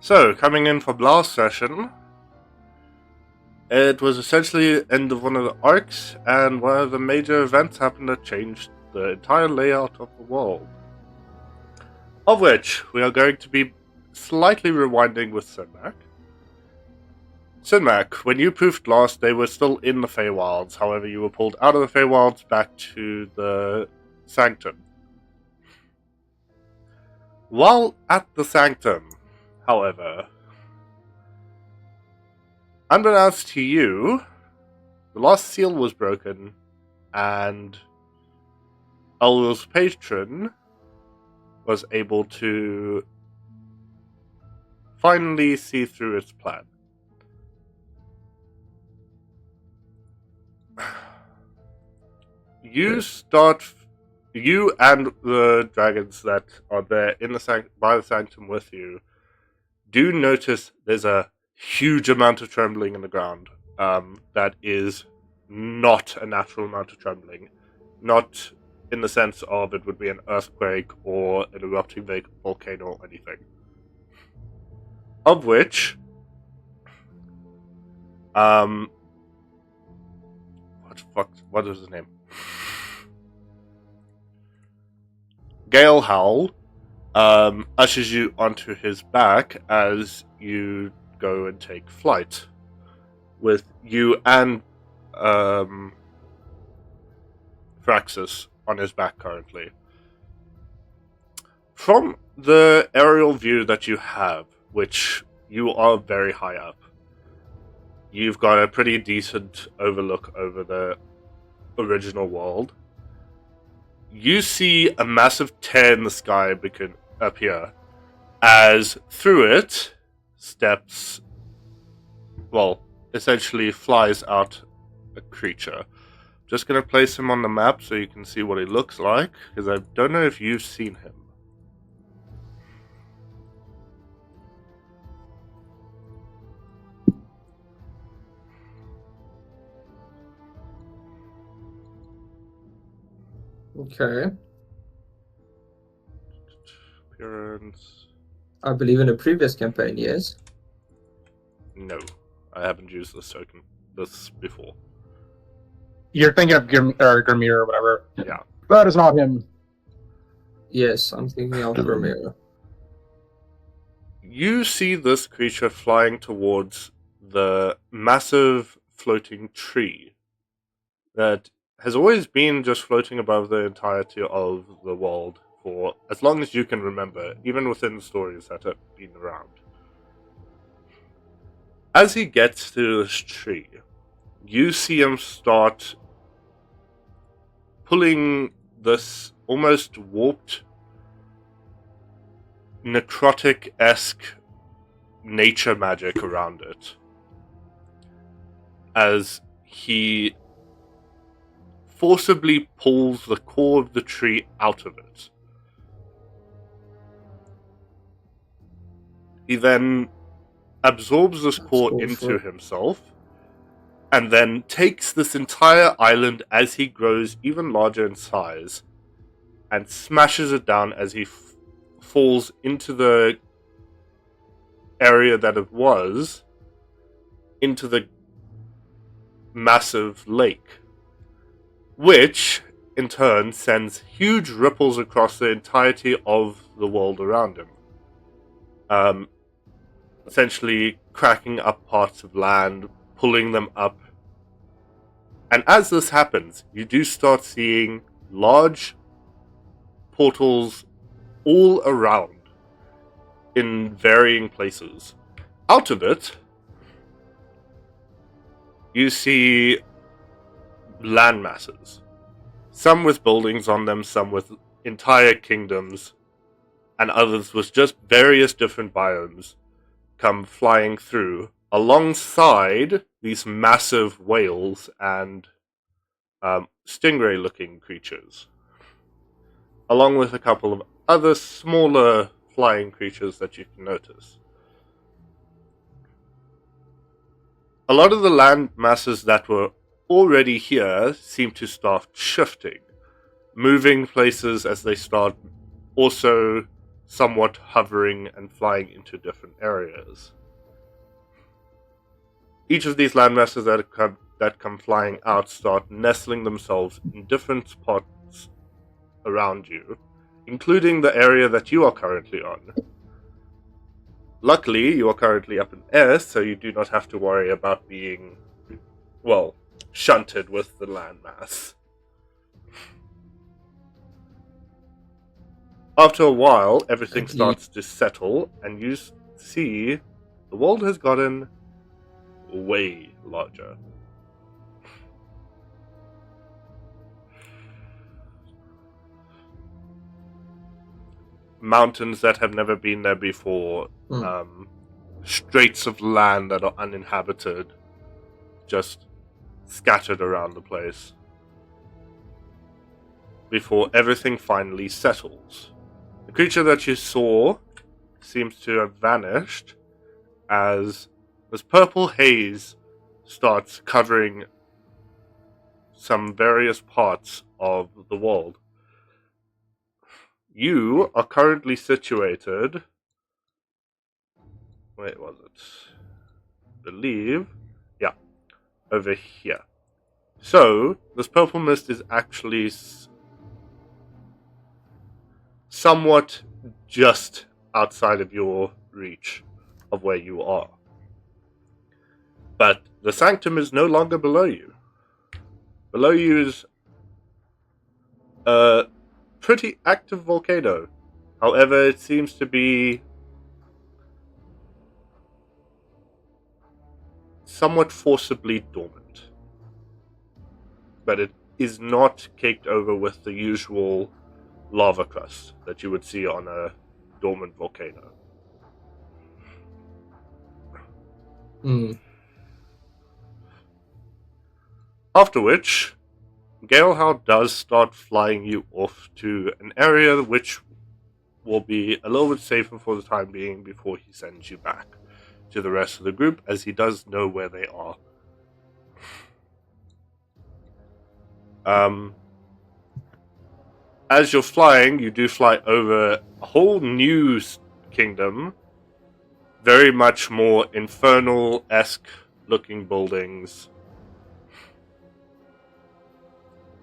So, coming in from last session, it was essentially the end of one of the arcs, and one of the major events happened that changed the entire layout of the world. Of which, we are going to be slightly rewinding with Sinmac. Sinmac, when you proofed last, they were still in the Feywilds, however you were pulled out of the Feywilds back to the Sanctum. While at the Sanctum, however, unbeknownst to you, the last seal was broken, and Elwill's patron was able to finally see through its plan. You and the dragons that are there in the by the sanctum with you do notice there's a huge amount of trembling in the ground. That is not a natural amount of trembling. Not in the sense of it would be an earthquake or an erupting volcano or anything. Of which, what is his name? Gale Howl ushers you onto his back as you go and take flight, with you and Thraxus on his back currently. From the aerial view that you have, which you are very high up, you've got a pretty decent overlook over the original world. You see a massive tear in the sky appear, as through it steps, essentially flies out a creature. Just going to place him on the map so you can see what he looks like, because I don't know if you've seen him. Okay. Appearance. I believe in the previous campaign, yes. No, I haven't used this before. You're thinking of Grimir or whatever. Yeah. That is not him. Yes, I'm thinking of Romero. You see this creature flying towards the massive floating tree that has always been just floating above the entirety of the world for as long as you can remember, even within the stories that have been around. As he gets to this tree, you see him start pulling this almost warped, necrotic-esque nature magic around it, as he forcibly pulls the core of the tree out of it. He then absorbs this core into himself, and then takes this entire island as he grows even larger in size, and smashes it down as he falls into the area that it was, into the massive lake, which in turn sends huge ripples across the entirety of the world around him, essentially cracking up parts of land, pulling them up. And as this happens, you do start seeing large portals all around in varying places. Out of it, you see land masses, some with buildings on them, some with entire kingdoms, and others with just various different biomes come flying through alongside these massive whales and stingray-looking creatures, along with a couple of other smaller flying creatures that you can notice. A lot of the land masses that were already here seem to start shifting, moving places as they start also somewhat hovering and flying into different areas. Each of these landmasses that come flying out start nestling themselves in different spots around you, including the area that you are currently on. Luckily, you are currently up in air, so you do not have to worry about being, well, shunted with the landmass. After a while, everything starts to settle, and you see the world has gotten way larger. Mountains that have never been there before, straits of land that are uninhabited, just scattered around the place, before everything finally settles. The creature that you saw seems to have vanished as this purple haze starts covering some various parts of the world. You are currently situated... Wait, was it? I believe... Yeah, over here. So, this purple mist is actually somewhat just outside of your reach of where you are. But the sanctum is no longer below you. Below you is a pretty active volcano. However, it seems to be somewhat forcibly dormant. But it is not caked over with the usual lava crust that you would see on a dormant volcano. After which, Galehow does start flying you off to an area which will be a little bit safer for the time being before he sends you back to the rest of the group, as he does know where they are. As you're flying, you do fly over a whole new kingdom, very much more infernal-esque looking buildings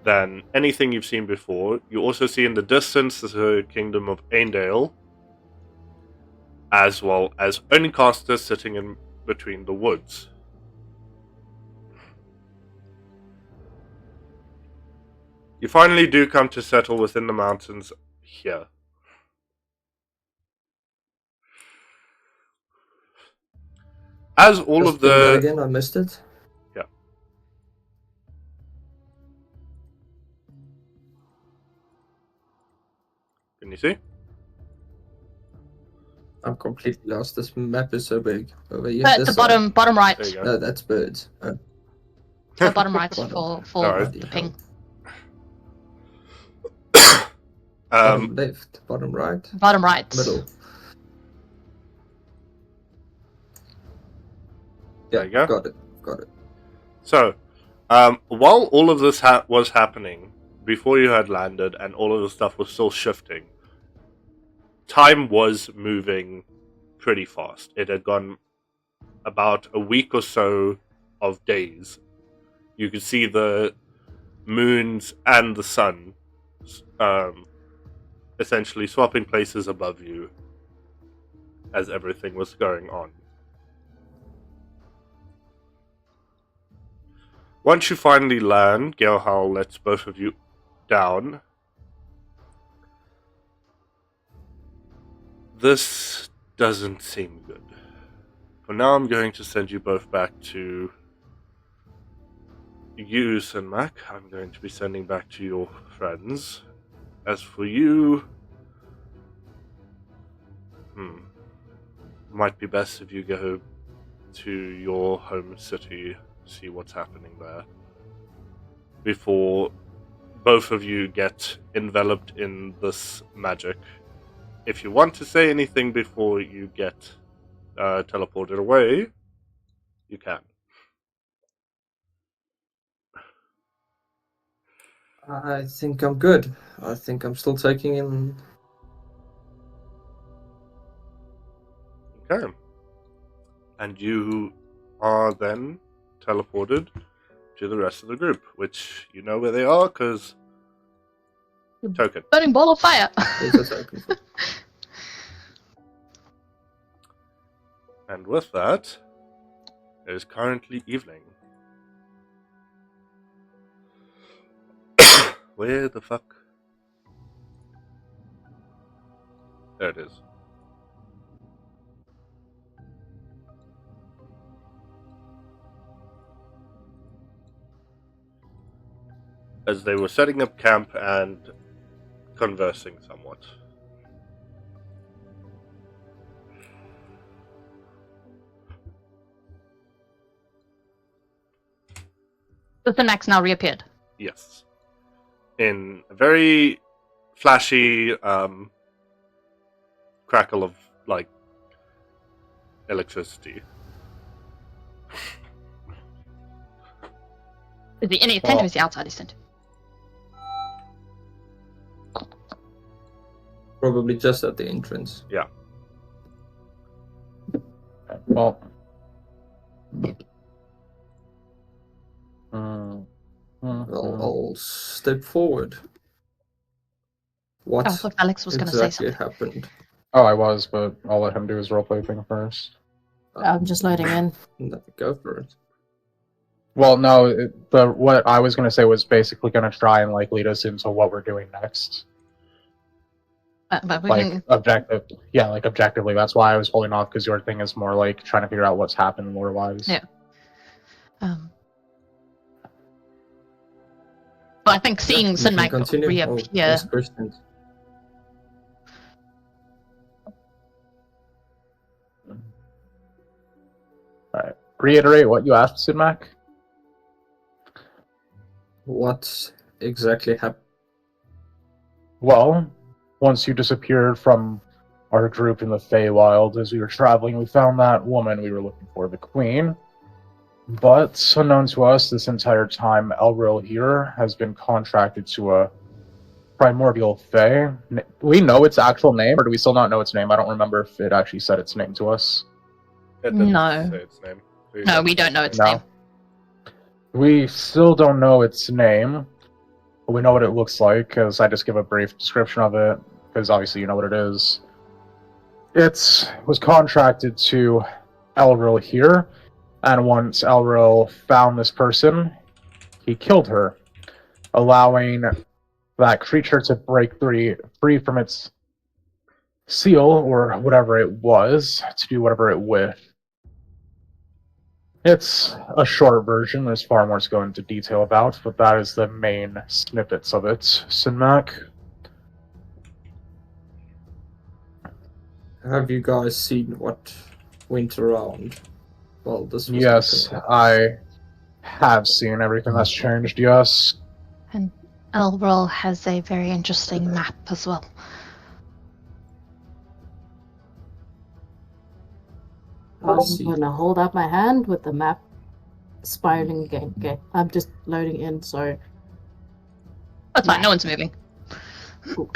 than anything you've seen before. You also see in the distance the kingdom of Aindale, as well as Onicaster sitting in between the woods. You finally do come to settle within the mountains here. As all Just of the... again, I missed it. Yeah. Can you see? I'm completely lost. This map is so big. Over here. But the bottom right. There you go. No, that's birds. Oh. The bottom right Bottom. for Alright. the ping. Bottom left, bottom right, Bottom right. middle. There you go. Got it. So, while all of this was happening, before you had landed and all of the stuff was still shifting, time was moving pretty fast. It had gone about a week or so of days. You could see the moons and the sun essentially swapping places above you as everything was going on. Once you finally land, Galehow lets both of you down. This doesn't seem good. For now, I'm going to send you both back to you, Sinmac. I'm going to be sending back to your friends. As for you... might be best if you go to your home city, see what's happening there, before both of you get enveloped in this magic. If you want to say anything before you get teleported away, you can. I think I'm good. I think I'm still taking in Okay. And you are then teleported to the rest of the group, which you know where they are because token. Burning ball of fire. There's a token. And with that, it is currently evening. Where the fuck? There it is. As they were setting up camp and conversing somewhat. The Thanax now reappeared. Yes. In a very flashy crackle of, like, electricity. Is there any attention to the outside distant? Probably just at the entrance. Yeah. Well. I'll step forward. What Oh, I thought Alex was going to say exactly something. happened? Oh, I was, but I'll let him do his roleplay thing first. I'm just loading in. No, go for it. Well, no, what I was going to say was basically going to try and like lead us into what we're doing next. But we Like can... objectively. That's why I was holding off, because your thing is more like trying to figure out what's happened lore-wise. Yeah. Well, I think seeing You can Sinmag continue. reappear... yes, questions. Alright. Reiterate what you asked, Sidmac. What exactly happened? Well, once you disappeared from our group in the Feywild, as we were traveling, we found that woman we were looking for, the Queen. But, unknown to us, this entire time, Elril here has been contracted to a primordial Fey. We know its actual name, or do we still not know its name? I don't remember if it actually said its name to us. It didn't No. say its name. No, we don't know its name. We still don't know its name. But we know what it looks like, because I just give a brief description of it, because obviously you know what it is. It was contracted to Elril here, and once Elril found this person, he killed her, allowing that creature to break free from its seal, or whatever it was, to do whatever it with. It's a short version, there's far more to go into detail about, but that is the main snippets of it. Sinmac? Have you guys seen what went around? Well, this was Yes, happening. I have seen everything that's changed, yes. And Elril has a very interesting map as well. I I'm see. gonna hold up my hand with the map spiraling again. Okay, I'm just loading in, so That's fine, no one's moving. Cool.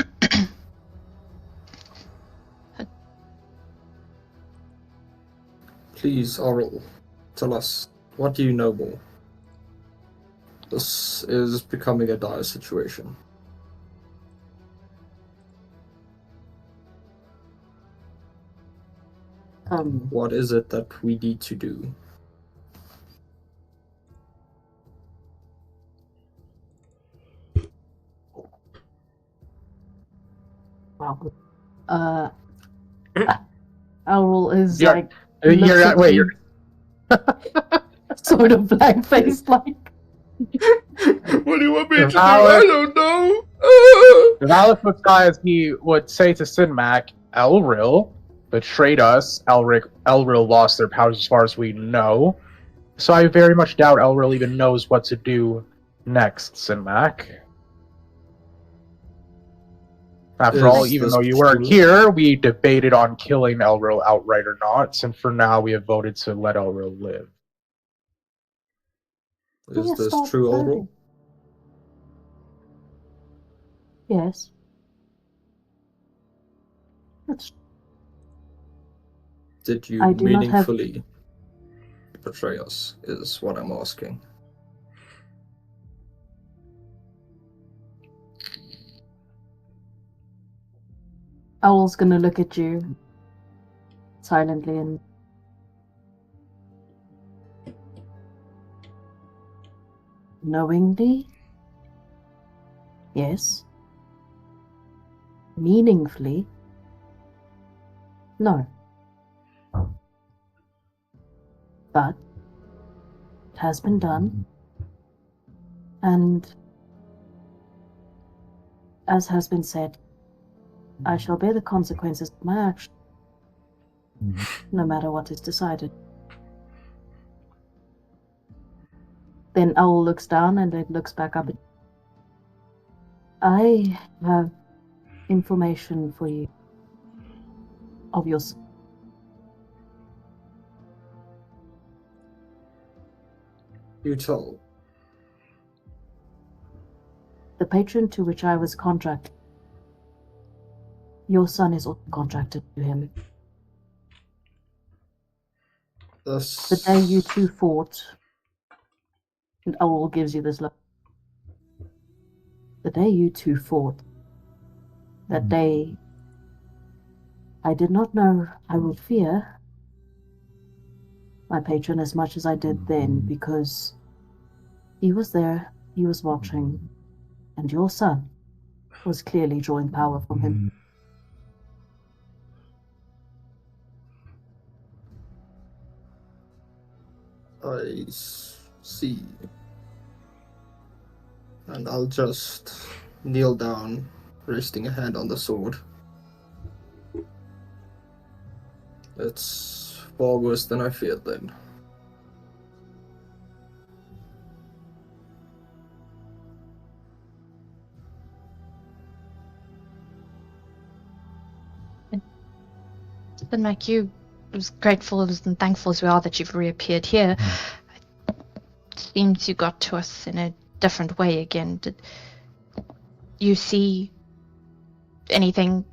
Please, Oral, tell us, what do you know more? This is becoming a dire situation. What is it that we need to do? wow. Owl is You're- like You're looks at, at wait, me you're sort of blank faced like What do you want me to do? Alex. I don't know. Ah! If Alex would try, as he would say to Sinmac, Elril betrayed us. Elril lost their powers as far as we know. So I very much doubt Elril even knows what to do next, Sinmac. After all, Is even this though you weren't true? here, we debated on killing Elril outright or not, and for now we have voted to let Elril live. Is Yes, this stop true, Oral? loading. Yes. That's Did you I do not have- meaningfully betray us, is what I'm asking. Owl's gonna look at you silently and knowingly? Yes. Meaningfully? No. But it has been done, and as has been said, I shall bear the consequences of my action, no matter what is decided. Then Owl looks down and then looks back up. I have information for you of your. You tell. The patron to which I was contracted. Your son is also contracted to him. The day you two fought, and Owl gives you this look. The day you two fought, that day I did not know I would fear my patron as much as I did then, because he was there, he was watching, and your son was clearly drawing power from him. I see. And I'll just kneel down, resting a hand on the sword. It's far worse than I feared then. But like you, as grateful and thankful as we are that you've reappeared here, it seems you got to us in a different way again. Did you see anything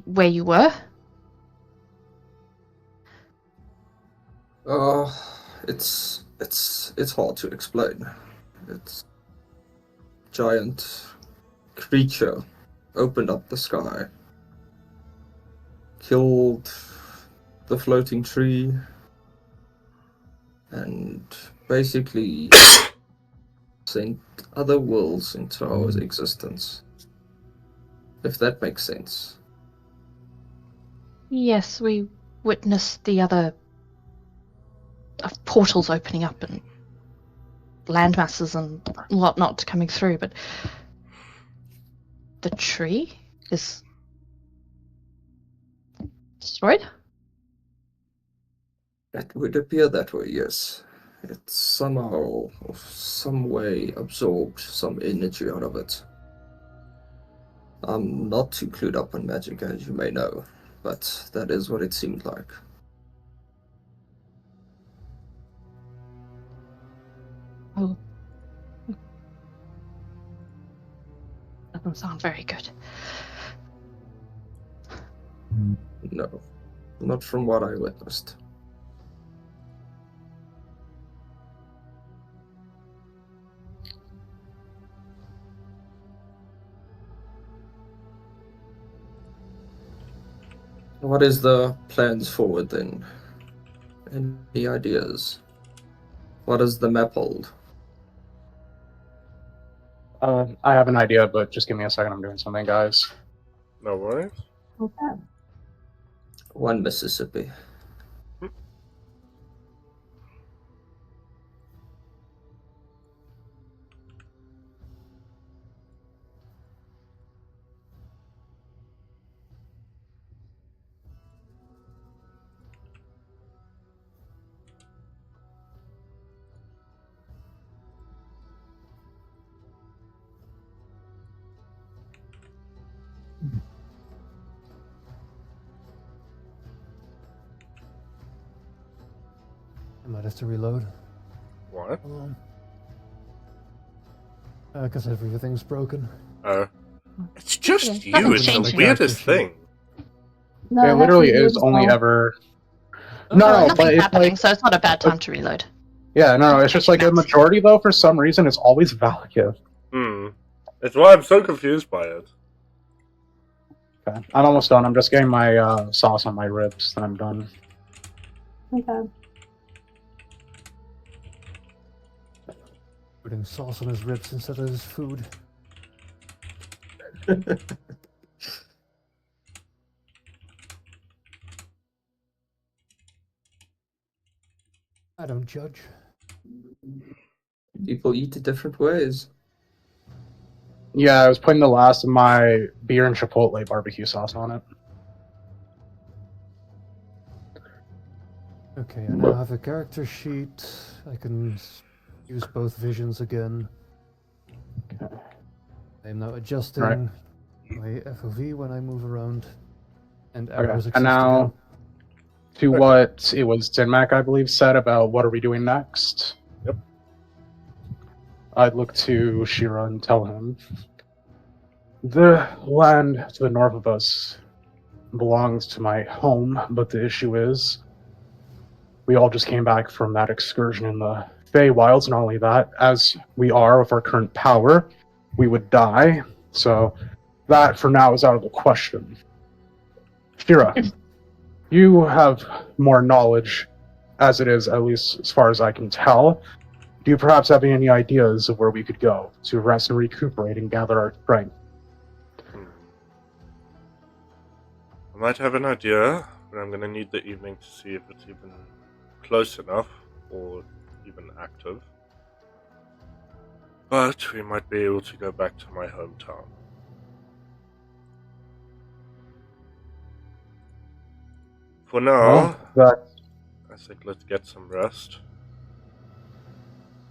where you were? It's hard to explain. It's giant creature opened up the sky, killed the floating tree, and basically sent other worlds into our existence. If that makes sense. Yes, we witnessed the other portals opening up and landmasses and whatnot coming through, but the tree is destroyed? It would appear that way, yes. It somehow, or some way, absorbed some energy out of it. I'm not too clued up on magic, as you may know, but that is what it seemed like. Oh. Doesn't sound very good. No, not from what I witnessed. What is the plans forward then? Any ideas? What does the map hold? I have an idea, but just give me a second. I'm doing something, guys. No worries. Okay. One Mississippi. I might have to reload. What? Because everything's broken. It's just Yeah, you. nothing's It's the changing. weirdest thing. No, it that's literally you is as only well. ever. Oh, No, but nothing's it's happening, like so it's not a bad time to reload. yeah, no, it's just like a majority though. For some reason, it's always Valakith. That's why I'm so confused by it. Okay. I'm almost done. I'm just getting my sauce on my ribs, then I'm done. Okay. Putting sauce on his ribs instead of his food. I don't judge. People eat it different ways. Yeah, I was putting the last of my beer and chipotle barbecue sauce on it. Okay, I now have a character sheet. I can use both visions again. Okay. I am now adjusting Right. my FOV when I move around, and Okay. arrows exist And now again. to what it was Dinmac, I believe, said about what are we doing next. Yep. I'd look to Shira and tell him the land to the north of us belongs to my home, but the issue is we all just came back from that excursion in the Feywilds. Not only that, as we are with our current power, we would die. So that for now is out of the question. Shira, you have more knowledge, as it is, at least as far as I can tell. Do you perhaps have any ideas of where we could go to rest and recuperate and gather our strength? I might have an idea, but I'm gonna need the evening to see if it's even close enough or even active. But we might be able to go back to my hometown. For now, That I think let's get some rest.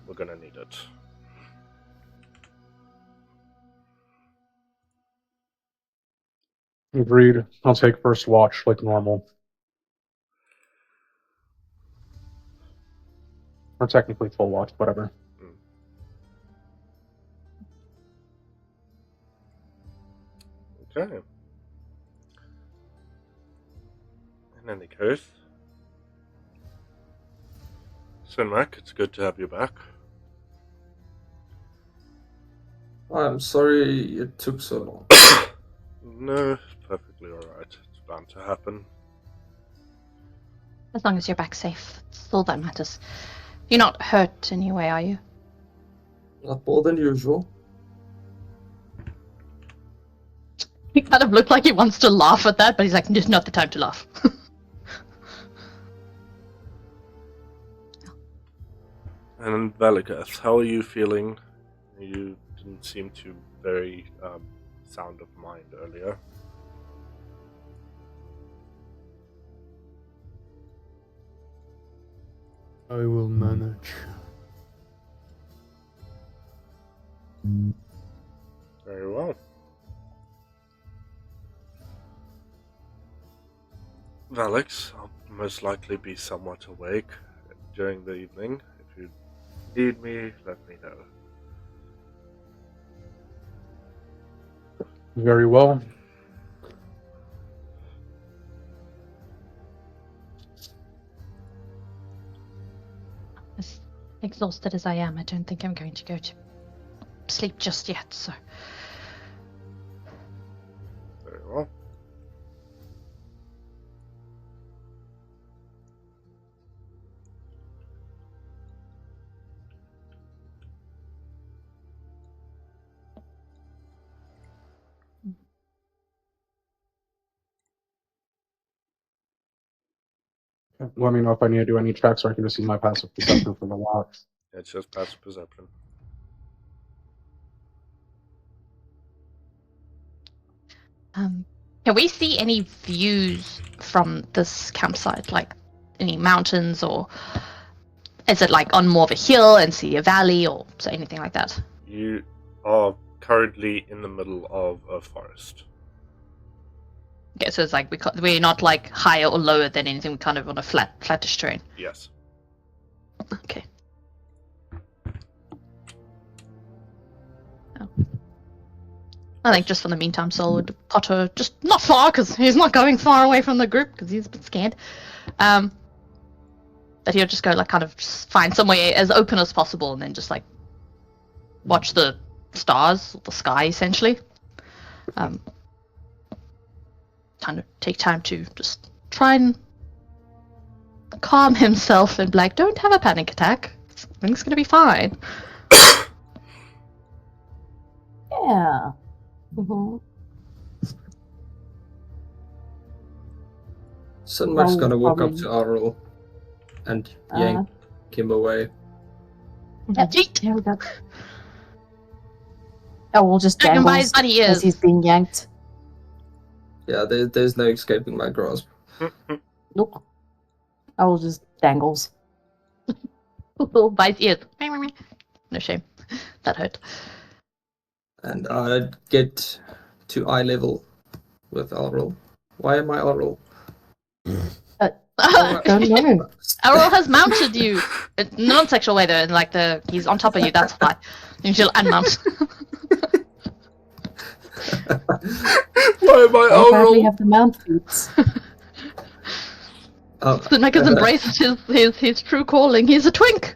We're gonna need it. agreed. I'll take first watch like normal. Or technically full watch, whatever. Okay. In any case, Sinrak, it's good to have you back. I'm sorry it took so long. No, it's perfectly alright. It's bound to happen. As long as you're back safe, that's all that matters. You're not hurt anyway, are you? Not more than usual. He kind of looked like he wants to laugh at that, but he's like, "It's not the time to laugh." And Valagath, how are you feeling? You didn't seem to very sound of mind earlier. I will manage. Very well. Valix, I'll most likely be somewhat awake during the evening. If you need me, let me know. Very well. As exhausted as I am, I don't think I'm going to go to sleep just yet, so. Very well. Let me know if I need to do any checks or I can just use my passive perception for the watch. It's just passive perception. Can we see any views from this campsite, like any mountains, or is it like on more of a hill and see a valley, or so anything like that? You are currently in the middle of a forest. Okay, so it's like we're not like higher or lower than anything. We're kind of on a flattish terrain. Yes. Okay. Oh. I think just for the meantime, Sol would potter just not far, because he's not going far away from the group, because he's a bit scared. But he'll just go, like, kind of just find somewhere as open as possible, and then just, like, watch the stars, the sky, essentially. Kind of take time to just try and calm himself and be like, don't have a panic attack. Everything's gonna be fine. Yeah. Mm-hmm. Sunmark's Oh, gonna walk up probably. to Arl and yank him away. Yeet. Here we go. Oh, we'll just Dragon by his dangles bunny as ears. he's being yanked. Yeah, there's no escaping my grasp. Nope. I will just dangles. By his ears. No shame. That hurt. And I get to eye level with Arl. Why am I Arl? Don't know. Errol has mounted you. In a non-sexual way, though, and like he's on top of you, that's why. You should unmount. Why am I I apparently Arl? have the mount boots. Oh, Sinmec has embraced his true calling. He's a twink!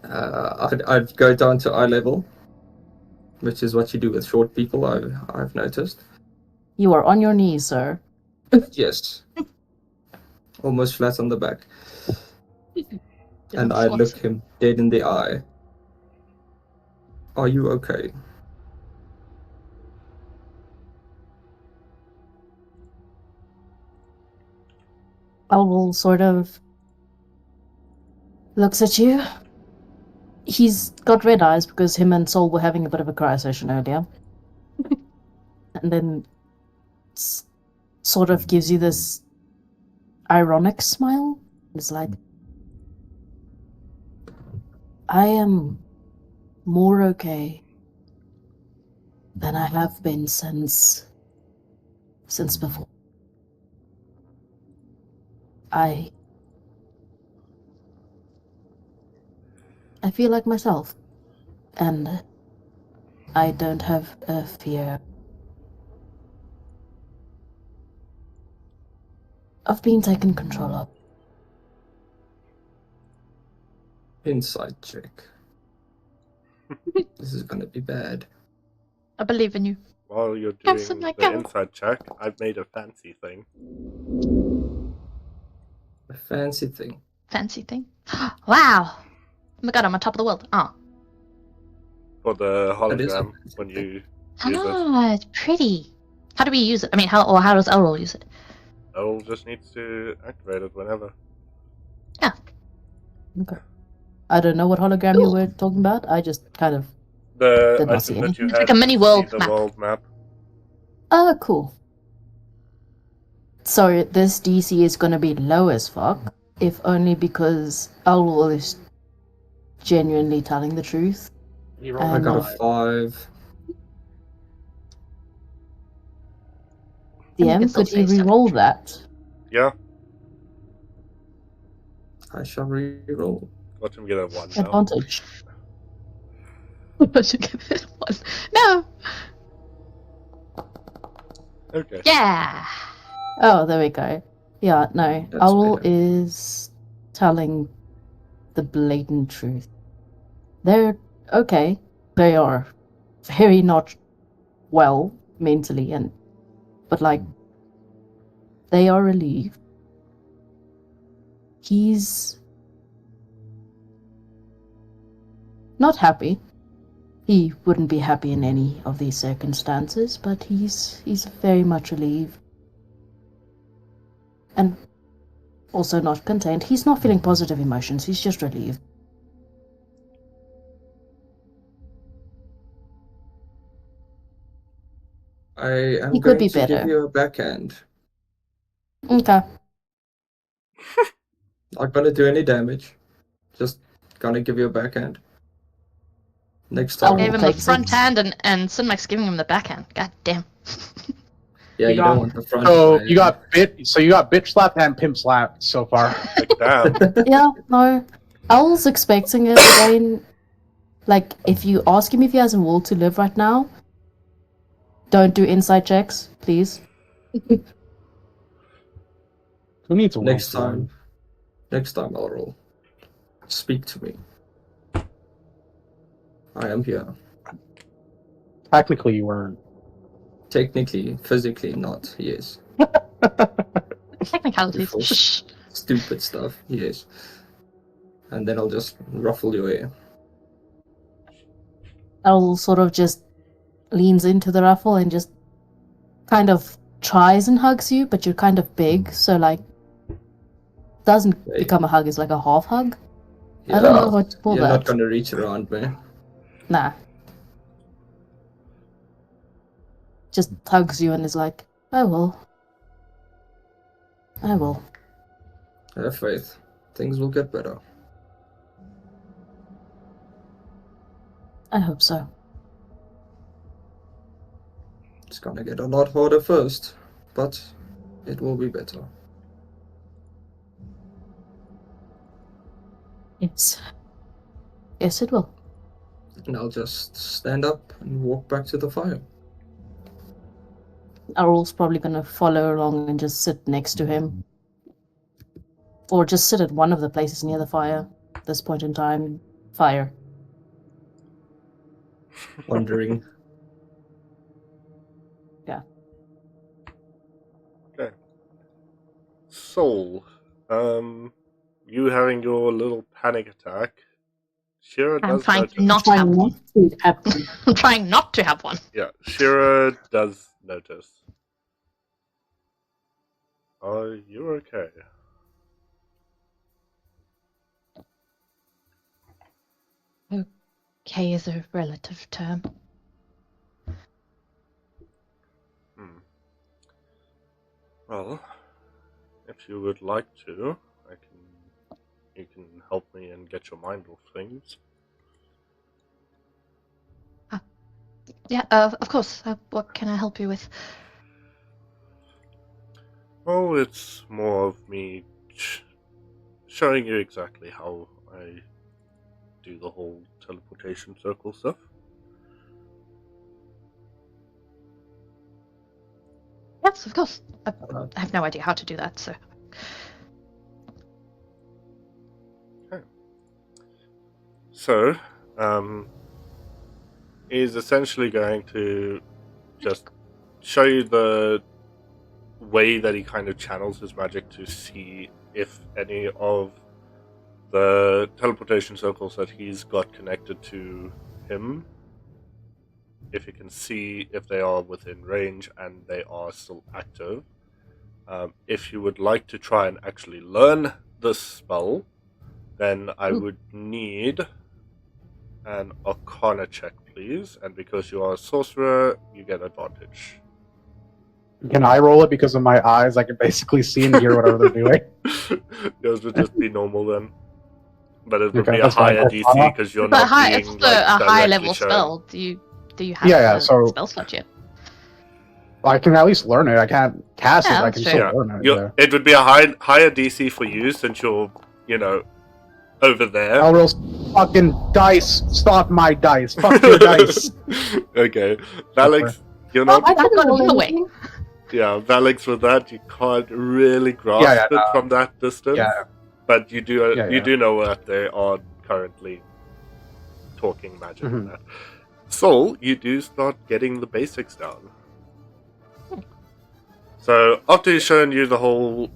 I'd go down to eye level, which is what you do with short people, I've noticed. You are on your knees, sir. Yes. Almost flat on the back. And I look him dead in the eye. Are you okay? Owl sort of looks at you. He's got red eyes because him and Sol were having a bit of a cry session earlier. And then sort of gives you this ironic smile. It's like, I am more okay than I have been since before. I feel like myself, and I don't have a fear of being taken control of. Insight check. This is gonna be bad. I believe in you. While you're Have doing some, like, the go. inside check, I've made a fancy thing. A fancy thing. Fancy thing. Wow! Oh my god, I'm on top of the world. Oh. For the That is a hologram fancy when thing. you use it. Ah, it's pretty. How do we use it? I mean, how does Elrol use it? Errol just needs to activate it whenever. Okay. I don't know what hologram you were talking about. I just kind of... The Did not item see that anything. you It's had like a mini to world see the map. world map. Oh, cool. So this DC is going to be low as fuck, if only because Elrol is genuinely telling the truth. You I rolled got a a 5. I DM, guess I'll could you say re-roll something. that? Yeah, I shall re-roll. let him get a 1 now. Advantage. I should give it one. No! Okay. Yeah! Oh, there we go. Yeah, no. That's Owl better. is telling the blatant truth. They're okay. They are very not well mentally, but like they are relieved. He's not happy. He wouldn't be happy in any of these circumstances, but he's very much relieved. And also not contained. He's not feeling positive emotions, he's just relieved. I am He could going be to better. give you a backhand. Okay. Not gonna do any damage. Just gonna give you a backhand. Next I'll time. Gave him the take front some. hand and Sinmac's giving him the backhand. God damn. Yeah, You you got- don't want the front. So hand. you got bitch slapped and pimp slapped so far. Like, damn. Yeah, no. Owl's expecting it again. Like, if you ask him if he has a will to live right now, don't do insight checks, please. Who needs a will Next to live? time I'll roll. Speak to me. I am here. Technically, you weren't. Technically, physically not, yes. Technicalities. Before Shh. stupid stuff, yes. And then I'll just ruffle your hair. Errol sort of just leans into the ruffle and just kind of tries and hugs you, but you're kind of big, so like doesn't Hey. become a hug, it's like a half hug. I don't know what to call You're not that. gonna reach around me. Nah. Just hugs you and is like, I will. I will. Have faith. Things will get better. I hope so. It's gonna get a lot harder first, but it will be better. Yes. Yes, it will. And I'll just stand up and walk back to the fire. Errol's probably gonna follow along and just sit next to him. Or just sit at one of the places near the fire at this point in time. Fire. Wondering. Soul, you having your little panic attack. Shira I'm does trying notice. to not have one. to happen. I'm trying not to have one. Yeah, Shira does notice. Are you okay? Okay is a relative term. Well, if you would like to, you can help me and get your mind off things. Yeah, of course. What can I help you with? Well, it's more of me showing you exactly how I do the whole teleportation circle stuff. Yes, of course. I have no idea how to do that, so. So, he's essentially going to just show you the way that he kind of channels his magic to see if any of the teleportation circles that he's got connected to him, if you can see if they are within range and they are still active. If you would like to try and actually learn this spell, then I would need an Arcana check, please. And because you are a sorcerer, you get advantage. Can I roll it because of my eyes? I can basically see and hear whatever they're doing. Yours would just be normal then. But it would Okay, be a that's fine. higher DC because you're But not it's being a high directly level shown. spell. Do you have Yeah, the so- spell slot yet? I can at least learn it. I can't cast Yeah, it. I that's can true. still Yeah, learn it. you're- it would be a higher DC for you since you're, over there. I'll roll fucking dice. Stop my dice. Fuck your dice. Okay, Valix, you're not. I didn't got roll him away. anything. Yeah, Valix, with that, you can't really grasp Yeah, it from that distance. Yeah. But you do Yeah, you yeah. do know that they are currently talking magic and Mhm. that. So you do start getting the basics down. So after he's shown you the whole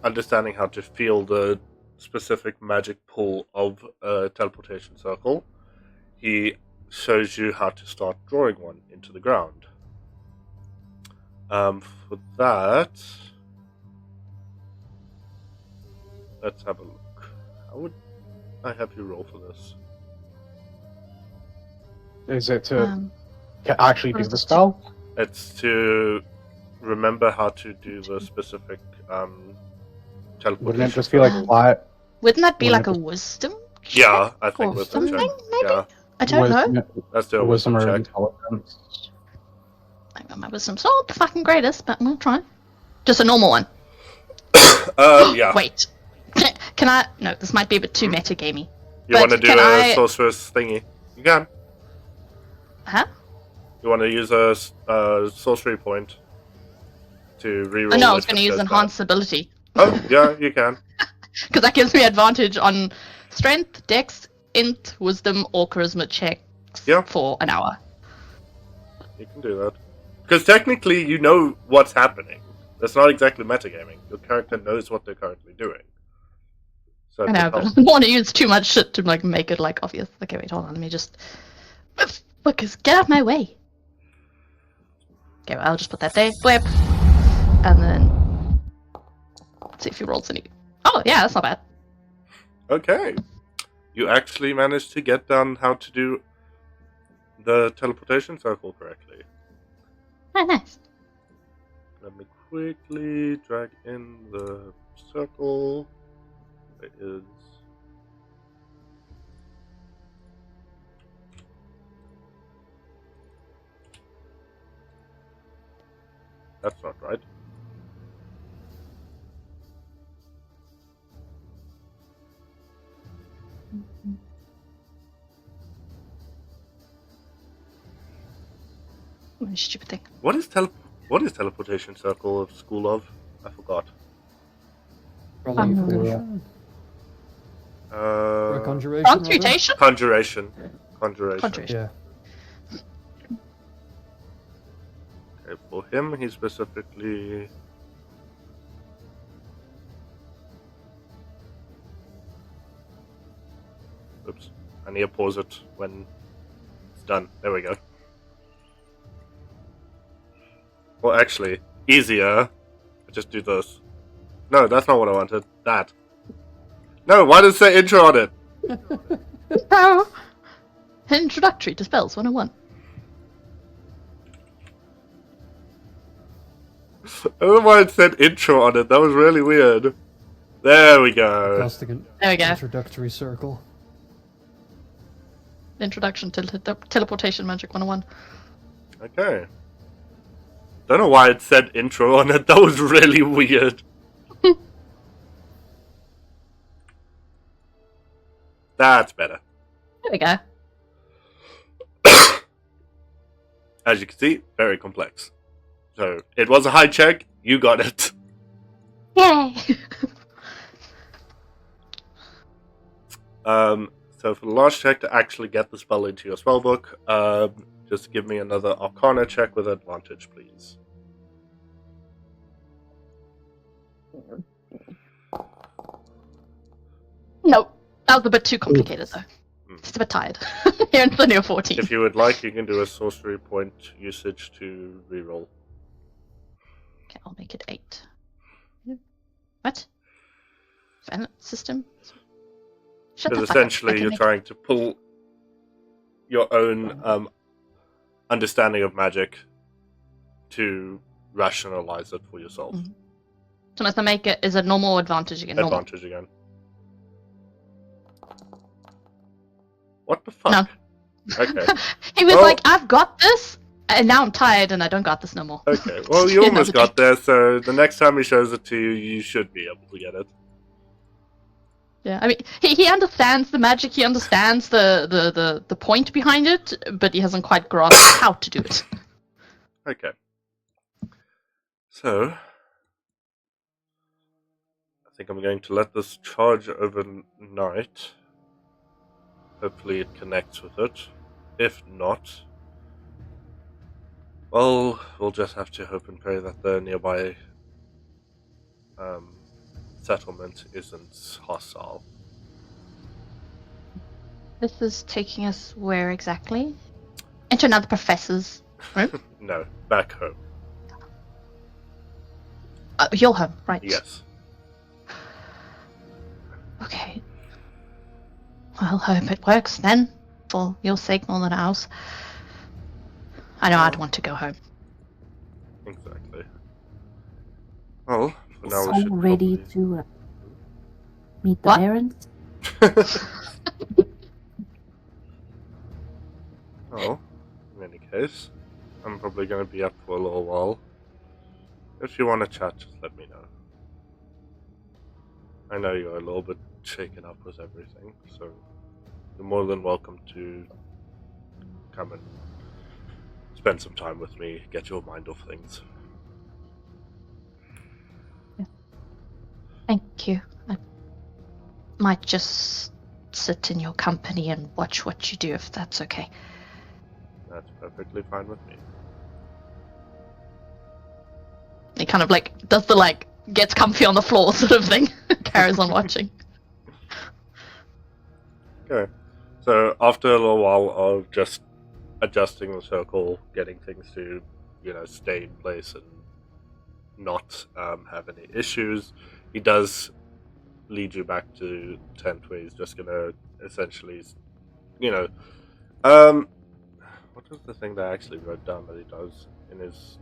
understanding how to feel the specific magic pull of a teleportation circle, he shows you how to start drawing one into the ground. For that, let's have a look. How would I have you roll for this? Is it to Um, actually what do is the it? spell? It's to remember how to do the specific teleportation. Wouldn't it just be like circle. flat? wouldn't that be Wouldn't like it a wisdom check Yeah, I think or with the something? check. Maybe Yeah, I don't know. let's do a Wisdom wisdom or check. intelligence? I got my wisdom's not the fucking greatest, but we'll try. Just a normal one. Yeah. Wait. Can I? No, this might be a bit too metagamey. You want to do can a sorceress thingy? You can. Huh? You want to use a sorcery point to reroll? Oh, no, I if was going to it use goes enhance bad. ability. Oh, yeah, you can. Because that gives me advantage on strength, dex, int, wisdom, or charisma checks Yeah. for an hour. You can do that. Because technically, you know what's happening. That's not exactly metagaming. Your character knows what they're currently doing. So I know, but I don't want to use too much shit to like make it like obvious. Okay, wait, hold on. Let me just. Lucas, get out of my way. Okay, well, I'll just put that there. Blip. And then. Let's see if he rolls any. Oh, yeah, that's not bad. Okay. You actually managed to get down how to do the teleportation circle correctly. Oh, nice. Let me quickly drag in the circle. It is. That's not right. What a stupid thing. What is teleportation circle of school of? I forgot. Proliferation? Or conjuration? rather? Transmutation? Conjuration. Conjuration. Yeah. Okay, for him, he specifically. Oops. I need to pause it when it's done. There we go. Well, actually, easier. Just do this. No, that's not what I wanted. That. No, why does it say intro on it? Oh. Introductory to Spells 101. I don't know why it said intro on it. That was really weird. There we go. Casting an There we go. introductory circle. Introduction to Teleportation Magic 101. Okay. Don't know why it said intro on it. That was really weird. That's better. There we go. As you can see, very complex. So, it was a high check. You got it. Yay! So for the last check to actually get the spell into your spellbook, just give me another Arcana check with advantage, please. Nope. That was a bit too complicated, though. Just a bit tired. Here in plenty of 14. If you would like, you can do a sorcery point usage to reroll. Okay, I'll make it 8. What? System? Shut Because the fuck up. essentially Okay, you're make trying to pull your own understanding of magic to rationalize it for yourself. Mhm. So must I make it? Is it normal or advantage again? Normal. Advantage again. What the fuck? No. Okay. He was Well- like, I've got this, and now I'm tired and I don't got this no more. Okay, well, you almost got there, so the next time he shows it to you, you should be able to get it. Yeah, I mean, he understands the magic, he understands the point behind it, but he hasn't quite grasped how to do it. Okay. So, I think I'm going to let this charge overnight. Hopefully it connects with it. If not, well, we'll just have to hope and pray that the nearby settlement isn't hostile. This is taking us where exactly? Into another professor's room? No, back home. Your home, right? Yes. Okay. Well, hope it works then, for your sake more than ours. I know I'd want to go home. Exactly. Well, for now we So should ready probably... to meet the What? parents? Well, in any case, I'm probably going to be up for a little while. If you want to chat, just let me know. I know you're a little bit shaken up with everything, so you're more than welcome to come and spend some time with me, get your mind off things. Thank you. I might just sit in your company and watch what you do, if that's okay. That's perfectly fine with me. He kind of like does the like gets comfy on the floor sort of thing. Carries on watching. Okay. So after a little while of just adjusting the circle, getting things to, stay in place and not have any issues, he does lead you back to the tent where he's just gonna essentially, what was the thing that I actually wrote down that he does in his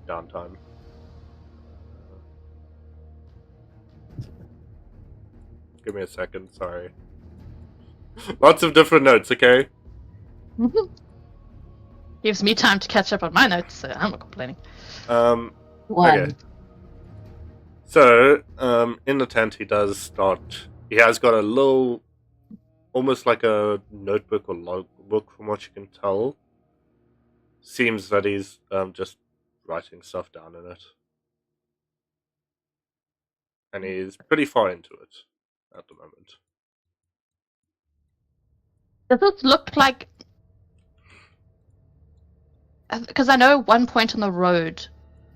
downtime? Give me a second, sorry. Lots of different notes, okay? Gives me time to catch up on my notes, so I'm not complaining. One. Okay. So, in the tent, he has got a little, almost like a notebook or logbook from what you can tell. Seems that he's just writing stuff down in it. And he's pretty far into it at the moment. Does it look like... Because I know one point on the road,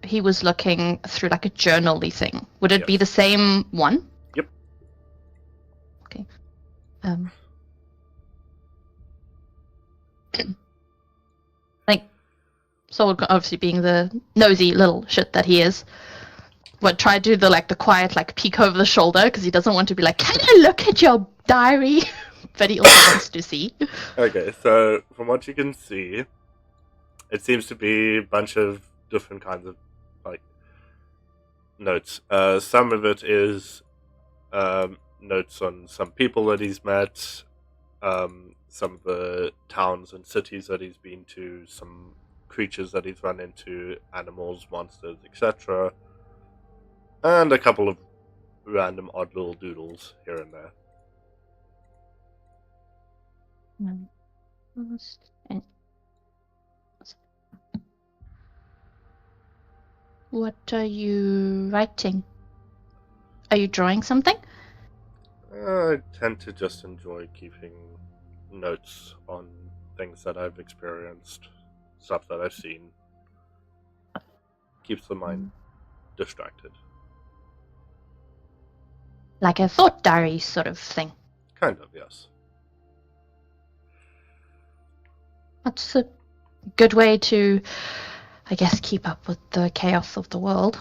he was looking through like a journal-y thing. Would it be Yes. the same one? Yep. Okay. Like, Soul obviously being the nosy little shit that he is, would try to do the quiet peek over the shoulder because he doesn't want to be like, can I look at your diary? But he also wants to see. Okay, so from what you can see, it seems to be a bunch of different kinds of notes. Some of it is notes on some people that he's met, some of the towns and cities that he's been to, some creatures that he's run into, animals, monsters, etc. And a couple of random odd little doodles here and there. What are you writing? Are you drawing something? I tend to just enjoy keeping notes on things that I've experienced, stuff that I've seen. Keeps the mind distracted. Like a thought diary sort of thing. Kind of, yes. That's a good way to, I guess, keep up with the chaos of the world.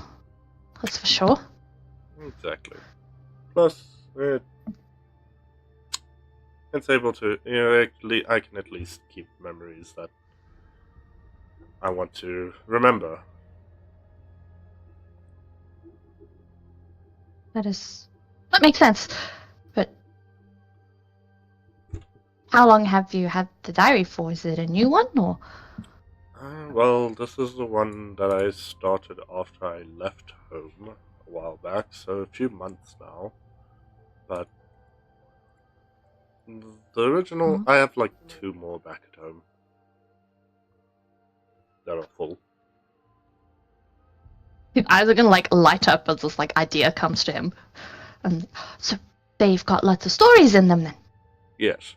That's for sure. Exactly. Plus, it's able to, I can at least keep memories that I want to remember. That makes sense. But how long have you had the diary for? Is it a new one or? Well, this is the one that I started after I left home a while back, so a few months now. But the original, I have 2 more back at home that are full. His eyes are gonna light up as this idea comes to him. And so they've got lots of stories in them then. Yes.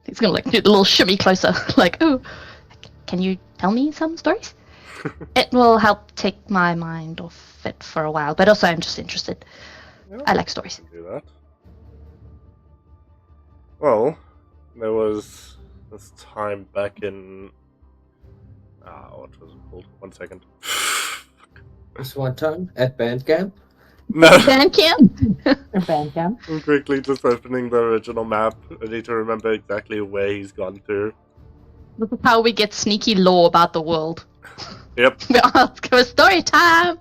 He's gonna do the little shimmy closer, oh, can you tell me some stories? It will help take my mind off it for a while, but also I'm just interested. Yeah, I like stories. I can do that. Well, there was this time back in... what was it called? 1 second. This one time at band camp. No! Band camp? Bandcamp. I'm quickly just opening the original map. I need to remember exactly where he's gone through. This is how we get sneaky lore about the world. Yep. We ask for story time!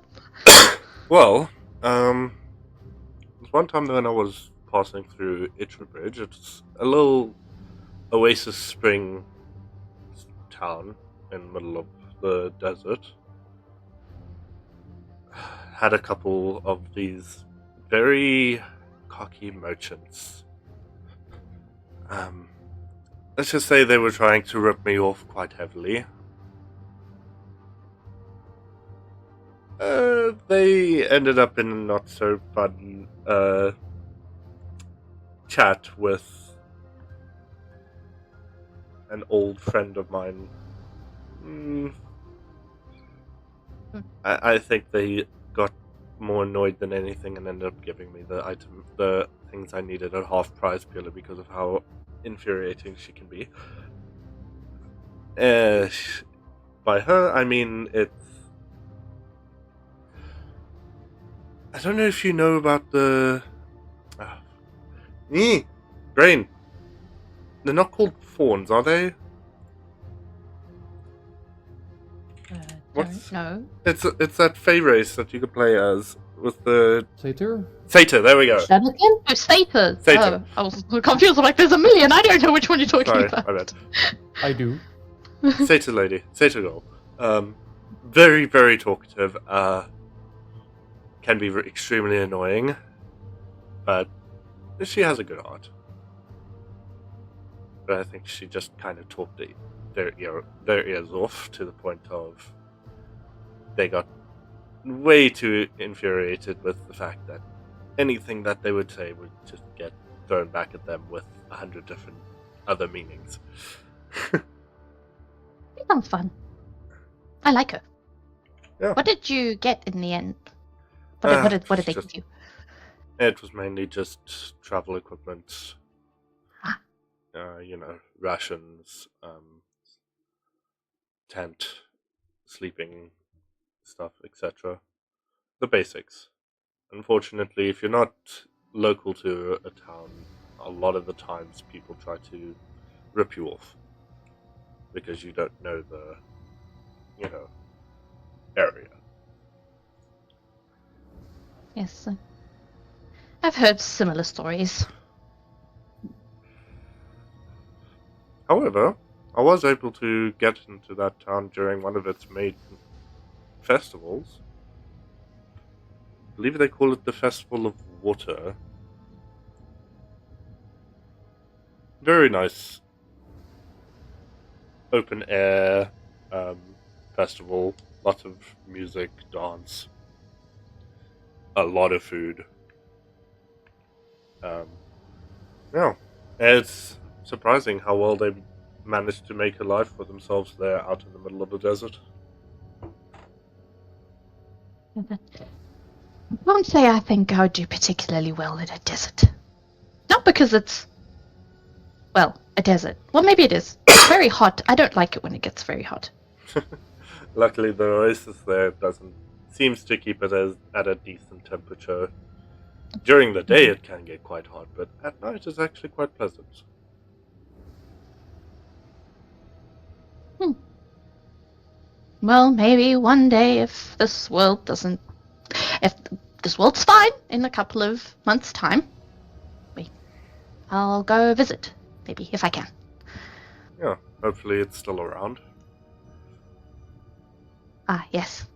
Well, one time when I was passing through Itcher Bridge, it's a little oasis spring town in the middle of the desert. Had a couple of these very cocky merchants let's just say they were trying to rip me off quite heavily. They ended up in a not so fun chat with an old friend of mine. I think they got more annoyed than anything and ended up giving me the things I needed at half price purely because of how infuriating she can be. By her, I mean it's. I don't know if you know about the. Brain. They're not called fawns, are they? Don't know. It's that Fey race that you could play as with the Satyr? Satyr. There we go. Shadowkin? Oh, Satyr. Satyr. Oh, I was confused. I'm like, there's a million. I don't know which one you're talking Sorry, about. my bad. I do. Satyr lady, Satyr girl. Very, very talkative. Can be extremely annoying, but she has a good heart. But I think she just kind of talked their ears off to the point of they got way too infuriated with the fact that anything that they would say would just get thrown back at them with 100 different other meanings. It sounds fun. I like her. Yeah. What did you get in the end? What did they just- give you? It was mainly just travel equipment. Ah. Rations, tent, sleeping stuff, etc. The basics. Unfortunately, if you're not local to a town, a lot of the times people try to rip you off because you don't know the, area. Yes. I've heard similar stories. However, I was able to get into that town during one of its main festivals. I believe they call it the Festival of Water. Very nice open air festival. Lots of music, dance, a lot of food. Yeah, it's surprising how well they managed to make a life for themselves there out in the middle of the desert. I won't say I think I would do particularly well in a desert. Not because it's, a desert. Well, maybe it is. It's very hot. I don't like it when it gets very hot. Luckily, the oasis there seems to keep it at a decent temperature. During the day, it can get quite hot, but at night, it's actually quite pleasant. Well, maybe one day if this world's fine in a couple of months' time, I'll go visit. Maybe, if I can. Yeah, hopefully it's still around. Ah, yes.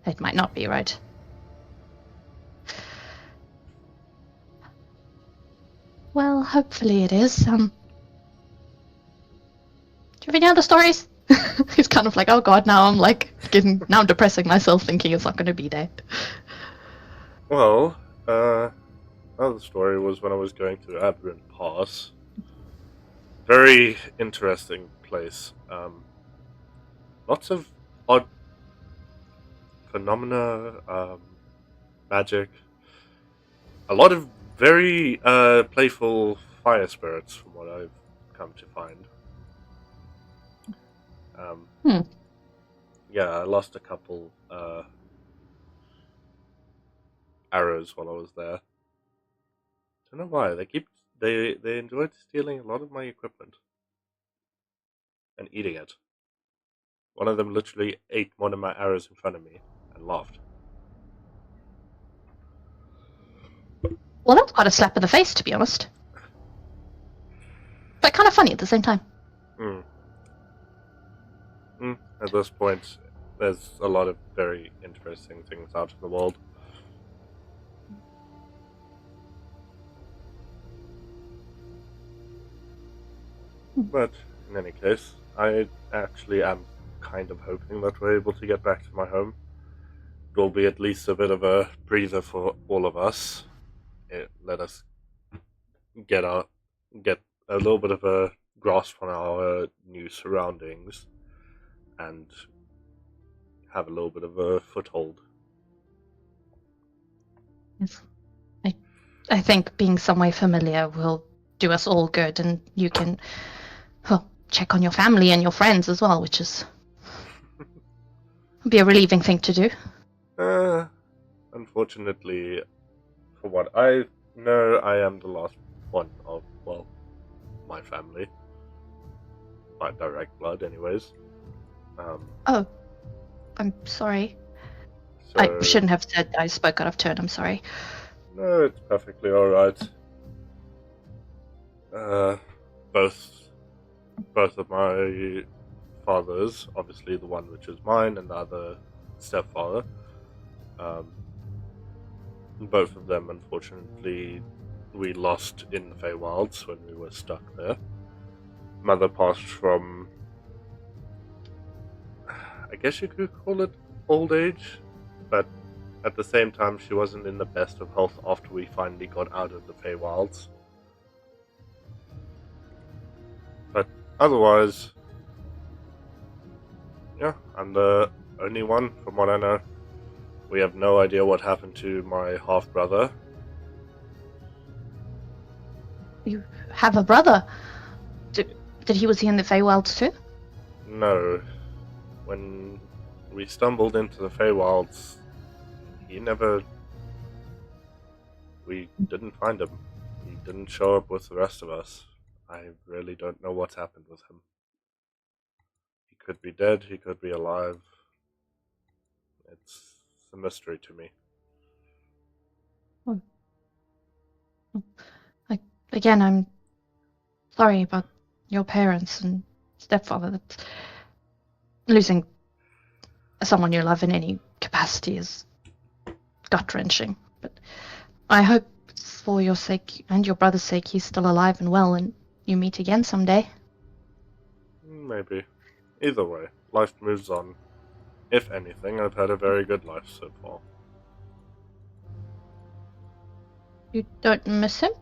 It might not be, right? Well, hopefully it is. Do you have any other stories? He's kind of like, oh god, now I'm depressing myself thinking it's not going to be there. Well, another story was when I was going to Advent Pass. Very interesting place. Lots of odd phenomena, magic. A lot of very playful fire spirits, from what I've come to find. Yeah, I lost a couple arrows while I was there. Don't know why. They enjoyed stealing a lot of my equipment and eating it. One of them literally ate one of my arrows in front of me and laughed. Well, that's quite a slap in the face, to be honest. But kind of funny at the same time. At this point, there's a lot of very interesting things out in the world. But in any case, I actually am kind of hoping that we're able to get back to my home. It will be at least a bit of a breather for all of us. Let us get a little bit of a grasp on our new surroundings and have a little bit of a foothold. Yes. I think being somewhere familiar will do us all good, and you can check on your family and your friends as well, which is be a relieving thing to do. Unfortunately, for what I know, I am the last one of, well, my family. By direct blood, anyways. Oh, I'm sorry. So, I shouldn't have said I spoke out of turn. I'm sorry. No, it's perfectly alright. Both of my fathers, obviously the one which is mine and the other stepfather, both of them, unfortunately, we lost in the Feywilds when we were stuck there. Mother passed from, I guess you could call it old age, but at the same time she wasn't in the best of health after we finally got out of the Feywilds. But otherwise, yeah, I'm the only one from what I know. We have no idea what happened to my half-brother. You have a brother. Did he was he in the Feywilds too? No. When we stumbled into the Feywilds, we didn't find him. He didn't show up with the rest of us. I really don't know what's happened with him. He could be dead, he could be alive. It's a mystery to me. Again, I'm sorry about your parents and stepfather. That's losing someone you love in any capacity is gut-wrenching. But I hope for your sake and your brother's sake he's still alive and well and you meet again someday. Maybe. Either way, life moves on. If anything, I've had a very good life so far. You don't miss him?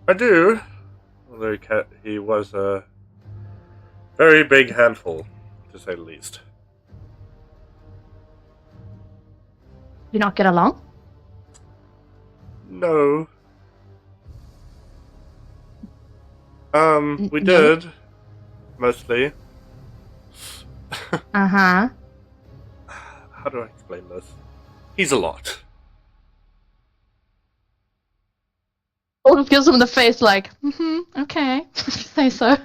I do, although he was a very big handful, to say the least. Do you not get along? No. We No? did. Mostly. Uh-huh. How do I explain this? He's a lot. All gives him the face like, okay, say so.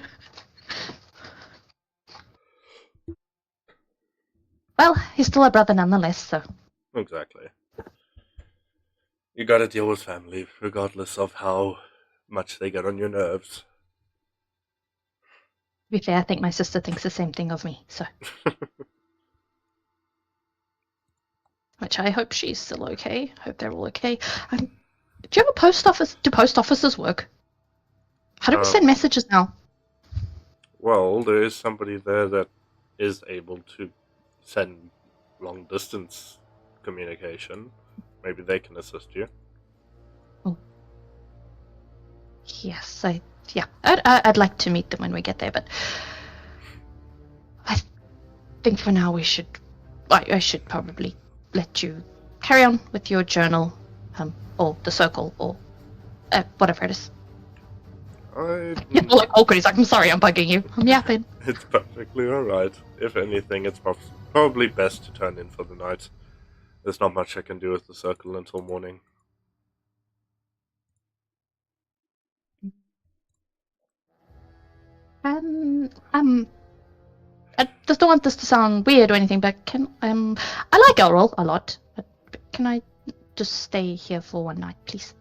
Well, he's still a brother nonetheless, so. Exactly. You gotta deal with family, regardless of how much they get on your nerves. To be fair, I think my sister thinks the same thing of me, so. Which I hope she's still okay. Hope they're all okay. Do you have a post office? Do post offices work? How do we send messages now? Well, there is somebody there that is able to send long distance communication. Maybe they can assist you. Oh. Yes, I'd like to meet them when we get there, but I think for now I should probably let you carry on with your journal, or the circle, or whatever it is. You're like awkward. He's like, I'm sorry, I'm bugging you. I'm yapping. It's perfectly alright. If anything, it's probably best to turn in for the night. There's not much I can do with the circle until morning. I just don't want this to sound weird or anything, but I like Elrol a lot. But can I just stay here for one night, please?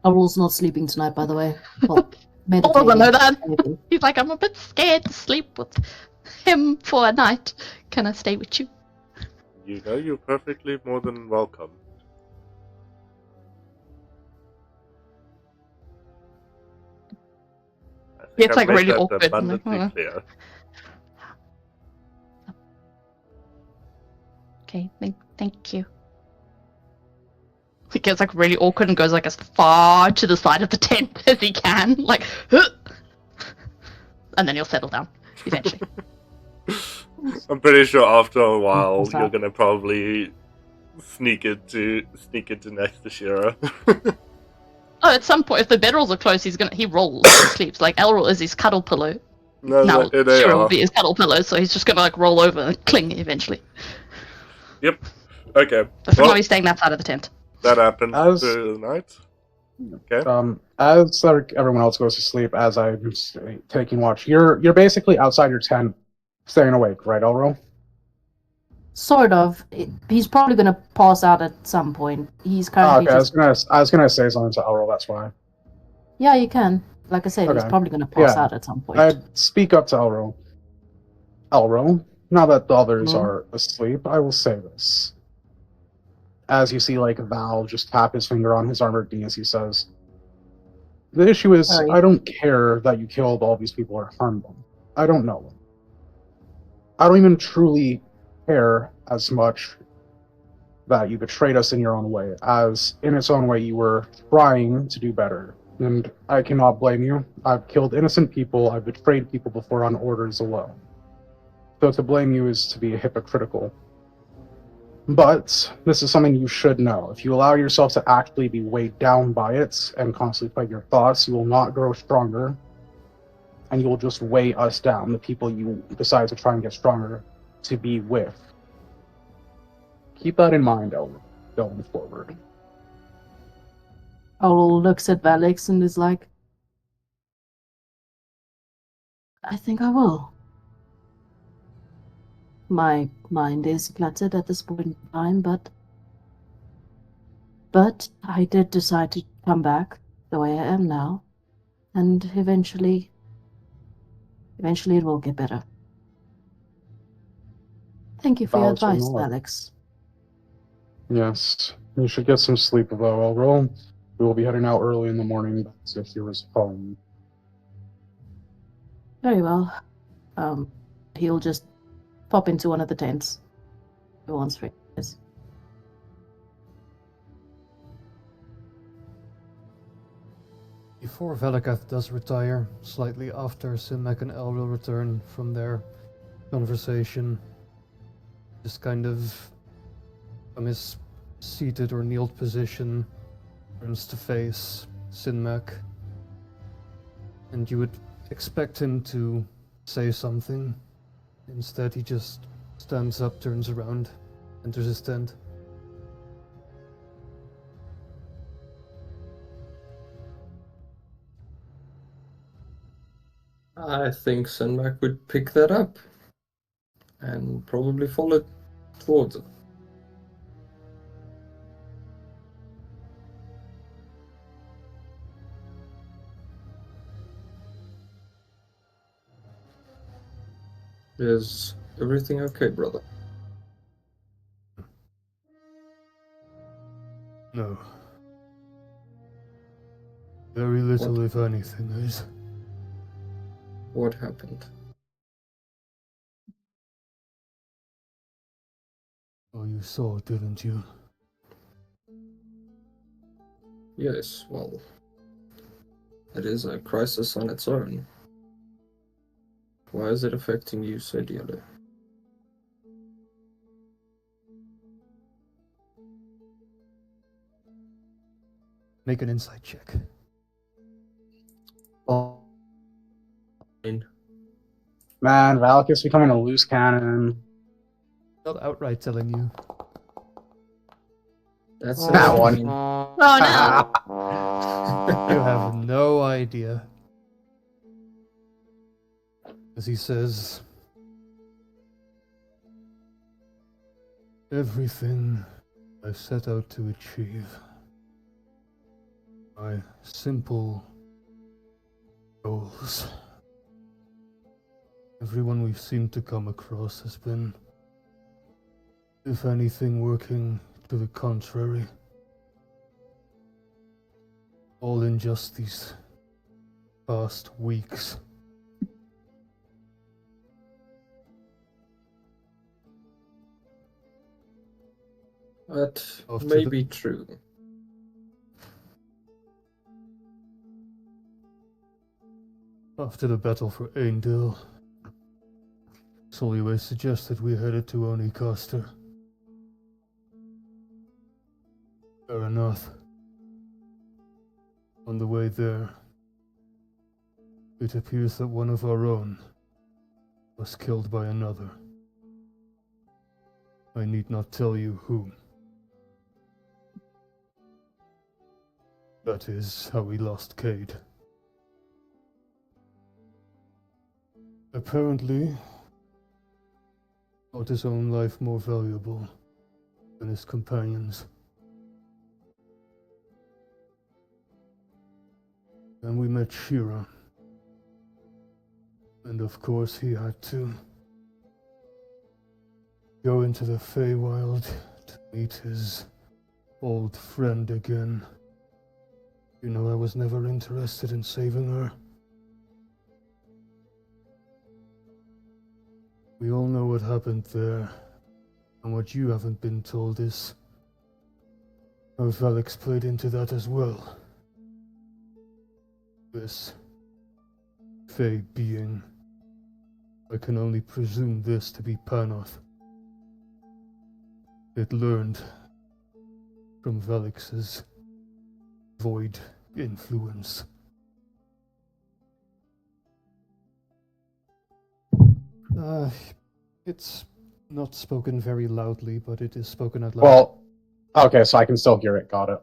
Arul's not sleeping tonight, by the way. Well, All meditating. of them know that. maybe. He's like, I'm a bit scared to sleep with him for a night. Can I stay with you? You know, you're perfectly more than welcome. I It's I've like made really that awkward. I'm like, abundantly "Oh, clear. okay, thank you. He gets like really awkward and goes like as far to the side of the tent as he can, like, "Huh." And then he'll settle down eventually. I'm pretty sure after a while What's you're that? gonna probably sneak into next to Shira. Oh, at some point, if the bedrolls are close, he rolls, he sleeps. Like Elrol is his cuddle pillow. No, Now they Shira will are. be his cuddle pillow, so he's just gonna like roll over and cling eventually. Yep. Okay. But for now, Well, he's staying that side of the tent. that happened As- through the night. Okay. As like everyone else goes to sleep, as I'm taking watch, you're basically outside your tent, staying awake, right, Elro? Sort of. He's probably gonna pass out at some point. He's currently Okay, just. I was gonna say something to Elro. That's why. Yeah, you can. Like I said, he's Okay. probably gonna pass Yeah. out at some point. I speak up to Elro. Elro, now that the others Hmm? are asleep, I will say this. As you see, like Val just tap his finger on his armored knee as he says, "The issue is, Sorry. I don't care that you killed all these people or harmed them. I don't know them. I don't even truly care as much that you betrayed us in your own way, as in its own way you were trying to do better. And I cannot blame you. I've killed innocent people, I've betrayed people before on orders alone. So to blame you is to be hypocritical. But this is something you should know. If you allow yourself to actually be weighed down by it and constantly fight your thoughts, you will not grow stronger. And you will just weigh us down, the people you decide to try and get stronger to be with. Keep that in mind, Elmer, going forward." Owl looks at Valix and is like, I think I will. My mind is cluttered at this point in time, but I did decide to come back the way I am now, and eventually it will get better. Thank you for your Vows or advice, not. Alex. Yes, you should get some sleep, though, Elro. We will be heading out early in the morning back to Hira's home. Very well. He'll just pop into one of the tents. Go on straight. Yes. Before Velagath does retire, slightly after Sinmek and Elril return from their conversation, just kind of from his seated or kneeled position, turns to face Sinmek, and you would expect him to say something. Instead, he just stands up, turns around, enters his tent. I think Senmak would pick that up and probably follow towards it. Is everything okay, brother? No. Very little, if anything, is. What happened? Oh, you saw, didn't you? Yes, well, it is a crisis on its own. Why is it affecting you so dearly? Make an insight check. Fine. Man, Valak is becoming a loose cannon. Not outright telling you. That's That it. one. Oh no! You have no idea. As he says, everything I set out to achieve, my simple goals. Everyone we've seemed to come across has been, if anything, working to the contrary. All in just these past weeks. That After may the- be true. After the battle for Aendil, Soliway suggested we headed to Onicaster. Fair enough. On the way there, it appears that one of our own was killed by another. I need not tell you whom. That is how we lost Cade. Apparently, thought his own life more valuable than his companions. Then we met Shira. And of course he had to go into the Feywild to meet his old friend again. You know, I was never interested in saving her. We all know what happened there, and what you haven't been told is how Valix played into that as well. This Fey being, I can only presume this to be Panoth. It learned from Valix's void influence. It's not spoken very loudly, but it is spoken out loud. Well, okay, so I can still hear it. Got it.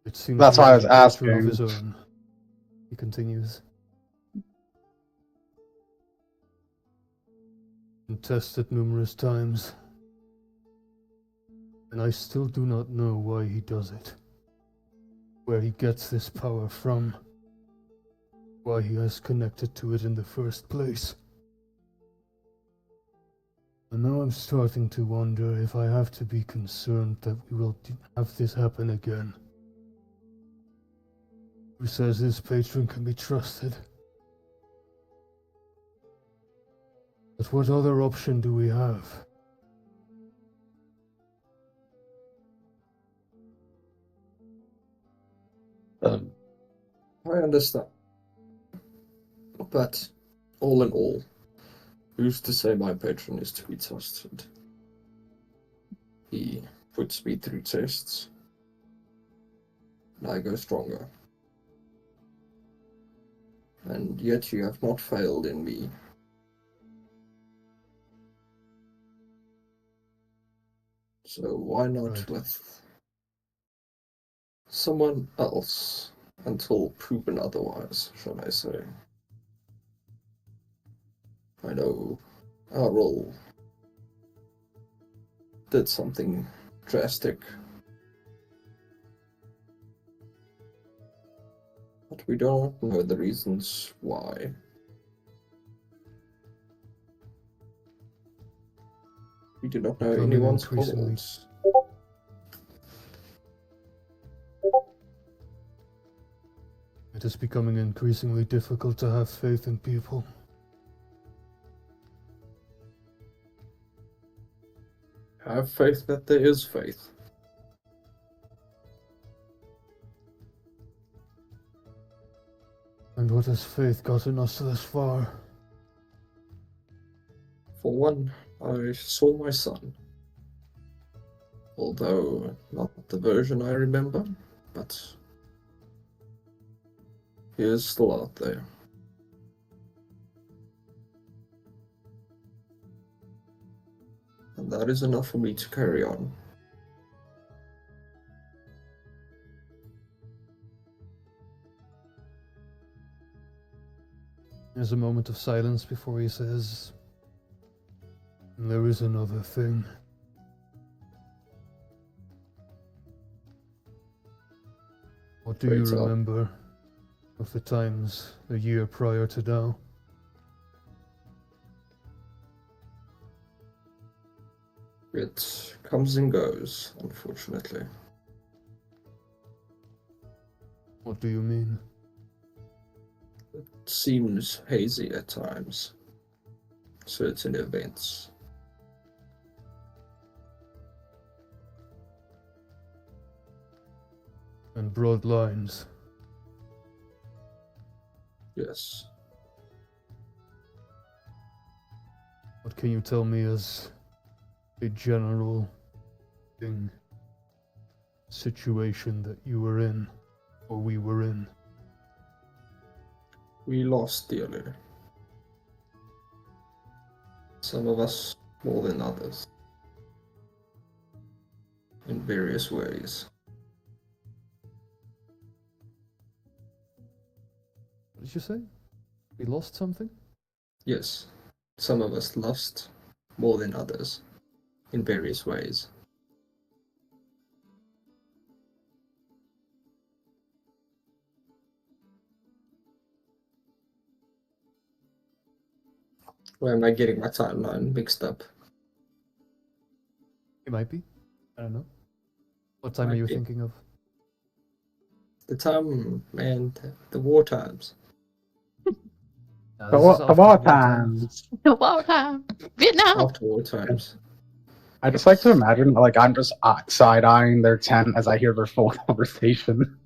It seems That's he why I has was a patron asking. of his own. He continues. Been tested numerous times, and I still do not know why he does it. Where he gets this power from. Why he has connected to it in the first place. And now I'm starting to wonder if I have to be concerned that we will have this happen again. Who says his patron can be trusted? But what other option do we have? I understand. But, all in all, who's to say my patron is to be trusted? He puts me through tests, and I go stronger. And yet you have not failed in me. So why not Right. with someone else until proven otherwise, shall I say? I know our role did something drastic, but we don't know the reasons why. We do not know Becoming anyone's increasingly- goals. It is becoming increasingly difficult to have faith in people. Have faith that there is faith. And what has faith gotten us thus far? For one, I saw my son. Although not the version I remember, but he is still out there. And that is enough for me to carry on. There's a moment of silence before he says, "And there is another thing. What do you Straight up. remember of the times a year prior to now?" It comes and goes, unfortunately. What do you mean? Seems hazy at times. Certain events. And broad lines. Yes. What can you tell me as a general thing, situation that you were in, or we were in? We lost dearly. Some of us more than others. In various ways. What did you say? We lost something? Yes. Some of us lost more than others. In various ways. Why am I getting my timeline mixed up? It might be. I don't know. What time Might are you be. thinking of? The time, man, the war times. This The is war after wartime. times. The war time. Vietnam. After war times. I just like to imagine, like, I'm just side-eyeing their tent as I hear their full conversation.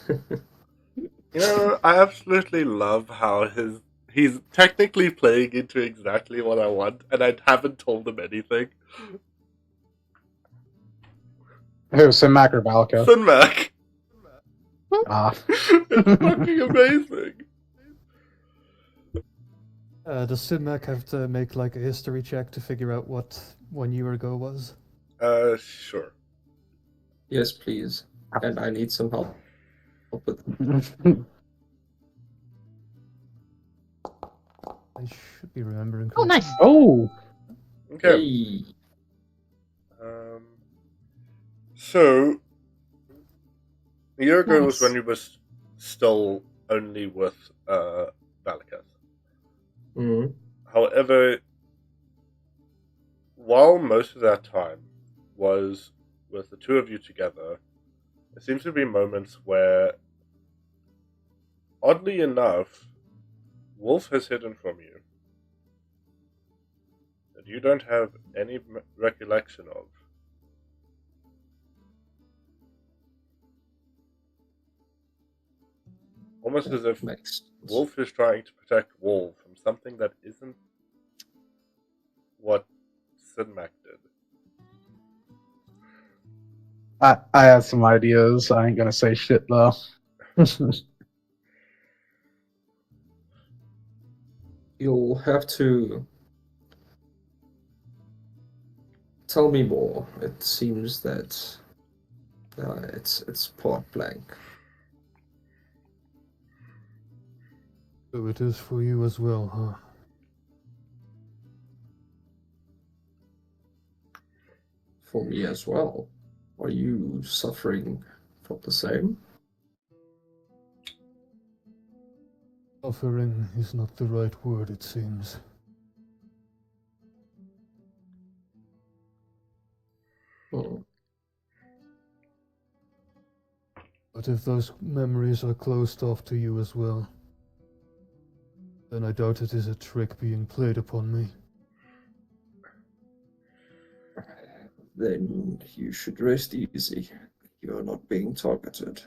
You know, I absolutely love how he's technically playing into exactly what I want, and I haven't told him anything. Who, Sinmac or Valka? Sinmac. Ah. It's fucking amazing. Does Sinmac have to make like a history check to figure out what 1 year ago was? Sure. Yes, please. And I need some help with I should be remembering. Oh, correctly. nice. Oh! Okay. Hey. So, a year ago was Nice. when you were still only with Valaketh. Mhm. However, while most of that time was with the two of you together, there seems to be moments where, oddly enough, Wolf has hidden from you that you don't have any recollection of. Almost as if Makes sense. Wolf is trying to protect Wolf from something that isn't what Sinmac did. I have some ideas. I ain't gonna say shit, though. You'll have to tell me more. It seems that it's part blank. So it is for you as well, huh? For me as well. Are you suffering from the same? Suffering is not the right word, it seems. Hmm. But if those memories are closed off to you as well, then I doubt it is a trick being played upon me. Then you should rest easy. You're not being targeted.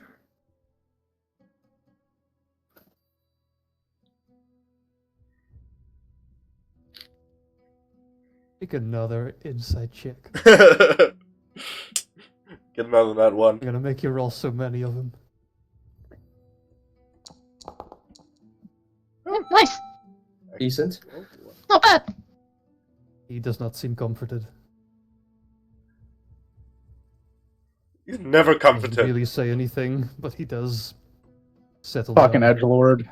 Take another insight check. Get another that one. I'm gonna make you roll so many of them. Nice. Decent. Not bad. He does not seem comforted. He's never Doesn't comforted. really say anything, but he does settle Fucking down. edgelord.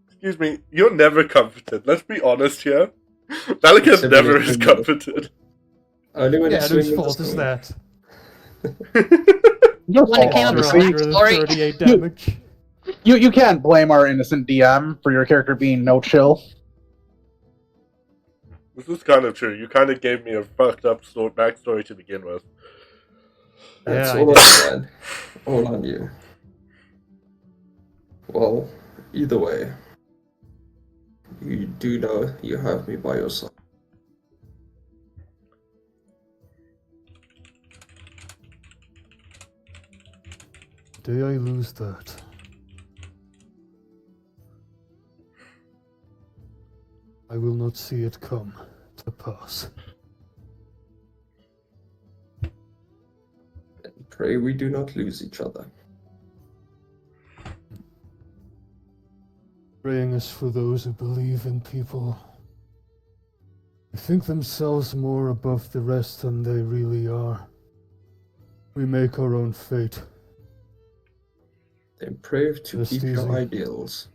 Excuse me, you're never comforted. Let's be honest here. Valaketh Except never when is it's comforted. Only when Yeah, it's whose swinging fault the is sword. that? Your When it fault, came up with obviously. backstory. 38 damage. You can't blame our innocent DM for your character being no chill. This is kind of true. You kind of gave me a fucked up backstory to begin with. That's Yeah, I all did. on you, man. All on you. Well, either way, you do know you have me by your side. The day I lose that, I will not see it come to pass. And pray we do not lose each other. Praying is for those who believe in people who think themselves more above the rest than they really are. We make our own fate. Then pray to Rest keep your easy. ideals.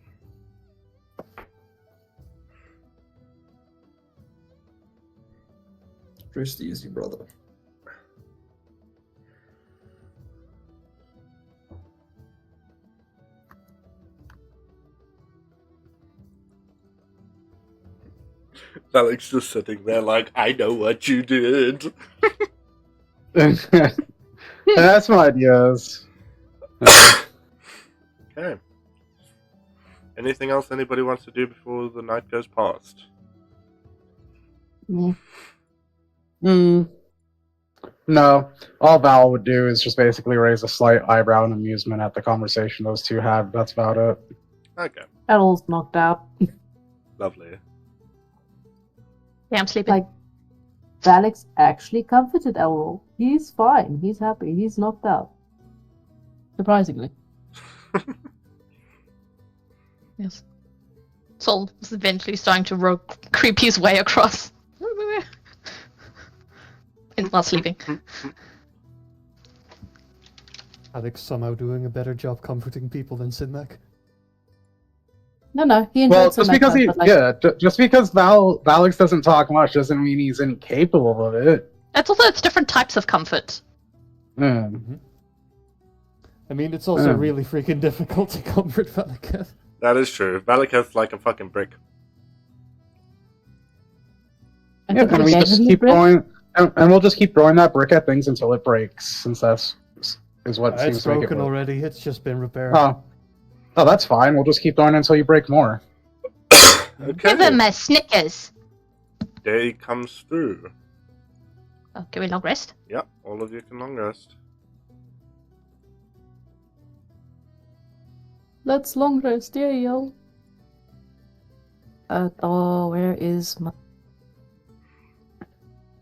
Rest easy, brother. Alex just sitting there like, I know what you did. That's my ideas. Okay. Anything else anybody wants to do before the night goes past? No. All Val would do is just basically raise a slight eyebrow in amusement at the conversation those two had. That's about it. Okay, Errol's knocked out. lovely. Yeah, I'm sleeping. Like, Alex actually comforted Errol. He's fine. He's happy. He's knocked out. Surprisingly. Yes. Sol is eventually starting to creep his way across. And while sleeping. Alex somehow doing a better job comforting people than Sinmac. No, he enjoyed Well, some just because makeup, but, just because Alex doesn't talk much doesn't mean he's incapable of it. It's different types of comfort. Mm. I mean, it's also Hmm. really freaking difficult to comfort Valaketh. That is true. Valaketh's like a fucking brick. and Yeah, took can the we game just in the keep brick. throwing, and we'll just keep throwing that brick at things until it breaks, since that's is what seems It's to make it broken work. already. It's just been repaired. Oh, that's fine. We'll just keep throwing it until you break more. Give him Okay. a Snickers. Day comes through. Oh, can we long rest? Yeah, all of you can long rest. Let's long rest, yeah, yo. Where is my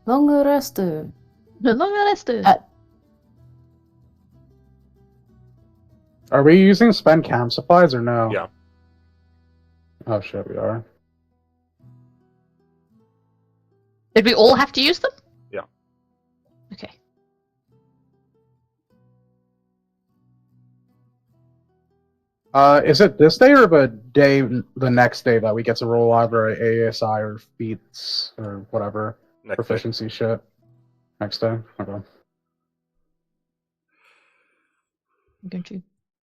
long rest? Long rest. Are we using spend camp supplies or no? Yeah. Oh shit, we are. Did we all have to use them? Yeah. Okay. Is it this day or the next day that we get to roll either ASI or feats or whatever Next day. proficiency shit? Next day? Okay. I'm going to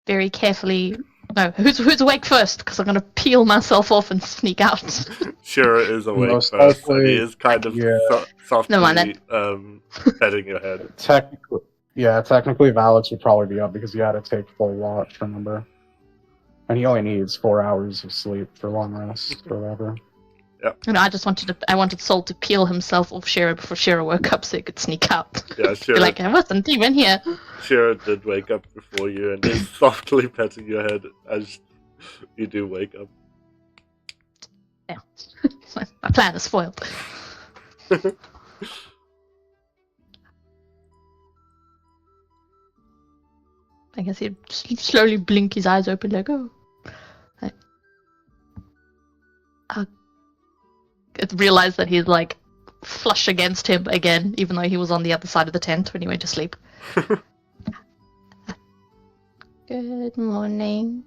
very carefully. No, who's awake first? Because I'm going to peel myself off and sneak out. Shira is awake Most first, and likely, he is kind of yeah. softly Never mind, petting your head. Technically Valix would probably be up because he had to take full watch, remember? And he only needs 4 hours of sleep for long rest or whatever. And I wanted Sol to peel himself off Shira before Shira woke up so he could sneak out. Yeah, Be Shira, like, I wasn't even here. Shira did wake up before you and is softly petting your head as you do wake up. Yeah. My plan is foiled. I guess he'd slowly blink his eyes open like, oh. I realized that he's like flush against him again, even though he was on the other side of the tent when he went to sleep. Good morning.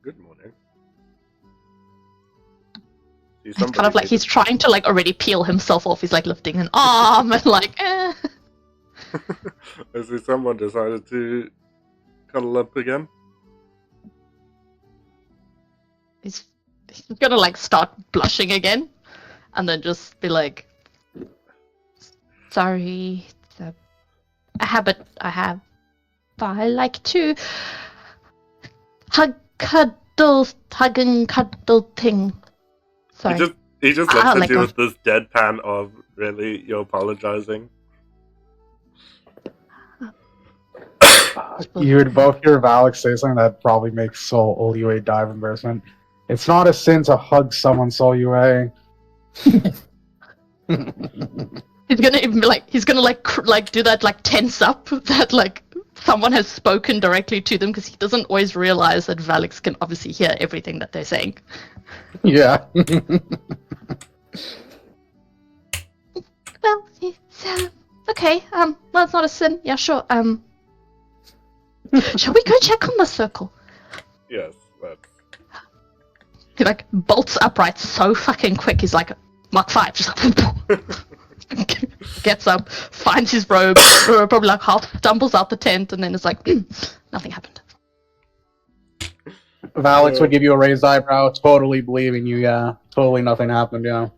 Good morning. See, It's kind of like he's trying to like already peel himself off. He's like lifting an arm and like, eh. I see someone decided to cuddle up again. He's gonna like start blushing again, and then just be like, "Sorry, it's a habit I have, but I like to hug hugging cuddle thing. Sorry. He just I'll looks at let you go. with this deadpan of, really, you're apologizing? You would both hear Valak say something that probably makes Soul Olue die of embarrassment. It's not a sin to hug someone, Soul Yue. He's gonna even, he's gonna do that, tense up that someone has spoken directly to them, because he doesn't always realize that Valix can obviously hear everything that they're saying. Yeah. Well, it's okay. Well, it's not a sin. Yeah, sure. Shall we go check on the circle? Yes, but... He bolts upright so fucking quick. He's like Mark 5, just gets up, finds his robe, probably half stumbles out the tent, and then it's like nothing happened. Valix would give you a raised eyebrow, totally believing you, yeah. Totally nothing happened, yeah.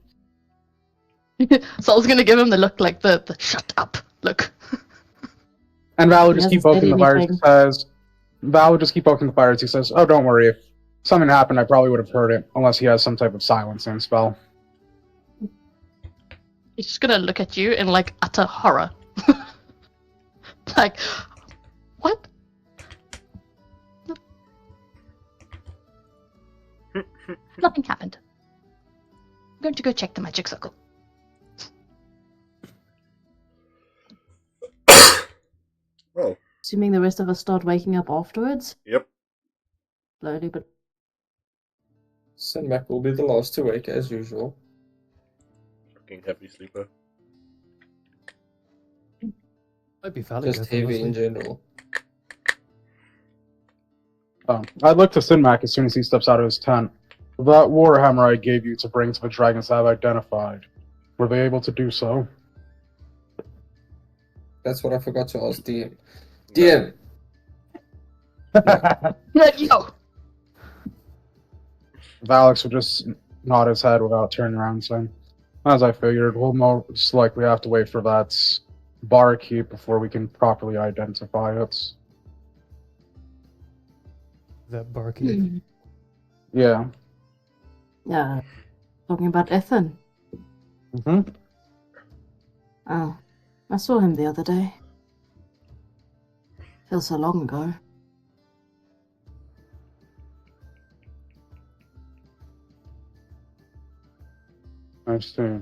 So I was gonna give him the look, like the shut up look. And Val would He just keep hasn't said poking the fire as he anything. says, Val would just keep poking the fire as he says, oh, don't worry, if something happened, I probably would have heard it, unless he has some type of silencing spell. He's just gonna look at you in utter horror. What? Nothing happened. I'm going to go check the magic circle. Well, Assuming the rest of us start waking up afterwards. yep. Slowly, but Sinmac will be the last to wake as usual. Fucking heavy sleeper. Might be valid. Just heavy in general. I'd look to Sinmac as soon as he steps out of his tent. That warhammer I gave you to bring to the dragons have identified. Were they able to do so? That's what I forgot to ask DM. DM! Yo! Valix would just nod his head without turning around and saying, as I figured, we'll most likely have to wait for that barkeep before we can properly identify it. That barkeep. Yeah. yeah. Talking about Ethan. Mm-hmm. Oh, I saw him the other day. Feels so long ago. I see.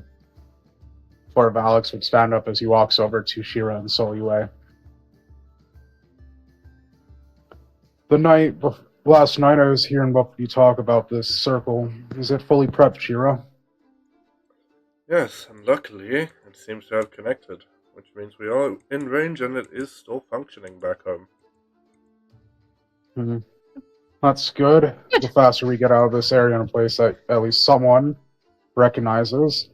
Before Valix would stand up as he walks over to Shira and Soul Yue. Last night I was hearing both of you talk about this circle. Is it fully prepped, Shira? Yes, and luckily it seems to have connected, which means we are in range and it is still functioning back home. Mm-hmm. That's good. The faster we get out of this area in a place that at least someone recognizes,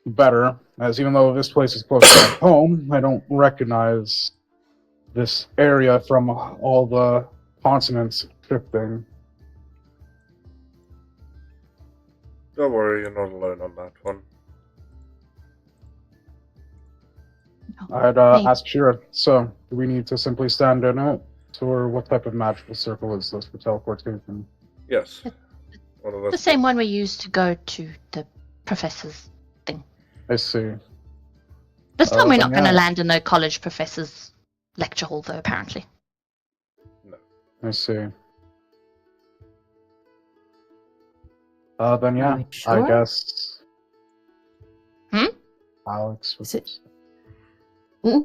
better. As even though this place is close to my home, I don't recognize this area from all the continents shifting. Don't worry, you're not alone on that one. I'd Hey. ask Shira, so do we need to simply stand in it? Or what type of magical circle is this for teleportation? Yes. One of us The same one we used to go to the professor's thing. I see. This time we're then not going to yeah. land in the college professor's lecture hall, though, apparently. I see. Then yeah, we I sure? guess. Hmm? Alex. Is it- Hmm?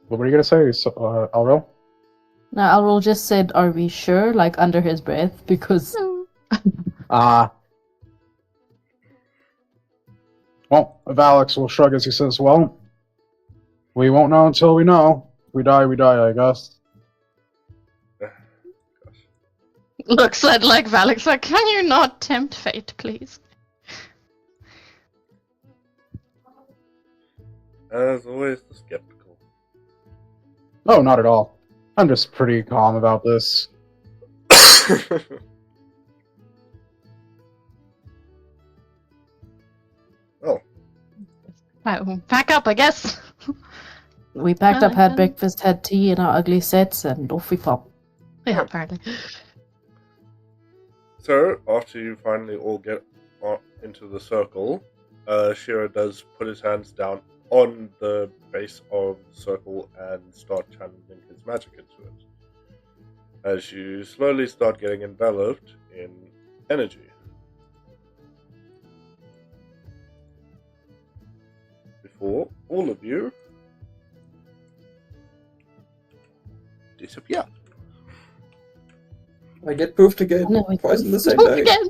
What were you gonna say, Alril? No, Alrol just said, "Are we sure?" Like under his breath, because Well, if Alex will shrug as he says, well, we won't know until we know. If we die, I guess. Looks at Valix like, can you not tempt fate, please? As always, the skeptical. Oh, not at all. I'm just pretty calm about this. Oh, Right, we'll pack up, I guess. We packed Well, up, had um, breakfast, had tea in our ugly sets, and off we pop. Yeah, apparently. So, after you finally all get into the circle, Shira does put his hands down on the base of the circle and start channeling his magic into it. As you slowly start getting enveloped in energy. Before all of you disappear. I get poofed again. No, it Twice in the is. same Once day. again.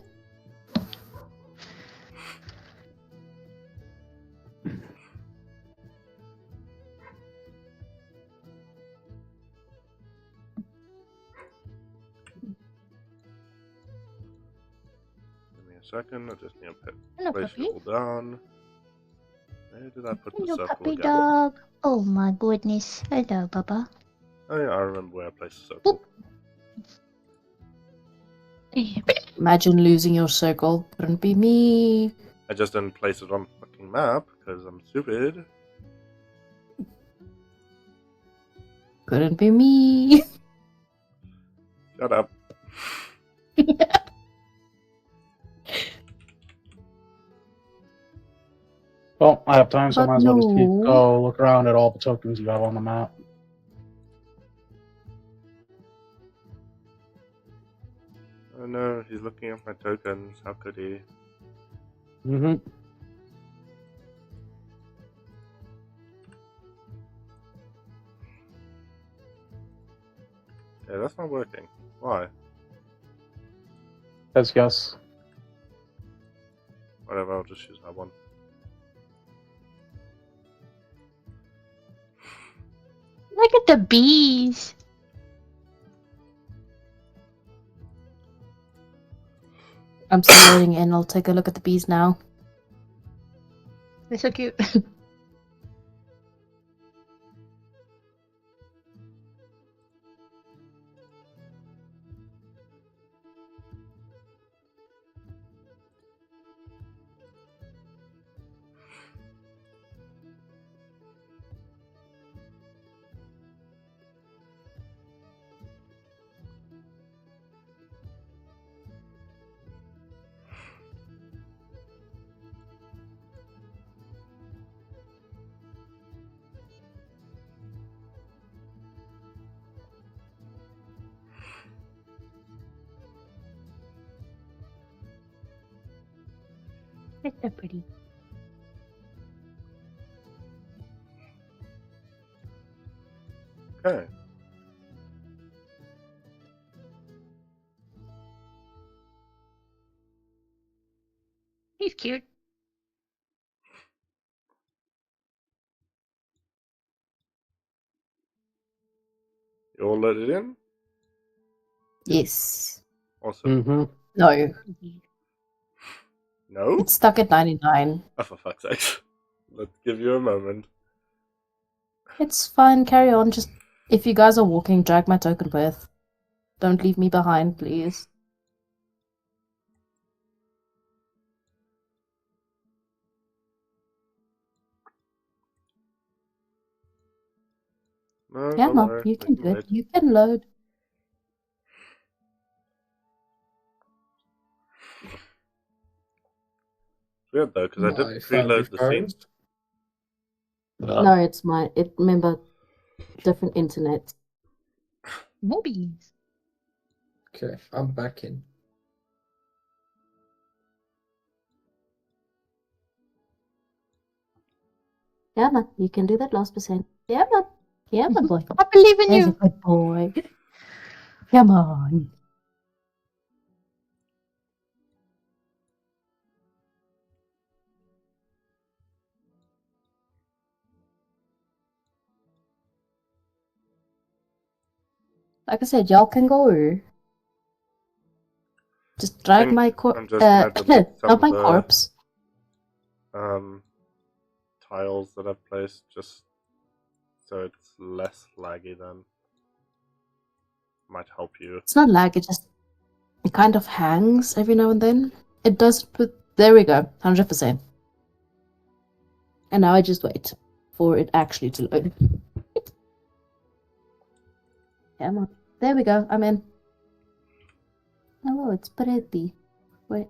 Give me a second, I just need to Hello, place puppy. it all down. Where did I put the Hello, circle puppy again? dog. Oh my goodness. Hello, Baba. Oh yeah, I remember where I placed the circle. Imagine losing your circle. Couldn't be me. I just didn't place it on the fucking map because I'm stupid. Couldn't be me. Shut up. Well, I have time, so I But might as well just no. go look around at all the tokens you have on the map. Oh no, he's looking at my tokens. How could he? Mm-hmm. Yeah, that's not working. Why? Let's guess. Whatever, I'll just use that one. Look at the bees. I'm still loading in. I'll take a look at the bees now. They're so cute. They're so pretty. Okay. He's cute. You all let it in? Yes. Awesome. Mm-hmm. No. No? It's stuck at 99. Oh, for fuck's sake. Let's give you a moment. It's fine. Carry on. Just if you guys are walking, drag my token with. Don't leave me behind, please. No, Yeah, don't Mom, worry. you We can can do it. wait. You can load. It's weird though, because I My did family preload the scenes. first. No, it's my. Remember, different internet. More bees. Okay, I'm back in. Yeah, man, you can do that last percent. Yeah, man. Yeah, my boy. I believe in There's a you. good boy. Come on. Like I said, y'all can go. Just drag think my corpse. I'm just gonna delete some Not of my the- corpse. Tiles that I've placed just so it's less laggy then. Might help you. It's not lag. It kind of hangs every now and then. It does. But there we go. 100%. And now I just wait for it actually to load. Come on. There we go. I'm in. Oh, it's pretty. Wait.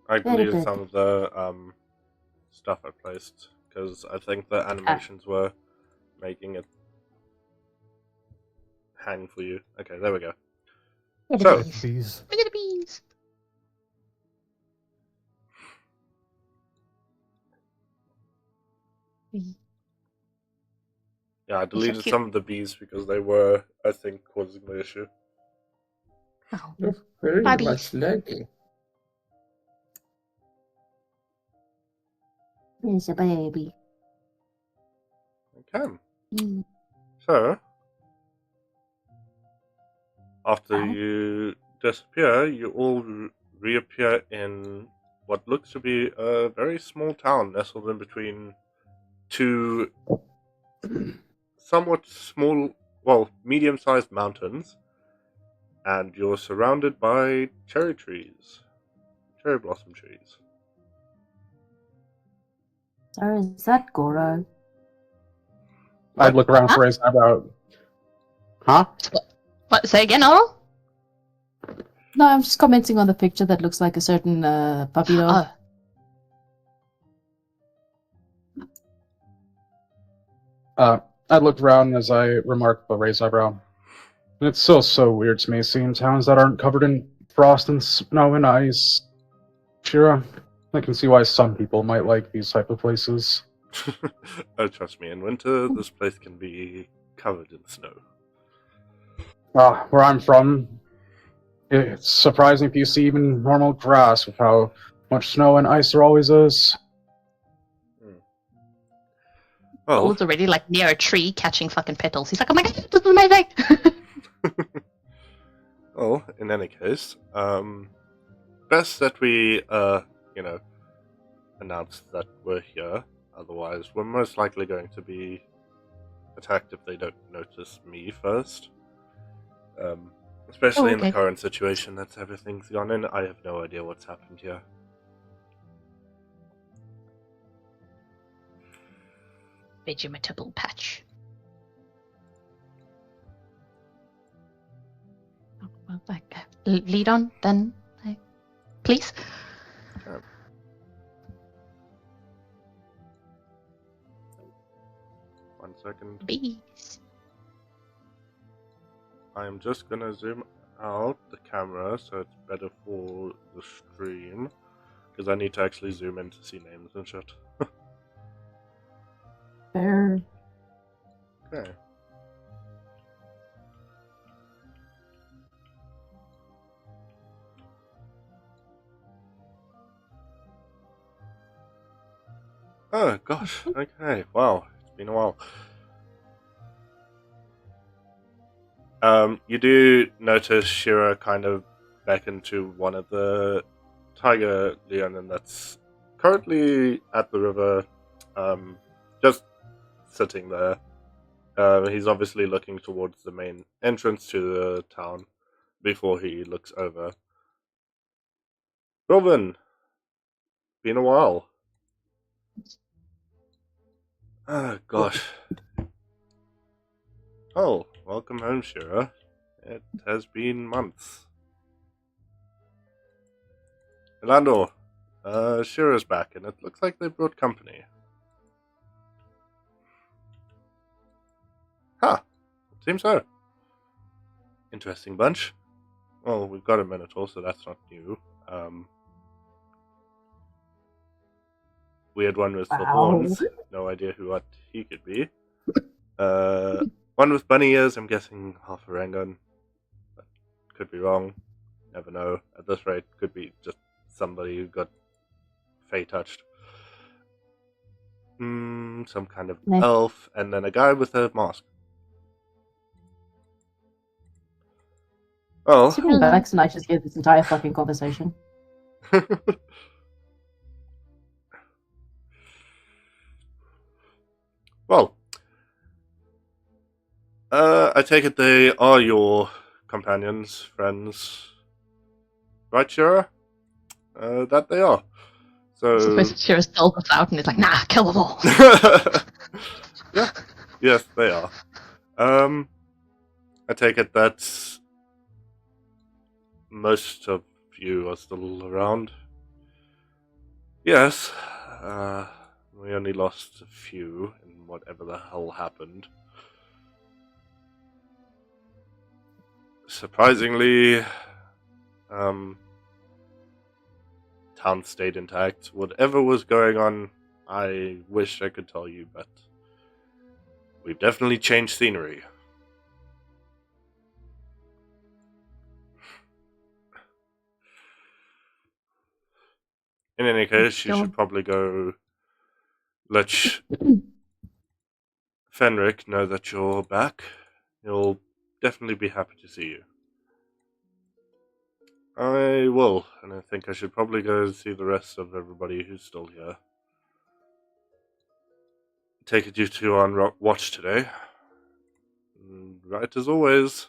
I Very deleted pretty. some of the stuff I placed because I think the animations were making it hang for you. Okay, there we go. Look So- at the bees. Bees. Look at the bees. Yeah, I deleted cute. some of the bees because they were, I think, causing the issue. Oh, You're very Bobby. much laggy. There's a baby. Okay. Mm. So, after Ow. you disappear, you all reappear in what looks to be a very small town nestled in between two somewhat small, well, medium-sized mountains, and you're surrounded by cherry blossom trees. So is that Goro? I'd look around for his eyebrow. Huh? what? Say again, Oral? No, I'm just commenting on the picture that looks like a certain puppy dog. I looked around as I remarked the raised eyebrow. It's still so weird to me seeing towns that aren't covered in frost and snow and ice. Sure, I can see why some people might like these type of places. Oh, trust me, in winter, this place can be covered in snow. Where I'm from, it's surprising if you see even normal grass with how much snow and ice there always is. Well, Old's already like near a tree catching fucking petals. He's like, oh my god, this is amazing! well, in any case, best that we, announce that we're here. Otherwise, we're most likely going to be attacked if they don't notice me first. Especially in the okay. current situation that everything's gone in. I have no idea what's happened here. Vegetable patch. Oh, well, like, lead on, then, please. Okay. One second. Bees. I'm just gonna zoom out the camera so it's better for the stream. Because I need to actually zoom in to see names and shit. Fair. Okay. Oh gosh, okay, wow, it's been a while. You do notice Shira kind of beckon to one of the tiger Leonin that's currently at the river, just sitting there. He's obviously looking towards the main entrance to the town before he looks over. Robin, been a while. Oh gosh. Oh, welcome home, Shira. It has been months. Orlando, Shira's back, and it looks like they brought company. Huh. Seems so. Interesting bunch. Well, we've got a Minotaur, so that's not new. Weird one with the Wow. horns. No idea what he could be. One with bunny ears, I'm guessing half a Rangon. But could be wrong. Never know. At this rate, could be just somebody who got fey touched. Some kind of Nice. elf, and then a guy with a mask. Oh. Assuming Max and I just hear this entire fucking conversation. Well, I take it they are your companions, friends, right, Shira? That they are. So, Shira still looks out and is like, nah, kill them all. yeah, yes, they are. I take it that most of you are still around. Yes, we only lost a few in whatever the hell happened. Surprisingly, town stayed intact. Whatever was going on, I wish I could tell you, but we've definitely changed scenery. In any case, you Sure. should probably go let Fenric know that you're back. He'll definitely be happy to see you. I will, and I think I should probably go see the rest of everybody who's still here. Take it you two are on watch today. Right as always.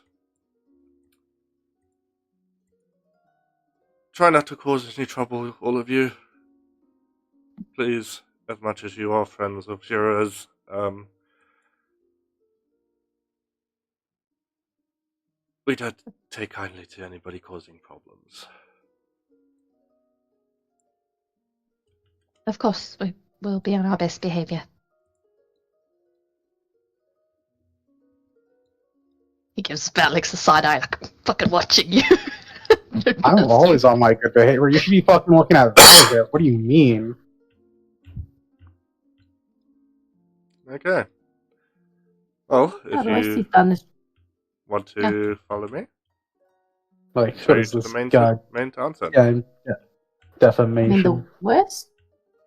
Try not to cause any trouble, all of you. Please, as much as you are friends of Shira's, we don't take kindly to anybody causing problems. Of course, we will be on our best behavior. He gives Valix a side eye, like, I'm fucking watching you. I'm always on my good behavior. You should be fucking looking at Vegas. What do you mean? Okay. Well, How if do I see you Thunder's want to follow me, Like, show what you is to the this main guy? town center. Yeah, I mean, defamation. the worst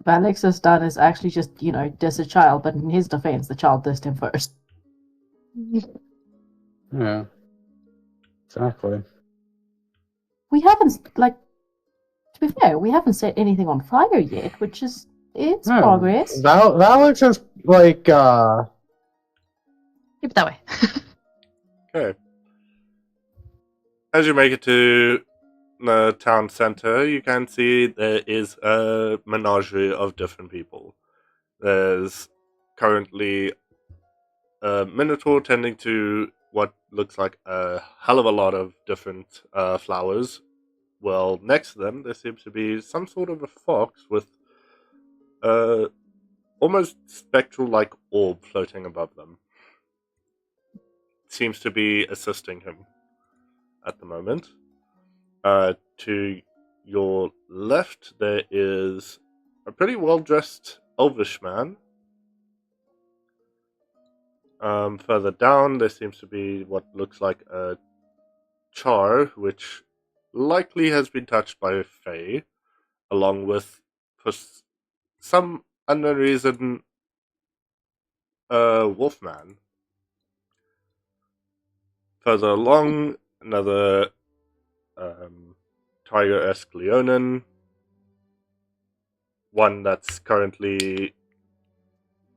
Valix has done is actually just, diss a child, but in his defense, the child dissed him first. Yeah. Exactly. We haven't, to be fair, we haven't set anything on fire yet, which is, it's Yeah. progress. Valix is like, Keep it that way. Okay. As you make it to the town center, you can see there is a menagerie of different people. There's currently a Minotaur tending to what looks like a hell of a lot of different flowers. Well, next to them, there seems to be some sort of a fox with almost spectral-like orb floating above them. Seems to be assisting him at the moment. To your left, there is a pretty well-dressed elvish man. Further down, there seems to be what looks like a char, which likely has been touched by a fae, along with, for some unknown reason, a wolfman. Further along, another tiger-esque Leonin, one that's currently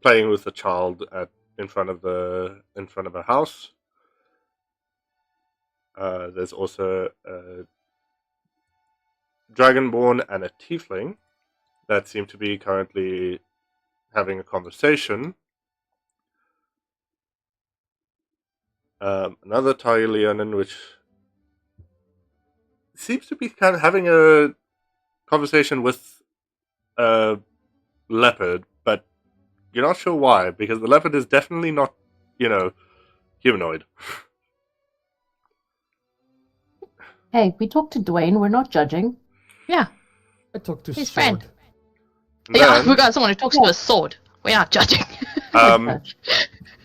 playing with a child in front of a house. There's also a dragonborn and a tiefling that seem to be currently having a conversation. Another tiger Leonin, which seems to be kind of having a conversation with a leopard, but you're not sure why, because the leopard is definitely not, humanoid. Hey, we talked to Dwayne, we're not judging. Yeah. I talked to His Sword. friend. And Yeah, then, we got someone who talks to a sword. We aren't judging.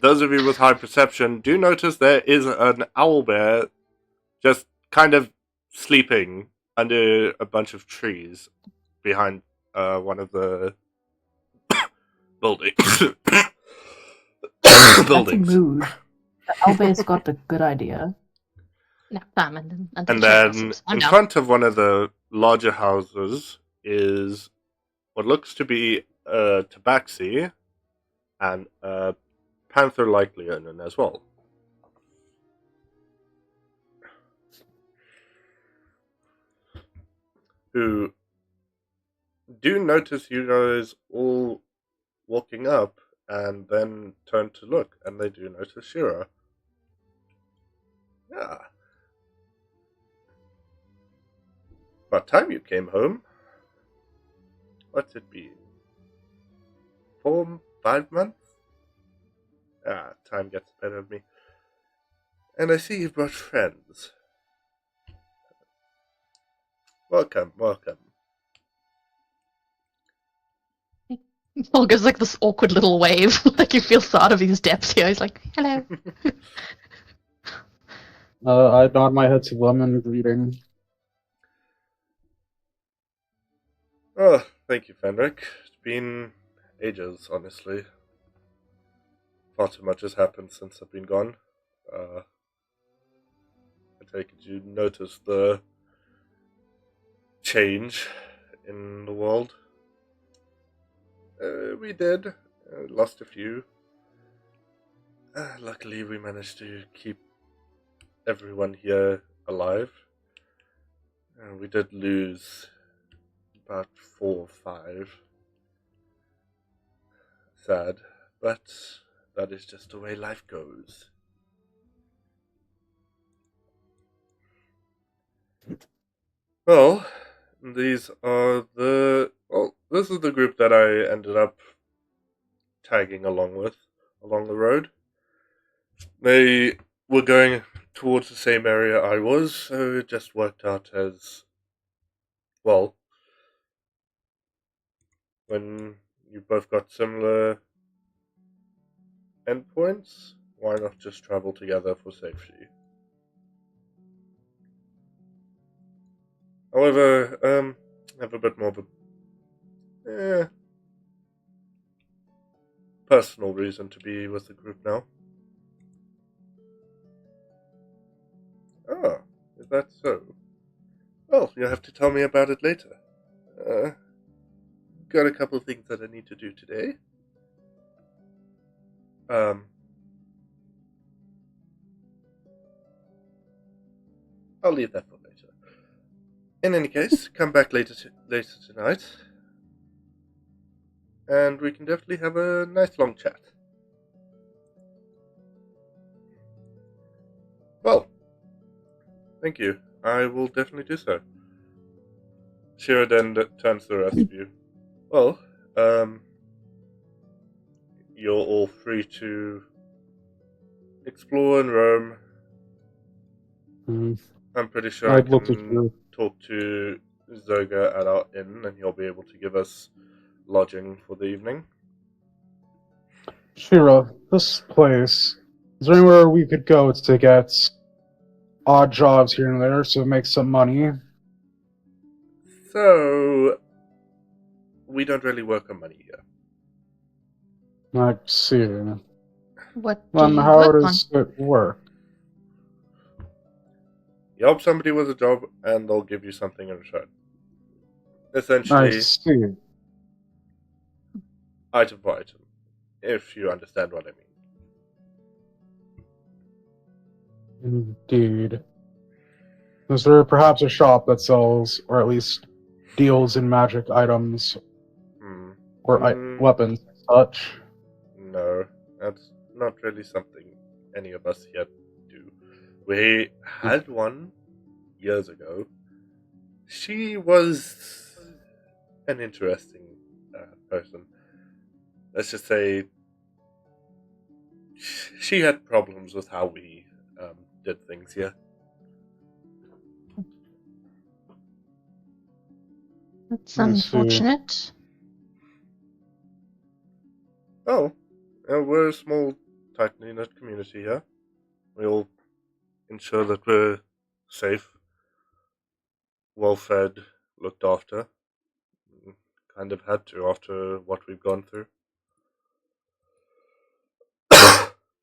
those of you with high perception do notice there is an owlbear just kind of sleeping under a bunch of trees behind one of the buildings. That's a buildings. mood. The Owlbear's got a good idea. No, and And then in front of one of the larger houses is what looks to be a tabaxi and a panther-like Leonin as well. Who do notice you guys all walking up and then turn to look, and they do notice Shira. Yeah. About time you came home. What's it been? 4, 5 months? Ah, time gets the better of me. And I see you've brought friends. Welcome, welcome. Paul gives like this awkward little wave, like he feels so out of his depths here. He's like, hello. I nod my head to them in greeting. Oh, thank you, Fenric. It's been ages, honestly. Far too much has happened since I've been gone. I take it you noticed the change in the world. We did. Lost a few. Luckily, we managed to keep everyone here alive. We did lose about 4 or 5. Sad, but that is just the way life goes. Well, these are the... Well, this is the group that I ended up tagging along with, along the road. They were going towards the same area I was, so it just worked out as... Well, when you both got similar endpoints, why not just travel together for safety? However, I have a bit more of a personal reason to be with the group now. Ah, is that so? Well, you'll have to tell me about it later. Got a couple of things that I need to do today. I'll leave that for later. In any case, come back later tonight, and we can definitely have a nice long chat. Well, thank you. I will definitely do so. Shira then turns to the rest of you. Well, you're all free to explore and roam. I'm pretty sure I can talk to Zoga at our inn, and he'll be able to give us lodging for the evening. Shira, this place, is there anywhere we could go to get odd jobs here and there to make some money? So, we don't really work on money here. I see. What do Then you how work on? does it work? You help somebody with a job, and they'll give you something in return. I Essentially, see. item for item, if you understand what I mean. Indeed. Is there perhaps a shop that sells, or at least deals in magic items or weapons and such? No, that's not really something any of us here do. We had one years ago. She was an interesting person. Let's just say she had problems with how we did things here. That's unfortunate. Oh, we're a small, tightly knit community here. We all ensure that we're safe, well-fed, looked after. Kind of had to after what we've gone through.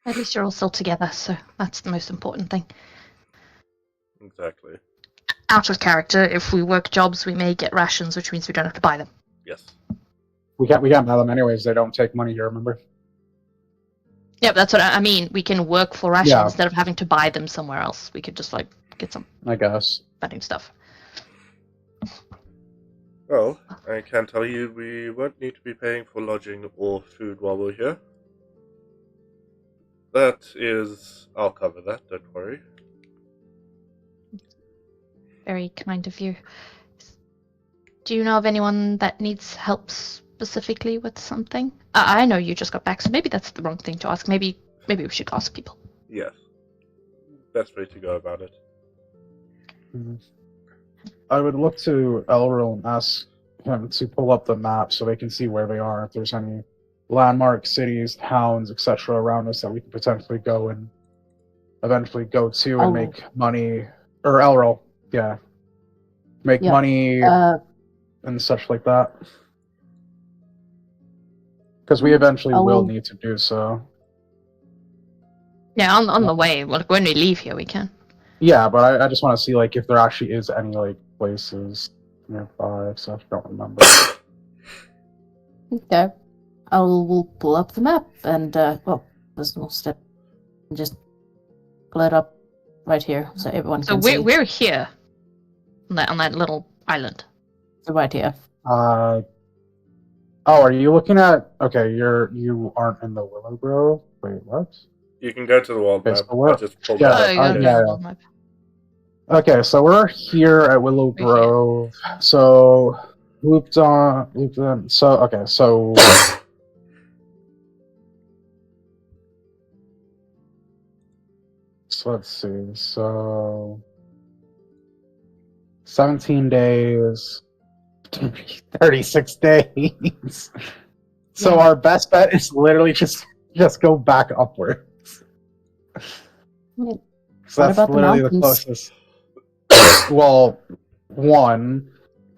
At least you're all still together, so that's the most important thing. Exactly. Out of character, if we work jobs, we may get rations, which means we don't have to buy them. Yes. We can't buy them anyways. They don't take money here, remember? Yeah, that's what I mean. We can work for rations Yeah. instead of having to buy them somewhere else. We could just get some I guess. vending stuff. Well, I can tell you we won't need to be paying for lodging or food while we're here. I'll cover that, don't worry. Very kind of you. Do you know of anyone that needs help specifically with something? I know you just got back, so maybe that's the wrong thing to ask. Maybe we should ask people. Yes. Best way to go about it. I would look to Elro and ask him to pull up the map so they can see where they are, if there's any landmark cities, towns, etc. around us that we can potentially go and eventually go to and make money. Or Elro, yeah. Make money and such like that. Because we eventually will need to do so. Yeah, on the way. Well, when we leave here, we can. Yeah, but I just want to see like if there actually is any like places nearby, so I don't remember. Okay. We'll pull up the map and there's no step. And just pull it up right here so everyone can see. So we're here. On that little island. So right here. Oh, are you looking at? Okay, you aren't in the Willow Grove. Wait, what? You can go to the world map. So I just pulled yeah, that up. yeah. Okay, so we're here at Willow Grove. So looped in. So okay, so let's see. So 17 days, 36 days. So our best bet is literally just go back upwards. Yeah. So that's literally the closest. Well, one,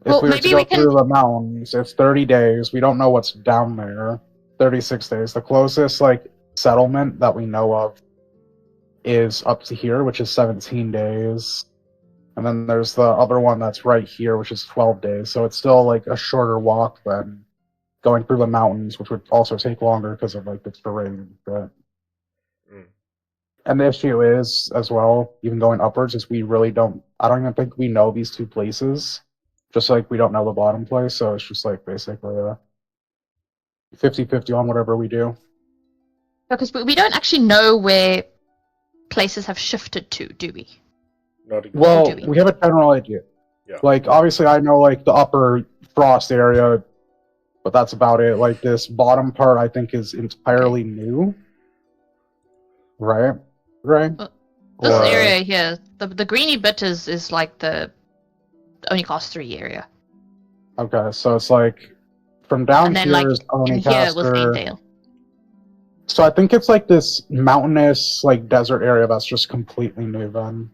if we were to go through the mountains, it's 30 days. We don't know what's down there. 36 days. The closest like settlement that we know of is up to here, which is 17 days. And then there's the other one that's right here, which is 12 days. So it's still like a shorter walk than going through the mountains, which would also take longer because of like the terrain. But... And the issue is, as well, even going upwards, is we really don't... I don't even think we know these two places. Just like we don't know the bottom place, so it's just like basically 50-50 on whatever we do. Because we don't actually know where places have shifted to, do we? Not exactly. Well, we have a general idea. Yeah. Like, obviously I know like the upper Frost area, but that's about it. Like, this bottom part I think is entirely new. Right? Right? This area here, the greeny bit is like the only class 3 area. Okay, so it's like from down and then, here like, is in here was Aindale. So I think it's like this mountainous, like desert area that's just completely new then.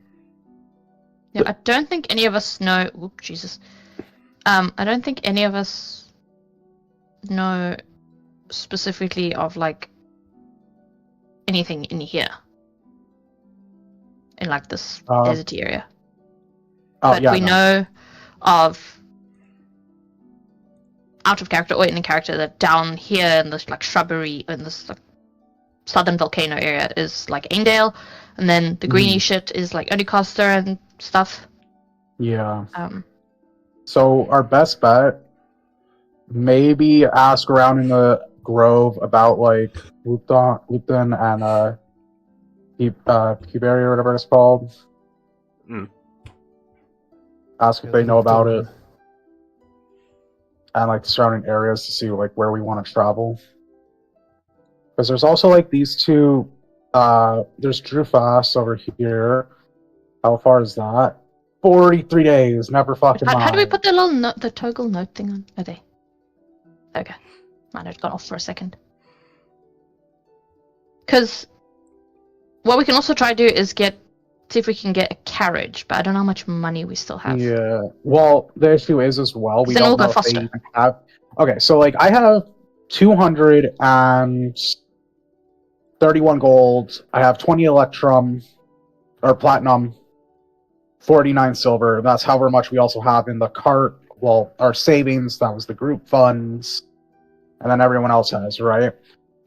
Yeah, I don't think any of us know. Oop, Jesus. I don't think any of us know specifically of like anything in here, in like this desert area. But we know of out of character or in character that down here in this like shrubbery in this like southern volcano area is like Aindale, and then the greeny shit is like Unicoster and stuff. Yeah. So our best bet, maybe ask around in the grove about like Lupton and Cuberry or whatever it's called. Ask if they know about it. And like the surrounding areas to see like where we want to travel. Because there's also like these two there's Drew Fast over here. How far is that? 43 days, never fucking mind. How do we put the little note, the toggle note thing on? Are they? Okay. Mine had gone off for a second. Because what we can also try to do is see if we can get a carriage, but I don't know how much money we still have. Yeah. Well, the issue is as well, we don't know if they even have... Okay, so like I have 231 gold, I have 20 electrum, or platinum, 49 silver. That's however much we also have in the cart. Well, our savings, that was the group funds, and then everyone else has, right?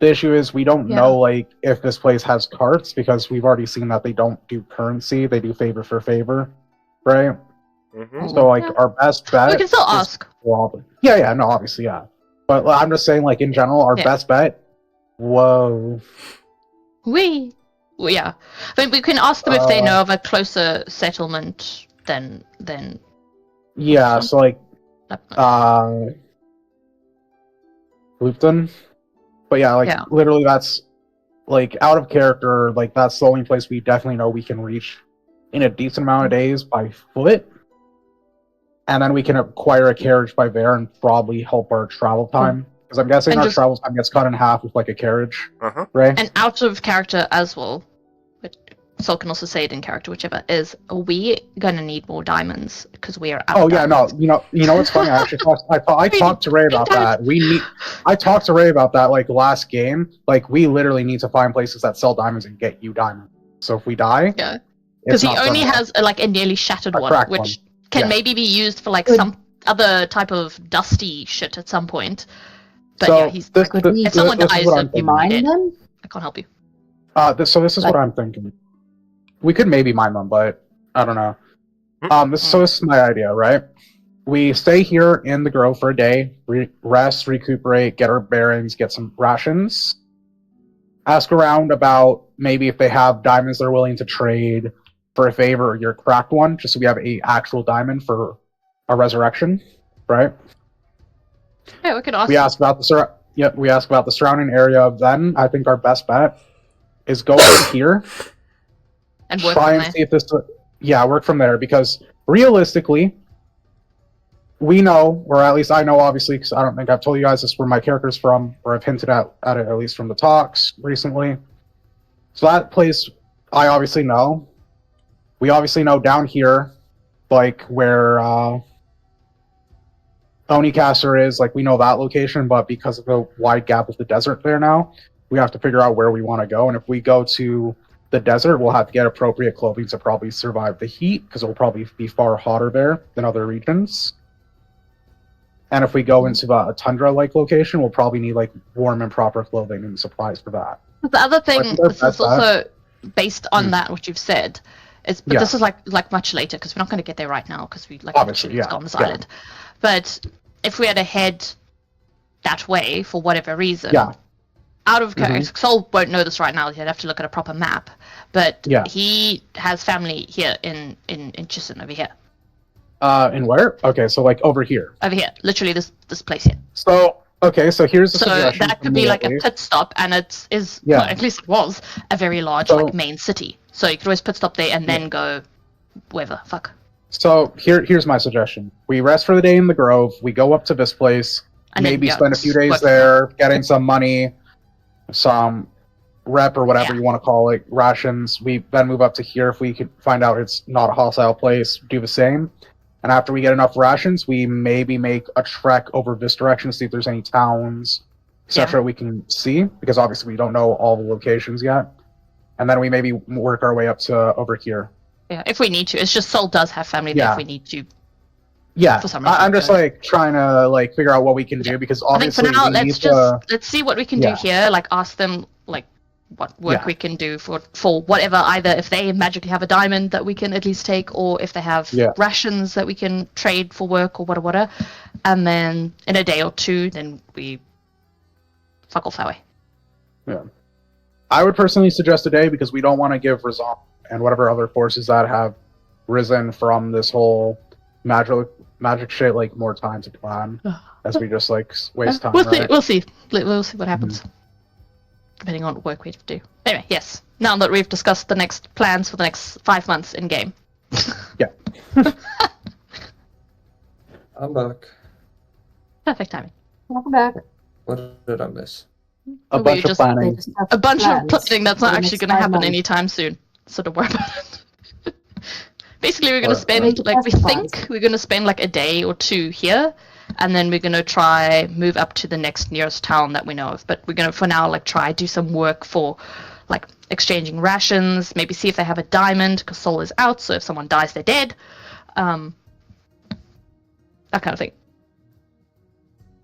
The issue is we don't know like if this place has carts because we've already seen that they don't do currency, they do favor for favor, right? So like our best bet. We can still ask. Yeah, no, obviously, yeah. But I'm just saying, like in general, our best bet. Whoa. Well, yeah. I mean, we can ask them if they know of a closer settlement than Yeah, so like Lupton. But yeah, like Yeah. literally that's like out of character, like that's the only place we definitely know we can reach in a decent amount of days by foot. And then we can acquire a carriage by there and probably help our travel time. Because I'm guessing And our just- travel time gets cut in half with like a carriage, Uh-huh. right? and out of character as well. But Sol can also say it in character, whichever. Is are we gonna need more diamonds because we are out? Oh of yeah, no, diamonds. you know what's funny? I actually I talked to Ray about that. I talked to Ray about that like last game. Like we literally need to find places that sell diamonds and get you diamonds. So if we die, Yeah. it's Because he not only permanent. has like a nearly shattered A one, cracked which one. can Yeah. maybe be used for like Good. some other type of dusty shit at some point. But So yeah, he's this, like, Could we if someone this is dies, what I'm you thinking. dead. mine them? I can't help you. So this is what Like- I'm thinking. We could maybe mine them, but I don't know. Hmm. This is my idea, right? We stay here in the grove for a day, rest, recuperate, get our bearings, get some rations. Ask around about maybe if they have diamonds they're willing to trade for a favor or your cracked one, just so we have a actual diamond for a resurrection, right? Yeah, we could ask. We ask about we ask about the surrounding area. Then I think our best bet is go over here. and work Try from and there. see if this work from there, because realistically we know, or at least I know obviously, because I don't think I've told you guys this, where my character's from, or I've hinted at it at least from the talks recently. So that place I obviously know. We obviously know down here, like where Onicaster is, like we know that location, but because of the wide gap of the desert there now, we have to figure out where we want to go. And if we go to the desert, we'll have to get appropriate clothing to probably survive the heat, because it will probably be far hotter there than other regions. And if we go into a tundra-like location, we'll probably need like warm and proper clothing and supplies for that. The other thing, think our this is best bet- also based on Hmm. that what you've said, is but Yeah. this is like much later because we're not going to get there right now because we like Obviously, literally just yeah, on this yeah. island. But if we had to head that way for whatever reason, Yeah. out of Mhm. Sol won't know this right now. He'd have to look at a proper map. But Yeah. he has family here in Chisin over here, In where? Okay, so like over here. literally this place here. So okay, so here's a So suggestion. that from could me be at like a least. pit stop, and it is, Yeah. well, at least it was a very large So- like main city. So you could always pit stop there and then go wherever. Fuck. So here's my suggestion. We rest for the day in the Grove. We go up to this place. And then, Maybe yeah, spend a few work days from there, getting some money, some rep or whatever Yeah. you want to call it, rations. We then move up to here if we could find out it's not a hostile place. Do the same. And after we get enough rations, we maybe make a trek over this direction to see if there's any towns, etc. we can see, because obviously we don't know all the locations yet. And then we maybe work our way up to over here. Yeah, if we need to. It's just Sol does have family there Yeah. if we need to. Yeah, For some reason, I'm just so- like trying to like figure out what we can do, because I think for obviously now, we need let's to. let's see what we can Yeah. do here. Like ask them like what work Yeah. we can do for whatever. Either if they magically have a diamond that we can at least take, or if they have Yeah. rations that we can trade for work or whatever. And then in a day or two, then we fuck off that way. I would personally suggest a day, because we don't want to give Razan and whatever other forces that have risen from this whole magic shit like more time to plan, as we just like waste time. We'll right? see. We'll see. We'll see what happens. Depending on what work we have to do. Anyway, yes. Now that we've discussed the next plans for the next 5 months in game. I'm back. Perfect timing. Welcome back. What did I miss? A We bunch of just- They planning. just have A bunch of plans planning that's for not the actually next going to 5 happen months. anytime soon. So don't worry about it. Basically, we're going to Or- spend, Make it like, we justified. think we're going to spend like a day or two here, and then we're going to try move up to the next nearest town that we know of. But we're going to, for now, like, try do some work for, like, exchanging rations, maybe see if they have a diamond, because Sol is out, so if someone dies, they're dead. That kind of thing.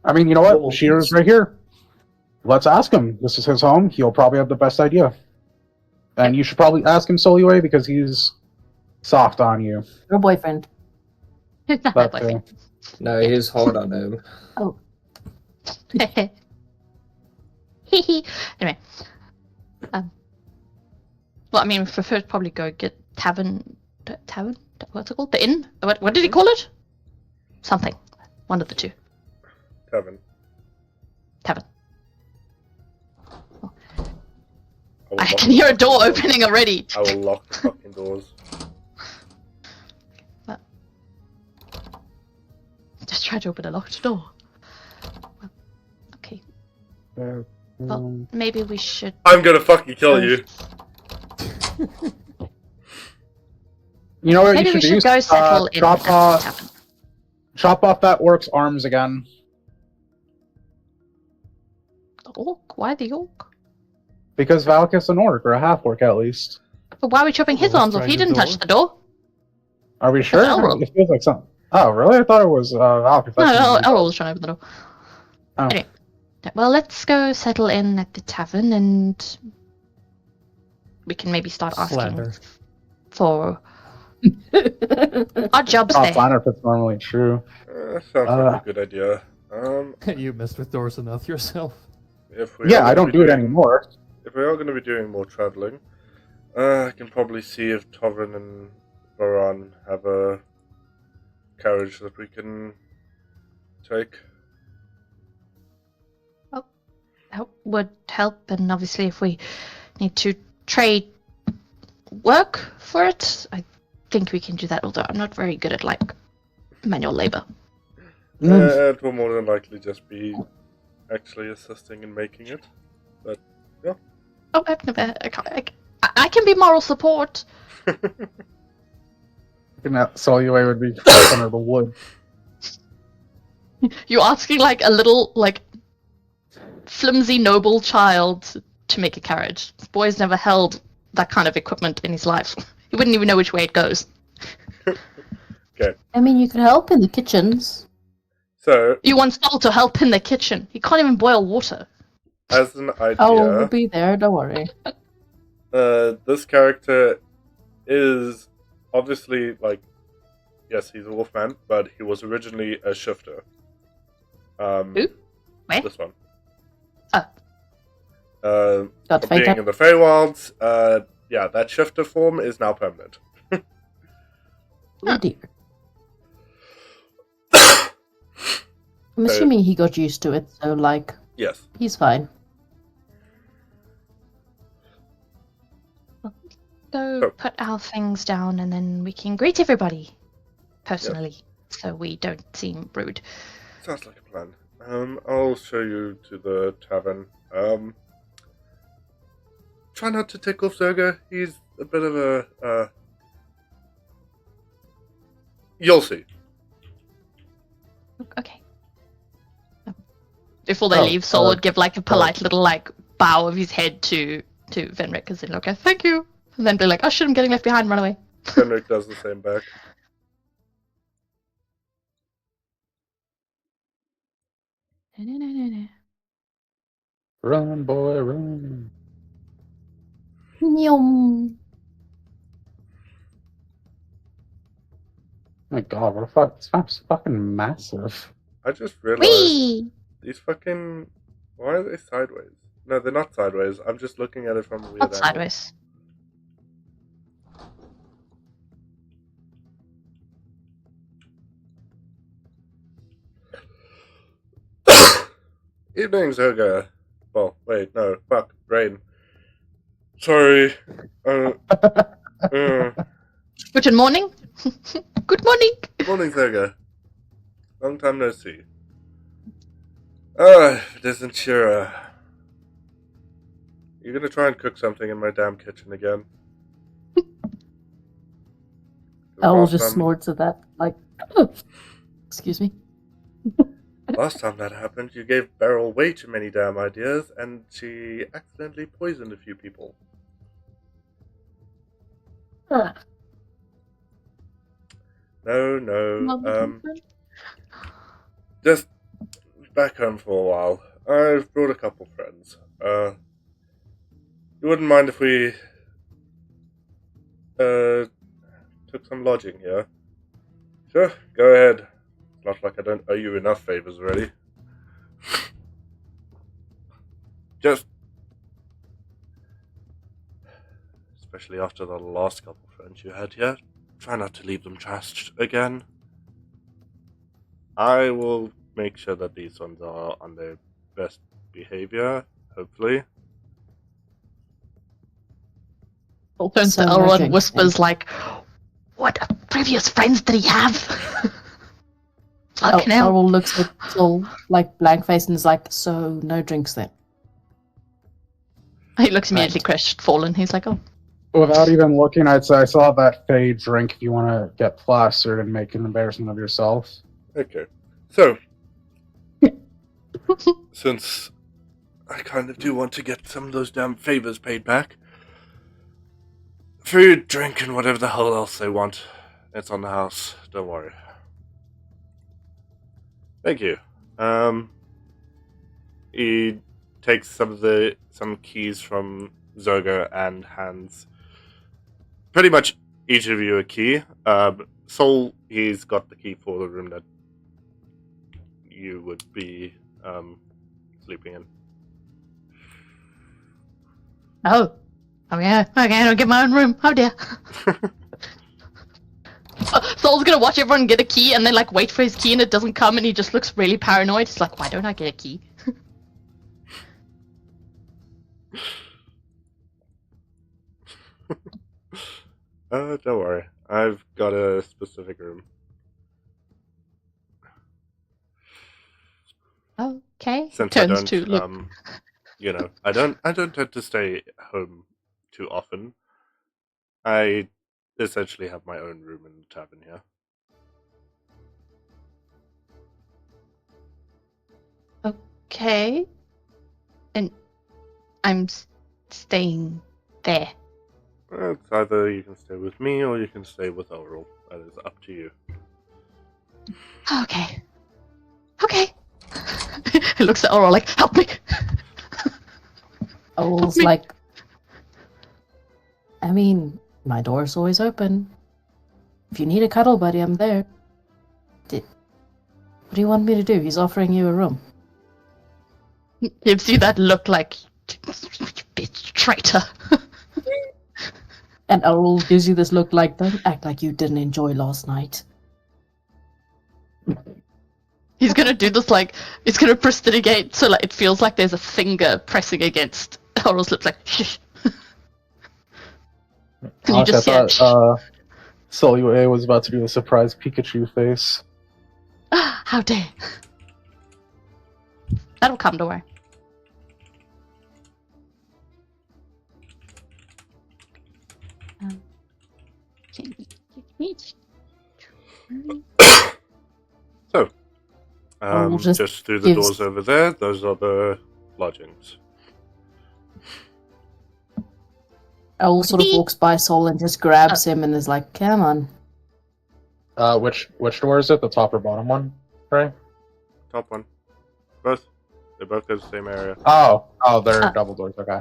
I mean, you know what? Well, Shearer's right here. Let's ask him. This is his home. He'll probably have the best idea. And you should probably ask him Soliway, because he's soft on you. Your boyfriend. It's not But, that boyfriend. No, he's hard on him. Anyway. Well, I mean, we prefer to probably go get tavern. What's it called? The inn? What did he call it? Something. One of the two. Tavern. Tavern. will I lock can the hear a fucking door doors. opening already. I will lock the fucking doors. Just try to open a locked door. Well, okay. Well, maybe we should. I'm gonna fucking kill you. You know what Maybe you we should should do? go settle in chop at the off, tavern. chop off that orc's arms again. The orc? Why the orc? Because Valk's an orc, or a half-orc at least. But why are we chopping his Well, arms off? trying He the didn't touch door. the door. Are we sure? Elro. It feels like something. Oh, really? I thought it was Valk. No, Errol was trying to open the door. Oh. Anyway. Well, let's go settle in at the tavern and we can maybe start asking Slander. for our jobs Oh, there. fine if it's normally true. Sounds like a good idea. You messed with doors enough yourself. If we Yeah, are I gonna don't be do it doing- anymore. If we are going to be doing more traveling, I can probably see if Tovrin and Varan have a carriage that we can take. That would help, and obviously if we need to trade work for it, I think we can do that, although I'm not very good at, like, manual labor. It will more than likely just be actually assisting in making it. Oh, I can be moral support. That Solway would be trapped under the wood. You're asking, like, a little, like, flimsy noble child to make a carriage. This boy's never held that kind of equipment in his life. He wouldn't even know which way it goes. I mean, you could help in the kitchens. So, You want Sol to help in the kitchen. He can't even boil water. as an idea, Oh, we'll be there, don't worry. this character is obviously, like, yes, he's a wolfman, but he was originally a shifter. Who? Where? This one. Oh. Got From fake being in the Feywilds, yeah, that shifter form is now permanent. Oh dear. I'm assuming he got used to it, so, like, Yes. he's fine. Go Oh. put our things down and then we can greet everybody personally, so we don't seem rude. Sounds like a plan. I'll show you to the tavern. Try not to tick off Zerga. He's a bit of a, You'll see. Okay. Before they Oh, leave, Sol would give like a polite little like bow of his head to Venric as in okay, thank you, and then be like, oh shit, I'm getting left behind, run away. Henrik does the same back. Run, boy, run. Nyum. My god, what the fuck? This map's fucking massive. I just realized Whee! these fucking... Why are they sideways? No, they're not sideways. I'm just looking at it from a weird Not angle. sideways. Evening, Zerga. Well, wait, no. Fuck. Brain. Sorry. Good morning. Good morning. Morning, Zerga. Long time no see. If it isn't Shira. You're gonna try and cook something in my damn kitchen again. Owl Last just time- snorts at that, like, excuse me. Last time that happened, you gave Beryl way too many damn ideas, and she accidentally poisoned a few people. Ah, No, just back home for a while. I've brought a couple friends. You wouldn't mind if we, took some lodging here? Sure, go ahead. It's not like I don't owe you enough favors already. Just... Especially after the last couple friends you had here. try not to leave them trashed again. I will make sure that these ones are on their best behavior, hopefully. Paul turns So to no Elrond and drinks, whispers like, "What previous friends did he have?" Fucking hell. Errol looks at Sol like blank faced and is like, so no drinks then. He looks immediately Right. crestfallen. He's like, "Oh, Without even looking, I'd say I saw that fade drink if you want to get plastered and make an embarrassment of yourself. Okay. So, since I kind of do want to get some of those damn favors paid back, food, drink, and whatever the hell else they want, it's on the house. Don't worry. Thank you. He takes some keys from Zoga and hands pretty much each of you a key. Sol, he's got the key for the room that you would be sleeping in. oh yeah, okay, I'll get my own room. Oh dear." Saul's gonna watch everyone get a key and then like wait for his key and it doesn't come and he just looks really paranoid. He's like, "Why don't I get a key?" Don't worry. I've got a specific room. Okay. Since Turns I don't, to look. I don't tend to stay home too often. I essentially have my own room in the tavern here. Okay. And I'm staying there. It's either you can stay with me or you can stay with Oral. That is up to you. Okay. Okay. He looks at Aurora like, "Help me!" Errol's Me. like, I mean, my door's always open. If you need a cuddle buddy, I'm there. What do you want me to do? He's offering you a room. Gives you that look like, "Bitch, traitor." And Errol gives you this look like, don't act like you didn't enjoy last night. He's gonna do this like, he's gonna prestidigate so like it feels like there's a finger pressing against Auror's lips, like, "Shh." And you Honestly, just I hear, thought Solue was about to do a surprise Pikachu face. "Ah, how dare." That'll come, don't worry. So, we'll just just through the gives- doors over there, those are the lodgings. Errol sort of walks by Sol and just grabs him and is like, come on. Which door is it? The top or bottom one? Right? Top one. Both. They both go to the same area. Oh, they're double doors. Okay.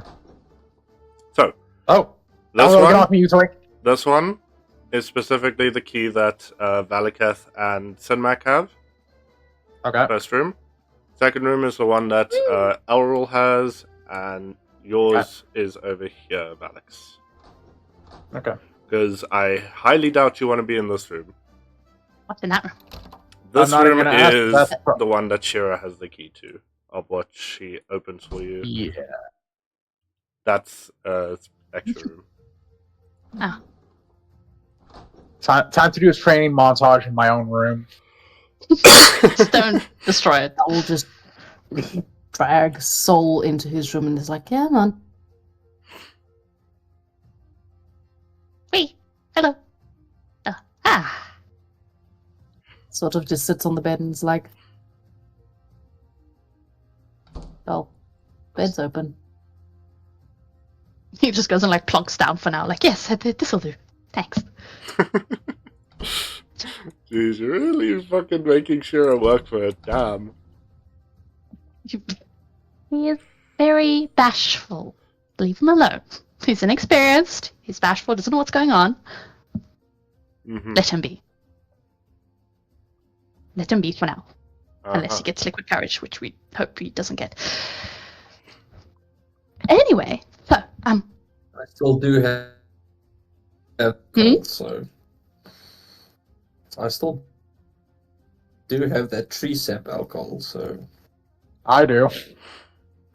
So, Oh, this get one, off me, you toy. this one is specifically the key that Valiketh and Sinmac have. Okay. First room. Second room is the one that Elril has, and yours is over here, Valix. Okay. Because I highly doubt you want to be in this room. What's in that room? This not even room gonna ask, is that's the one that Shira has the key to, of what she opens for you. Yeah. That's extra room. Oh. Time to do a training montage in my own room. Just don't destroy it. Errol just drags Sol into his room and is like, come on. Wait, hello. Ah. Sort of just sits on the bed and is like, well, bed's open. He just goes and like plonks down for now, like, yes, this'll do. Thanks. Jeez, you're really fucking making Shira work for it. Damn. He is very bashful. Leave him alone. He's inexperienced. He's bashful. Doesn't know what's going on. Mm-hmm. Let him be. Let him be for now. Unless he gets liquid courage, which we hope he doesn't get. Anyway, so I still do have Hmm? cold, so I still do have that tree sap alcohol, so I do.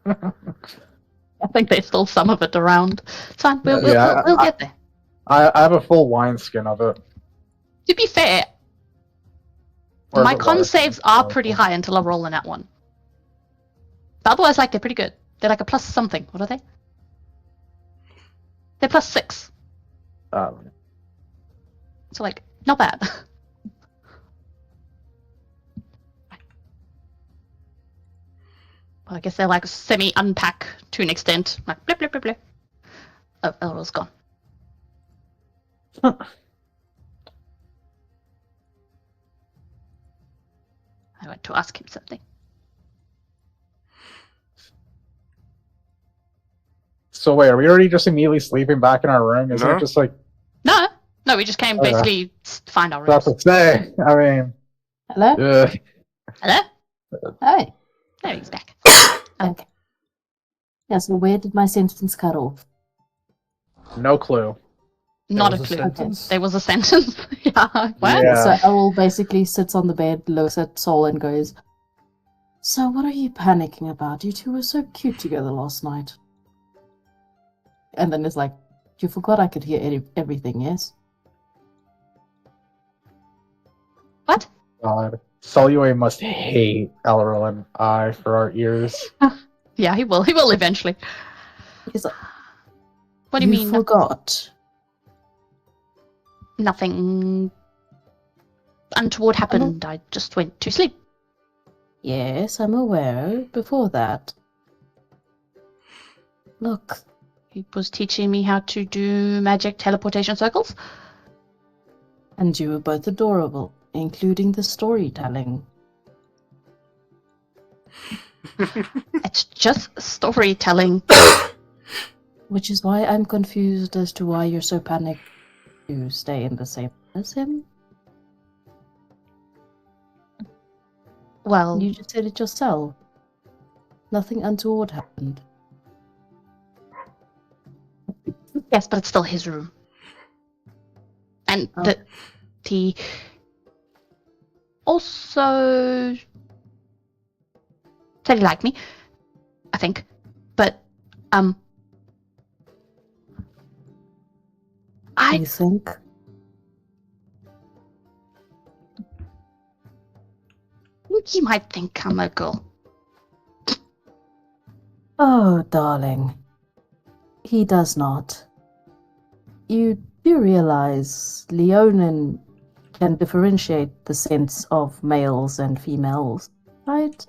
I think there's still some of it around. It's fine. We'll, Yeah, we'll get there. I have a full wineskin of it. To be fair, Or is my it con water? saves are pretty high until I roll in that one. But otherwise, like, they're pretty good. They're like a plus something. What are they? They're plus 6. Um, So, like, not bad. Well, I guess they're like semi-unpack to an extent. Like, blip, blip, blip, blip. Oh, Elro's gone. I went to ask him something. so wait, are we already just immediately sleeping back in our room? Isn't No. it just like No, we just came Okay. basically to find our that's rooms. to say? I mean, Hello? Hello? Hi. There he's back. Okay. Yeah, so where did my sentence cut off? no clue. Not a was a clue. sentence? There was a sentence. Yeah. What? Yeah. So Errol basically sits on the bed, looks at Sol and goes, "So what are you panicking about? You two were so cute together last night." And then it's like, "You forgot I could hear everything, yes?" What? God. Solue must hate Elril and I for our ears. Yeah, he will. He will eventually. He's like, What do you mean? forgot? Nothing untoward happened. I just went to sleep. Yes, I'm aware. Before that. Look, He was teaching me how to do magic teleportation circles. and you were both adorable, including the storytelling. It's just storytelling. Which is why I'm confused as to why you're so panicked to stay in the same as him. Well, You just said it yourself. Nothing untoward happened. yes, but it's still his room. And Oh. the also said he liked me, I think. But I You think? think he might think I'm a girl. Oh, darling. He does not. You do realize Leonin can differentiate the sense of males and females, right?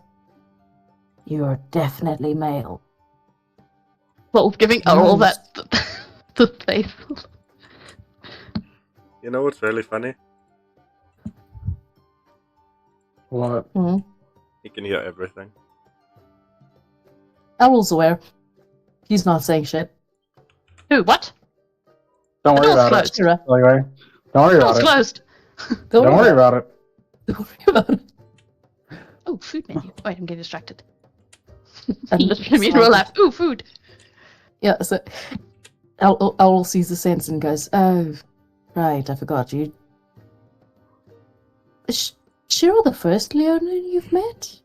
You're definitely male. Well, giving all Right. that the face. You know what's really funny? What? Hmm? He can hear everything. Errol's aware. He's not saying shit. Who? What? Don't The worry door's about closed. Shira, it. Anyway, don't worry Door's about it. closed. Don't worry about it. Don't worry about it. Oh, food menu. Wait, I'm getting distracted. And Literally in real life. Ooh, food. Yeah, so Errol sees the sense and goes, "Oh, right, I forgot you. Is Shira the first Leonin you've met?"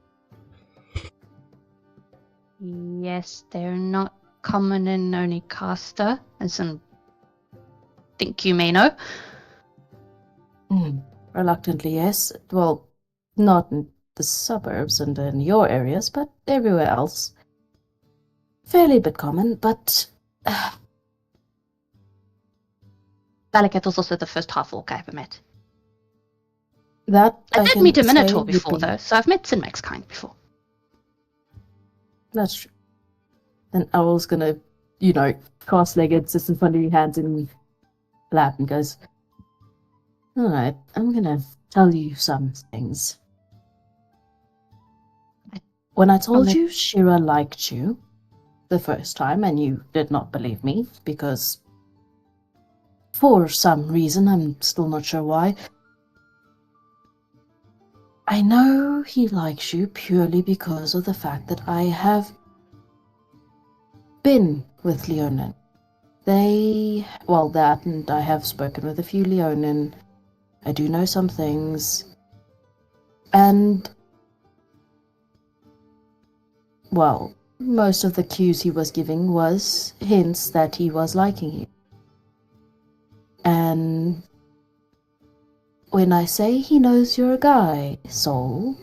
Yes, they're not common in only caster, as some think you may know. Reluctantly, yes. Well, not in the suburbs and in your areas, but everywhere else. Fairly bit common, but Valaket was also the first half-orc I ever met. that I did can meet a say Minotaur would before, be- though, so I've met Sinmek's kind before. That's true. Then Owl's gonna, cross-legged, sits in front of your hands in lap and goes, "Alright, I'm gonna tell you some things. When I told Okay. you Shira liked you the first time and you did not believe me because for some reason, I'm still not sure why, I know he likes you purely because of the fact that I have been with Leonin. That, and I have spoken with a few Leonin I do know some things. And, well, most of the cues he was giving was hints that he was liking you. And when I say he knows you're a guy, Soul,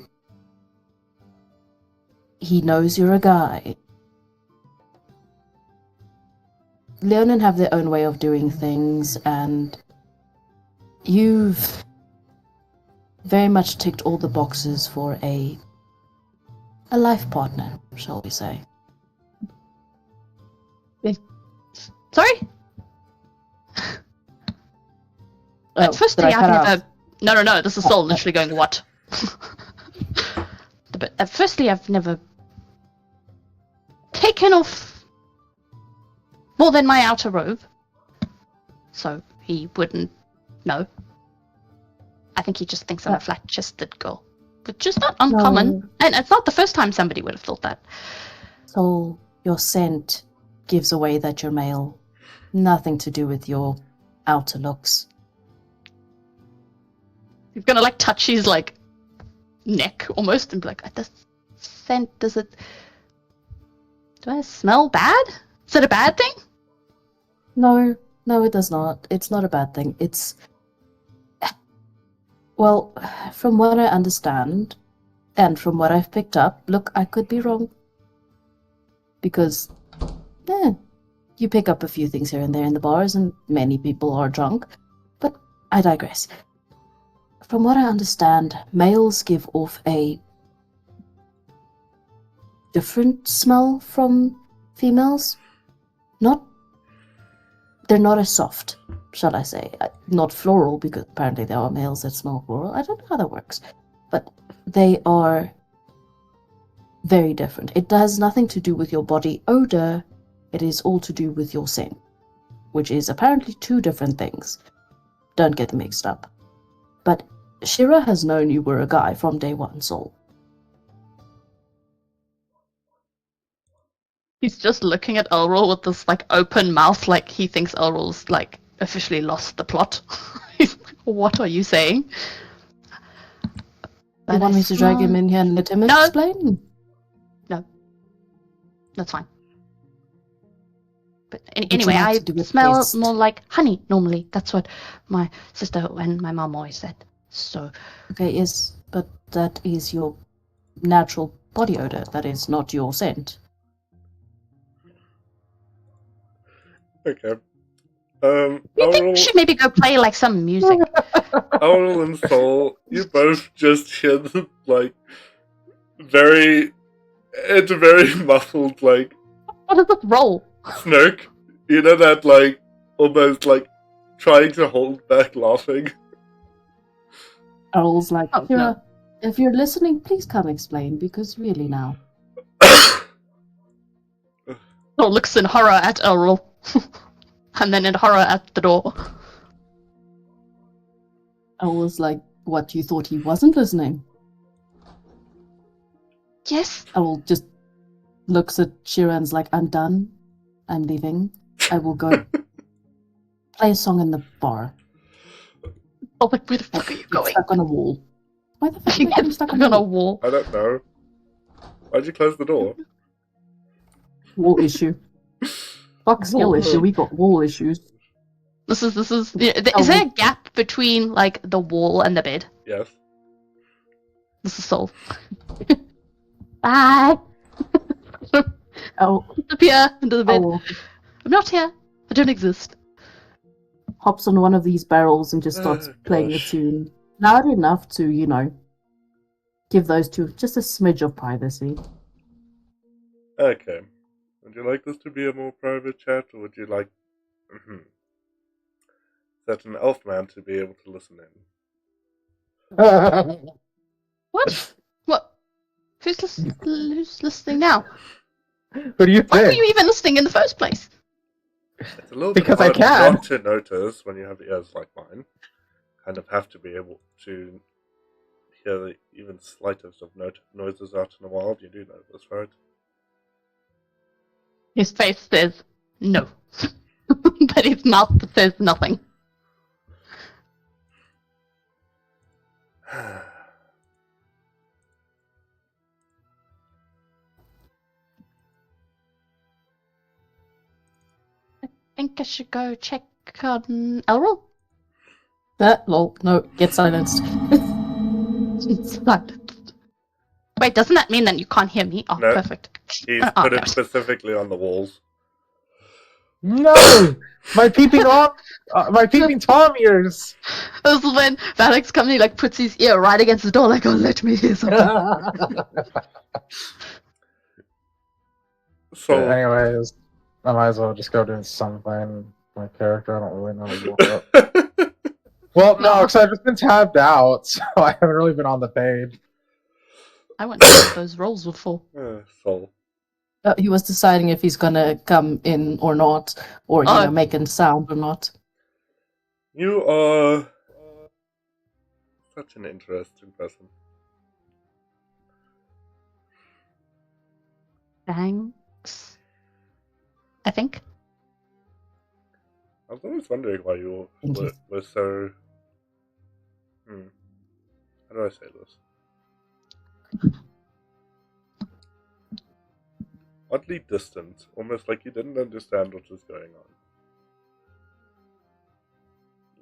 he knows you're a guy. Leonin have their own way of doing things, and you've very much ticked all the boxes for a life partner, shall we say. Sorry? Oh, Firstly, did I cut I've out? never. No. This is Soul literally going what? But firstly, I've never taken off more than my outer robe, so he wouldn't know. I think he just thinks I'm a flat-chested girl, which is not uncommon, No. and it's not the first time somebody would have thought that. Soul, your scent gives away that you're male. Nothing to do with your outer looks. He's gonna like touch his like neck almost and be like, "This scent, does it? Do I smell bad? Is it a bad thing?" No, it does not. It's not a bad thing. It's... Well, from what I understand, and from what I've picked up, look, I could be wrong. Because, you pick up a few things here and there in the bars, and many people are drunk. But I digress. From what I understand, males give off a different smell from females. They're not as soft, shall I say. Not floral, because apparently there are males that smell floral. I don't know how that works. But they are very different. It has nothing to do with your body odor. It is all to do with your scent, which is apparently two different things. Don't get them mixed up. But Shira has known you were a guy from day one, Soul. He's just looking at Elrol with this like open mouth, like he thinks Elrol's like officially lost the plot. He's like, "What are you saying?" You want me to drag him in here and let him No. explain? No, that's fine. But you anyway, like I to do it smell best? more like honey normally. That's what my sister and my mom always said. So Okay, yes, but that is your natural body odor. That is not your scent. Okay. you think we Aurel, should maybe go play like some music? Aurel and Soul, you both just hear the, like, it's a very muffled, like, What is this roll? smirk. You know that, like, almost, like, trying to hold back laughing? Errol's like, Oh, Shira, no. if you're listening, please come explain, because really now. Or looks in horror at Elrol. And then in horror at the door. Errol's like, what, you thought he wasn't listening? Yes. Errol just looks at Shira and's like, I'm done. I'm leaving. I will go play a song in the bar. Oh, but where the fuck are you Get going? stuck on a wall. Why the fuck am I Get getting stuck stuck on a on a wall? wall. I don't know. Why'd you close the door? Wall issue. Fuck skill issue, we got wall issues. This is. Is there a gap between like the wall and the bed? Yes. This is Soul. Bye. Oh, Disappear into the bed. Owl I'm not here. I don't exist. hops on one of these barrels and just starts Oh, playing a gosh. tune. Loud enough to, give those two just a smidge of privacy. Okay. Would you like this to be a more private chat, or would you like set an elf man to be able to listen in? What? What? Who's listening now? Who do you Why were think? you even listening in the first place? It's a little Because I bit hard can. not to notice when you have ears like mine. Kind of have to be able to hear the even slightest of noises out in the wild. You do know this, right? His face says no. But his mouth says nothing. Think I should go check on Elrond. Lol, no, get silenced. Wait, doesn't that mean that you can't hear me? Oh, No. perfect. He's Oh, put no. it specifically on the walls. No! My peeping Tom ears! This is when Valix comes, he like puts his ear right against the door, like, oh, let me hear something. So, Anyways, I might as well just go do something. My character, I don't really know what. Well, no, because I've just been tabbed out, so I haven't really been on the page. I wonder what those rolls were for. Soul. He was deciding if he's gonna come in or not, or you know, make a sound or not. You are such an interesting person. Thanks. I think. I was always wondering why you were so... How do I say this? Oddly distant, almost like you didn't understand what was going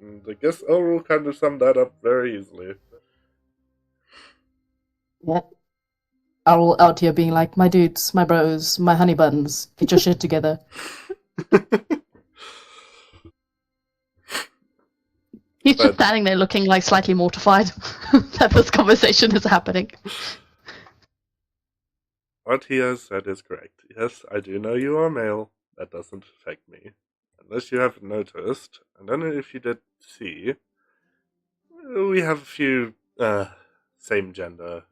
on. And I guess Elrond kind of summed that up very easily. Yeah. Owl out here being like, my dudes, my bros, my honey buns, get your shit together. He's just standing there looking like slightly mortified that this conversation is happening. What he has said is correct. Yes, I do know you are male. That doesn't affect me. Unless you have noticed, I don't know if you did see, we have a few same gender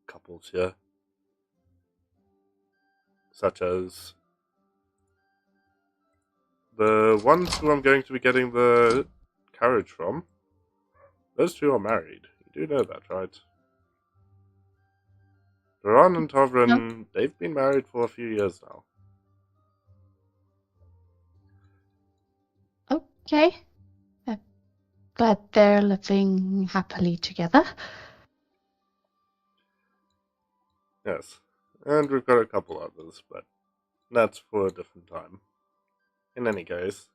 couples here. Such as the ones who I'm going to be getting the carriage from. Those two are married. You do know that, right? Duran and Tovrin, they've been married for a few years now. Okay. Glad they're living happily together. Yes. And we've got a couple others, but that's for a different time. In any case,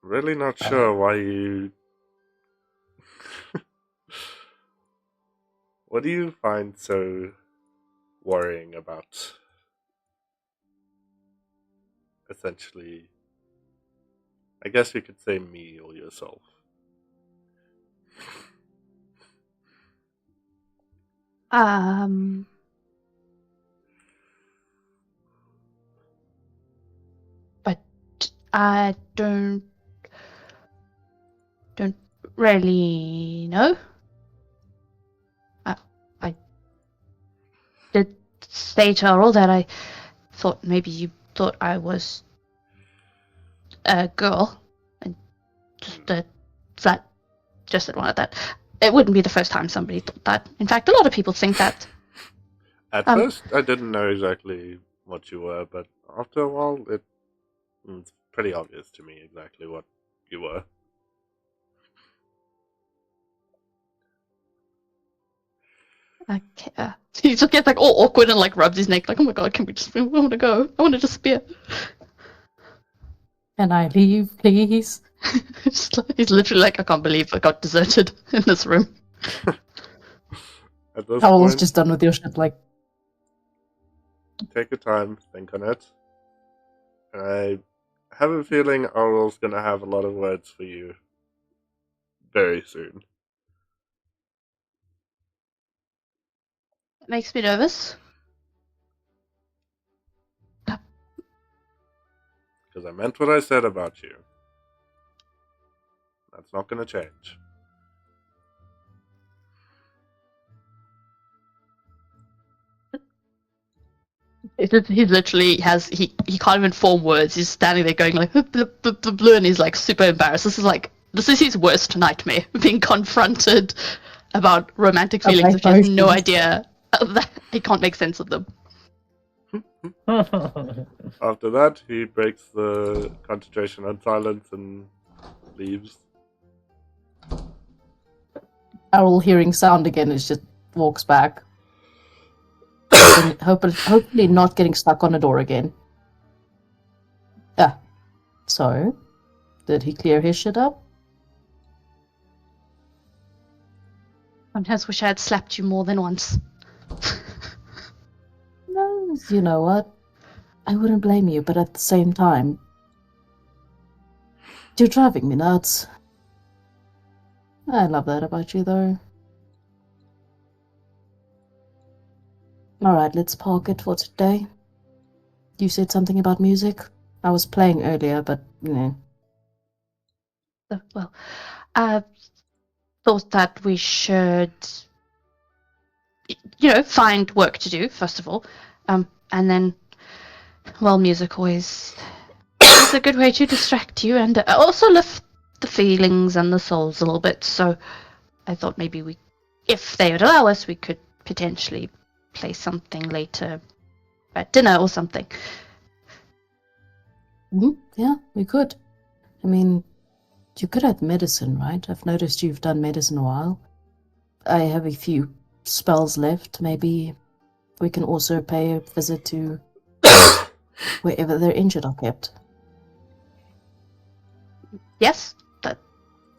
really not sure why you... What do you find so worrying about, essentially, I guess you could say me or yourself? But I don't really know. I did say to Earl that I thought maybe you thought I was a girl, and just said one of that. It wouldn't be the first time somebody thought that. In fact, a lot of people think that. At first, I didn't know exactly what you were, but after a while, it's pretty obvious to me exactly what you were. Okay. He just gets like all awkward and like rubs his neck, like, oh my god, can we just? I want to go. I want to disappear. Can I leave, please? He's literally like, I can't believe I got deserted in this room. At this Owl's point, just done with your shit, like. take your time, think on it. I have a feeling Owl's gonna have a lot of words for you very soon. It makes me nervous. Because I meant what I said about you. That's not gonna change. He's literally he can't even form words. He's standing there going like blue, and he's like super embarrassed. This is his worst nightmare, being confronted about romantic feelings which he has no idea. He can't make sense of them. After that, he breaks the concentration on silence and leaves. Errol, hearing sound again, is just walks back. Hopefully not getting stuck on a door again. Yeah. So, did he clear his shit up? Sometimes wish I had slapped you more than once. No, you know what? I wouldn't blame you, but at the same time, you're driving me nuts. I love that about you, though. Alright, let's park it for today. You said something about music? I was playing earlier, but, you know. Well, I thought that we should, find work to do, first of all. And then, well, music always is a good way to distract you and also lift the feelings and the souls a little bit. So I thought maybe if they would allow us, we could potentially play something later at dinner or something. Yeah, we could. I mean, you're good at medicine, right? I've noticed you've done medicine a while. I have a few spells left. Maybe we can also pay a visit to wherever they're injured are kept. Yes, that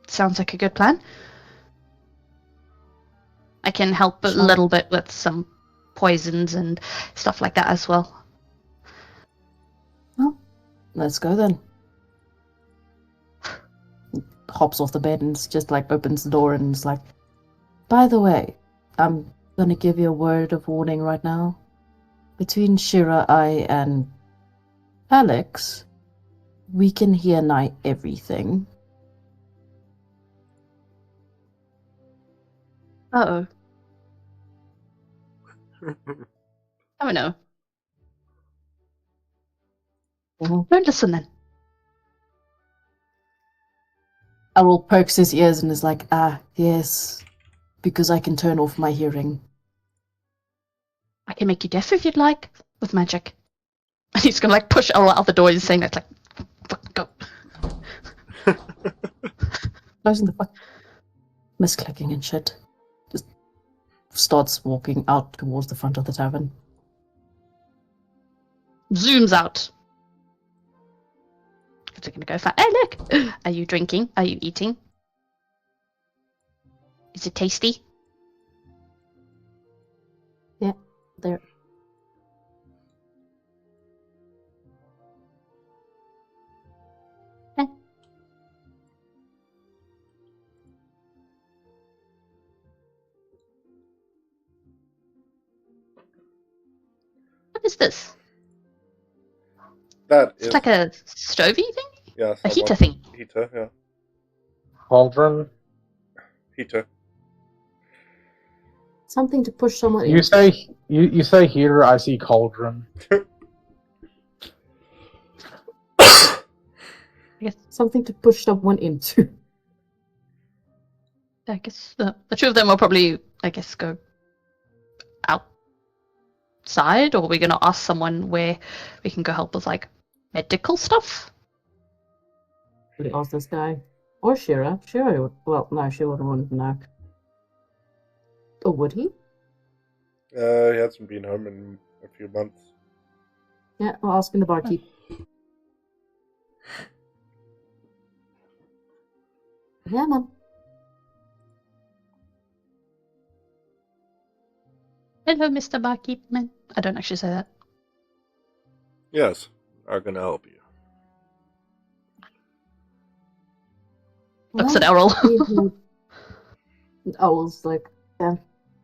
sounds like a good plan. I can help a little bit with some poisons and stuff like that as well. Well, let's go then. Hops off the bed and just like opens the door and is like, by the way, I'm gonna give you a word of warning right now. Between Shira, I, and Alex, we can hear nigh everything. Uh-oh. Oh no. Don't listen then. Errol perks his ears and is like, yes, because I can turn off my hearing. I can make you deaf if you'd like, with magic. And he's gonna like push Ella out the door and saying that, like, fucking go. Closing the fuck. Misclicking and shit. Just starts walking out towards the front of the tavern. Zooms out. It's gonna go fast. Hey, look! Are you drinking? Are you eating? Is it tasty? Yeah, there. What is this? That It's is, like a stovey thing? yeah, A heater somewhat. thing. Heater, yeah. Cauldron. Heater. Something to push someone in. You say heater. I see cauldron. Something to push someone into. I guess the two of them will probably, go outside, or we're gonna ask someone where we can go help with like medical stuff. We ask this guy. Or Shira. Shira would, well, no, she wouldn't want to know. Or would he? He hasn't been home in a few months. Yeah, we're asking the barkeep. Yeah, man. Hello, Mr. Barkeepman. I don't actually say that. Yes, I'm gonna help you. Looks at Errol. Owl's like, yeah.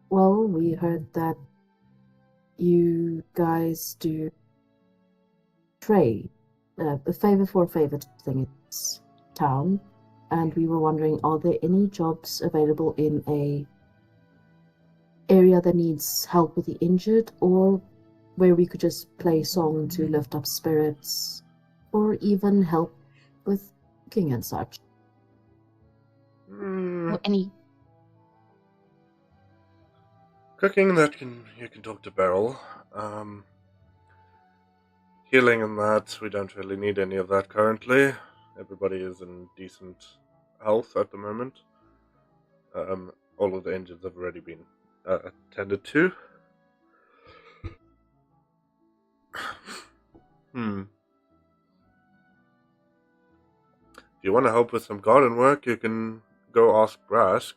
Well, we heard that you guys do trade, a favor for a favor thing in this town, and we were wondering, are there any jobs available in a area that needs help with the injured, or where we could just play song to lift up spirits, or even help with cooking and such? Or any Cooking, you can talk to Beryl. Healing and that, we don't really need any of that currently. Everybody is in decent health at the moment. all of the engines have already been attended to. Hmm. If you want to help with some garden work, you can go ask Brask.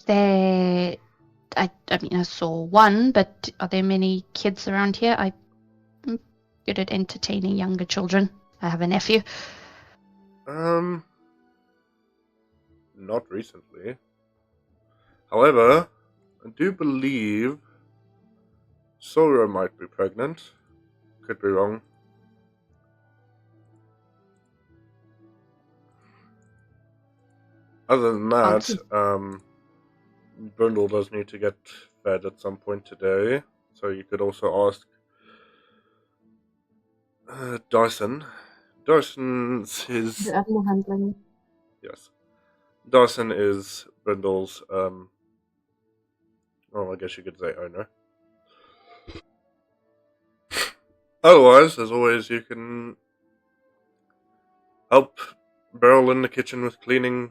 There, I mean, I saw one, but are there many kids around here? I'm good at entertaining younger children. I have a nephew. Not recently. However, I do believe Sora might be pregnant. Could be wrong. Other than that, Brundle does need to get fed at some point today, so you could also ask Dyson. Dyson's his... The animal handling. Yes. Dyson is Brundle's, I guess you could say owner. Otherwise, as always, you can help Beryl in the kitchen with cleaning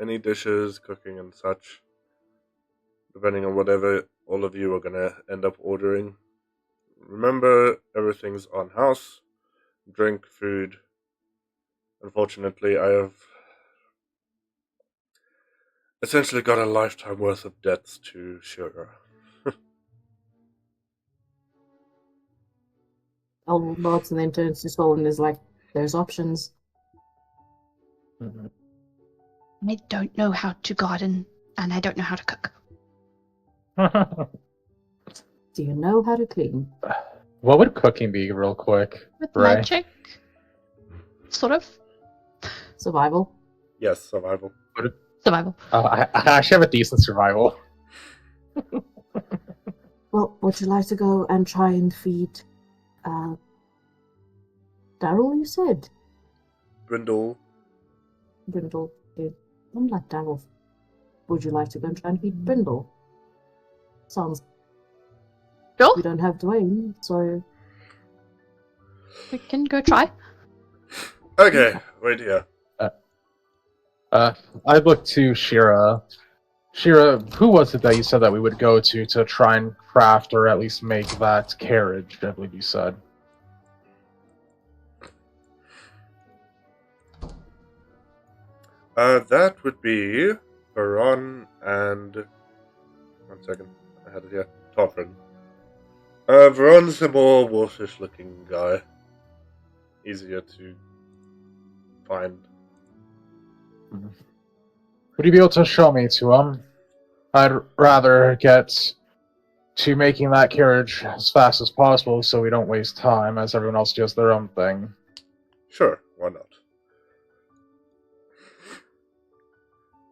any dishes, cooking and such, depending on whatever all of you are going to end up ordering. Remember, everything's on house. Drink, food. Unfortunately, I have essentially got a lifetime worth of debts to Shura. Old nods and then turns to Sol and is like, there's options. I don't know how to garden, and I don't know how to cook. Do you know how to clean? What would cooking be, real quick? With Ray? magic, sort of. Survival? Yes, survival. Survival. I actually have a decent survival. Well, would you like to go and try and feed Daryl, you said? Brindle. Brindle. I'm like Daryl. Would you like to go and try and feed Brindle? Sounds... Sure. We don't have Dwayne, so... We can go try. Okay, wait here. I'd look to Shira. Shira, who was it that you said that we would go to try and craft or at least make that carriage, I believe you said? That would be Baron and... One second, I had it here. Toprin. Baron's the more wolfish looking guy. Easier to find. Would you be able to show me to him? I'd rather get to making that carriage as fast as possible so we don't waste time as everyone else does their own thing. Sure, why not?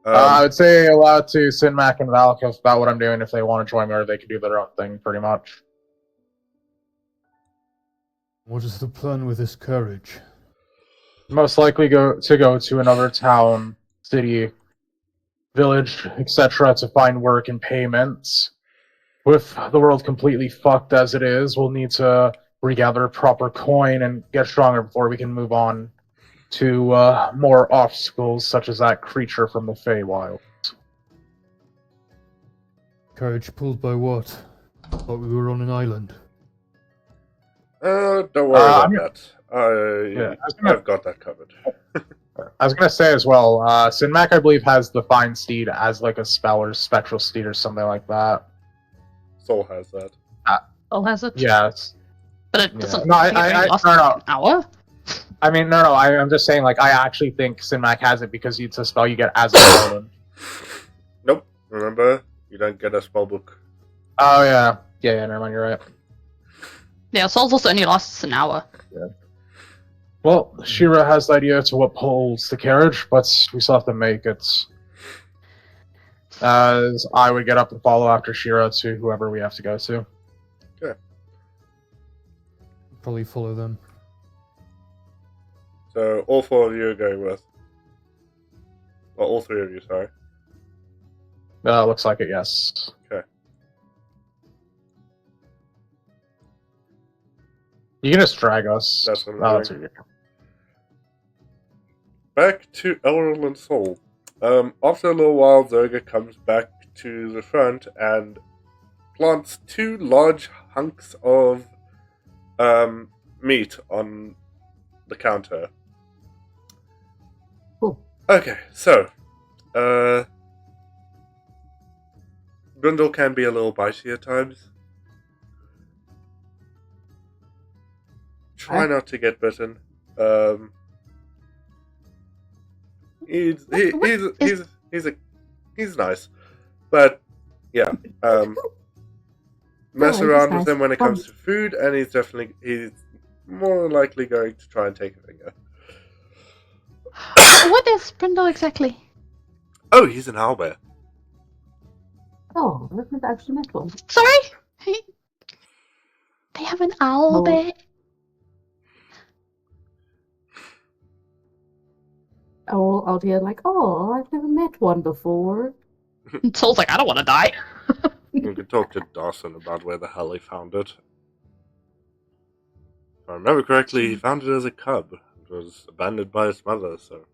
I would say allow it to Sinmac and Valkov about what I'm doing if they want to join me, or they can do their own thing, pretty much. What is the plan with this carriage? Most likely go to another town, city, village, etc. to find work and payments. With the world completely fucked as it is, we'll need to regather proper coin and get stronger before we can move on to more obstacles, such as that creature from the Feywild. Carriage pulled by what? Thought we were on an island. Don't worry about that. Yeah, I've got that covered. I was gonna say as well, Sinmac I believe has the Fine Steed as like a spell or spectral steed or something like that. Soul has that. Soul has it? Yes. But it doesn't No, it only lasts like an hour? I mean, no, I'm just saying, like, I actually think Sinmac has it because it's a spell you get as a paladin. Nope. Remember, you don't get a spell book. Oh, yeah. Yeah, never mind, you're right. Yeah, Souls also only lasts an hour. Yeah. Well, Shira has the idea to what pulls the carriage, but we still have to make it. As I would get up and follow after Shira to whoever we have to go to. Okay. Probably follow them. So, all four of you are going with... Well, all three of you, sorry. Looks like it, yes. Okay. You can just drag us. That's what I'm Oh, that's doing. easier. Back to Elrond and Sol. After a little while, Zerga comes back to the front and plants 2 large hunks of meat on the counter. Cool. Okay, so Brindle can be a little bitey at times. Try not to get bitten. He's nice, but yeah. Mess he's around with nice. him when it comes to food, and he's more likely going to try and take a finger. What is Brindle exactly? Oh, he's an owlbear. Oh, this is actually met one. Sorry? They have an owl Oh. bear? All out here like, oh, I've never met one before. Sol's like, I don't want to die. You can talk to Dawson about where the hell he found it. If I remember correctly, he found it as a cub. It was abandoned by its mother, so...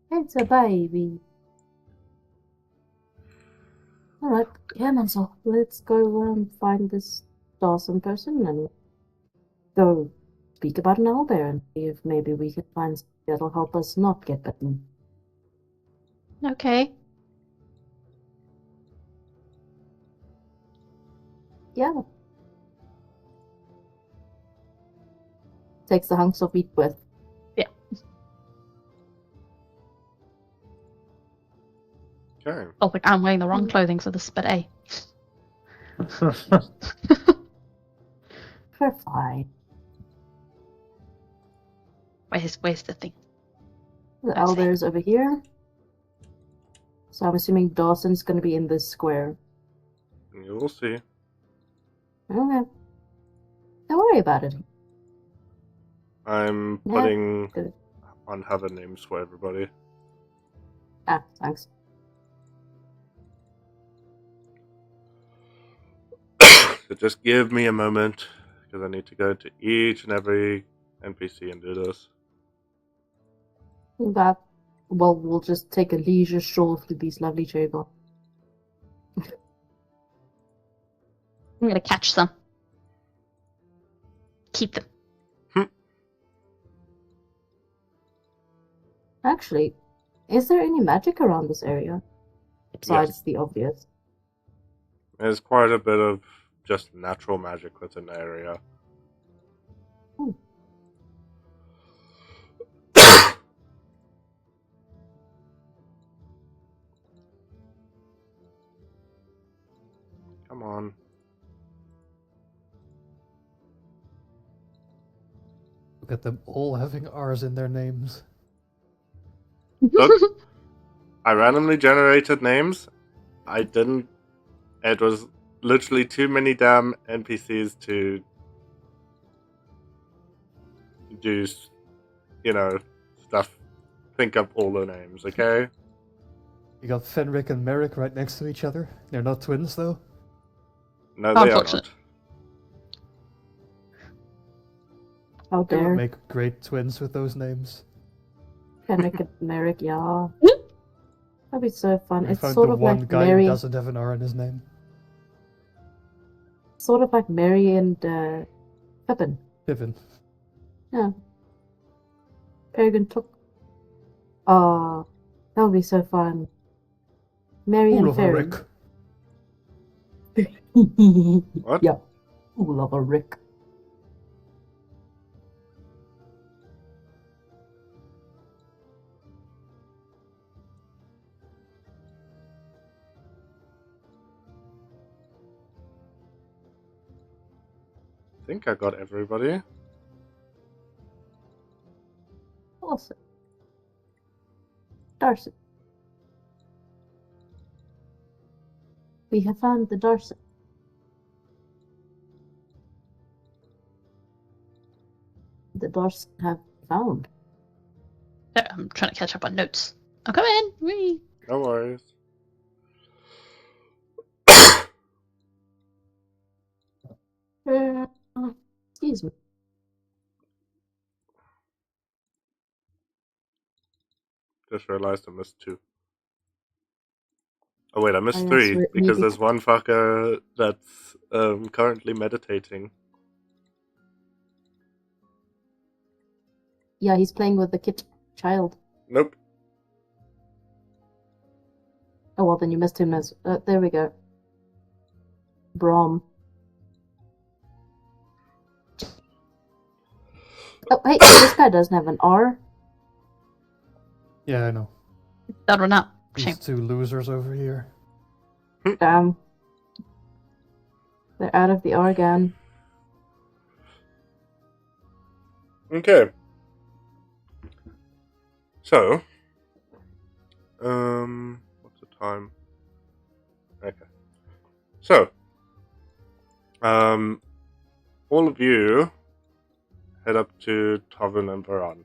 It's a baby. Alright, yeah, Mansell. Let's go find this Dawson person and go speak about an owlbear and see if maybe we can find something that'll help us not get bitten. Okay. Yeah. Takes the hunks of meat with. Okay. Oh, like I'm wearing the wrong clothing for this, but hey. We're fine. Where's the thing? The I see. owlbear's over here. So I'm assuming Dawson's gonna be in this square. You will see. Okay. Don't worry about it. I'm Yeah, putting good. on other names for everybody. Ah, thanks. So just give me a moment, because I need to go into each and every NPC and do this. That, well, we'll just take a leisure stroll through these lovely cherry blossoms. I'm gonna catch some. Keep them. Actually, is there any magic around this area? Besides the obvious. There's quite a bit of just natural magic within the area. Hmm. Come on. Look at them all having R's in their names. Look, I randomly generated names. I didn't. It was literally too many damn NPCs to do, stuff. Think up all the names, okay? You got Fenric and Merrick right next to each other. They're not twins, though. No, they are Unfortunate. not. Out They would there. make great twins with those names. Fenric and Merrick, yeah. That'd be so fun. I It's found sort the of one like guy Mary. who doesn't have an R in his name. Sort of like Mary and Pippin. Pippin. Yeah. Peregrine took. That would be so fun. Mary and Ulvaric. Farron. What? Yeah. Ulvaric. I think I got everybody. Awesome. Darcy. We have found the Darcy. The Darcy have found. Yeah, I'm trying to catch up on notes. I'm coming. Whee. No worries. Excuse me. Just realized I missed 2. Oh wait, I missed Oh, yes, 3 maybe- because there's one fucker that's currently meditating. Yeah, he's playing with the kid child. Nope. Oh well, then you missed him as. There we go. Brom. Oh, hey, this guy doesn't have an R. Yeah, I know. That one up. These Shame. 2 losers over here. Damn. They're out of the R again. Okay. So, what's the time? Okay. So, all of you head up to Tavern and Varan.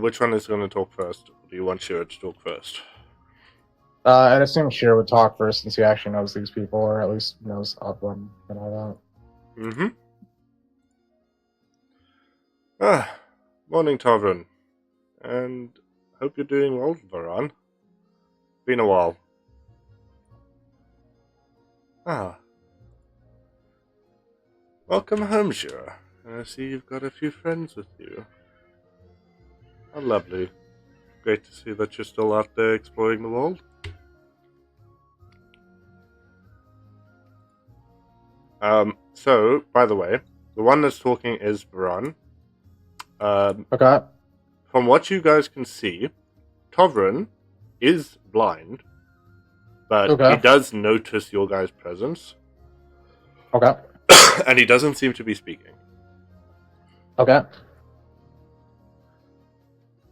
Which one is going to talk first? Or do you want Shira to talk first? I'd assume Sheer would talk first since he actually knows these people, or at least knows of them and all that. Mm-hmm. Morning, Tavern. And hope you're doing well, Varan. Been a while. Welcome home, Shira. I see you've got a few friends with you. How lovely. Great to see that you're still out there exploring the world. So, by the way, the one that's talking is Varan. Okay. From what you guys can see, Tovrin is blind, but Okay. he does notice your guys' presence, Okay. and he doesn't seem to be speaking. Okay.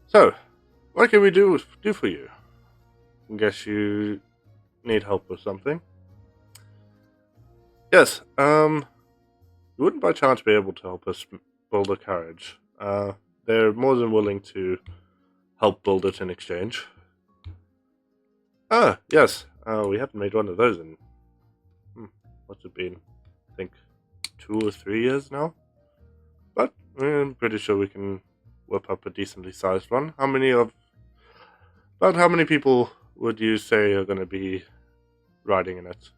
So, what can we do for you? I guess you need help with something. Yes, you wouldn't by chance be able to help us build a carriage. They're more than willing to help build it in exchange. Yes, we haven't made one of those in, what's it been? I think 2 or 3 years now? But I'm pretty sure we can whip up a decently sized one. How many people would you say are going to be riding in it?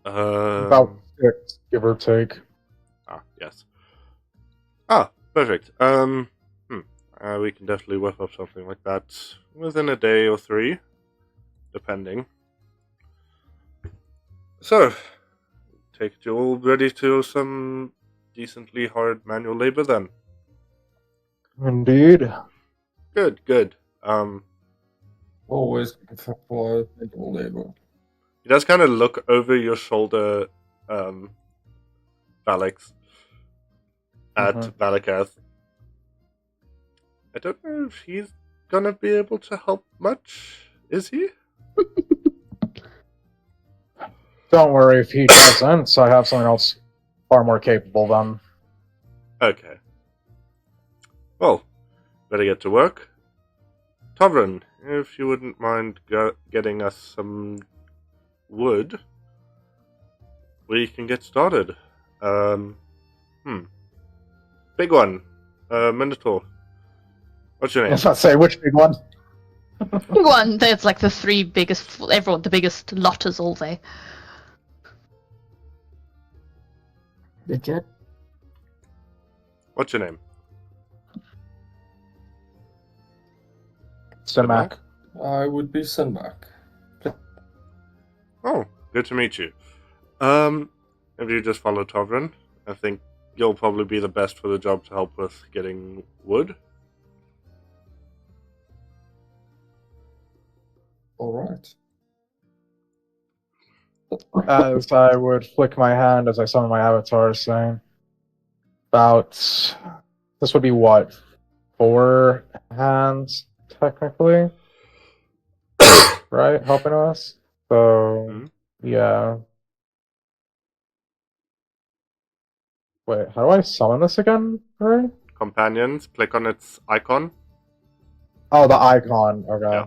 About 6, give or take. Yes. Perfect. We can definitely whip up something like that within a day or 3, depending. So, take it you're all ready to some decently hard manual labor then. Indeed. Good. Always for manual labor. He does kind of look over your shoulder, Valix, at Valikath. I don't know if he's gonna be able to help much, is he? Don't worry, if he doesn't, I have someone else far more capable than. Okay. Well, better get to work. Tovrin, if you wouldn't mind getting us some wood, we can get started. Big one. Minotaur. What's your name? Let's not say which big one. One, there's like the 3 biggest, the biggest lot is all there. Legit. What's your name? Simac. I would be sent back. Oh, good to meet you. If you just follow Tovrin, I think you'll probably be the best for the job to help with getting wood. Alright. As I would flick my hand as I summon my avatar, saying, about, this would be what, 4 hands, technically? Right? Helping us? So, yeah. Wait, how do I summon this again? Right? Companions, click on its icon. Oh, the icon. Okay. Yeah.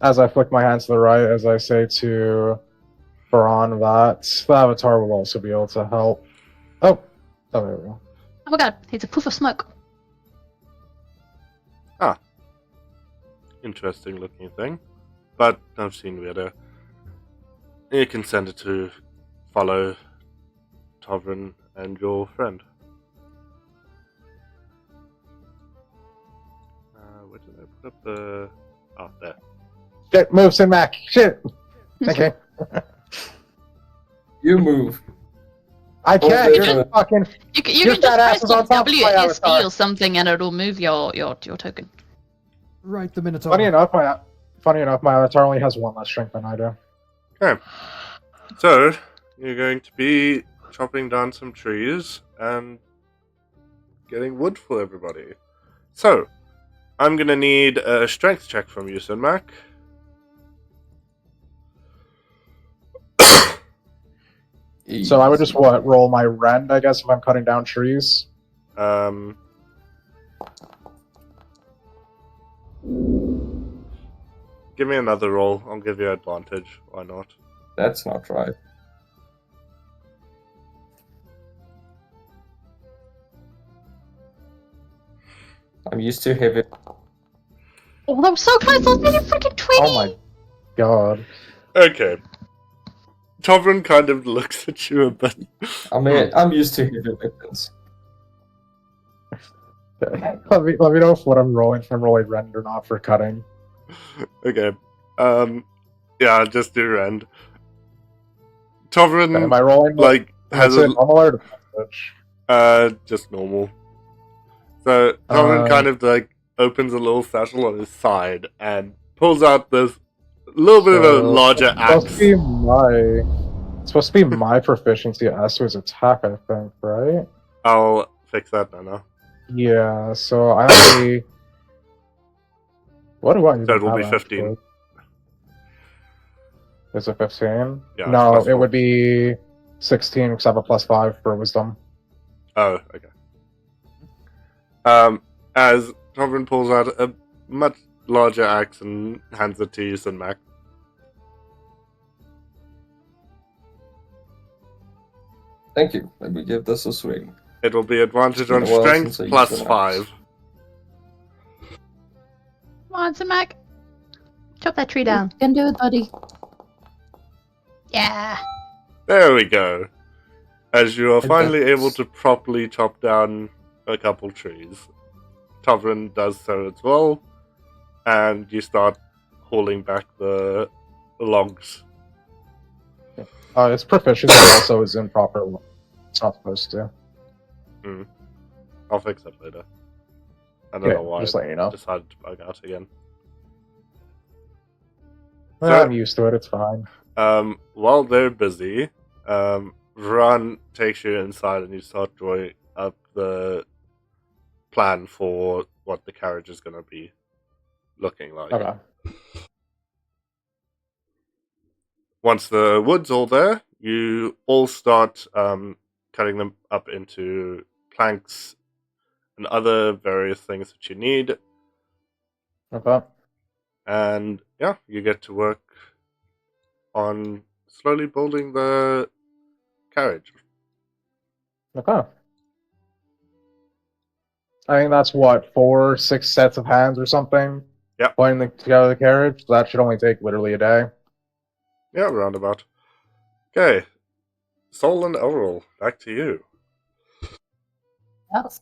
As I flick my hands to the right, as I say to on that. The Avatar will also be able to help. Oh, there we go. Oh my god, it's a poof of smoke. Interesting looking thing. But I've seen weirder. You can send it to follow Tovrin and your friend. Where did I put up the... Oh, there. Shit, move, Sinmac! Shit! Okay. You move. I can't, Oh, you're there's fucking... You Your can just fat ass press is on top of my WSD avatar. or something and it'll move your token. Right, the Minotaur. Funny enough, my avatar only has one less strength than I do. Okay. So, you're going to be chopping down some trees and getting wood for everybody. So, I'm going to need a strength check from you, Sinmac. So I would just, roll my rend, I guess, if I'm cutting down trees? Give me another roll. I'll give you advantage. Why not? That's not right. I'm used to heavy. Oh, that was so close! I was maybe freaking 20! Oh my god. Okay. Tovrin kind of looks at you a bit. I mean, I'm used to heavy weapons. Let me know if what I'm rolling, if I'm rolling rend or not for cutting. Okay. Yeah, just do rend. Tovrin, Am I rolling like, has is it a... normal or advantage? Just normal. So, Tovrin kind of, like, opens a little satchel on his side and pulls out this little bit of a larger axe. It's supposed to be my proficiency as to his attack, I think, right? I'll fix that now. Yeah, so I only... What do I even So it will have be 15. actually? Is it 15? Yeah, no, plus it 4. would be 16 because I have a plus 5 for wisdom. Oh, okay. As Tovrin pulls out a much larger axe and hands it to you, Sinmac. Thank you. Let me give this a swing. It will be advantage on It's been a while strength since I plus used an 5. axe. Come on, Samak. Chop that tree down. You can do it, buddy. Yeah. There we go. As you are And finally that's- able to properly chop down a couple trees. Tovrin does so as well, and you start hauling back the logs. Its proficiency also is improper. It's not supposed to. I'll fix that later. I don't Okay, know why just I letting you know. decided to bug out again. I'm used to it, it's fine. While they're busy, Ron takes you inside and you start drawing up the plan for what the carriage is going to be looking like. Okay. Once the wood's all there, you all start cutting them up into planks and other various things that you need. Okay. And yeah, you get to work on slowly building the carriage. Okay. I think that's what, 4, 6 sets of hands or something? Yep. Putting together the carriage? That should only take literally a day. Yeah, roundabout. Okay. Sol and Elrol, back to you. Yes.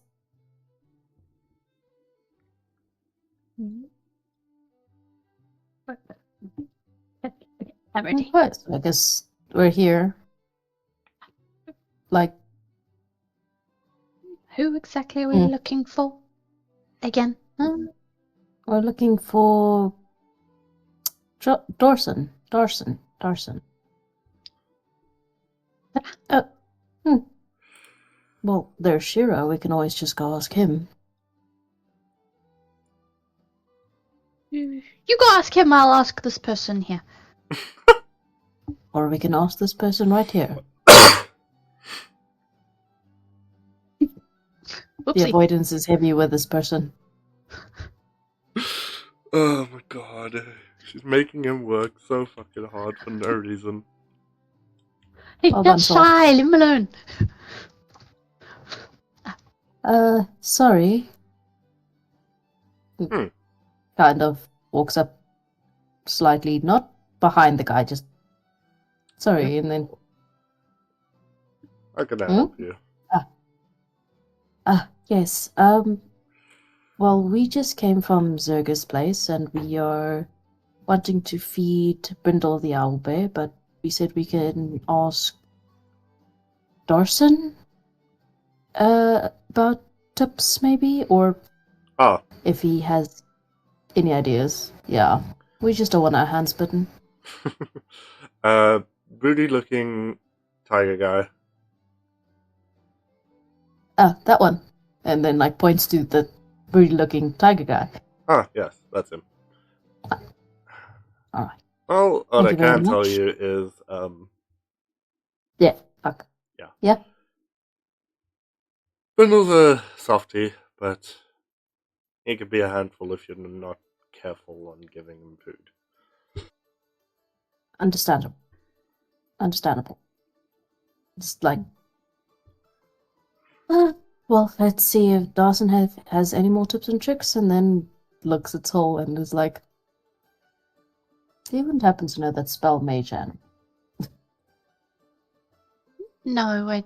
I'm ready. Right, so I guess we're here. Like, Who exactly are we looking for? Again? we're looking for Dorson. Well, there's Shiro. We can always just go ask him. You go ask him, I'll ask this person here. Or we can ask this person right here. The Oopsie. avoidance is heavy with this person. Oh my god. She's making him work so fucking hard for no reason. Hey, Well don't done, Sol. shy, leave him alone. Sorry. Hmm. Kind of walks up slightly, not behind the guy, just sorry, and then How can I Hmm? help you? yes. Well, we just came from Zerga's place, and we are wanting to feed Brindle the owlbear, but we said we can ask Darson about tips, maybe, or Ah, if he has any ideas. Yeah, we just don't want our hands bitten. broody looking tiger guy. Ah, that one. And then like points to the broody-looking tiger guy. Ah, yes, that's him. Alright. Well, what Thank I you very can tell much. you is, Yeah, fuck. Yeah. Yeah. Brindle's a softie, but he can be a handful if you're not careful on giving him food. Understandable. Understandable. Just like well, let's see if Dawson has any more tips and tricks, and then looks at Sol and is like, do you even happen to know that spell Mage Hand? No, I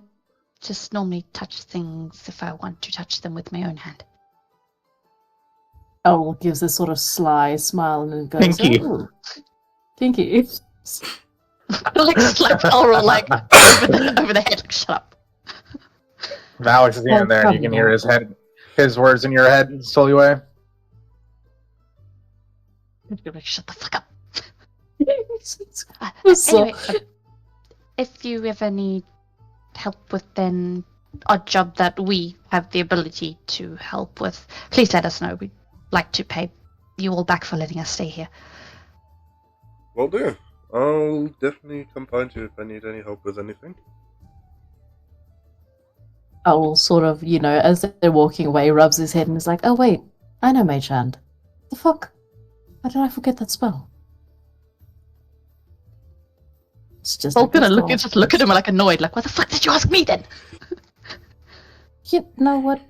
just normally touch things if I want to touch them with my own hand. Owl gives this sort of sly smile and then goes, Pinky. oh, Pinky. Like slap Elrond like over the head. Like, shut up. Alex is in there, and you can hear his words in your head slowly away. Like, shut the fuck up. So- Anyway, if you ever need help with an odd job that we have the ability to help with, please let us know. We'd like to pay you all back for letting us stay here. Will do. I'll definitely come find you if I need any help with anything. Owl sort of, as they're walking away, rubs his head and is like, oh wait, I know Mage Hand. The fuck? How did I forget that spell? It's just Paul's gonna "That's just look at him like annoyed, like, what the fuck did you ask me then? You know what?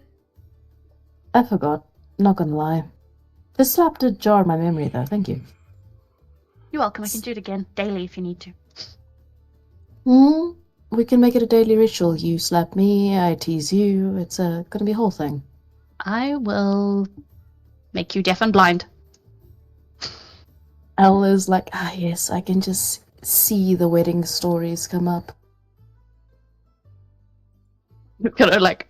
I forgot. Not gonna lie. This slap did jar my memory though, thank you. You're welcome, I can do it again, daily if you need to. We can make it a daily ritual. You slap me, I tease you. It's gonna be a whole thing. I will make you deaf and blind. Owl is like, yes, I can just see the wedding stories come up. You're gonna like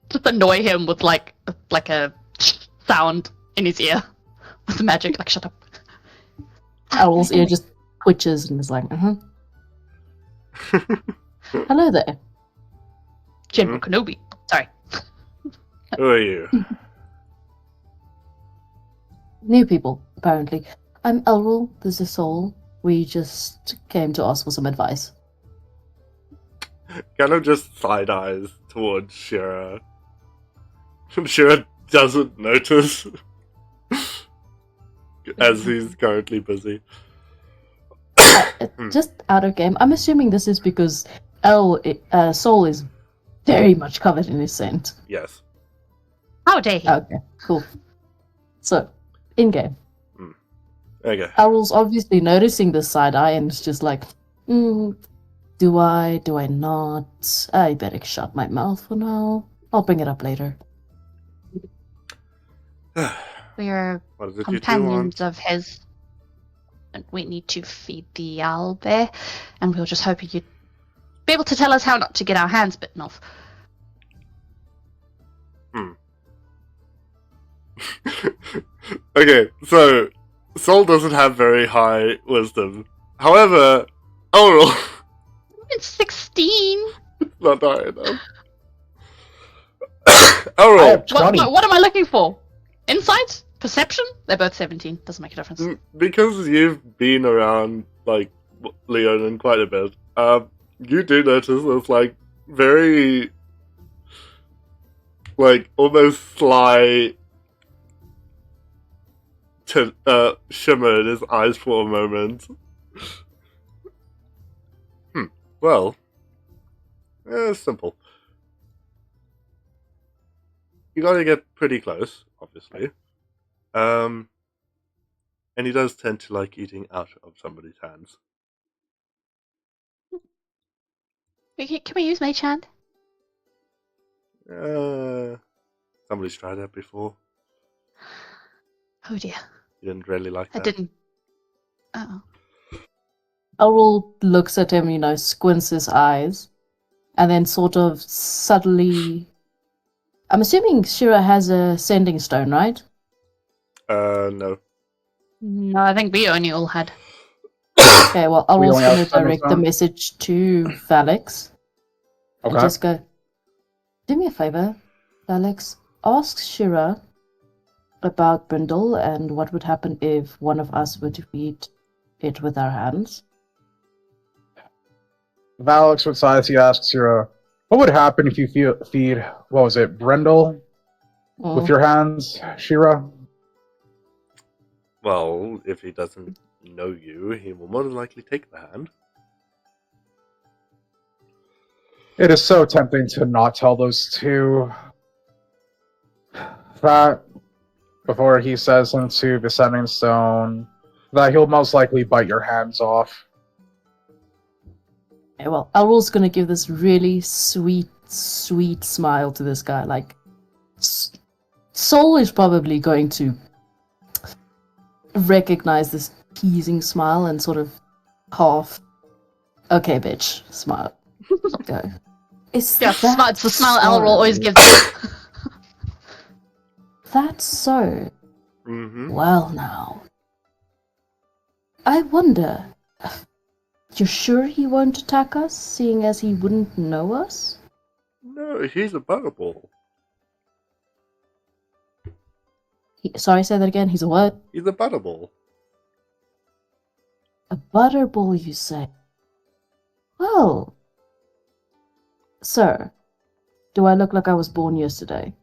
just annoy him with like a sound in his ear with the magic. Like, shut up. Owl's ear just twitches and is like, Hello there. General Kenobi. Sorry. Who are you? New people, apparently. I'm Elrul, this is Sol. We just came to ask for some advice. Kind of just side eyes towards Shira. Shira doesn't notice as he's currently busy. Just out of game, I'm assuming this is because Sol is very much covered in his scent. Yes. How dare he? Okay, cool. So, in game, Okay. Elrul's obviously noticing this side eye and is just like, do I not? I better shut my mouth for now. I'll bring it up later. We are What is it companions of his, and we need to feed the owl bear, and we were just hoping you'd be able to tell us how not to get our hands bitten off. Okay, so Sol doesn't have very high wisdom. However, Elrol It's 16. not high enough. I Elrol, have 20. What am I looking for? Insight? Perception? They're both 17. Doesn't make a difference. because you've been around like Leonin quite a bit, you do notice there's like very like almost sly shimmer in his eyes for a moment. Well, simple. You gotta get pretty close, obviously. And he does tend to like eating out of somebody's hands. Can we use Mage Hand? Somebody's tried that before. Oh dear. You didn't really like I that. didn't. Oh. Elrond looks at him, squints his eyes, and then sort of subtly. I'm assuming Shira has a sending stone, right? No. No, I think we only all had. Okay, well, We Elrond's only have going to sending direct the stone? message to Valix. And Okay. just go, do me a favor, Alex. Ask Shira about Brindle and what would happen if one of us were to feed it with our hands. Valix with size, he asks Shira, what would happen if you feed, what was it, Brindle with your hands, Shira? Well, if he doesn't know you, he will more than likely take the hand. It is so tempting to not tell those two that before he says into the sending stone that he'll most likely bite your hands off. Okay, well, Elrond's going to give this really sweet, sweet smile to this guy. Like, Soul is probably going to recognize this teasing smile and sort of half, okay, bitch, smile. Go. Is Yeah, that it's the smile so? Elrond always gives. That's so. Mm-hmm. Well, now. I wonder. You're sure he won't attack us, seeing as he wouldn't know us? No, he's a butterball. Sorry, say that again. He's a what? He's a butterball. A butterball, you say? Well. Sir, do I look like I was born yesterday?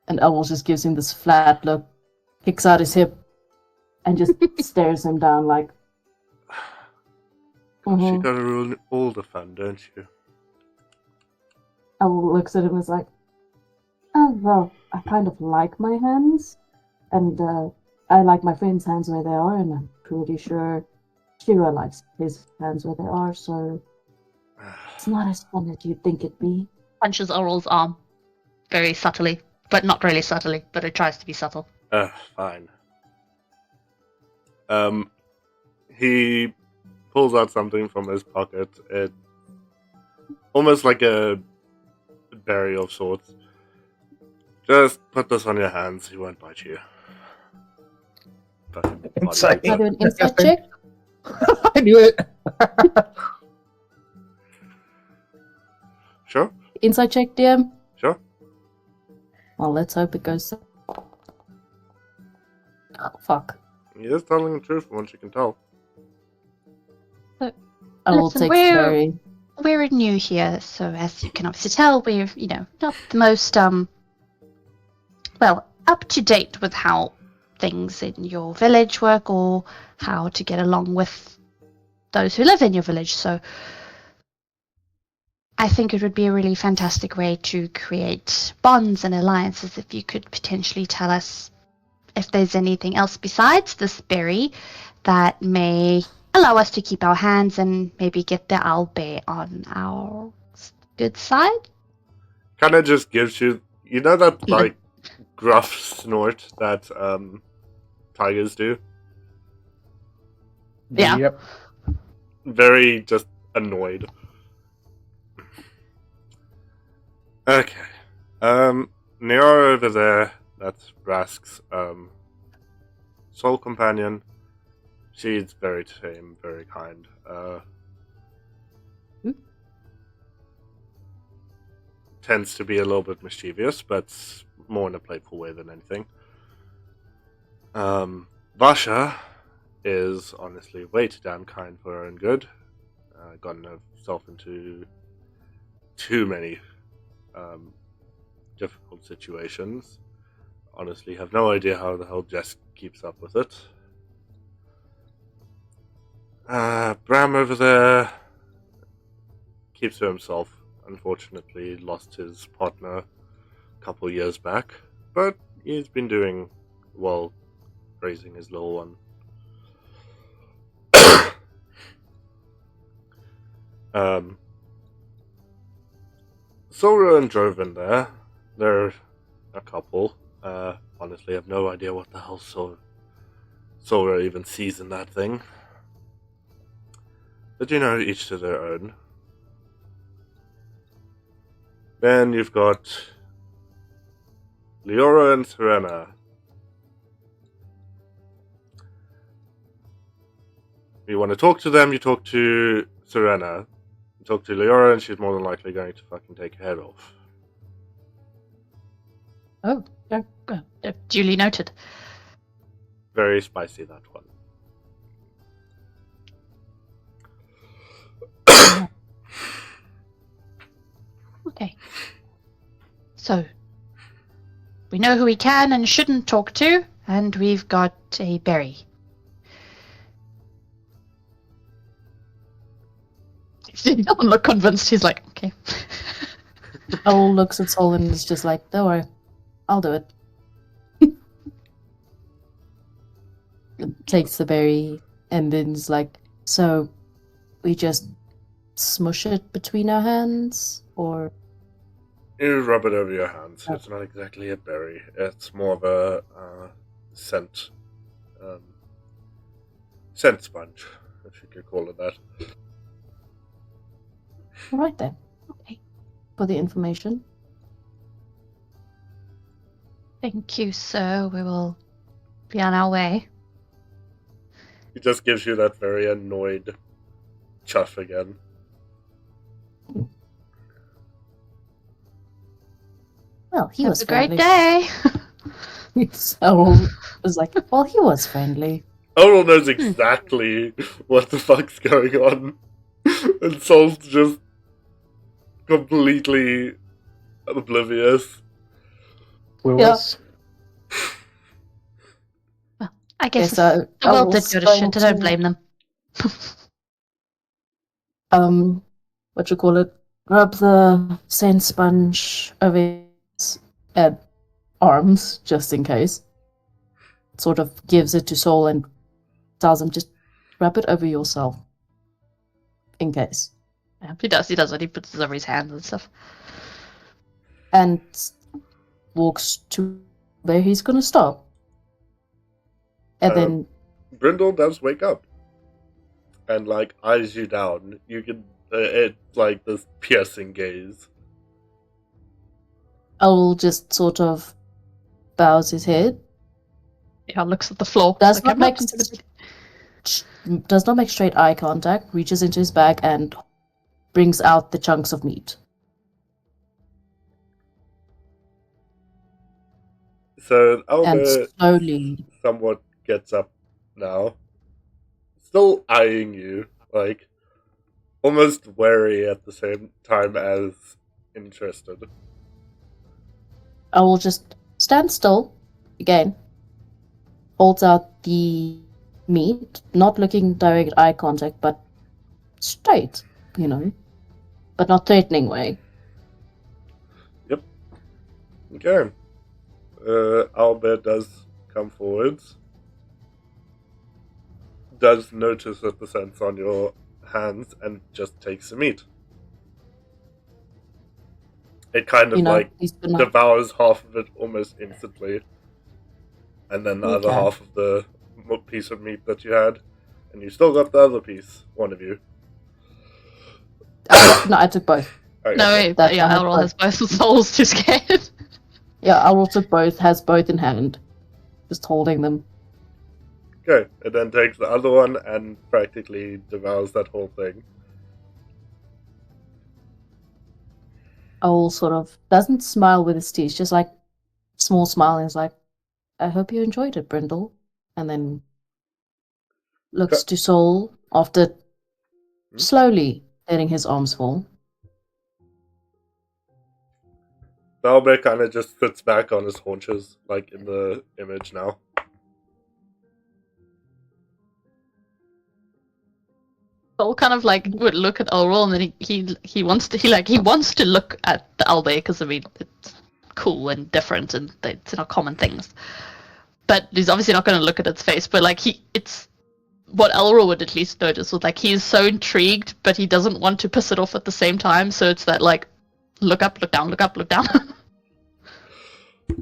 And Elwell just gives him this flat look, kicks out his hip, and just stares him down like. You gotta ruin all the fun, don't you? Elwell looks at him and is like, oh, well, I kind of like my hands, and I like my friend's hands where they are, and I'm pretty sure Shira likes his hands where they are, so it's not as fun as you'd think it'd be. Punches Oral's arm. Very subtly. But not really subtly, but it tries to be subtle. Fine. He pulls out something from his pocket. It almost like a berry of sorts. Just put this on your hands. He won't bite you. Insight. Can I do an insight check? I knew it. Sure. Insight check, DM? Sure. Well, let's hope it goes. Oh, fuck. He is telling the truth from what you can tell. I will Listen, take we're- very. We're new here, so as you can obviously tell, we're, not the most, up to date with how things in your village work or how to get along with those who live in your village. So I think it would be a really fantastic way to create bonds and alliances if you could potentially tell us if there's anything else besides this berry that may allow us to keep our hands and maybe get the owlbear on our good side. Kind of just gives you, that like gruff snort that tigers do. Yeah. Yep. Very just annoyed. Okay. Near over there, that's Brask's soul companion. She's very tame, very kind. Tends to be a little bit mischievous, but more in a playful way than anything. Vasha is honestly way too damn kind for her own good. Gotten herself into too many difficult situations. Honestly, have no idea how the hell Jess keeps up with it. Bram over there keeps to himself. Unfortunately, lost his partner a couple years back, but he's been doing well, raising his little one. Sora and Joven there. They're a couple. Honestly, I have no idea what the hell Sora even sees in that thing. But each to their own. Then you've got Leora and Serena. You want to talk to them, you talk to Serena. You talk to Leora, and she's more than likely going to fucking take your head off. Oh, duly noted. Very spicy, that one. Okay. So, we know who we can and shouldn't talk to, and we've got a berry. He doesn't look convinced. He's like, okay. Owl looks at Sol and is just like, don't worry, I'll do it. Takes the berry and then is like, so we just smush it between our hands, or You rub it over your hands. It's not exactly a berry. It's more of a scent sponge, if you could call it that. all right then. Okay. For the information. Thank you, sir. We will be on our way. He just gives you that very annoyed chuff again. Well, he Have was a great friendly. day. Owl was like, well, he was friendly. Oral knows exactly what the fuck's going on. And Sol's just completely oblivious. Clueless. I guess Okay, so the world did Owl's go to going shit. I don't to- blame them. What you call it? Rub the scent sponge over his arms, just in case. Sort of gives it to Sol and tells him, just rub it over yourself. In case. Yeah, he does it. He puts it over his hands and stuff. And walks to where he's gonna stop. And then Brindle does wake up. And, eyes you down. You can... it's like this piercing gaze. Owl just sort of bows his head. Yeah, looks at the floor. Does Like, not I'm make considering- does not make straight eye contact, reaches into his bag and brings out the chunks of meat. So And Albert slowly somewhat gets up now. Still eyeing you, almost wary at the same time as interested. I will just stand still again, holds out the meat, not looking direct eye contact, but straight, but not threatening way. Okay. Albert does come forwards. Does notice that the scent's on your hands and just takes the meat. It kind of He's been devours half of it almost instantly. And then the other Okay. half of the piece of meat that you had. And you still got the other piece, one of you. no, I took both. Okay. No, wait, That's yeah, what I Elrond thought. has both souls too scared. Yeah, Owl took both, has both in hand, just holding them. Okay, and then takes the other one and practically devours that whole thing. Owl sort of doesn't smile with his teeth, just small smile, and is like, I hope you enjoyed it, Brindle. And then looks to Sol after slowly letting his arms fall. Albert kind of just sits back on his haunches, like in the image now. Sol kind of like would look at Elrol, and then he wants to look at the owlbear because I mean it's cool and different and it's not common things. But he's obviously not going to look at its face. But like it's what Elrol would at least notice was like he is so intrigued, but he doesn't want to piss it off at the same time. So it's that like look up, look down, look up, look down.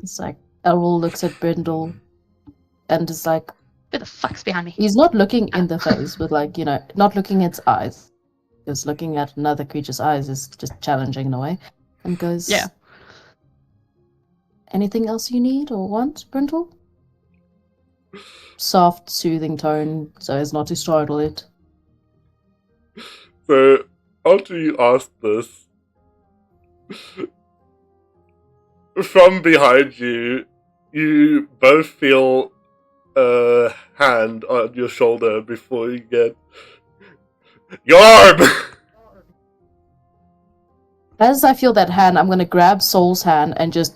It's like Errol looks at Brindle and is like, Who the fuck's behind me? he's not looking in the face with like, not looking at its eyes. Because looking at another creature's eyes is just challenging in a way. And goes, Yeah. Anything else you need or want, Brindle? Soft, soothing tone, so as not to startle it. So, after you ask this, from behind you, you both feel a hand on your shoulder before you get your arm! As I feel that hand, I'm gonna grab Soul's hand and just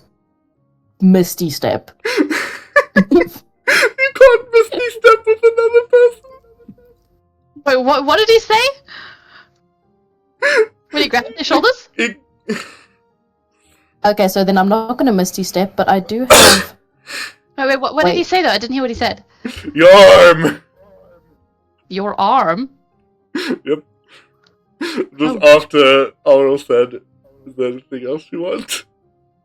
misty step. You can't misty step with another person! Wait, what did he say? When he grabbed his shoulders? Okay, so then I'm not gonna misty step, but I do have. Wait, what did he say though? I didn't hear what he said. Your arm! Your arm? Yep. Just after Aurel said, is there anything else you want?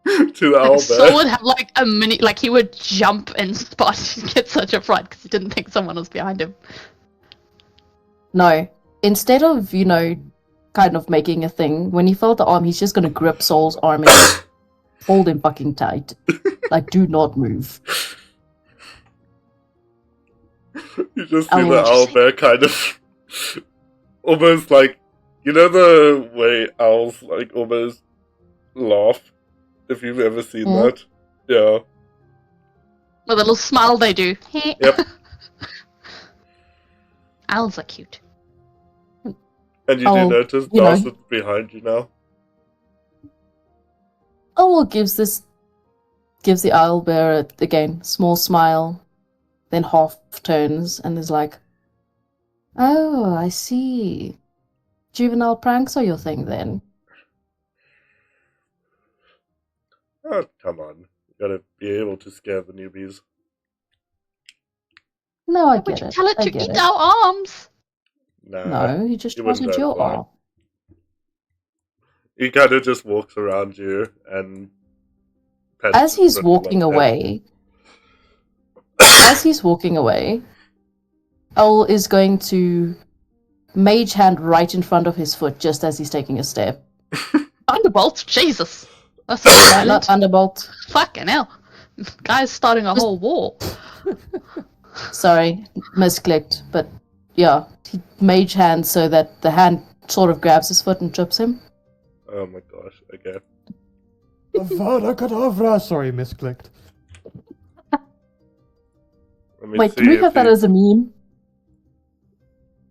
To the Like, Saul owlbear. would have like a mini, like he would jump and spot. He'd get such a fright because he didn't think someone was behind him. No. Instead of, kind of making a thing, when he felt the arm, he's just gonna grip Soul's arm and just hold him fucking tight. Like, do not move. You just see Oh, the interesting. owlbear kind of almost like, the way owls like almost laugh, if you've ever seen Mm. that. Yeah. With a little smile they do. Yep. Owls are cute. And you do Oh, notice you know. Dawson's behind you now. Well, gives the owlbear again small smile, then half turns and is like, "Oh, I see. Juvenile pranks are your thing then." Oh, come on. You gotta be able to scare the newbies. No, I Would get you it. tell it I to get eat it. our arms? Nah. No, he just you wouldn't wasn't go your far. arm. He kind of just walks around you and pets As he's Brindle walking and away, Owl is going to mage hand right in front of his foot just as he's taking a step. Thunderbolt? Jesus. That's Not violent. Thunderbolt. Fucking hell. Guy's starting a whole war. Sorry, misclicked. But yeah, he mage hands so that the hand sort of grabs his foot and trips him. Oh my gosh, okay. Avada Kedavra! Sorry, misclicked. Let me Wait, see can we if have that he- as a meme?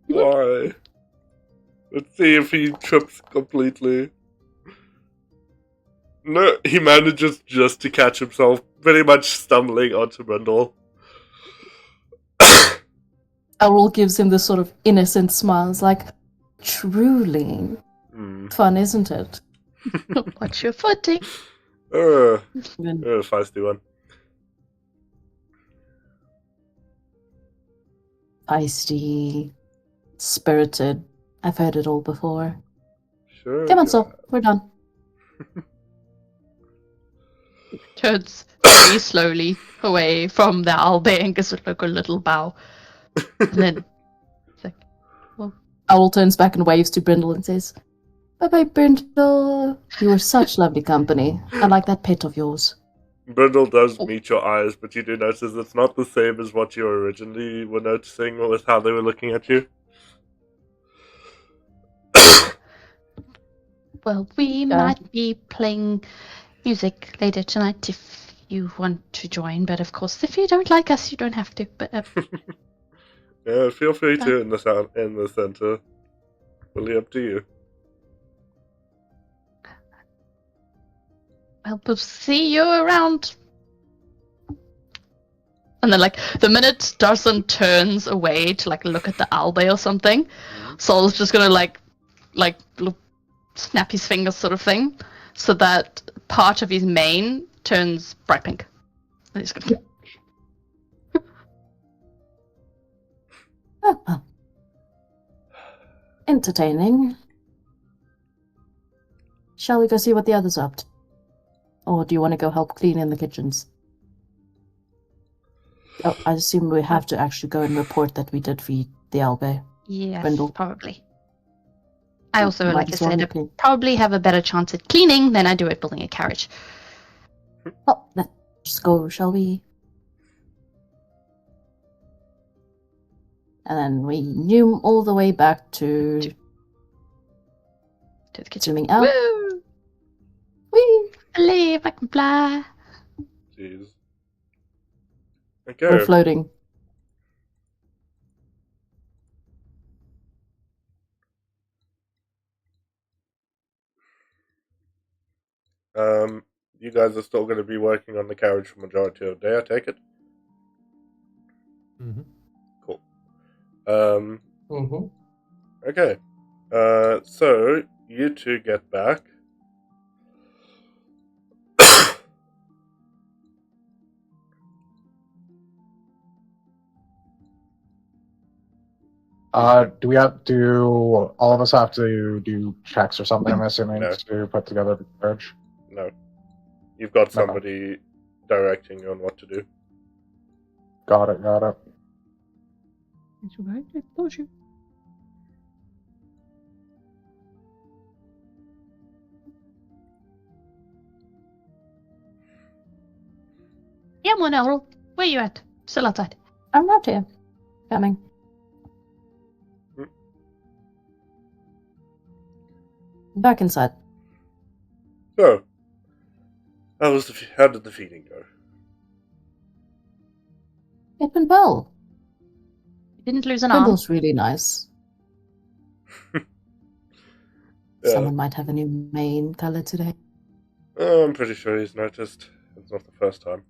Why? Let's see if he trips completely. No, he manages just to catch himself, pretty much stumbling onto Brindle. Owl gives him this sort of innocent smile. It's like, truly fun, isn't it? Watch your footing. Feisty one. Feisty, spirited. I've heard it all before. Sure. Come on, yeah. Sol. We're done. Turns very slowly away from the owlbear and gives it like a little bow. And then it's like, Owl turns back and waves to Brindle and says, "Bye-bye, Brindle. You were such lovely company. I like that pet of yours." Brindle does meet your eyes, but you do notice it's not the same as what you originally were noticing with how they were looking at you. well, we might be playing music later tonight if you want to join. But of course, if you don't like us, you don't have to. But Yeah, feel free to in the center. Fully up to you. well, we'll see you around. And then, like, the minute Darson turns away to, like, look at the albay or something, Sol's just gonna, like snap his fingers sort of thing, so that part of his mane turns bright pink. And he's gonna... Oh, well. Entertaining. Shall we go see what the others are up to? Or do you want to go help clean in the kitchens? Oh, I assume we have to actually go and report that we did feed the Albe. Yes, Brindle. probably. I also, Might like I as well said, look in. probably have a better chance at cleaning than I do at building a carriage. Oh, let's go, shall we? And then we zoom all the way back to To the kitchen. zooming out. Woo! Whee! Believe I can fly. Jeez. We're Okay. floating. You guys are still going to be working on the carriage for majority of the day, I take it? Mm-hmm. Cool. Mm-hmm. Okay. So, you two get back. Do all of us have to do checks or something, I'm assuming, No. to put together the carriage? No. You've got Okay. somebody directing you on what to do. Got it. It's right, I told you. Yeah, I'm on Errol. Where you at? Still outside. I'm not here. Coming. Hmm. Back inside. So, how did the feeding go? It went well. Didn't lose an arm. Brindle's really nice. Yeah. Someone might have a new mane color today. I'm pretty sure he's noticed. It's not the first time.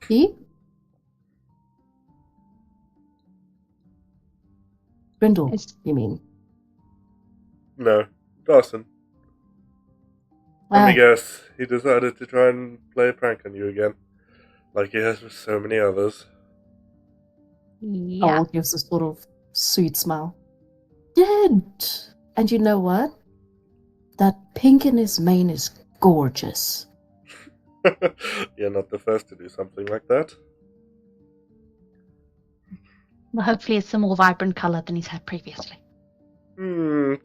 He? Brindle, It's- you mean? No. Dawson. Let me guess. He decided to try and play a prank on you again. Like he has with so many others. Yeah. Oh, gives a sort of sweet smile. Did. And you know what? That pink in his mane is gorgeous. You're not the first to do something like that. Well, hopefully it's a more vibrant color than he's had previously.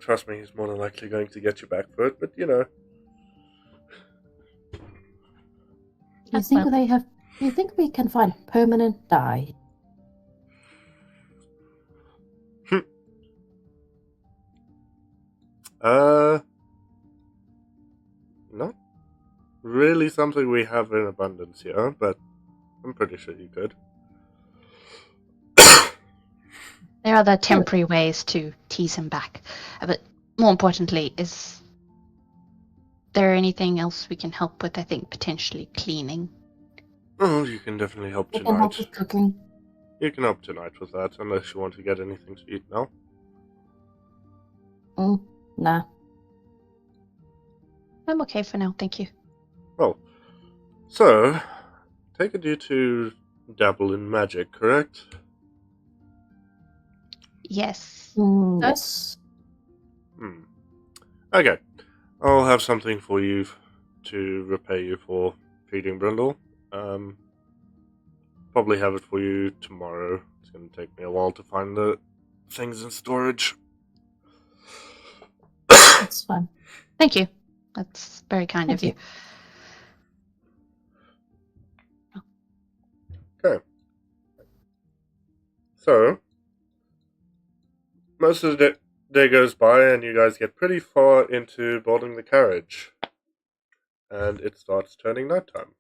Trust me, he's more than likely going to get you back for it, but you know. You think we can find permanent dye? Not really something we have in abundance here, but I'm pretty sure you could. There are other temporary ways to tease him back. But more importantly, is there anything else we can help with? I think potentially cleaning. Oh, you can definitely help We can help tonight. with cooking. You can help tonight with that, unless you want to get anything to eat now. Nah. I'm okay for now, thank you. Well, so, take it you two dabble in magic, correct? Yes. Yes. Okay. I'll have something for you to repay you for feeding Brindle. Probably have it for you tomorrow. It's going to take me a while to find the things in storage. That's fine. Thank you. That's very kind Thank of you. Okay. So, most of the day goes by and you guys get pretty far into boarding the carriage. And it starts turning nighttime.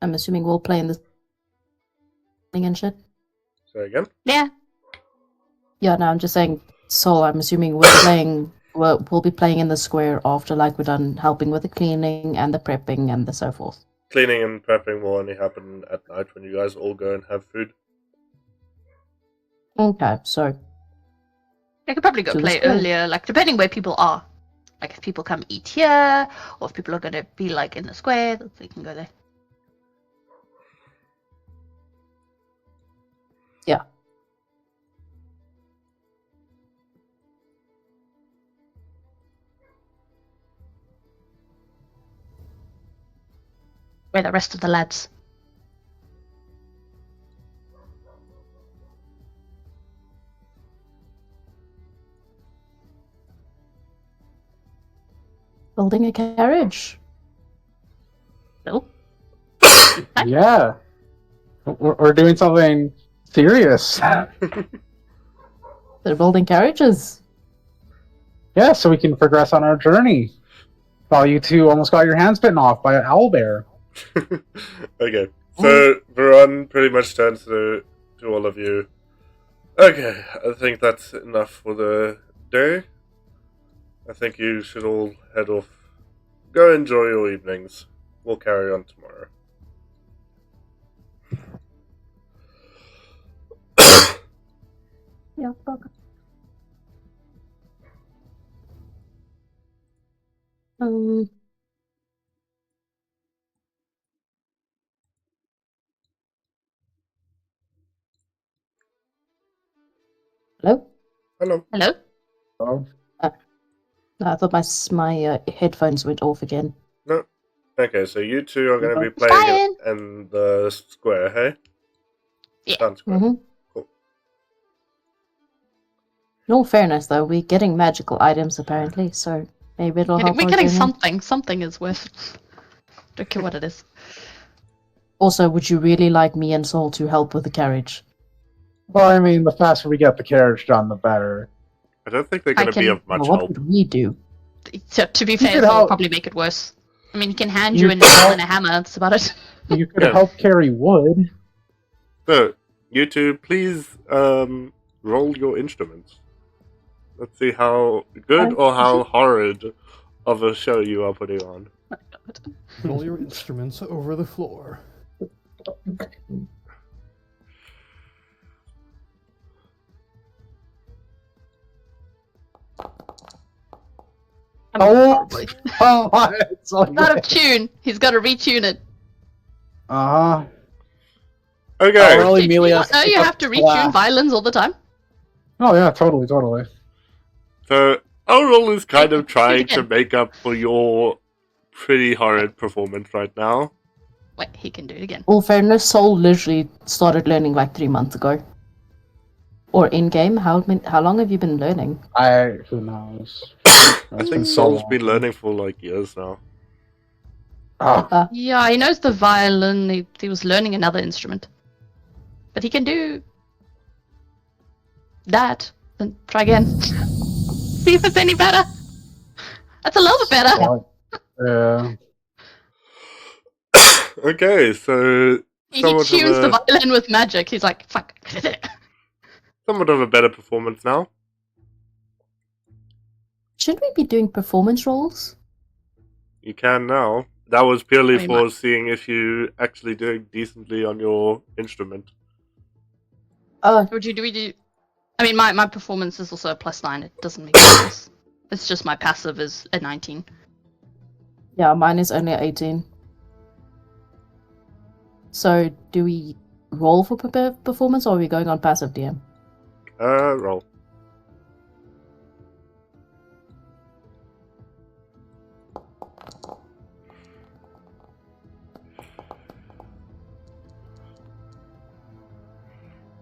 I'm assuming we'll play in the thing and shit. Say again? Yeah. Yeah, no, I'm just saying, So I'm assuming we'll be playing in the square after like we're done helping with the cleaning and the prepping and the so forth. Cleaning and prepping will only happen at night when you guys all go and have food. Okay, so I could probably go To the play square. earlier, like depending where people are. Like if people come eat here, or if people are gonna be like in the square, they can go there. yeah. Where the rest of the lads? Building a carriage. No. Yeah. We're doing something serious. They're building carriages. Yeah, so we can progress on our journey. While you two almost got your hands bitten off by an owlbear. Okay, so Veron pretty much turns to all of you. Okay, I think that's enough for the day. I think you should all head off. Go enjoy your evenings. We'll carry on tomorrow. Yeah. Um. Hello. Hello. Hello? Oh. No, I thought my headphones went off again. No. Okay, so you two are going to be Fine. playing in the square, hey? Yeah. Town square. Mm-hmm. Cool. In all fairness, though, we're getting magical items apparently, so maybe it'll help. We're our getting journey. something. Something is worth. Don't care what it is. Also, would you really like me and Saul to help with the carriage? Well, I mean, the faster we get the carriage done, the better. I don't think they're I going to be can- of much Well, what help. would we do? So, to be fair, could it'll help- probably make it worse. I mean, he can hand You you a could nail help- and a hammer. That's about it. You could Yeah. help carry wood. So, you two, please roll your instruments. Let's see how good or how horrid of a show you are putting on. Roll your instruments over the floor. Oh, oh, it's Out of tune. He's got to retune it. Uh-huh. Okay. Oh, really? Did you Amelia not know pick you up have to the retune glass. violins all the time? Oh, yeah, totally. So, our role is kind of do it trying to again. make up for your pretty horrid performance right now. Wait, he can do it again. All fairness, Saul literally started learning like 3 months ago. Or in game, how long have you been learning? Who knows? I think Saul's been learning for like years now. Oh, Yeah, he knows the violin. He was learning another instrument. But he can do that. Then try again. See if it's any better. That's a little bit better. yeah. Okay, so He somewhat tunes of the a violin with magic. He's like, fuck. somewhat of a better performance now. Should we be doing performance roles? You can now. That was purely I mean, for seeing if you actually doing decently on your instrument. Would you do? I mean, my performance is also a +9. It doesn't make a difference. It's just my passive is a 19. Yeah, mine is only 18. So, do we roll for performance, or are we going on passive DM? Roll.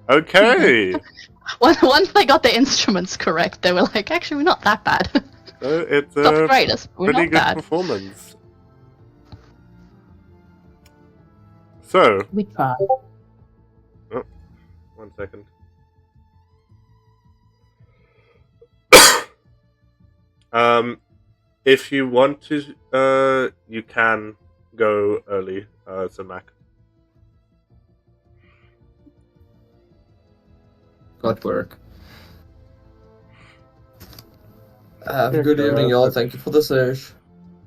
Okay. Once they got the instruments correct, they were like, actually, we're not that bad. So it's Not the a greatest, but we're pretty not good bad. performance. So, We try. 1 second. If you want to, you can go early, so Mac. Got work. Have a good evening, y'all. Thank you for the search.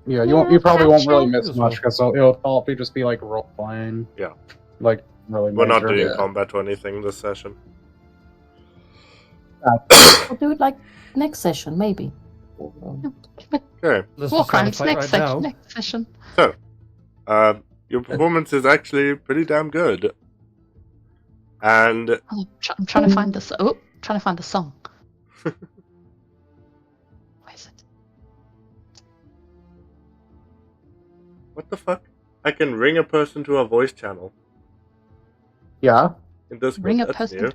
Yeah, you probably won't really gotcha. miss As much because it'll probably just be like role playing. Yeah. Like really We're not major. doing Yeah. combat or anything this session. We'll do it like next session, maybe. Okay, Let's War just start a crimes fight next right now. next session. so your performance is actually pretty damn good. And Oh, I'm trying to find this. Oh, trying to find the song. Where is it? what the fuck? I can ring a person to a voice channel Yeah, in Discord. Ring a That's person. new.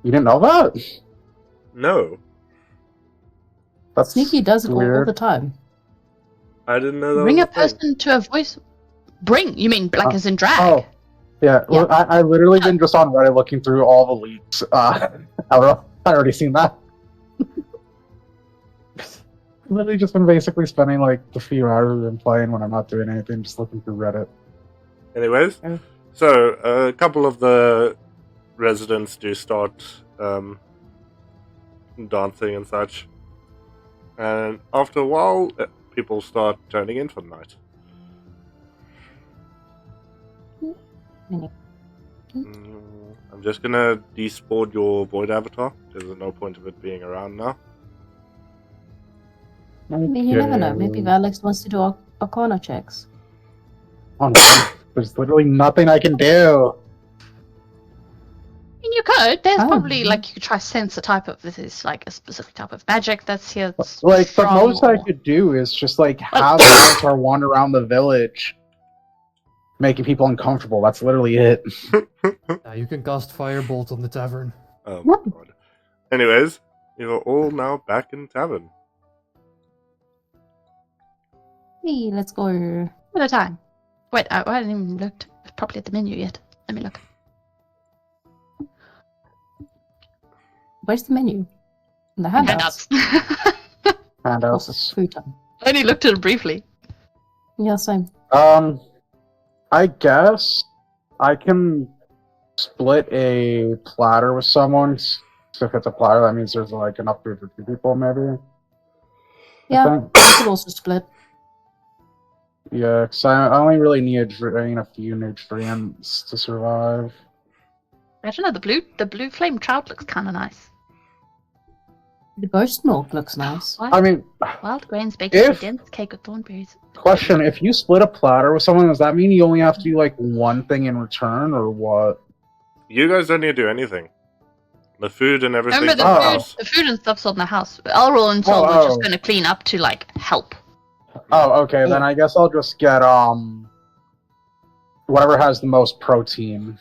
you didn't know that? No, That's Sneaky does it all weird. the time. I didn't know that Ring was a a thing. person to a voice. Bring? You mean like as in drag? Oh, yeah. Well, I literally been just on Reddit looking through all the leaks. I already seen that. Literally just been basically spending like the few hours I've been playing when I'm not doing anything, just looking through Reddit. Anyways, Oh. so a couple of the residents do start dancing and such, and after a while, people start turning in for the night. I'm just gonna despawn your void avatar. There's no point of it being around now. Maybe you never know. Maybe Alex wants to do Arcana checks. Oh, no. There's literally nothing I can do. I mean, you could. There's Oh. probably like you could try sense a type of this is like a specific type of magic that's here. That's Like the strong most I or- could do is just like Well- have the avatar wander around the village, making people uncomfortable. That's literally it. Yeah, you can cast Firebolt on the tavern. Oh my god. Anyways, you're all now back in tavern. Hey, let's go. at a time. Wait, I hadn't even looked properly at the menu yet. Let me look. Where's the menu? In the handouts. Handouts. Handouts. Food time. I only looked at it briefly. Yeah, same. I guess I can split a platter with someone. So if it's a platter, that means there's like enough food for 2 people, maybe. Yeah, think. we could also split. Yeah, because I only really need a few nutrients to survive. I don't know, the blue flame trout looks kinda nice. The ghost milk looks nice. I mean, Wild grains baked if- into a dense cake of thornberries. question, if you split a platter with someone, does that mean you only have to do like one thing in return, or what? You guys don't need to do anything. The food and everything. Remember the food and stuff's on the house. Elrol and Sol were just gonna clean up to like help. Oh, okay, then I guess I'll just get whatever has the most protein.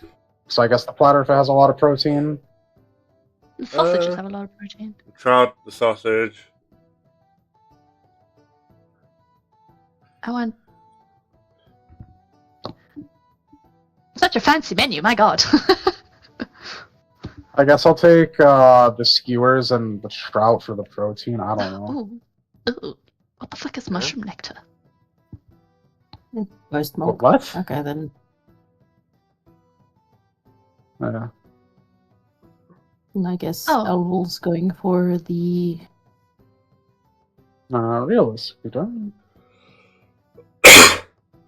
So I guess the platter if it has a lot of protein. The sausages have a lot of protein. Trout, the sausage. I want such a fancy menu, my god. I guess I'll take the skewers and the trout for the protein. I don't know. Ooh. What the fuck is mushroom nectar? Ghost milk. What? Okay, then. Yeah. And I guess Oh. Elrol's going for the. Realistically done.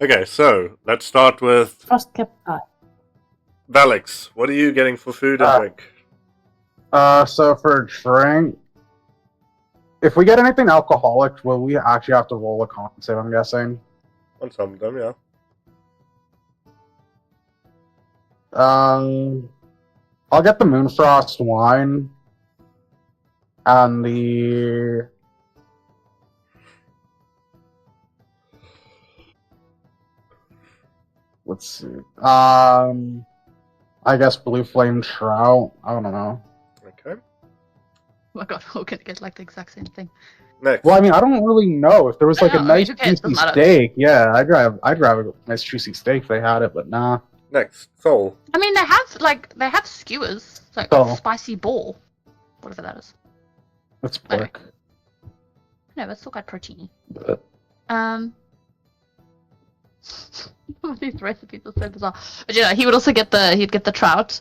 Okay, so let's start with Frost kept eye. Valix. What are you getting for food and drink? So for drink, if we get anything alcoholic, will we actually have to roll a con save, I'm guessing? On some of them, yeah. I'll get the Moonfrost wine and the let's see. I guess Blue Flame Trout. I don't know. Okay. Oh my god, we're gonna get like the exact same thing. Next. Well, I mean, I don't really know if there was like a I nice mean, who cares? juicy Doesn't matter. steak. Yeah, I'd grab a nice juicy steak if they had it, but nah. Next. Soul. I mean, they have skewers, like Oh. spicy ball, whatever that is. That's Anyway. pork. No, that's still quite proteiny. But- These recipes are so bizarre. But yeah, he would also get the trout.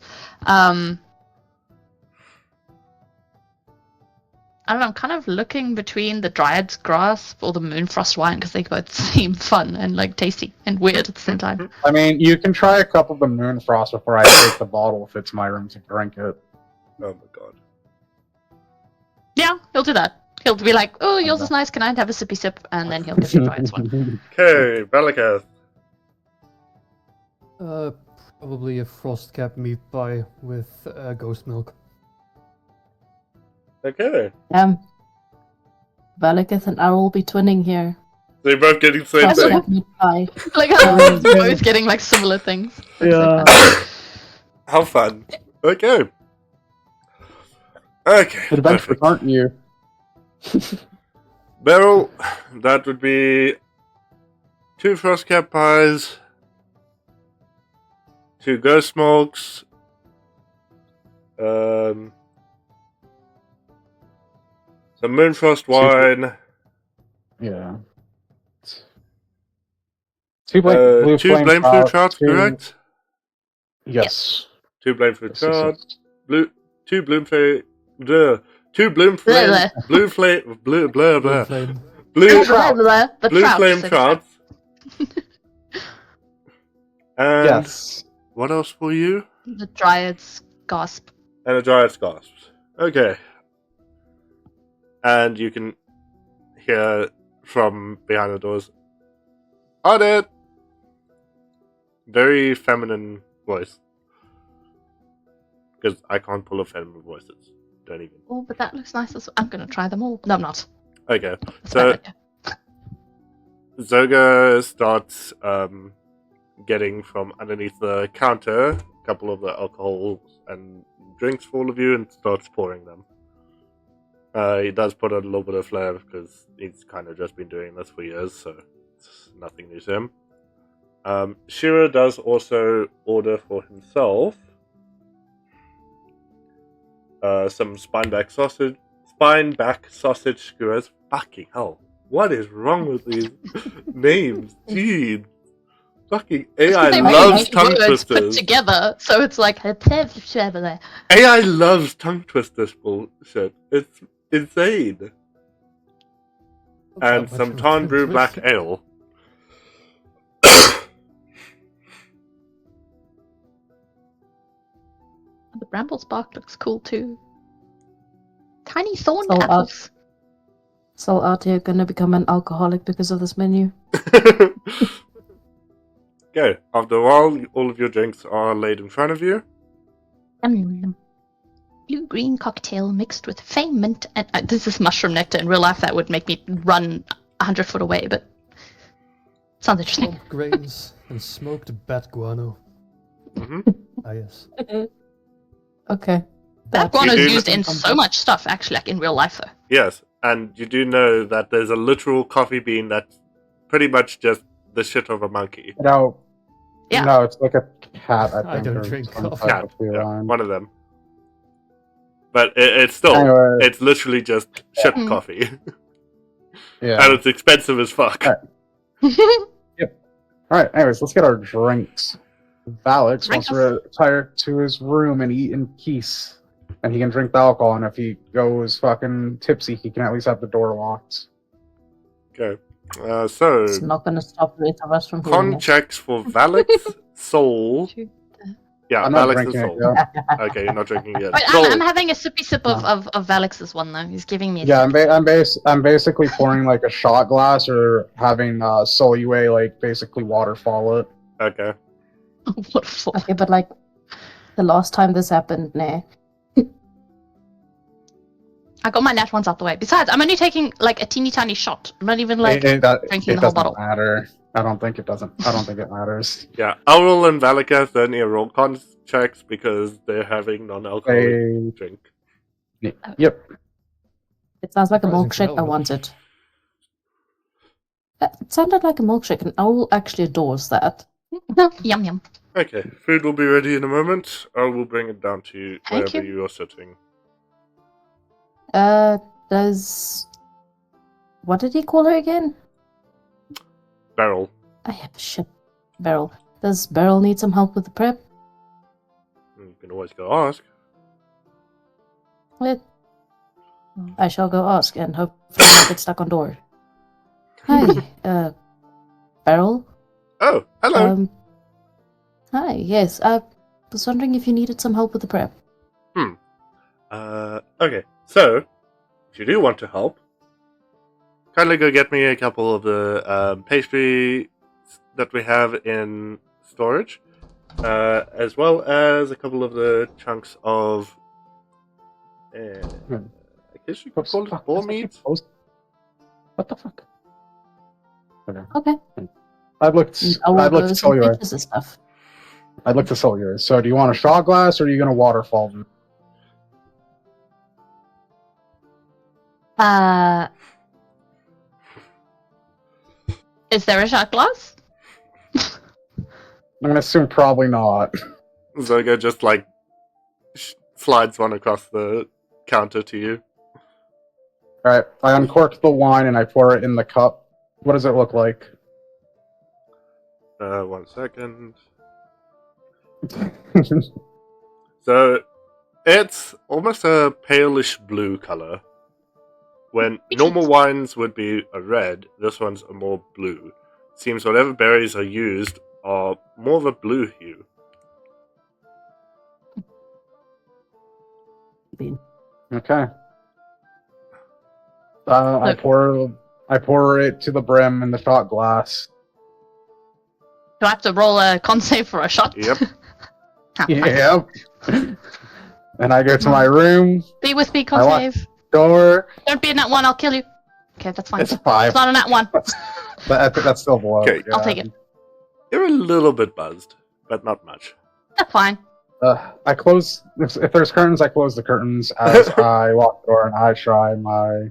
I don't know, I'm kind of looking between the Dryad's Grasp or the Moonfrost wine because they both seem fun and like tasty and weird at the same time. I mean, you can try a cup of the Moonfrost before I take the bottle if it's my room to drink it. Oh my god. Yeah, he'll do that. He'll be like, "Oh, yours is nice. Can I have a sippy sip?" And then he'll give you Dryad's one. Okay, Valaketh. Probably a frostcap meat pie with ghost milk. Okay. Valakith and I will be twinning here. So you're both getting the same thing. Frostcap meat pie. Like how we're both getting like similar things. Yeah. How fun. Okay. Okay. Adventurous, Perfect. aren't you? Beryl, that would be 2 frostcap pies, 2 ghost smokes, some Moonfrost wine, Yeah. 2 blue 2 blame fruit trout, correct? Yes. 2 blame fruit Yes, yes, trout, yes. 2 bloom flame, 2 bloom flame, Blah, blue flame, blue blah blah, Flame. blue Blah, blah, blah, the blue trout, flame so- trouts. And Yes. what else for you? The Dryad's Gasp. And a Dryad's Gasp. Okay. And you can hear from behind the doors, Audit! Very feminine voice. Because I can't pull off feminine voices. Don't even. Oh, but that looks nice as well. I'm gonna try them all. No, I'm not. Okay. That's So- a bad idea. Zoga starts getting from underneath the counter a couple of the alcohol and drinks for all of you and starts pouring them. He does put a little bit of flair because he's kind of just been doing this for years, so it's nothing new to him. Shira does also order for himself some spineback sausage skewers. Fucking hell. What is wrong with these names? Jeez. Fucking AI They loves make tongue words put twisters. together, so it's like AI loves tongue twisters bullshit. It's insane. And some Tarn Brew Black Ale. The bramble spark looks cool too. Tiny thorn So, apples. So out here gonna become an alcoholic because of this menu. Okay, after a while, all of your drinks are laid in front of you. Blue-green cocktail mixed with fame mint and this is mushroom nectar. In real life, that would make me run 100 foot away, but sounds interesting. Plump grains and smoked bat guano. hmm Ah, yes. Okay. That You guano is do- used in so much stuff, actually, like in real life, though. Yes, and you do know that there's a literal coffee bean that's pretty much just the shit of a monkey. No. Yeah. No, it's like a cat, I think. I don't or drink some coffee. type Cat, of yeah, feline. one of them. But it's still, Anyway, it's literally just shit Mm. coffee. yeah. And it's expensive as fuck. Alright. Alright, anyways, let's get our drinks. Alex wants to retire to his room and eat in peace. And he can drink the alcohol, and if he goes fucking tipsy, he can at least have the door locked. Okay. So, It's not gonna stop the rest of us from hearing con it. checks for Valix, Soul. Yeah, I'm not Valix and drinking it, Soul. yeah. Okay, you're not drinking yet. Wait, Soul. I'm having a sippy sip of Valix's one, though. He's giving me a Yeah, sip. I'm basically pouring like a shot glass or having Soul Yue like basically waterfall it. Okay. What a fool. Okay, but like the last time this happened, nah. I got my nat ones out the way. Besides, I'm only taking like a teeny tiny shot. I'm not even like It drinking the whole doesn't bottle. matter. I don't think it matters. Yeah, Aurel and Valika don't need roll con checks because they're having non-alcoholic They, drink. yep. It sounds like a Surprising milkshake. I phenomenon. want it. It sounded like a milkshake, and Owl actually adores that. Yum yum. Okay, food will be ready in a moment. I will bring it down to you Thank wherever you. you are sitting. Does... What did he call her again? Beryl. I have shit. Beryl. Does Beryl need some help with the prep? You can always go ask. What? I shall go ask and hopefully not get stuck on door. Hi, Beryl? Oh, hello. Hi, yes, I was wondering if you needed some help with the prep. Okay. So, if you do want to help, kindly go get me a couple of the pastry that we have in storage, as well as a couple of the chunks of. I guess you could call it boar meat. What the fuck? Okay. I'd look I'll to sell you. pictures and stuff. I'd look to sell yours. So, do you want a shot glass, or are you gonna waterfall them? Is there a shot glass? I'm gonna assume probably not. Zoga just like slides one across the counter to you. Alright, I uncork the wine and I pour it in the cup. What does it look like? 1 second. So, it's almost a palish blue color. When normal wines would be a red, this one's a more blue. Seems whatever berries are used are more of a blue hue. Okay. I pour it to the brim in the shot glass. Do I have to roll a con save for a shot? Yep. Yep. And I go to my room. Be with me, I con lock save. Door. Don't be in that one, I'll kill you. Okay, that's fine. It's a 5. It's not in that one. But I think that's still below. Okay. I'll take it. You're a little bit buzzed, but not much. That's fine. I close. If there's curtains, I close the curtains as I lock the door and I try my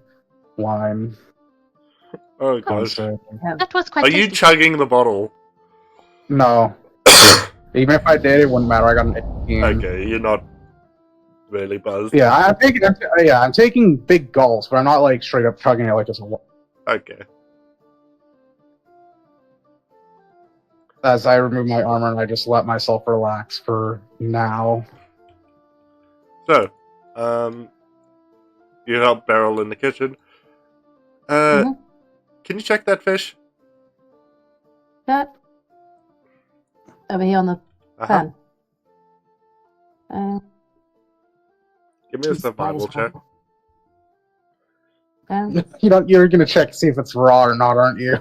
wine. Oh gosh. That was quite Are you tasty. chugging the bottle? No. Even if I did, it wouldn't matter. I got an 18. Okay, you're not really buzzed. Yeah, I'm taking big gulps, but I'm not like straight up chugging it like it's a. Okay. As I remove my armor and I just let myself relax for now. So, you help Beryl in the kitchen. Can you check that fish? Yeah. Over here on the Uh-huh. pan. Give me a survival check. You're gonna check to see if it's raw or not, aren't you?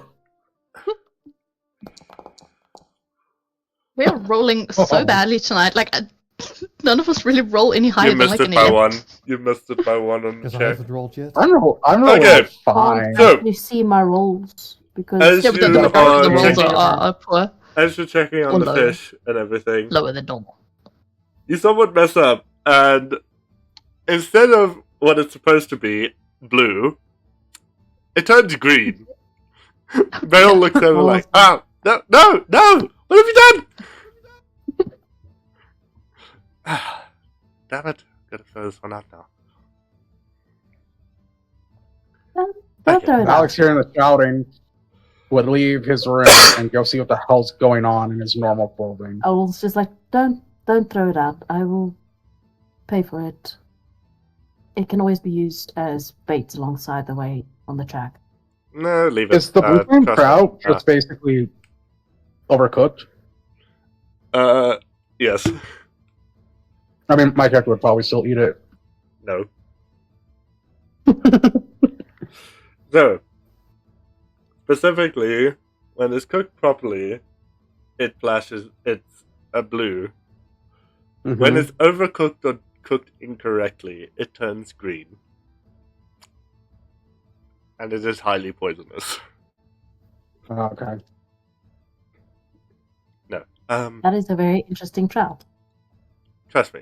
We're rolling so badly tonight. Like, none of us really roll any higher You than missed like it an by 8. one. You missed it by one on the Because I check. haven't rolled yet. I'm rolling Okay. fine. So- You see my rolls because As Yeah, but you the are rolls checking, are poor. as you're checking on the Low. fish and everything, Lower than normal. you somewhat mess up, and instead of what it's supposed to be, blue, it turns green. Beryl looks over like, no, what have you done? Damn it, gotta throw this one out now. don't throw it out. Alex hearing the shouting would leave his room and go see what the hell's going on in his normal clothing. I was just like, don't throw it out. I will pay for it. It can always be used as bait alongside the way on the track. No, leave it. Is the bluefin trust trout me. just basically overcooked? Yes. I mean, my character would probably still eat it. No. So, specifically, when it's cooked properly, it flashes, it's a blue. When it's overcooked or cooked incorrectly, it turns green. And it is highly poisonous. Okay. No. That is a very interesting trout. Trust me.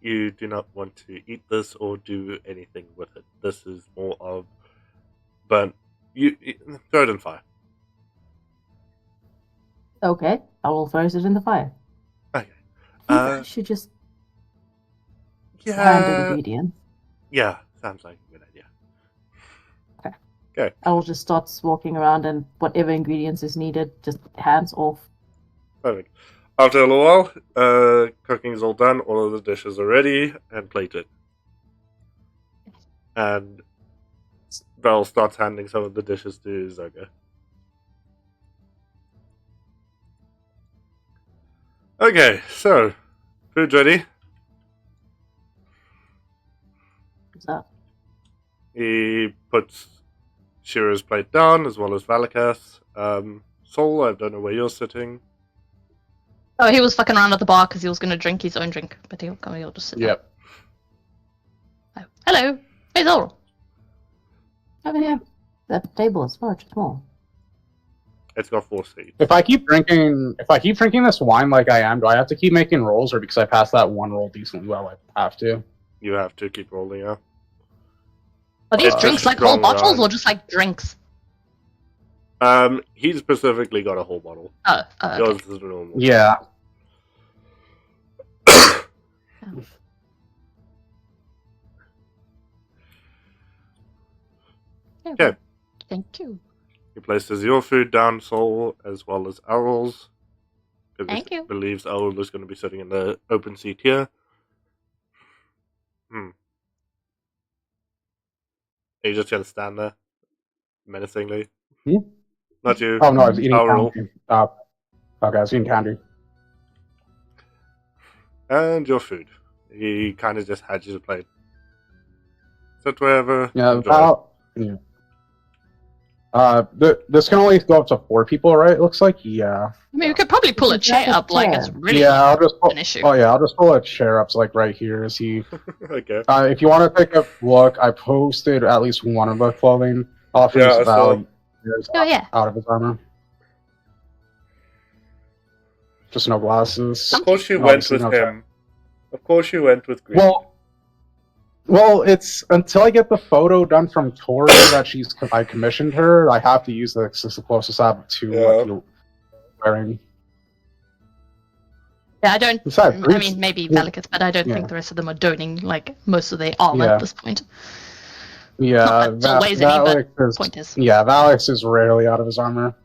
You do not want to eat this or do anything with it. This is more of burnt. You throw it in fire. Okay, I will throw it in the fire. Okay. I think I should just hand Yeah. ingredients. Yeah. Sounds like a good idea. I will just start walking around and whatever ingredients is needed, just hands off. Perfect. After a little while, cooking is all done. All of the dishes are ready and plated. And Bell starts handing some of the dishes to Zoga. Okay, so food's ready. What's that? He puts Shira's plate down as well as Valaketh's. Sol, I don't know where you're sitting. Oh, he was fucking around at the bar because he was going to drink his own drink, but he'll just sit Yep. there. Oh, hello. Hey, Zoro. Over here. The table is far too small. It's got 4 seats. If I keep drinking this wine like I am, do I have to keep making rolls, or because I passed that one roll decently well, I have to? You have to keep rolling, yeah. Are these Just drinks like whole strong bottles wine. or just like drinks? He specifically got a whole bottle. Oh, okay. Yours is normal. Yeah. Okay. Thank you. He places your food down, Sol, as well as Errol's. Thank He you. believes Errol is going to be sitting in the open seat here. Are you just going to stand there? Menacingly? Hmm? Not you. Oh no, I was eating Errol. candy. Okay, I was eating candy. And your food. He kind of just hands you the plate. Sit wherever. Yeah, enjoy. about. Yeah. This can only go up to 4 people, right? It looks like. Yeah. I mean, we could probably pull a It's like chair a up, like it's chair. really Yeah, I'll just pull. an issue. Oh yeah, I'll just pull a chair up, so like right here. Is he? Okay. If you want to take a look, I posted at least one of the clothing offerings Yeah, I saw. Oh, yeah. out of his armor. Just no glasses. Of course you And went obviously with no him. Of course you went with Green. Well, it's until I get the photo done from Tori that I commissioned her. I have to use this as the closest I have to Yeah. what you're wearing. Yeah, I don't. Besides, I mean, maybe yeah. Valaketh, but I don't Yeah. think the rest of them are donning like most of their armor Yeah. at this point. Yeah, Not that always any, but point is. Yeah, Valix is rarely out of his armor.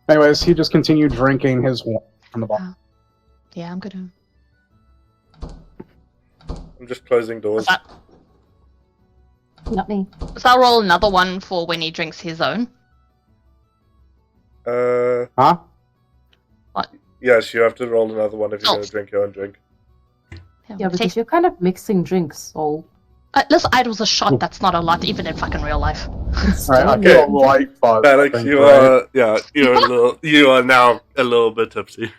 Anyways, he just continued drinking his wine from the bottle. Yeah, I'm gonna. I'm just closing doors. Not me. So I'll roll another one for when he drinks his own. Huh? Yes, you have to roll another one if you're Oh. going to drink your own drink. Yeah, because you're kind of mixing drinks, all. Listen, it was a shot. That's not a lot, even in fucking real life. Alright, I Okay. feel a light buzz. I Alex, think, you right? are, you are now a little bit tipsy.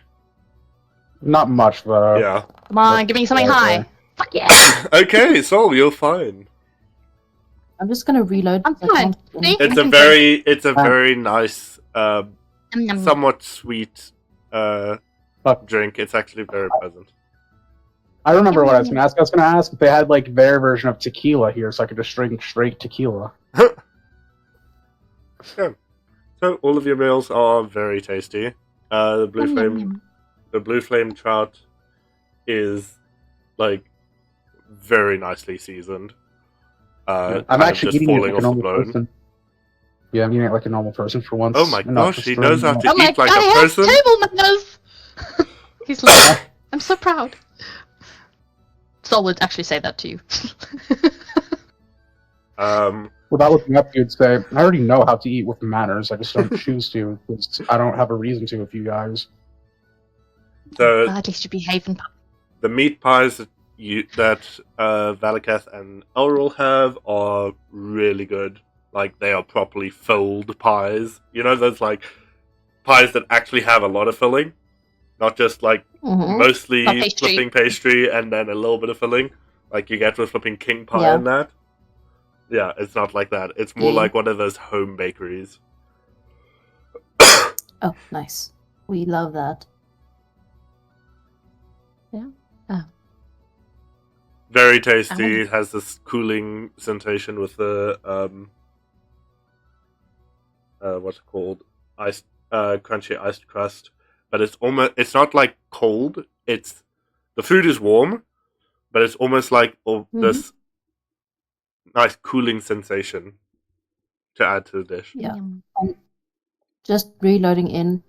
Not much, though. Yeah. Come on, give me something Okay. high. Fuck yeah! Okay, Sol, you're fine. I'm just gonna reload. I'm I fine. can't- See? It's I a can very nice, Nom, nom. somewhat sweet, drink. It's actually very pleasant. I remember what I was going to ask. I was going to ask if they had, like, their version of tequila here, so I could just drink straight tequila. Yeah. So all of your meals are very tasty. The blue Nom, nom, flame, nom. the blue flame trout is like very nicely seasoned. I'm kind of actually just eating it falling like a off the normal bone. person. Yeah, I'm eating it like a normal person for once. Oh my and not gosh, he just knows how throwing to it Oh my eat like god, a he has person. table manners! He's like, I'm so proud. Sol would actually say that to you. Without looking up, you'd say, I already know how to eat with manners. I just don't choose to, because I don't have a reason to with you guys. So At least you behave in the meat pies that Valaketh and Elril have are really good. Like they are properly filled pies. You know those like pies that actually have a lot of filling, not just like Mhm. mostly Not pastry. flipping pastry and then a little bit of filling, like you get with flipping king pie Yeah. and that. Yeah, it's not like that. It's more Yeah. like one of those home bakeries. Oh, nice. We love that. Very tasty. It has this cooling sensation with the what's it called? Iced crunchy iced crust. But it's not like cold. It's the food is warm, but it's almost like this nice cooling sensation to add to the dish. Yeah. Just reloading in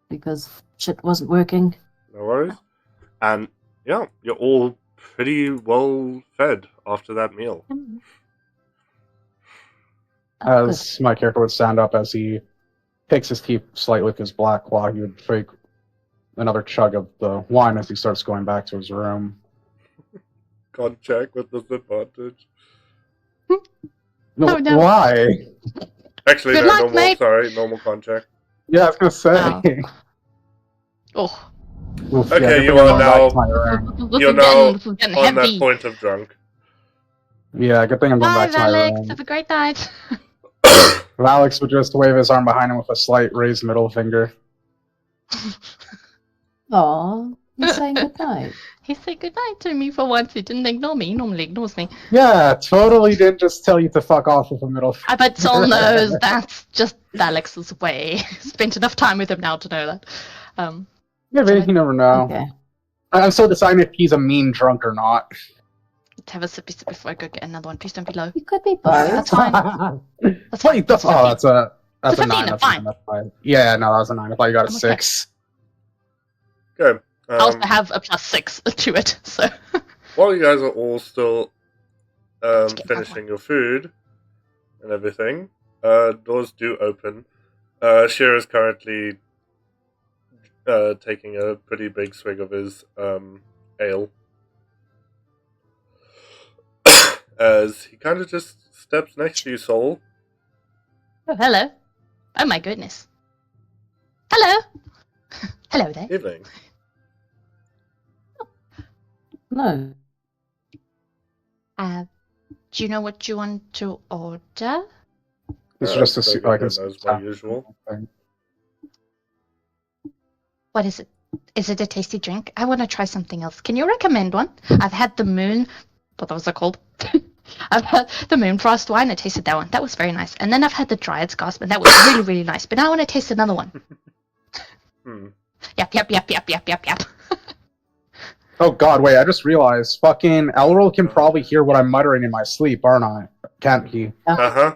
because shit wasn't working. No worries. And yeah, you're all pretty well fed after that meal. Oh, good. As my character would stand up as he takes his teeth slightly with his black claw, he would take another chug of the wine as he starts going back to his room. Con check with disadvantage. No, Oh, no. why? Actually, Good no, luck, normal. mate. Sorry, normal con check. Yeah, I was gonna say. Oh, Oof, Okay, yeah, good you thing I'm are going back now- to my room. this You're is now getting On that heavy. point of drunk. Yeah, good thing I'm going Bye, back to my Alex. room. Have a great night. Alex would just wave his arm behind him with a slight raised middle finger. Aw, he's saying goodnight. He said goodnight to me for once. He didn't ignore me. He normally ignores me. Yeah, totally didn't just tell you to fuck off with a middle finger. I bet Sol knows that's just Alex's way. Spent enough time with him now to know that. Maybe, you never know. Okay. I'm still deciding if he's a mean drunk or not. Let's have a sippy sip before I go get another one. Please don't be low. You could be both. That's fine. That's fine. Wait, that's It's 15. that's a It's a 9. 15, That's fine. a 9. That's fine. Yeah, no, that was a 9. I thought you got a I'm okay. 6. Okay. I also have a +6 to it, so. While you guys are all still Let's get that finishing your food and everything, doors do open. Shira's currently taking a pretty big swig of his ale. As he kind of just steps next to you, Soul. Oh, hello. Oh my goodness. Hello. Hello there. Evening. No. Do you know what you want to order? It's just a so suit good, like that it's knows my usual. What is it? Is it a tasty drink? I want to try something else. Can you recommend one? I've had the moon. What was it called? I've had the Moonfrost wine. I tasted that one. That was very nice. And then I've had the Dryad's Gasp, and that was really, really nice. But now I want to taste another one. Yep. Oh god, wait, I just realized fucking Elrol can probably hear what I'm muttering in my sleep, aren't I? Can't he? Uh-huh.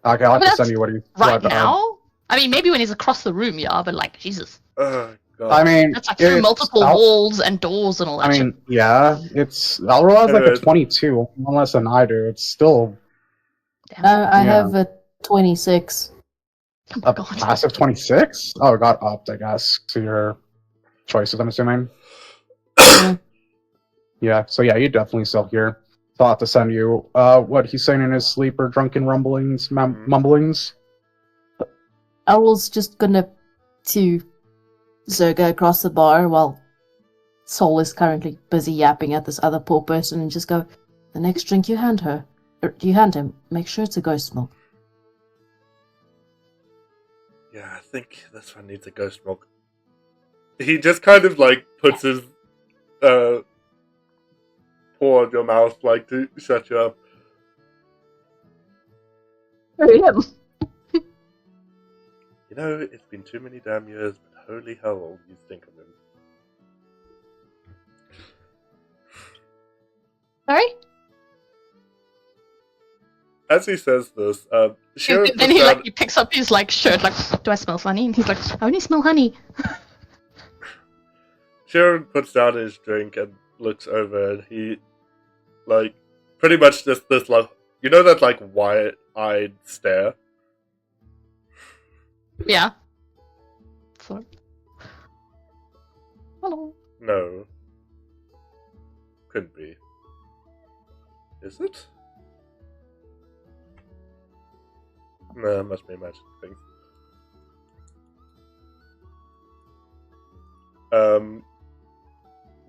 Okay, I'll have But to send that's you what he Right what, now? I mean, maybe when he's across the room, yeah, but like, Jesus. Oh, God. I mean, That's like through it's multiple walls and doors and all that I mean, yeah, it's Elrol has like a Anyways. 22, one less than I do. It's still shit. No, I Yeah. have a 26. Oh my a god. passive 26. Oh, it got upped, I guess, to your choices. I'm assuming. Yeah, so yeah, you definitely still hear. So I'll have to send you what he's saying in his sleep or drunken rumblings, mumblings. Owl's just gonna to Zerga across the bar while Sol is currently busy yapping at this other poor person and just go, the next drink you hand her, or you hand him, make sure it's a ghost milk. Yeah, I think this one needs a ghost milk. He just kind of like puts his paw on your mouth like to shut you up. Him. You know, it's been too many damn years, but holy hell, you think of him. Sorry? As he says this, Shira Then he picks up his like shirt, like, do I smell funny? And he's like, I only smell honey. Sharon puts down his drink and looks over, and he, like, pretty much just this, like, you know that, like, wide-eyed stare? Yeah. So. Hello. No. Couldn't be. Is it? No, it must be a magic thing.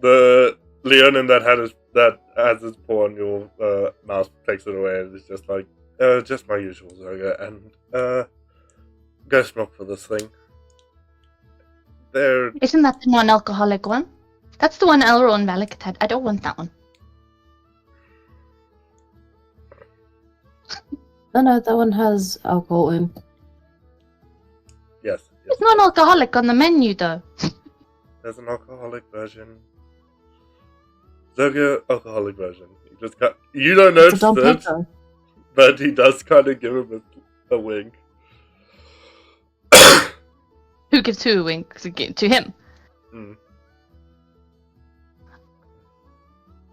The Leonin that has his paw on your mouth takes it away and is just like, just my usual Zoga, and ghost milk for this thing. There. Isn't that the non-alcoholic one? That's the one Elro and Valak had. I don't want that one. No, that one has alcohol in. Yes. It's non-alcoholic on the menu, though. There's an alcoholic version. Zoga alcoholic version. You don't It's a Dom notice it, Pedro. but he does kind of give him a wink. Who gives who a wink? To him.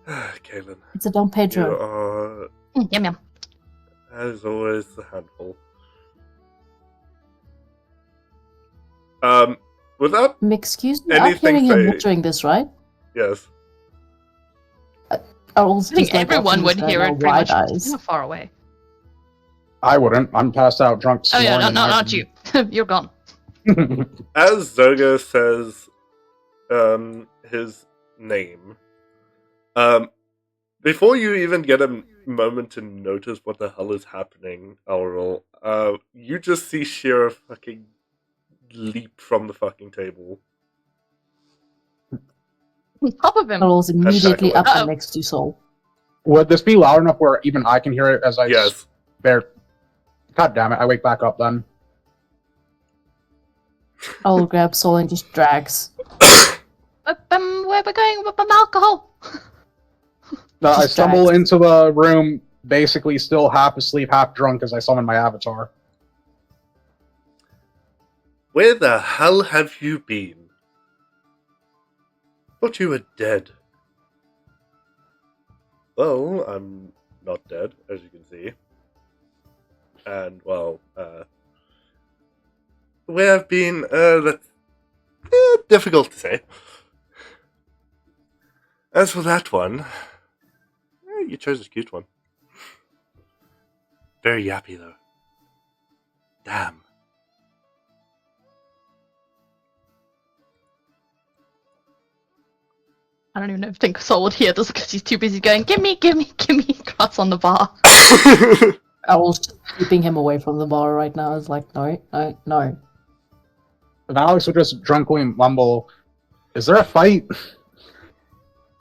Kaylin, It's a Dom you Pedro. are Yum yum. As always, the handful. Without Excuse me, I'm anything hearing him say- muttering this, right? yes, Errol's I think just like everyone watching would this guy hear now, it pretty much. wide It's eyes. kind of far away. I wouldn't. I'm passed out, drunk, Oh yeah, snoring. not you. You're gone. as Zoga says, his name, before you even get a moment to notice what the hell is happening, Aurel, you just see Shira fucking leap from the fucking table. On top of him. Errol's immediately up Uh-oh. and next to Soul. Would this be loud enough where even I can hear it as I Yes. bear? God damn it! I wake back up then. Errol grabs Soul and just drags. Where we're going with some alcohol. I Just stumble drags. into the room, basically still half asleep, half drunk, as I summon my avatar. Where the hell have you been? Thought you were dead. Well, I'm not dead, as you can see. And, well, where I've been, that's difficult to say. As for that one, you chose a cute one. Very yappy, though. Damn. I don't even think Soul would hear this because he's too busy going, give me grass on the bar. Errol's keeping him away from the bar right now. It's like, no. And Alex would just drunkenly mumble, "Is there a fight?"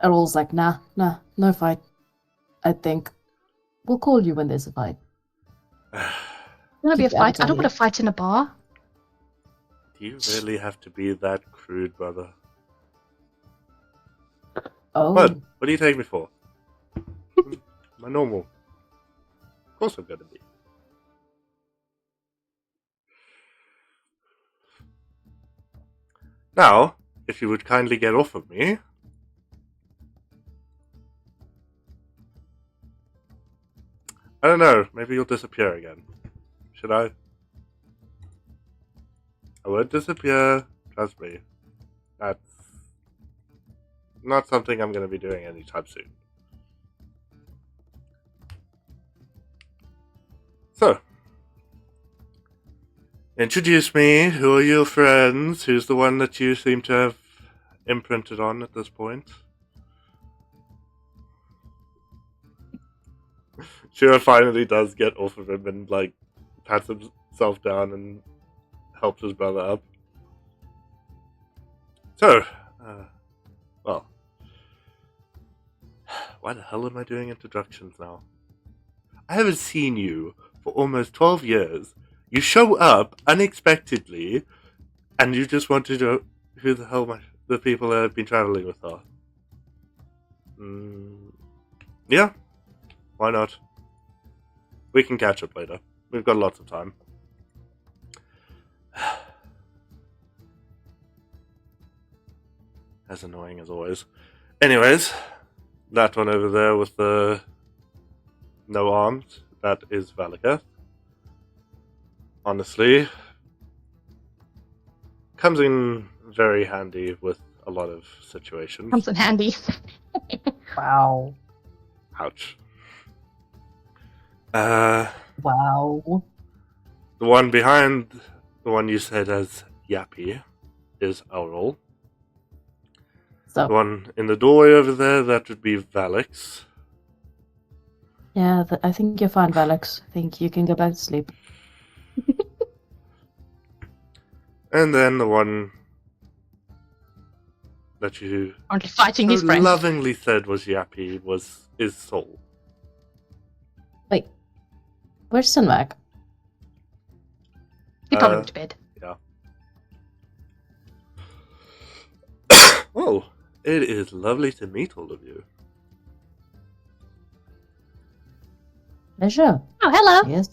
Errol's like, nah, no fight. I think we'll call you when there's a fight. Gonna be a Keep fight. I don't advertising. want to fight in a bar. Do you really have to be that crude, brother? Oh, What do you take me for? My normal. Of course I'm gonna be. Now, if you would kindly get off of me. I don't know, maybe you'll disappear again. Should I? I won't disappear, trust me. That's not something I'm going to be doing anytime soon. So, introduce me. Who are your friends? Who's the one that you seem to have imprinted on at this point? Shira finally does get off of him and, like, pats himself down and helps his brother up. So, well, why the hell am I doing introductions now? I haven't seen you for almost 12 years. You show up unexpectedly, and you just want to know who the hell the people that I've been traveling with are. Yeah, why not? We can catch up later. We've got lots of time. As annoying as always. Anyways, that one over there with the no arms, that is Valika. Honestly, comes in very handy with a lot of situations. Comes in handy. wow. Ouch. Wow. The one behind the one you said as Yappy is Aurel. So, The one in the doorway over there, that would be Valix. yeah, I think you're fine, Valix. I think you can go back to sleep. And then the one that you Aren't fighting his so friend. lovingly said was Yappy is Soul. Wait, where's Sinmac? He probably went to bed. Oh, it is lovely to meet all of you. Pleasure. Oh, hello. Yes.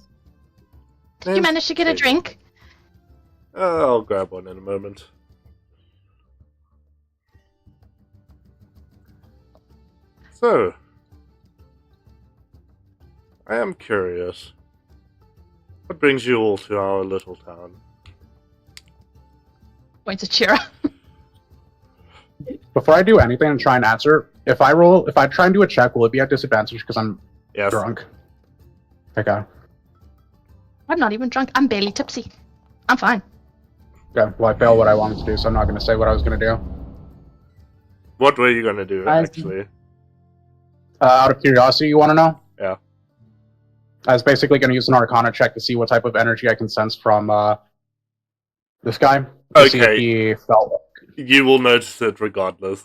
Did you manage to get a drink? I'll grab one in a moment. So, I am curious. What brings you all to our little town? Point to Chira. Before I do anything and try and answer, if I try and do a check, will it be at disadvantage because I'm Yes. drunk? Okay. I'm not even drunk. I'm barely tipsy. I'm fine. Okay. Well, I failed what I wanted to do, so I'm not going to say what I was going to do. What were you gonna do, actually? Out of curiosity, you want to know? Yeah. I was basically going to use an Arcana check to see what type of energy I can sense from this guy. To see if Okay. he felt. You will notice it regardless.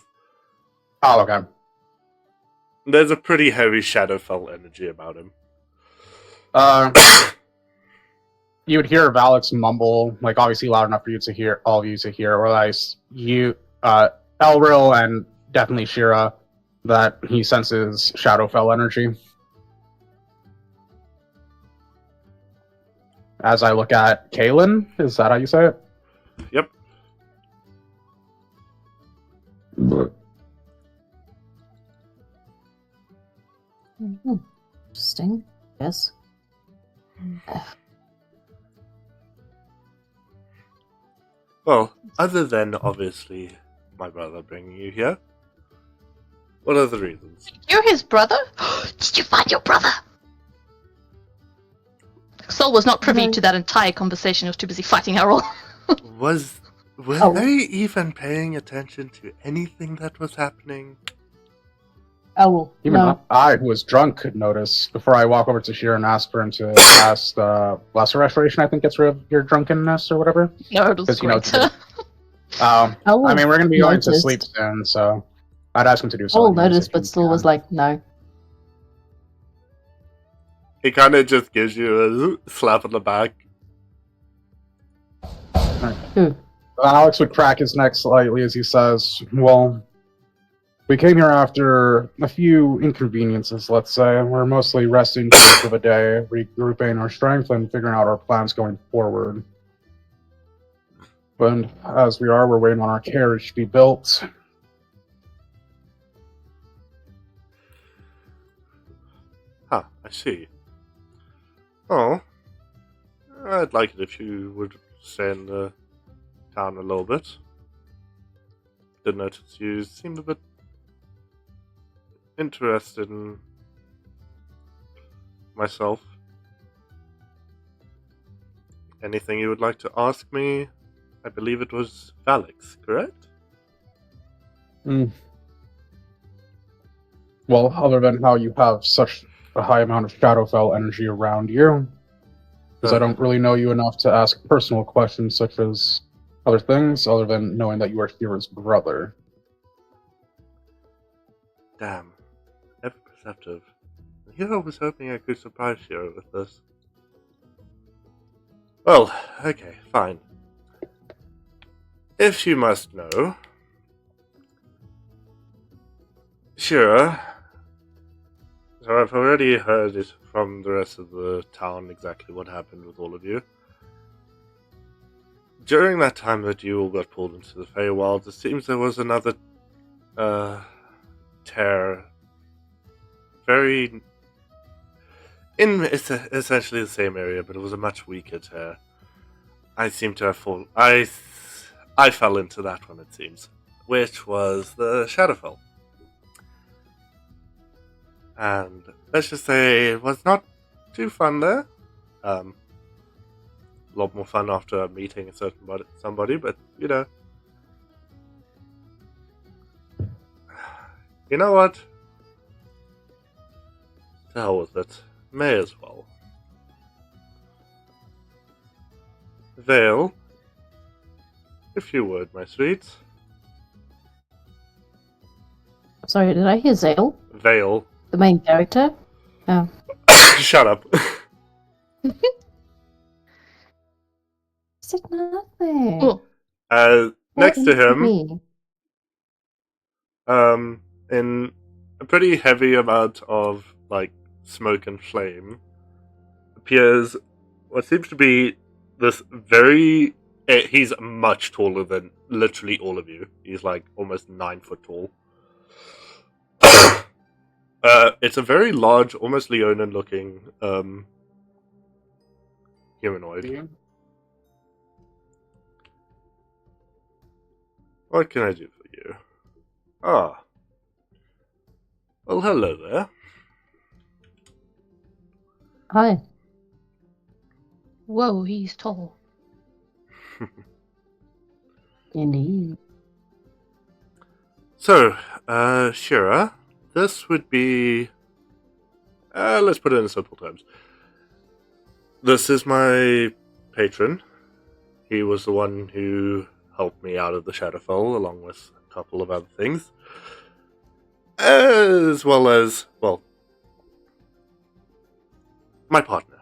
Oh, okay. There's a pretty heavy Shadowfell energy about him. You would hear Valix mumble, like obviously loud enough for you to hear, all of you to hear, or like Elril and definitely Shira, that he senses Shadowfell energy. As I look at Kaylin, is that how you say it? Yep. Interesting. Yes. Well, other than obviously my brother bringing you here, what are the reasons? You're his brother? Did you find your brother? Sol was not privy No. to that entire conversation. He was too busy fighting Errol. Were Oh. they even paying attention to anything that was happening? Oh, well, Even no. I, who was drunk, could notice before I walk over to Shira and ask for him to cast Lesser Restoration. I think gets rid of your drunkenness or whatever. No, it was 'Cause, you know, great. Oh, I mean, we're going to be going to noticed. sleep soon, so I'd ask him to do Oh, something. noticed, but still was like, no. He kind of just gives you a slap on the back. Alex would crack his neck slightly as he says, well, we came here after a few inconveniences, let's say. We're mostly resting for the day, regrouping our strength and figuring out our plans going forward. But as we are, we're waiting on our carriage to be built. Huh, I see. Oh, I'd like it if you would stay in the town a little bit. Did notice you seemed a bit interested in myself. Anything you would like to ask me? I believe it was Valix, correct? Well, other than how you have such a high amount of Shadowfell energy around you, because I don't really know you enough to ask personal questions such as other things, other than knowing that you are Shira's brother. Damn. Ever perceptive. Here I was hoping I could surprise Shira with this. Well, okay, fine. If you must know, Shira, so I've already heard it from the rest of the town exactly what happened with all of you. During that time that you all got pulled into the Feywild, it seems there was another tear. It's essentially the same area, but it was a much weaker tear. I seem to have fallen. I fell into that one, it seems, which was the Shadowfell. And let's just say it was not too fun there. A lot more fun after meeting somebody, but you know. You know what? To hell with it. May as well. Vale, if you would, my sweet. Sorry, did I hear Zale? Vale. The main character? Oh. Shut up. Said nothing. Oh, Next to him, Me. in a pretty heavy amount of like smoke and flame, appears what seems to be this very. He's much taller than literally all of you. He's like almost 9 foot tall. It's a very large, almost Leonin looking humanoid. What can I do for you? Ah. Well, hello there. Hi. Whoa, he's tall. Indeed. So, Shira, this would be... let's put it in simple terms. This is my patron. He was the one who helped me out of the Shadowfell, along with a couple of other things. As well as, well, my partner.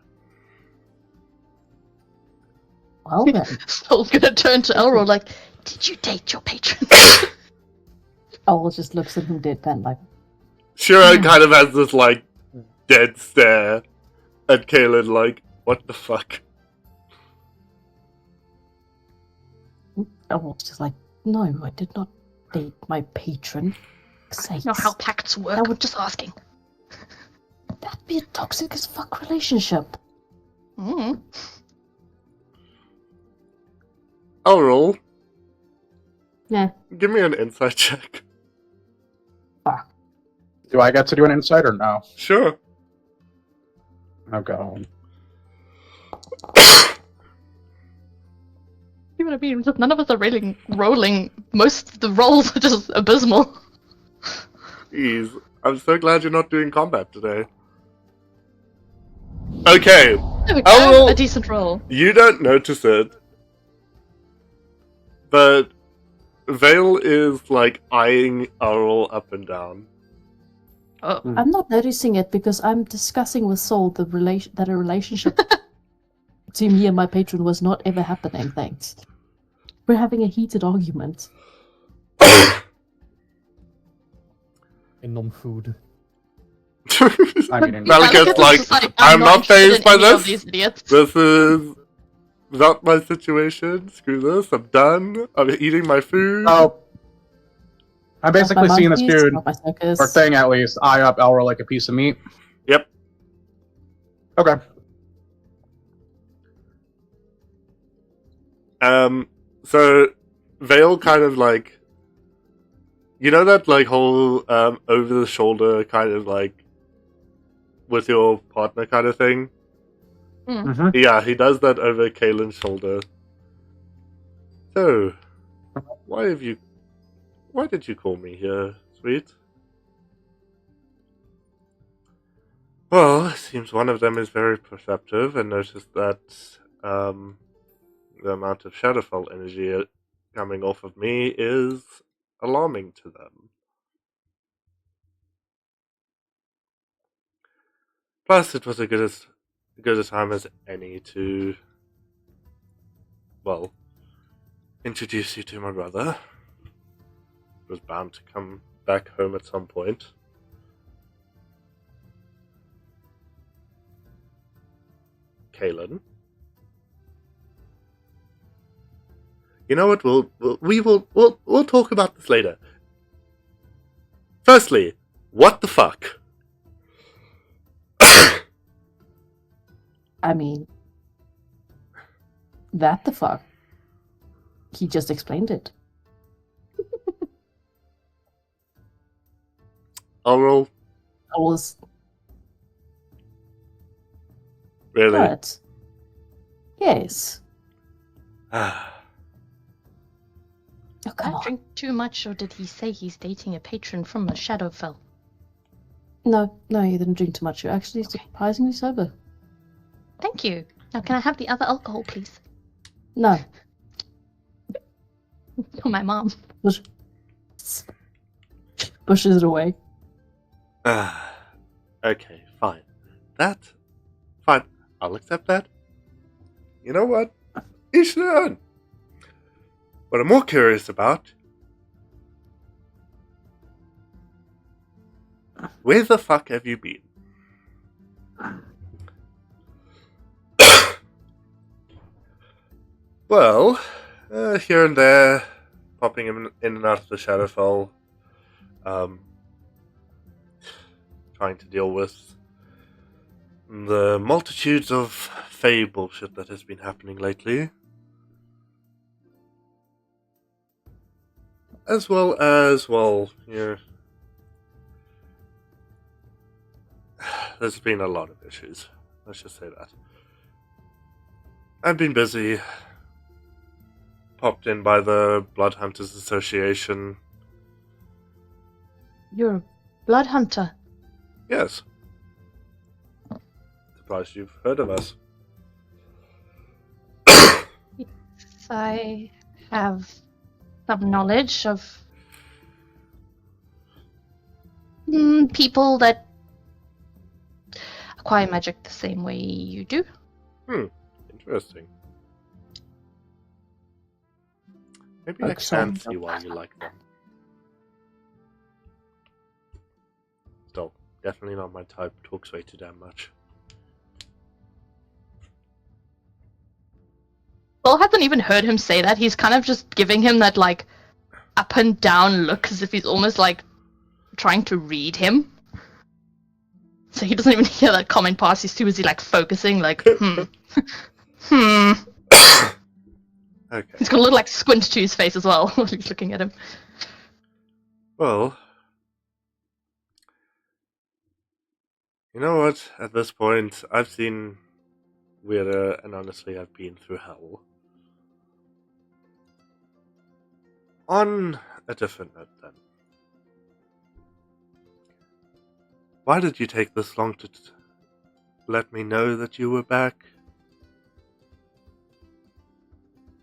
Well then. Soul's gonna turn to Elro like, did you date your patron? Owl just looks at him deadpan like, Shira kind of has this, like, dead stare at Kaelin, like, what the fuck? Owl's just like, no, I did not date my patron. I know how pacts work. That would- I'm just asking. That'd be a toxic as fuck relationship. Mm. I'll roll. Yeah. Give me an insight check. Fuck. Do I get to do an insight or no? Sure. Okay. You know what I mean? Just none of us are really rolling. Most of the rolls are just abysmal. Jeez. I'm so glad you're not doing combat today. Okay. There we I'll go. roll- A decent roll. You don't notice it, but Vale is like eyeing Arl up and down. Oh. I'm not noticing it because I'm discussing with Soul the that a relationship between me and my patron was not ever happening, thanks. We're having a heated argument. In non-food. I mean, Malekith's Malekith is like, just I'm not interested fazed in by any of this. these idiots. This is not my situation. Screw this. I'm done. I'm eating my food. oh, I'm basically Not my seeing this monkeys, dude, not my circus. or thing at least, eye up Elro like a piece of meat. Yep. Okay. So Vale kind of like, you know that like whole over the shoulder kind of like with your partner kind of thing. Mm-hmm. Yeah, he does that over Kaelin's shoulder. So, why did you call me here, sweet? Well, it seems one of them is very perceptive and noticed that the amount of Shadowfell energy coming off of me is alarming to them. Plus, it was as good a time as any to, well, introduce you to my brother. Was bound to come back home at some point. Kaelin. You know what? We'll talk about this later. Firstly, what the fuck? I mean, that the fuck? He just explained it. I'll roll. I was Really? but yes. Oh, Did come I on. drink too much, or did he say he's dating a patron from a Shadowfell? No, you didn't drink too much. You're actually surprisingly sober. Thank you. Now, can I have the other alcohol, please? No. For my mom. Pushes it away. Okay, fine. Fine. I'll accept that. You know what? Each their own. What I'm more curious about, where the fuck have you been? Well, here and there, popping in and out of the Shadowfell, trying to deal with the multitudes of Fey bullshit that has been happening lately, as well as, well, there's been a lot of issues. Let's just say that. I've been busy. Popped in by the Blood Hunters Association. You're a blood hunter. Yes. Surprised you've heard of us. I have some knowledge of people that acquire magic the same way you do. Interesting. Maybe I can Excellent. see why you like them. Still, definitely not my type. Talks way too damn much. Paul hasn't even heard him say that. He's kind of just giving him that, like, up and down look as if he's almost, like, trying to read him. So he doesn't even hear that comment pass. He's too busy, like, focusing, like, Okay. He's got a little, like, squint to his face as well while he's looking at him. Well, you know what? At this point, I've seen weirder, and honestly, I've been through hell. On a different note, then. Why did you take this long to let me know that you were back?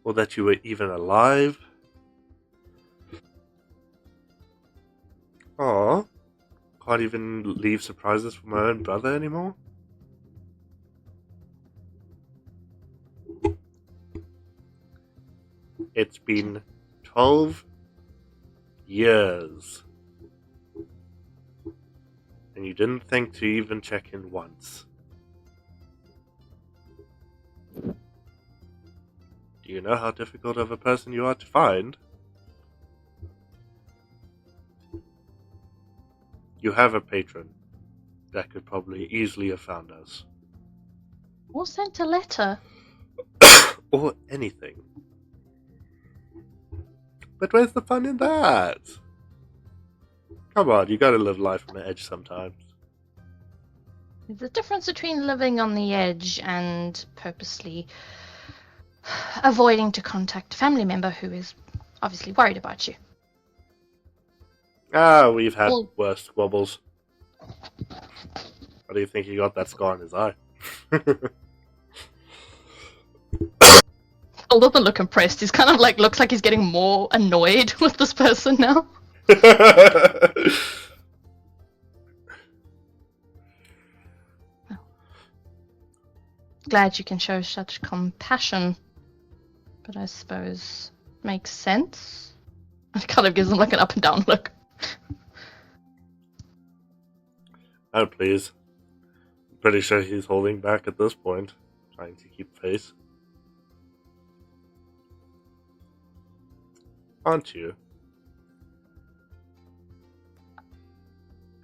Or that you were even alive? Aw, can't even leave surprises for my own brother anymore? It's been 12 years. And you didn't think to even check in once. Do you know how difficult of a person you are to find? You have a patron that could probably easily have found us. Or sent a letter. Or anything. But where's the fun in that? Come on, you gotta live life on the edge sometimes. There's a difference between living on the edge and purposely avoiding to contact a family member who is obviously worried about you. Ah, we've had Well- worse squabbles. How do you think he got that scar in his eye? Paul doesn't look impressed. He's kind of like, looks like he's getting more annoyed with this person now. Glad you can show such compassion. But I suppose makes sense. It kind of gives him like an up and down look. Oh, please. I'm pretty sure he's holding back at this point, trying to keep face. Aren't you?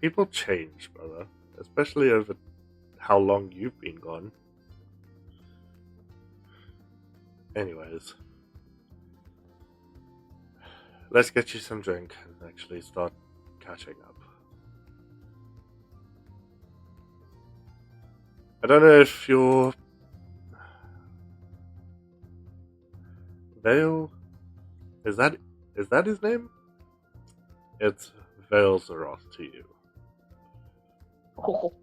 People change, brother. Especially over how long you've been gone. Anyways. Let's get you some drink and actually start catching up. I don't know if you're... Vale? Is that his name? It's Vale Zeroth to you. Oh,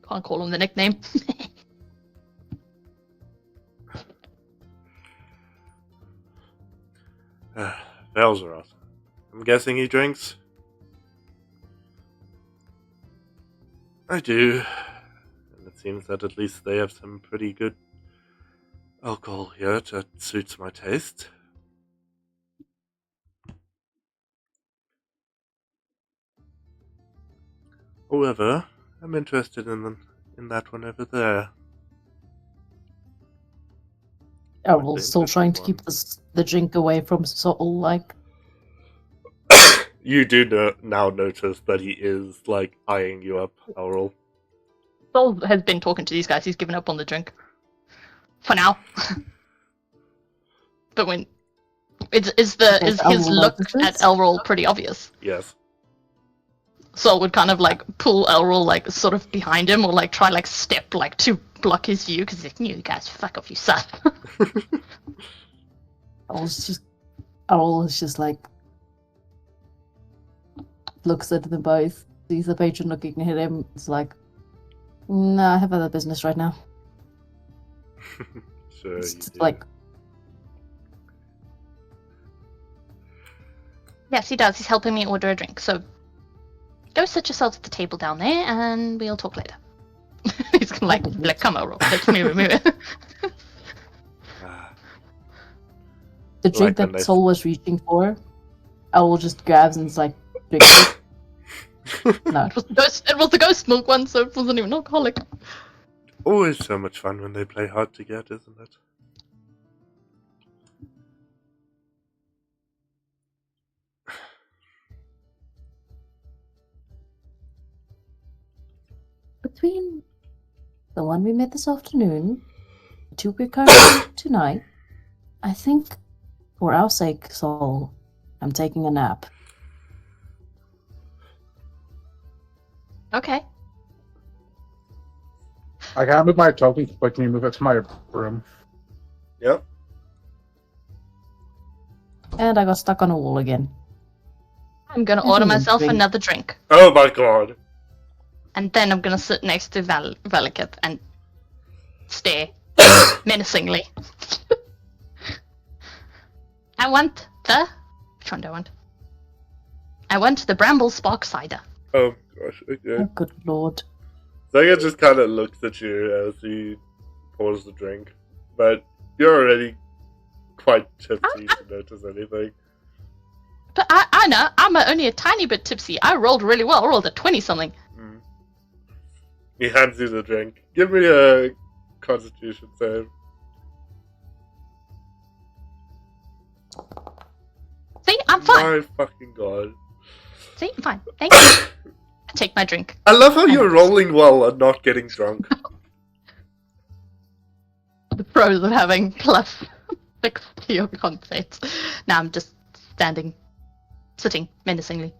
can't call him the nickname. Vale Zeroth. I'm guessing he drinks? I do. And it seems that at least they have some pretty good alcohol here that suits my taste. However, I'm interested in that one over there. Oh, Quite well, the still interesting trying to one. keep the drink away from Sol, like... You do now notice that he is, like, eyeing you up, Aurel. Sol has been talking to these guys. He's given up on the drink. For now. But when is his Elrond look notices? at Elrol pretty obvious? Yes. Sol would kind of like pull Elrol like sort of behind him, or like try like step like to block his view because he's like, you guys fuck off, you suck. Owl is just like looks at them both, sees the patron looking at him. It's like, no, I have other business right now. Sure. It's You just do. like, Yes, he does. He's helping me order a drink. So go sit yourselves at the table down there, and we'll talk later. He's gonna like come over, let's move it. Ah, the drink when that they- Sol was reaching for, Owl just grabs and is like, drink it. No. It was the ghost milk one, so it wasn't even alcoholic. Always so much fun when they play hard to get, isn't it? Between the one we met this afternoon, the two we're currently tonight, I think, for our sake, Sol, I'm taking a nap. Okay. I can't move my token, but can you move it to my room? Yep. And I got stuck on a wall again. I'm gonna I order think a myself drink. another drink. Oh my god. And then I'm gonna sit next to Velikith and stare menacingly. I want the... Which one do I want? I want the Bramble Spark Cider. Oh gosh, Oh, okay. good lord. Zaga just kind of looks at you as he pours the drink, but you're already quite tipsy to notice anything. But I know, I'm only a tiny bit tipsy. I rolled really well. I rolled a 20-something. Mm. He hands you the drink. Give me a constitution save. See, I'm fine. My fucking god. See, I'm fine. Thank you. I take my drink. I love how you're rolling well and not getting drunk. The pros of having plus 6 to your concept. Now I'm just sitting menacingly,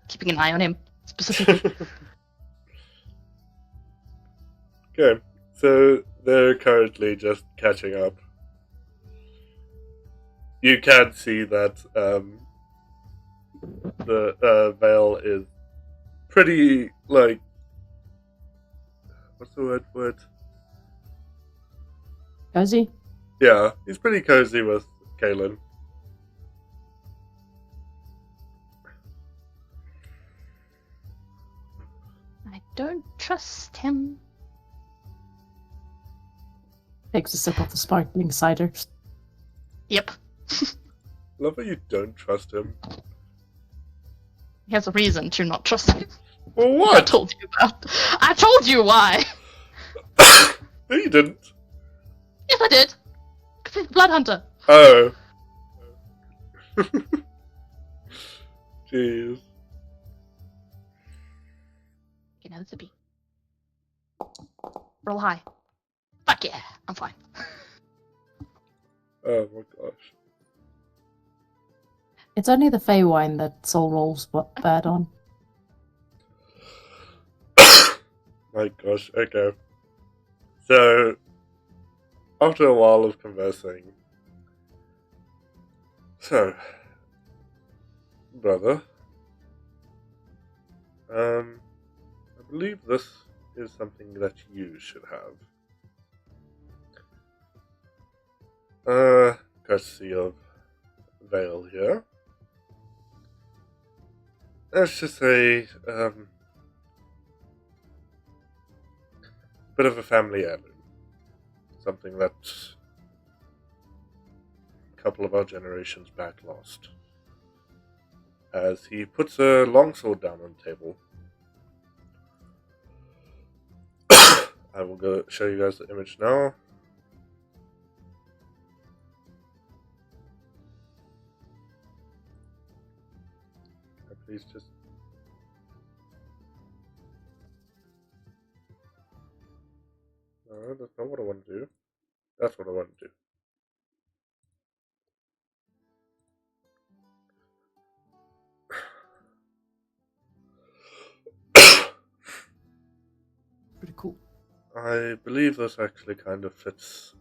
keeping an eye on him specifically. Okay, so they're currently just catching up. You can see that the Vale is pretty, like, what's the word for it? Cozy? Yeah, he's pretty cozy with Kaylin. I don't trust him. Takes a sip of the sparkling cider. Yep. Love how you don't trust him. He has a reason to not trust him. For I what? told you about. I told you why. No, you didn't. Yes, I did. Because he's a blood hunter. Oh. Jeez. You know, it's a B. Roll high. Fuck yeah, I'm fine. Oh my gosh. It's only the Fey wine that Sol rolls bad on. My gosh, okay. So, after a while of conversing, so, brother, I believe this is something that you should have. Courtesy of Vale here. Let's just say, bit of a family heirloom. Something that a couple of our generations back lost. As he puts a longsword down on the table. I will go show you guys the image now. Please just... No, that's not what I want to do. That's what I want to do. Pretty cool. I believe this actually kind of fits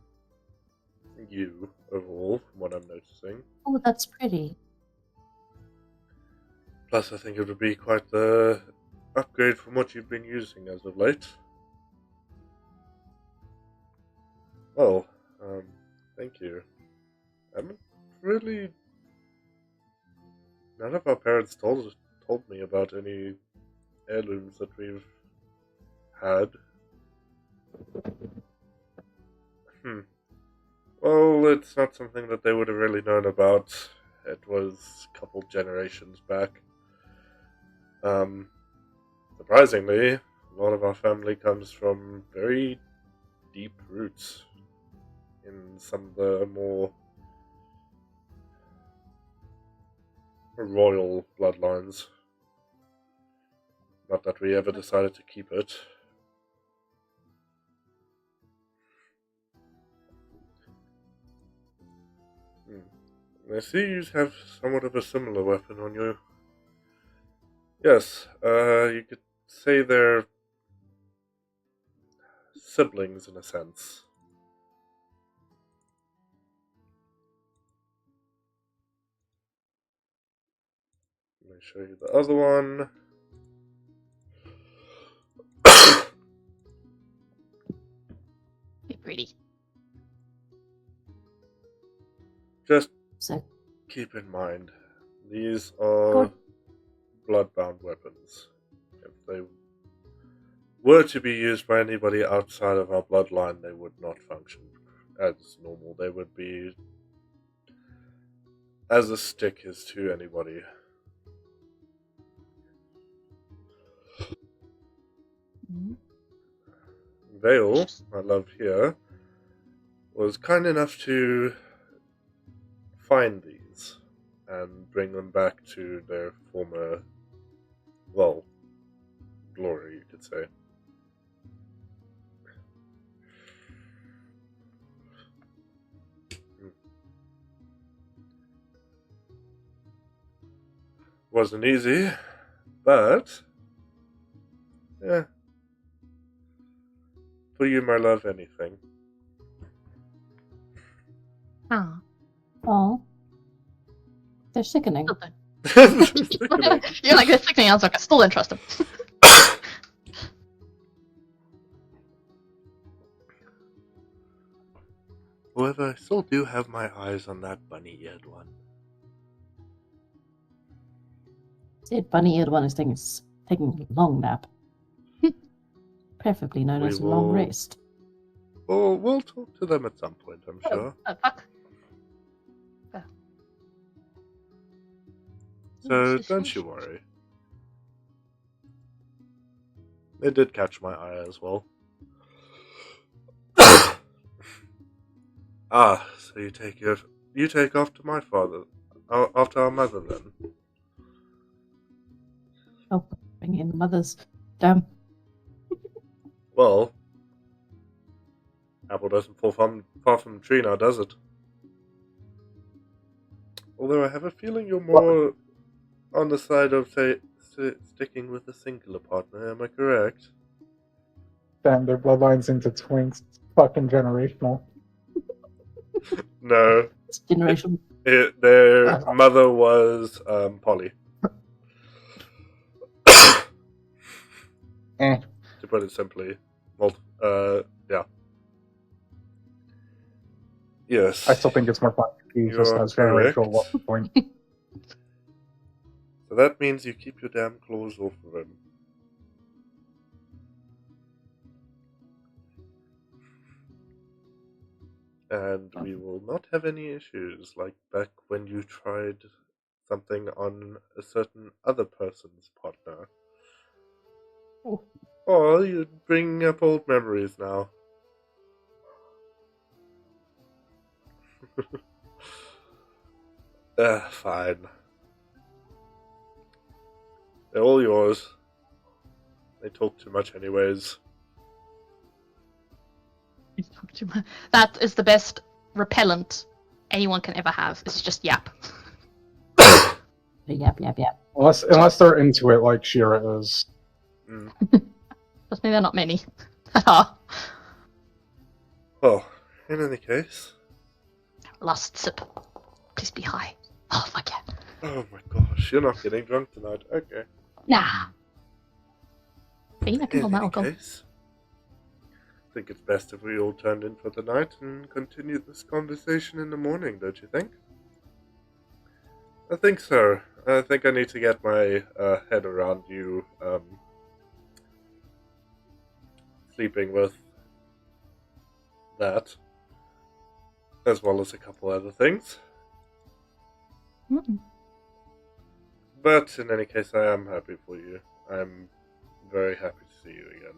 you overall, from what I'm noticing. Oh, that's pretty. Plus, I think it would be quite the upgrade from what you've been using as of late. Well, thank you. I haven't really. None of our parents told me about any heirlooms that we've had. Well, it's not something that they would have really known about. It was a couple generations back. Surprisingly, a lot of our family comes from very deep roots in some of the more royal bloodlines. Not that we ever decided to keep it. I see you have somewhat of a similar weapon on you. Yes, you could say they're siblings in a sense. Let me show you the other one. Be pretty. Just So, keep in mind, these are bloodbound weapons. If they were to be used by anybody outside of our bloodline, they would not function as normal. They would be as a stick is to anybody. Vale, my love here, was kind enough to find these and bring them back to their former, well, glory, you could say. Wasn't easy, but yeah. For you, my love, anything. Ah. oh, they're sickening. Still don't. You're like, this sickening answer. I'm still interested. However, I still do have my eyes on that bunny-eared one. Said bunny-eared one is taking a long nap. Preferably known We as a long will- rest. Well, we'll talk to them at some point, I'm sure. Oh, fuck. So don't you worry. They did catch my eye as well. Ah, so you take after my father, after our mother then. Oh, bring in the mothers. Damn. Well, apple doesn't fall far from the tree now, does it? Although I have a feeling you're more on the side of sticking with a singular partner. Am I correct? Damn, their bloodlines into twinks. It's fucking generational. No, It's generation. their mother was Polly. Eh. To put it simply, yeah. Yes. I still think it's more fun to be just You're as generational correct. at the point. So that means you keep your damn claws off of him. And we will not have any issues like back when you tried something on a certain other person's partner. Oh, you're bringing up old memories now. Fine. They're all yours. They talk too much anyways. That is the best repellent anyone can ever have. It's just yap. Yep. Unless they're into it like Shira is. Mm. Trust me, they're not many. Haha. Well, in any case. Last sip. Please be high. Oh, fuck yeah. Oh my gosh, you're not getting drunk tonight. Okay. Nah. Being I can hold my alcohol. Case, I think it's best if we all turned in for the night and continue this conversation in the morning, don't you think? I think so. I think I need to get my head around you sleeping with that, as well as a couple other things. Mm-mm. But in any case, I am happy for you. I'm very happy to see you again.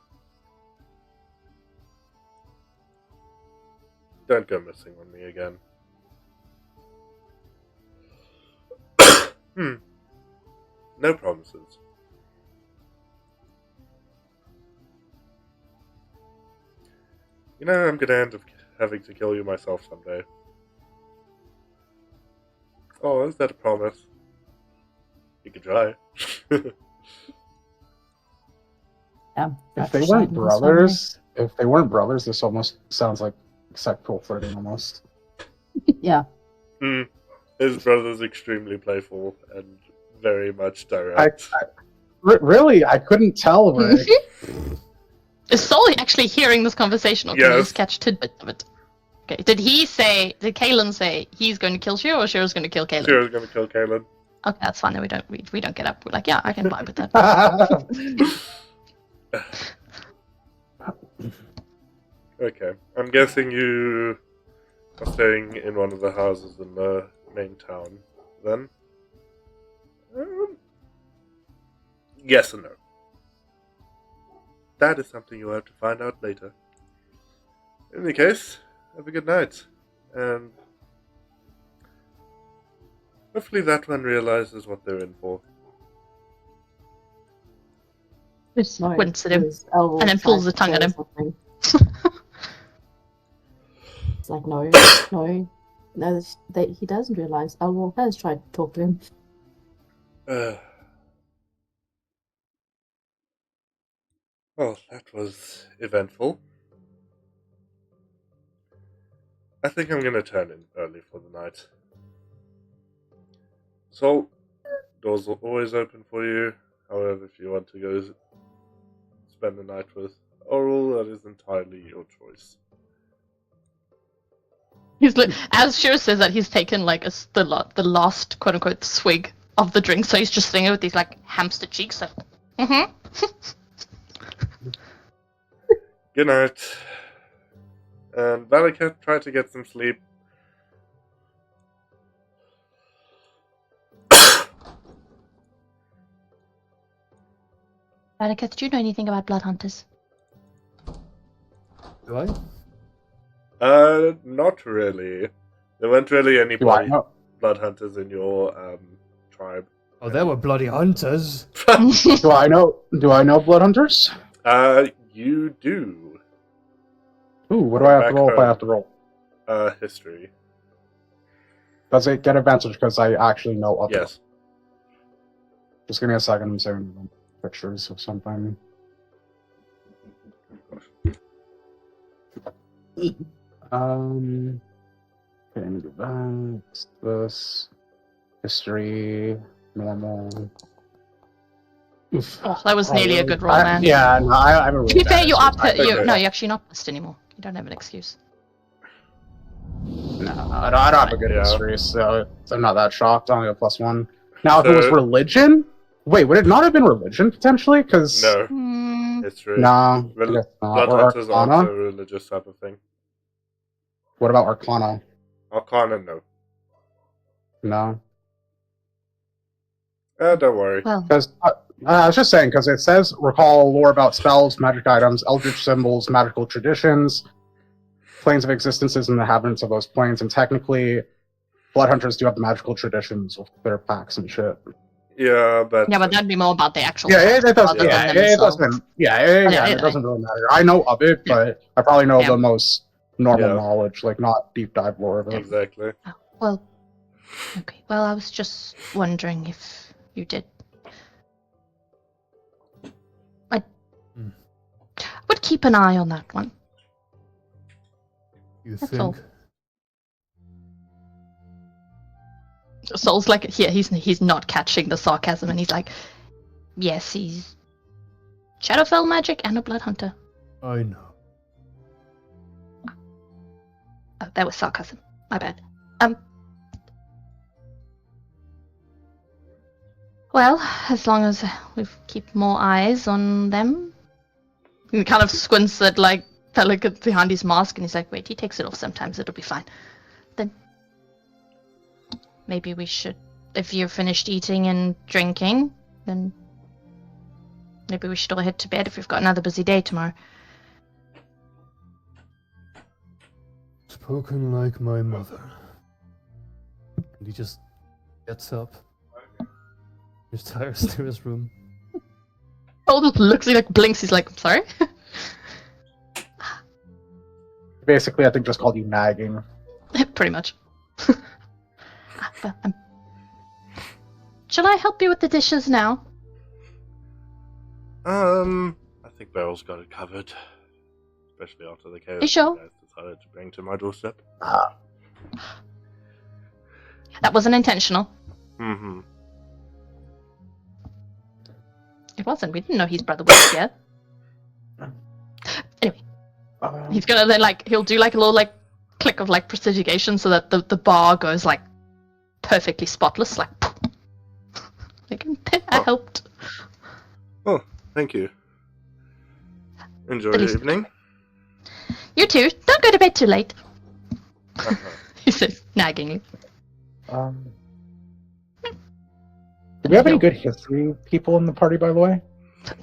Don't go missing on me again. No promises. You know, I'm gonna end up having to kill you myself someday. Oh, is that a promise? You could try. Yeah. If they weren't brothers, this almost sounds like sexual flirting almost. Yeah. His brother's extremely playful and very much direct. Really, I couldn't tell, Rick. Is Sol actually hearing this conversation, or can you Yes. just catch tidbits of it? Okay. Did Kalen say he's going to kill Shira, or Shira's going to kill Kalen? Shira's gonna kill Kaylin. Okay, that's fine. Then we don't get up. We're like, yeah, I can vibe with that. Okay, I'm guessing you are staying in one of the houses in the main town, then? Yes and no. That is something you'll have to find out later. In any case, have a good night, and hopefully that one realizes what they're in for. Just No, wince at him. because Elwolf and then pulls tried the tongue to at say him. something. It's like, no, he doesn't realize Elwolf has tried to talk to him. Well, that was eventful. I think I'm gonna turn in early for the night. So, doors are always open for you. However, if you want to go spend the night with Oral, that is entirely your choice. As Shira says that, he's taken like the last quote unquote swig of the drink, so he's just sitting there with these like hamster cheeks. Like, Good night. And Valakut, try to get some sleep. Valakut, do you know anything about blood hunters? Do I? Not really. There weren't really any Do I know? blood hunters in your tribe. Oh, there were bloody hunters. Do I know blood hunters? You do. Ooh, what do I have to Back roll if I home. have to roll? History. Does it get advantage because I actually know of it? Yes. Just give me a second. I'm saving pictures of something. Okay, let me go back. This history, normal. Oof. Oh, that was nearly a good roll, man. Yeah, no, I haven't rolled To be fair, that. you are Okay. no, you're actually not pissed anymore. You don't have an excuse. No, I don't have a good Yeah. history, so I'm not that shocked. I only have +1. Now, if it was So- religion, wait, would it not have been religion potentially? Because No. Hmm. History. no, I Rel- guess not. Blood Or hunters aren't Arcana. a religious type of thing. What about Arcana? Arcana, no. No, Don't worry. Well, because I was just saying because it says recall lore about spells, magic items, eldritch symbols, magical traditions, planes of existences, and the inhabitants of those planes, and technically, blood hunters do have magical traditions with their packs and shit. Yeah, but that'd be more about the actual. Yeah, it fact doesn't. rather Yeah, than it themselves. doesn't. Yeah, Yeah, it doesn't really matter. I know of it, but I probably know Yeah. the most normal Yeah. knowledge, like not deep dive lore of it. Exactly. Oh, well, okay. Well, I was just wondering if you did. I Hmm. would keep an eye on that one. You That's think? all. Sol's like, yeah, he's not catching the sarcasm, and he's like, yes, he's Shadowfell magic and a blood hunter. I know. Oh, that was sarcasm. My bad. Well, as long as we keep more eyes on them. He kind of squints at like Pelican behind his mask, and he's like, wait, he takes it off sometimes, it'll be fine. Then maybe we should, if you're finished eating and drinking, then maybe we should all head to bed if we've got another busy day tomorrow. Spoken like my mother. And he just gets up, retires to his room. Sol just looks, he like blinks, he's like, sorry? Basically, I think just called you nagging. Pretty much. Well, shall I help you with the dishes now? I think Beryl's got it covered. Especially after the chaos You sure? guys decided to bring to my doorstep. That wasn't intentional. Mm-hmm. It wasn't. We didn't know his brother was here. Anyway, he's gonna then he'll do like a little click of prestidigitation so that the bar goes perfectly spotless, like I helped. Oh, thank you. Enjoy At your least- evening. You too. Don't go to bed too late. Uh-huh. He says naggingly. Do we have any good history people in the party, by the way?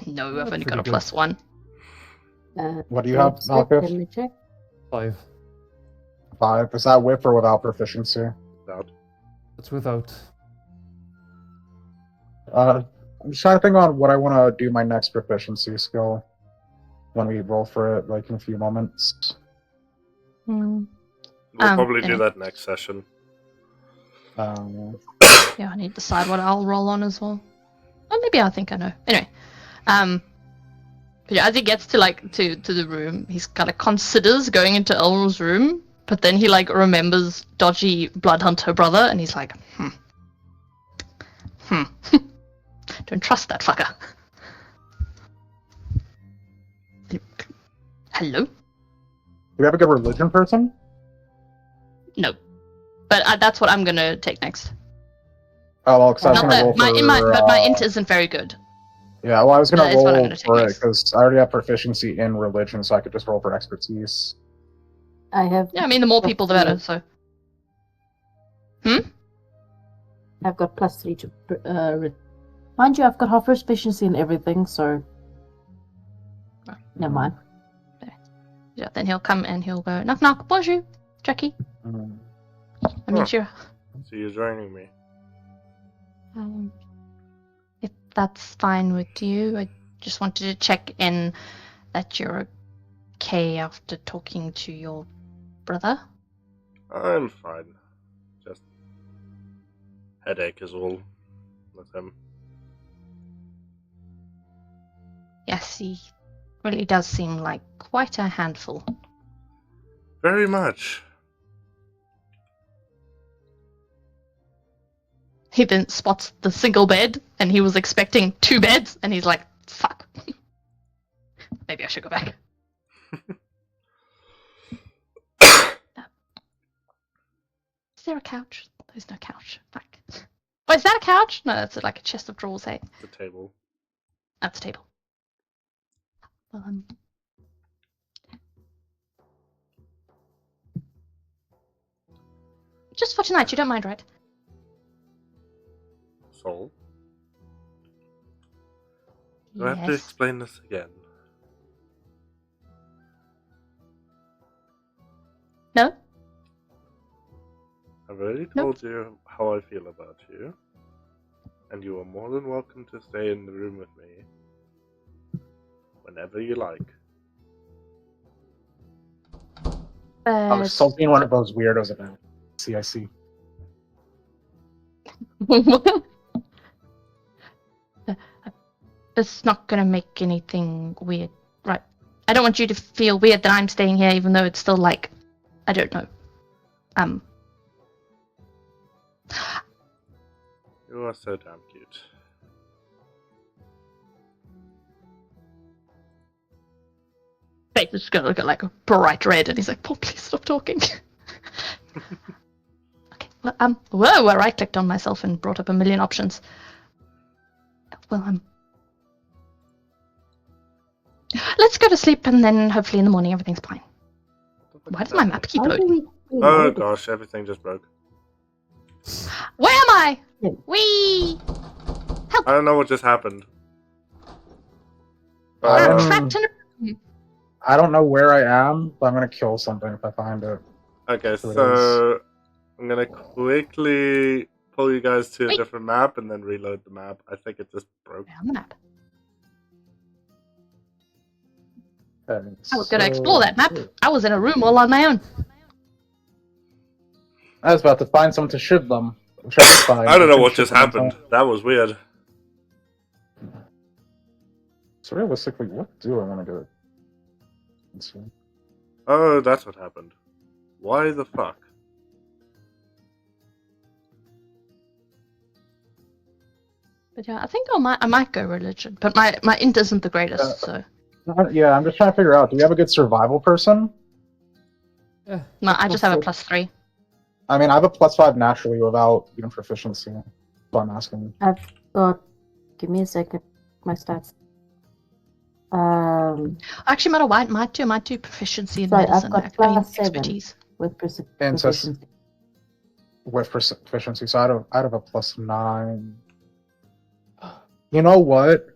No, I've That's only got a pretty good. +1. What do you have, Let Malkuth? me check. 5. 5. Is that with or without proficiency? Out. That's without. I'm just trying to think on what I want to do my next proficiency skill when we roll for it, in a few moments. Hmm. We'll probably do anyway. that next session. Yeah, I need to decide what I'll roll on as well. Or maybe I think I know. Anyway, but yeah, as he gets to to the room, he's kind of considers going into Elrond's room, but then he remembers dodgy blood hunter brother, and he's like, don't trust that fucker. Hello? Do we have a good religion person? No, but that's what I'm gonna take next. Oh, well, because I was Not going to that roll for... but my int isn't very good. Yeah, well, I was going That to is what I'm roll gonna take for it, next. because I already have proficiency in religion, so I could just roll for expertise. I have. Yeah, I mean the more people the better. So. I've got +3 to. Mind you, I've got half proficiency in everything, so. Never mind. Yeah, then he'll come and he'll go, knock knock, bonjour, Jackie. Mm. I mean, Huh. sure. So you're joining me. If that's fine with you, I just wanted to check in that you're okay after talking to your brother. I'm fine. Just headache is all with him. Yes, he really does seem like quite a handful. Very much. He then spots the single bed, and he was expecting 2 beds, and he's like, fuck. Maybe I should go back. Is there a couch? There's no couch. Fuck. Oh, is that a couch? No, that's like a chest of drawers, hey? The table. That's a table. Just for tonight, you don't mind, right? Soul. Do I have to explain this again? No? I've already told you how I feel about you. And you are more than welcome to stay in the room with me. Whenever you like. I was But salting one of those weirdos about CIC. it's not gonna make anything weird, right? I don't want you to feel weird that I'm staying here, even though it's still like, I don't know. You are so damn cute. Face is just gonna look at like a bright red, and he's like, "Oh, please stop talking." Okay. Well, whoa! I right-clicked on myself and brought up a million options. Well, let's go to sleep, and then hopefully in the morning everything's fine. Why does my map keep How do loading? we Oh reload it? gosh, everything just broke. Where am I? Yeah. Wee! I don't know what just happened. I'm Um, trapped in a room. I don't know where I am, but I'm gonna kill something if I find it. Okay, So it so I'm gonna quickly pull you guys to a Wait. different map and then reload the map. I think it just broke. On the map. Okay, I was gonna so- explore that map. I was in a room all on my own. I was about to find someone to shiv them. Which I did find. I don't know couldn't what shiv just them on happened. time. That was weird. So realistically, what do I want to do? Let's see. Oh, that's what happened. Why the fuck? But yeah, I think I might go religion. But my int isn't the greatest, so Yeah, I'm just trying to figure out. Do we have a good survival person? Yeah. no, I just have a Plus +3. I mean, I have a +5 naturally without even proficiency. So I'm asking. I've got. Give me a second. My stats. Actually, might do proficiency in Sorry, I've medicine. got I mean, +7. expertise. with And so- proficiency. With proficiency, so I'd have a +9. You know what?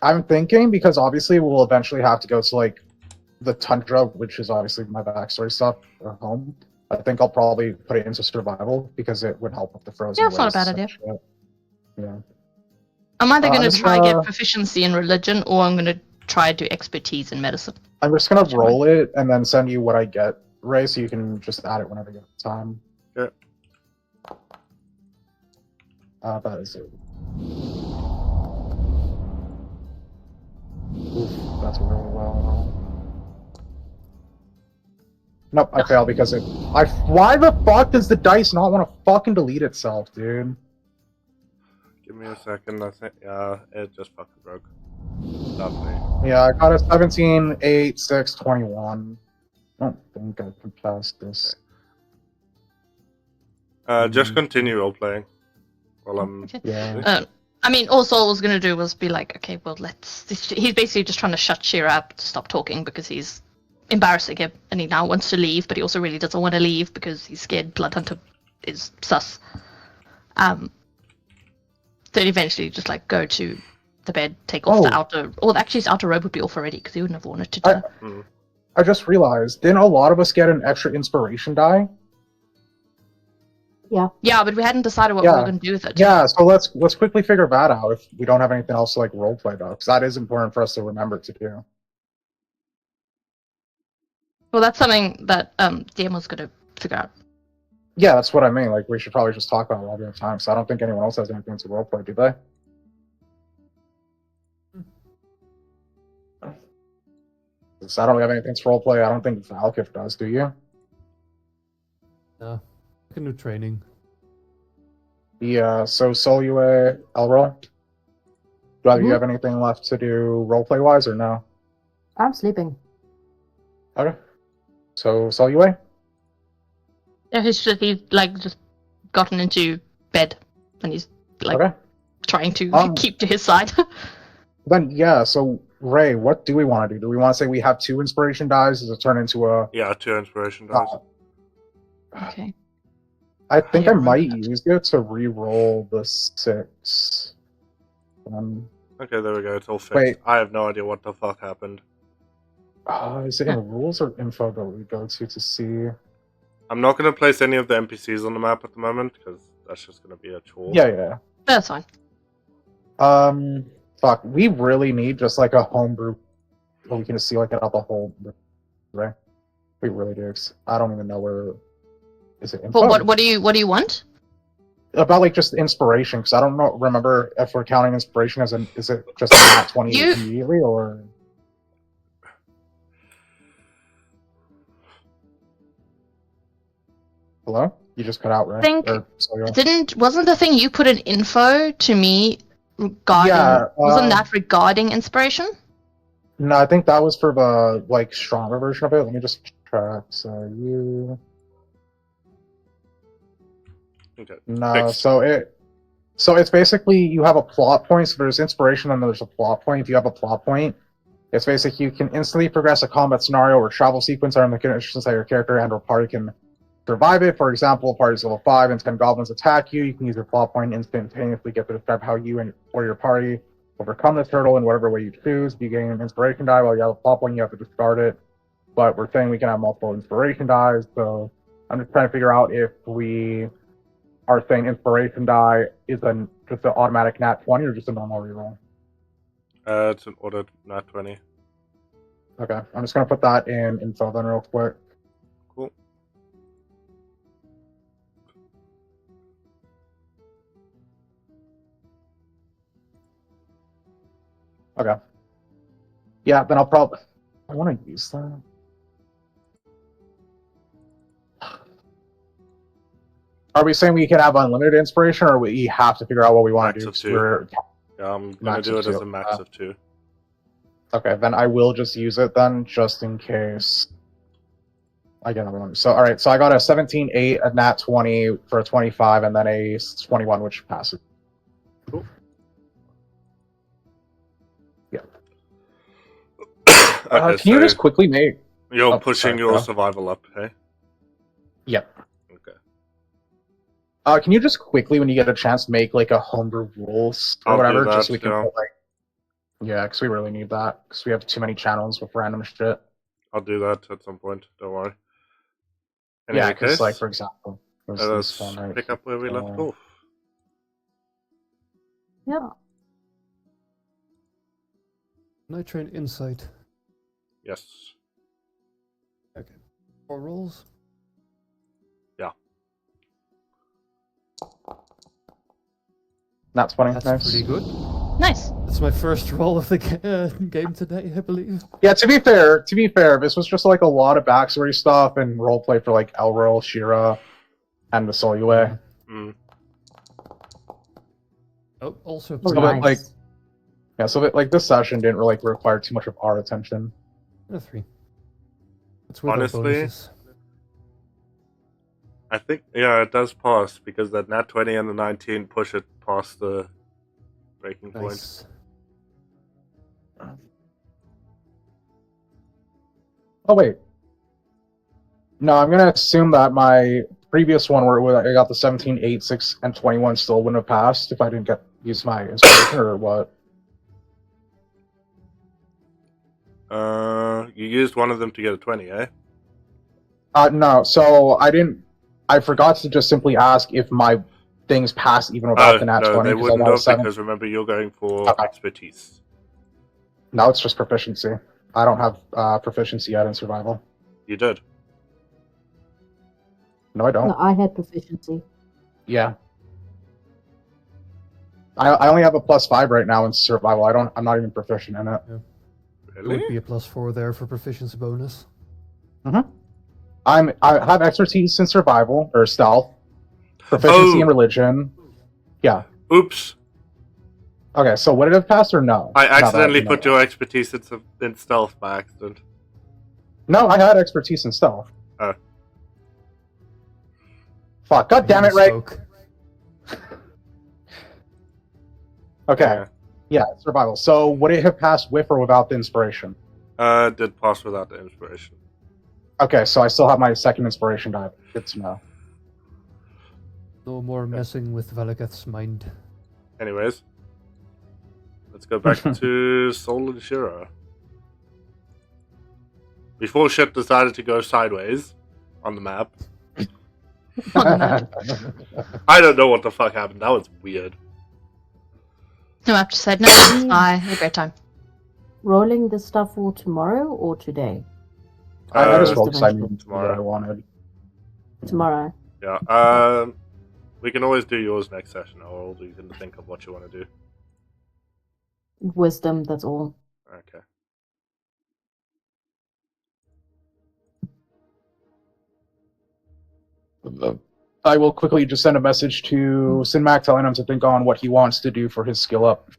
I'm thinking because obviously we'll eventually have to go to like the tundra, which is obviously my backstory stuff or home. I think I'll probably put it into survival because it would help with the frozen. Yeah, it's not a wastes bad and idea. shit. Yeah. I'm either I'm going to just try gonna- get proficiency in religion, or I'm going to try do expertise in medicine. I'm just gonna Sure. roll it and then send you what I get, Ray, so you can just add it whenever you have time. Okay. That is it. Oof, that's really well. Nope, I failed because it. Why the fuck does the dice not want to fucking delete itself, dude? Give me a second. I think it just fucking broke. Lovely. Yeah, I got a 17, 8, 6, 21. I don't think I can pass this. Just continue role playing while I'm. Okay. Yeah. I mean, all Saul was going to do was be like, okay, well, he's basically just trying to shut Shira up to stop talking because he's embarrassing him and he now wants to leave, but he also really doesn't want to leave because he's scared Bloodhunter is sus. Then eventually just like go to the bed, take off the outer, or actually his outer robe would be off already because he wouldn't have worn it to dinner. I just realized, didn't a lot of us get an extra inspiration die? Yeah, but we hadn't decided what we Yeah. were going to do with it. Yeah, so let's quickly figure that out if we don't have anything else to like roleplay though, because that is important for us to remember to do. Well, that's something that DM was going to figure out. Yeah, that's what I mean. Like, we should probably just talk about it while we have time, because I don't think anyone else has anything to roleplay, do they? So I don't have anything to roleplay. I don't think Valkif does, do you? No. I can do training. Yeah, so Solue, Elro, do either of you have anything left to do roleplay wise or no? I'm sleeping. Okay. So Solue? Yeah, he's like just gotten into bed and he's like Okay. trying to Um, keep to his side. Then yeah, so Ray, what do we want to do? Do we want to say we have 2 inspiration dies? Does it turn into a? Yeah, 2 inspiration dice. Okay. I think I remember might that. use it to re-roll the 6. Okay, there we go. It's all fixed. Wait. I have no idea what the fuck happened. Is it in rules or info that we go to see? I'm not going to place any of the NPCs on the map at the moment because that's just going to be a chore. Yeah. That's fine. Fuck. We really need just like a homebrew where we can just see like out the whole. Right. We really do. 'Cause I don't even know where. Is it info? But what do you want? About like just inspiration, because I don't know. Remember if we're counting inspiration as is it just not 20 You- immediately or? Hello? You just cut out, right? Think- Sorry, Wasn't the thing you put in info to me regarding? Yeah, wasn't that regarding inspiration? no, I think that was for the like stronger version of it. Let me just track. So you. Okay. No, Fixed. so it's basically you have a plot point. So there's inspiration and there's a plot point. If you have a plot point, it's basically you can instantly progress a combat scenario or travel sequence under the conditions that your character and or party can survive it. For example, party's level 5 and 10 goblins attack you. You can use your plot point and instantaneously get to describe how you and or your party overcome this hurdle in whatever way you choose. If you gain an inspiration die while you have a plot point, you have to discard it. But we're saying we can have multiple inspiration dies, so I'm just trying to figure out if we are saying inspiration die is just an automatic nat 20 or just a normal reroll. It's an ordered nat 20. Okay, I'm just gonna put that in info then real quick. Cool. Okay. Yeah, then I want to use that. Are we saying we can have unlimited inspiration, or we have to figure out what we want Max to do? of 'Cause 2. we're Yeah, I'm gonna Max do of it as 2. a max of 2. Okay, then I will just use it then, just in case I get another one. So, all right, so I got a 17, 8, a nat 20 for a 25, and then a 21, which passes. Cool. Yeah. Okay, can you just quickly make... You're Oh, pushing sorry, your go. survival up, hey? Yep. Okay. Can you just quickly, when you get a chance, make like a homebrew rules or I'll do whatever, that, just so we can yeah. put like... Yeah, because we really need that, because we have too many channels with random shit. I'll do that at some point, don't worry. In Yeah, any because case, like, for example, there's let's this one right pick up where we left here. off. Yeah. Night Train Insight. Yes. 4 rolls. That's funny. That's Nice. pretty good. Nice. That's my first roll of the game today, I believe. Yeah, to be fair, this was just like a lot of backstory stuff and roleplay for like Elril, Shira, and the Soyue. Mm. Oh, also Oh, So, pretty like, nice. yeah, so like this session didn't really require too much of our attention. a 3. It's with our Honestly, bonuses. I think, yeah, it does pass, because that nat 20 and the 19 push it past the breaking point. Nice. Oh wait, no, I'm gonna assume that my previous one where I got the 17, 8, 6, and 21 still wouldn't have passed if I didn't use my inspiration or what. You used one of them to get a 20, eh? No, so I forgot to just simply ask if my things pass even without the nat no, 20 they because I wouldn't got a have, 7. because remember, you're going for Okay. expertise. No, it's just proficiency. I don't have proficiency yet in survival. You did. No, I don't. No, I had proficiency. Yeah. I only have a +5 right now in survival. I'm not even proficient in it. There Really? would be a +4 there for proficiency bonus. I have expertise in survival or stealth, proficiency in religion. Yeah. Oops. Okay, so would it have passed or no? I Now that accidentally you know put that. your expertise in stealth by accident. No, I had expertise in stealth. Oh. Fuck! God damn it, Ray. Spoke. Okay. Yeah, survival. So would it have passed with or without the inspiration? Did pass without the inspiration. Okay, so I still have my second inspiration die. Good to know. No more messing with Valaketh's mind. Anyways, let's go back to Sol and Shira. Before shit decided to go sideways on the map. I don't know what the fuck happened. That was weird. No, I have to say, no, it's fine. Have a great time. Rolling the stuff for tomorrow or today? I just Uh, rolled because I knew tomorrow. what I wanted. Tomorrow. Yeah. We can always do yours next session, or you can think of what you want to do. Wisdom, that's all. Okay. I will quickly just send a message to Sinmac telling him to think on what he wants to do for his skill up.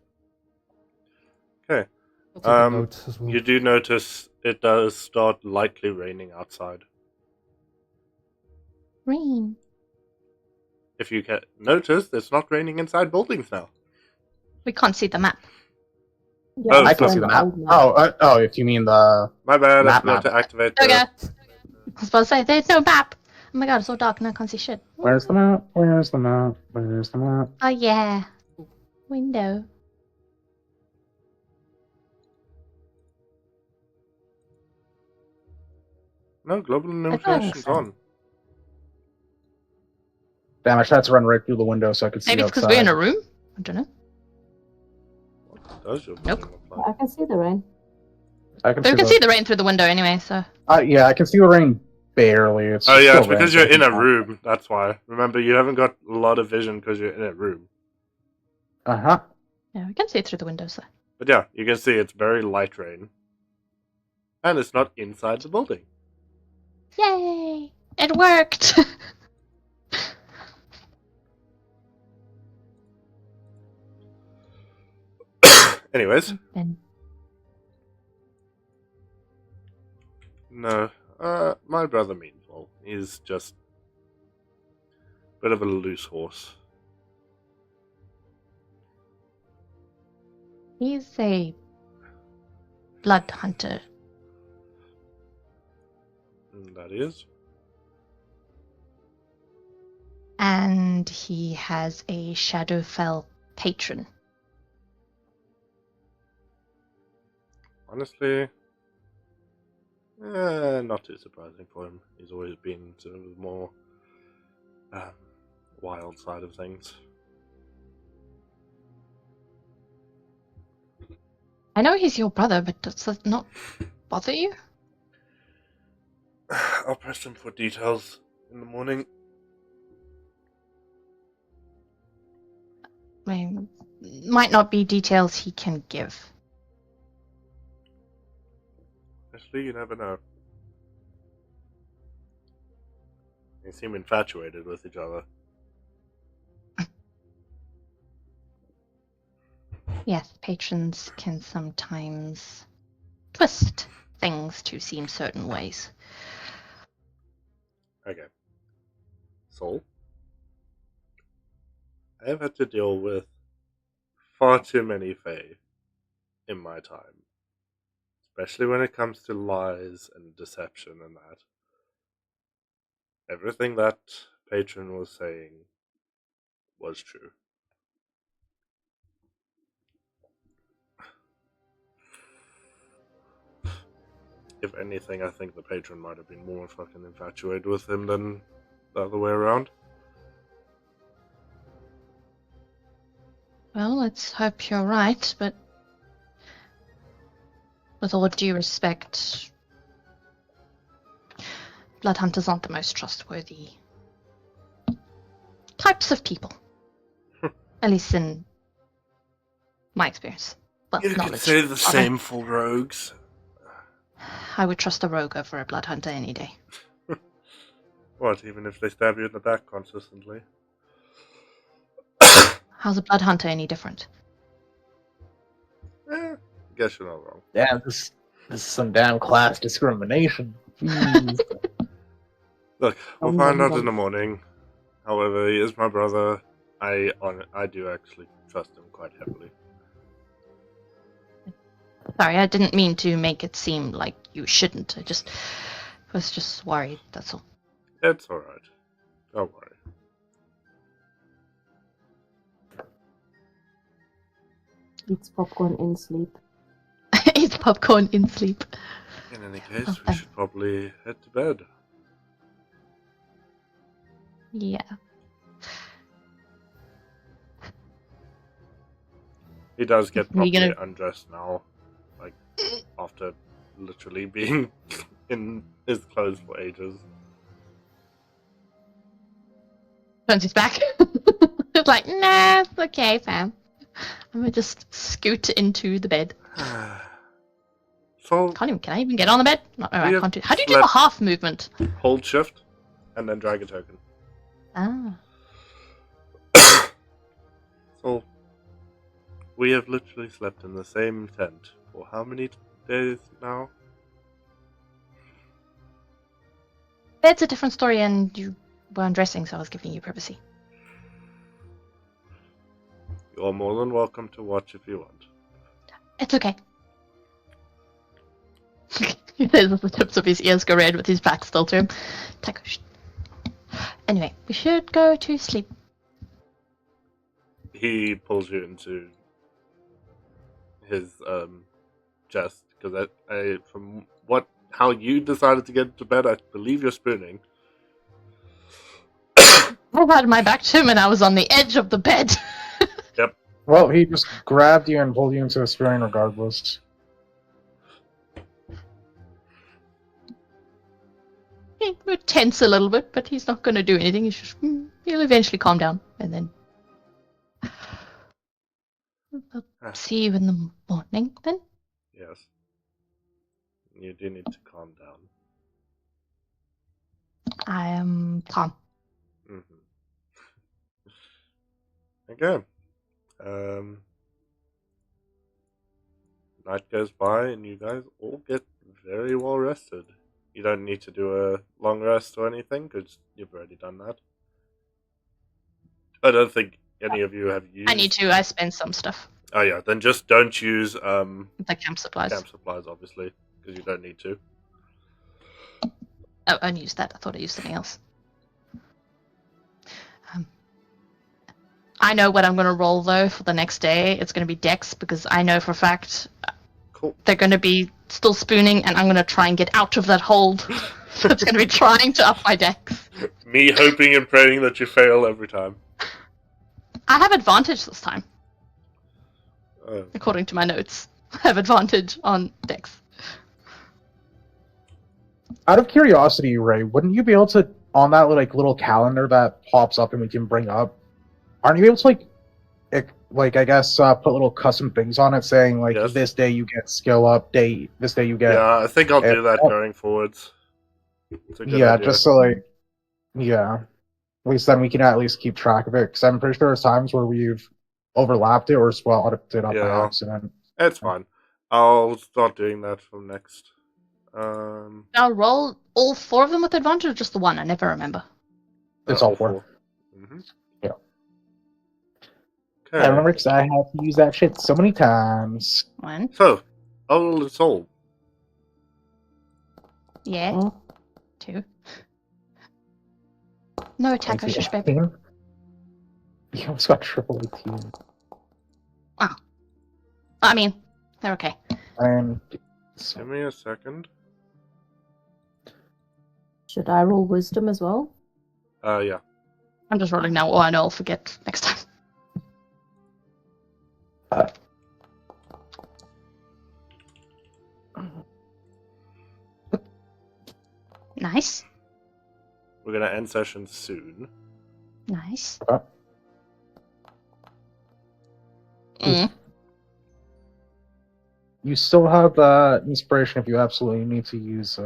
Okay. I'll take a note as well. You do notice it does start lightly raining outside. Rain. If you can notice, it's not raining inside buildings now. We can't see the map. Yeah, Oh, I can so- see the map. Oh, if you mean the... My bad, I Map, forgot map. to activate There we the... go. I was about to say, there's no map. Oh my god, it's so dark and I can't see shit. Where's the map? Where's the map? Where's the map? Oh yeah. Window. No, global thought- illumination's on. Damn, I tried to run right through the window so I could see Maybe it's outside. because we're in a room? I don't know. What does your Nope. building look like? I can see the rain. I can But see we can the... see the rain through the window anyway, so. Yeah, I can see the rain barely. It's Oh yeah, still it's because raining, you're in a so- room, that's why. Remember, you haven't got a lot of vision because you're in a room. Uh-huh. Yeah, we can see it through the windows though. But yeah, you can see it's very light rain. And it's not inside the building. Yay! It worked! Anyways, Then no. My brother means well. He's just a bit of a loose horse. he's a blood hunter. And that is. And he has a Shadowfell patron. Honestly, not too surprising for him. He's always been sort of more wild side of things. I know he's your brother, but does that not bother you? I'll press him for details in the morning. I mean, might not be details he can give. Honestly, you never know. They seem infatuated with each other. Yes, patrons can sometimes twist things to seem certain ways. Okay. Soul? I have had to deal with far too many Fae in my time. Especially when it comes to lies and deception and that. Everything that patron was saying was true. If anything, I think the patron might have been more fucking infatuated with him than the other way around. Well, let's hope you're right, but with all due respect, blood hunters aren't the most trustworthy types of people. At least in my experience. Well, You could knowledge. say the of same for rogues. it. I would trust a rogue over a blood hunter any day. What, even if they stab you in the back consistently? How's a blood hunter any different? Guess you're not wrong. Damn, this is some damn class discrimination. Jeez. Look, we'll find out in the morning. However, he is my brother. I do actually trust him quite heavily. Sorry, I didn't mean to make it seem like you shouldn't. I just was just worried, that's all. It's alright. Don't worry. Eats popcorn in sleep. Eat popcorn in sleep. In any case, Oh, we should probably head to bed. Yeah. He does get Are you properly gonna- undressed now. Like, after literally being in his clothes for ages. Turns his back. It's like, nah, it's okay, fam. I'm gonna just scoot into the bed. So Can I even get on the bed? No, I We have can't do. How do you do the slept- half movement? hold shift and then drag a token. Ah. So we have literally slept in the same tent for how many days now? Bed's a different story, and you were undressing, so I was giving you privacy. You're more than welcome to watch if you want. It's okay. He says as the tips of his ears go red with his back still to him. Taco, shh. Anyway, we should go to sleep. He pulls you into his chest because I from how you decided to get to bed, I believe you're spooning. I had my back to him and I was on the edge of the bed. Well, he just grabbed you and pulled you into a spooning regardless. He would tense a little bit, but he's not going to do anything. He's just, he'll eventually calm down, and then I'll see you in the morning. Then Yes. You do need to calm down. I am calm. Okay. Night goes by and you guys all get very well rested. You don't need to do a long rest or anything because you've already done that. I don't think any of you have used. I need to. I spend some stuff. Oh yeah, then just don't use The camp supplies. camp supplies, obviously, because you don't need to. Oh, I only used that. I thought I used something else. I know what I'm going to roll, though, for the next day. It's going to be Dex, because I know for a fact Cool. they're going to be still spooning, and I'm going to try and get out of that hold. So it's going to be trying to up my Dex. Me hoping and praying that you fail every time. I have advantage this time, Oh. according to my notes. I have advantage on Dex. Out of curiosity, Ray, wouldn't you be able to, on that little calendar that pops up and we can bring up, aren't you able to I guess put little custom things on it saying like Yes. this day you get skill up, this day you get Yeah, I think I'll do that going forwards. It's a good idea. just so at least then we can at least keep track of it because I'm pretty sure there's times where we've overlapped it or swapped it up by Yeah. accident. It's fine. I'll start doing that from next. I'll roll all 4 of them with advantage, or just the one? I never remember. It's all 4. Mm-hmm. Yeah. Okay. I remember because I have to use that shit so many times. 1. So, Old Soul. Yeah. Oh, 2. No attack, shush, baby. 18. You almost got triple 18. I mean, they're okay. And Give me a second. should I roll wisdom as well? Yeah. I'm just rolling now. Oh, I know I'll forget next time. Nice. We're gonna end session soon. Nice. Okay. Mm. you still have inspiration if you absolutely need to use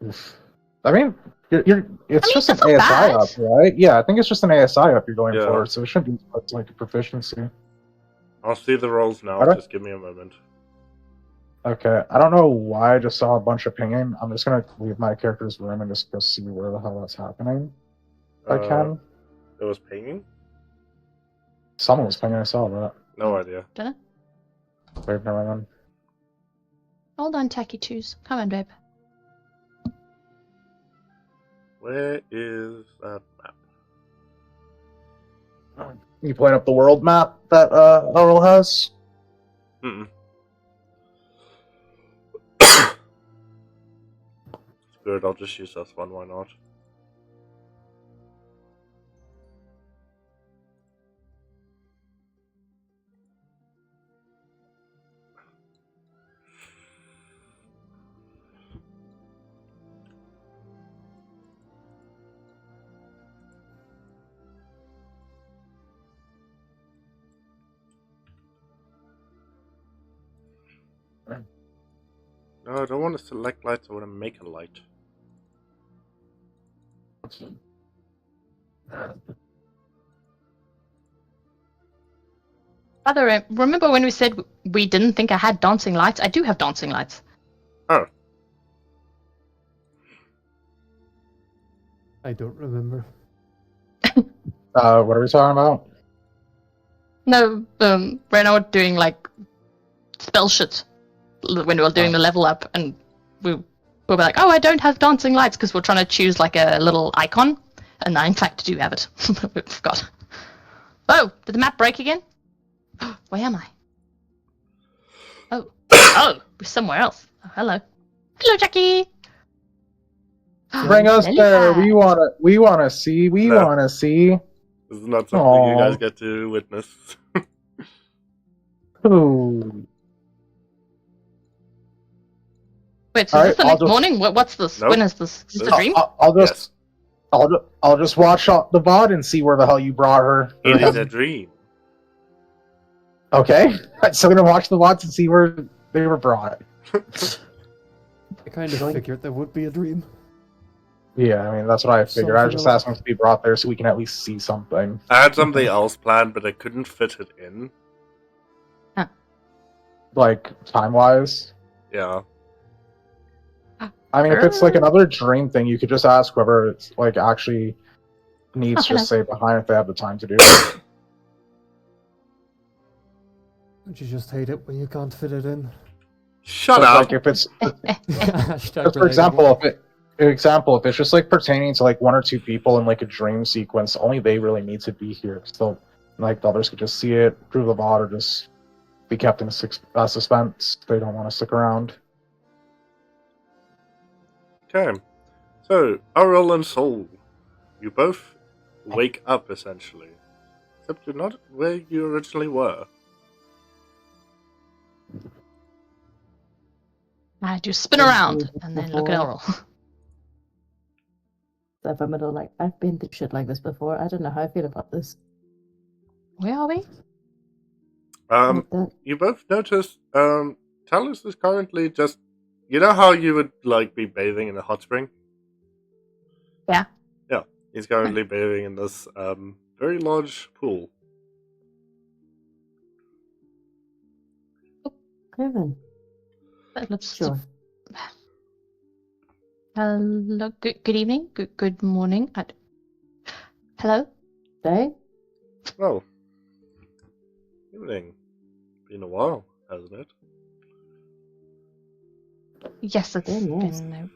oof. I mean, it's just an that's not ASI bad. up, right? Yeah, I think it's just an ASI up you're going Yeah. for, so it shouldn't be like a proficiency. I'll see the rolls now. Alright. Just give me a moment. Okay, I don't know why I just saw a bunch of pinging. I'm just gonna leave my character's room and just go see where the hell that's happening. If I can. It was pinging? Someone was pinging, I saw that. No idea. Did it? Wait, never mind. Hold on, tacky twos. Come on, babe. Where is that map? You pulling up the world map that Earl has? Mm-mm. Good, I'll just use this one, why not? No, I don't want to select lights, I want to make a light. By the way, remember when we said we didn't think I had dancing lights? I do have dancing lights. Oh, I don't remember. What are we talking about? No, right now we're doing like spell shit when we were doing the level up, and we were like, oh, I don't have dancing lights because we're trying to choose like a little icon, and I in fact do have it. We forgot. Oh, did the map break again? Where am I? Oh, oh, we're somewhere else. Oh, hello, Jackie. Bring us there. Lily. We wanna see. We No. wanna see. this is not something you guys Aw. get to witness. Ooh. Wait, so is Alright, this the I'll next just- morning? What's this? Nope. When is this? Is this a dream? I'll just. Yes. I'll just watch the VOD and see where the hell you brought her. It is a dream. Okay, I'm still gonna watch the VODs and see where they were brought. I kind of figured there would be a dream. Yeah, I mean that's what I figured. I was Something just along- asking to be brought there so we can at least see something. I had something else planned, but I couldn't fit it in. Like time wise. Yeah. I mean, if it's like another dream thing, you could just ask whoever it's like actually needs to hello. stay behind if they have the time to do it. Don't you just hate it when you can't fit it in? Shut But, up! like if it's Hashtag for example, relatable. if it's just like pertaining to like one or two people in like a dream sequence, only they really need to be here. So like the others could just see it, prove the VOD, or just be kept in suspense. They don't want to stick around. Okay. So, Aurel and Soul, you both wake up essentially. Except you're not where you originally were. I just spin Been around through this and then look at before. Errol. So if I'm a little like, I've been through shit like this before. I don't know how I feel about this. Where are we? Like that. You both notice, Talus is currently just, you know how you would, like, be bathing in a hot spring? Yeah. Yeah, he's currently bathing in this, very large pool. Okay then. Let's Sure. Hello. Good evening. Good morning. Hello. Day? Oh. Evening. Been a while, hasn't it? Yes, it's Very nice. been a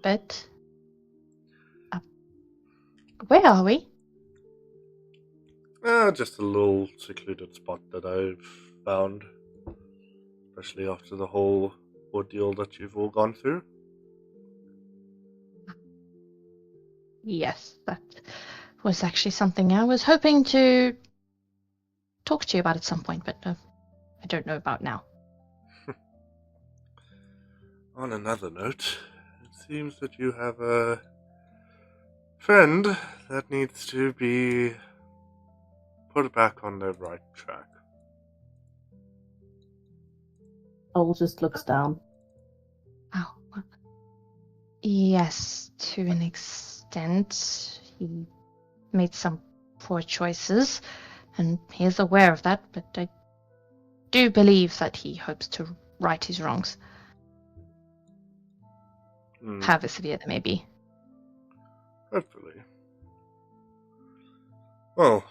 bit. Where are we? Just a little secluded spot that I've found. Especially after the whole ordeal that you've all gone through. Yes, that was actually something I was hoping to talk to you about at some point, but I don't know about now. On another note, it seems that you have a friend that needs to be put back on the right track. Owl just looks down. Oh, yes, to an extent. He made some poor choices, and he is aware of that, but I do believe that he hopes to right his wrongs, however severe they may be. Hopefully. Well,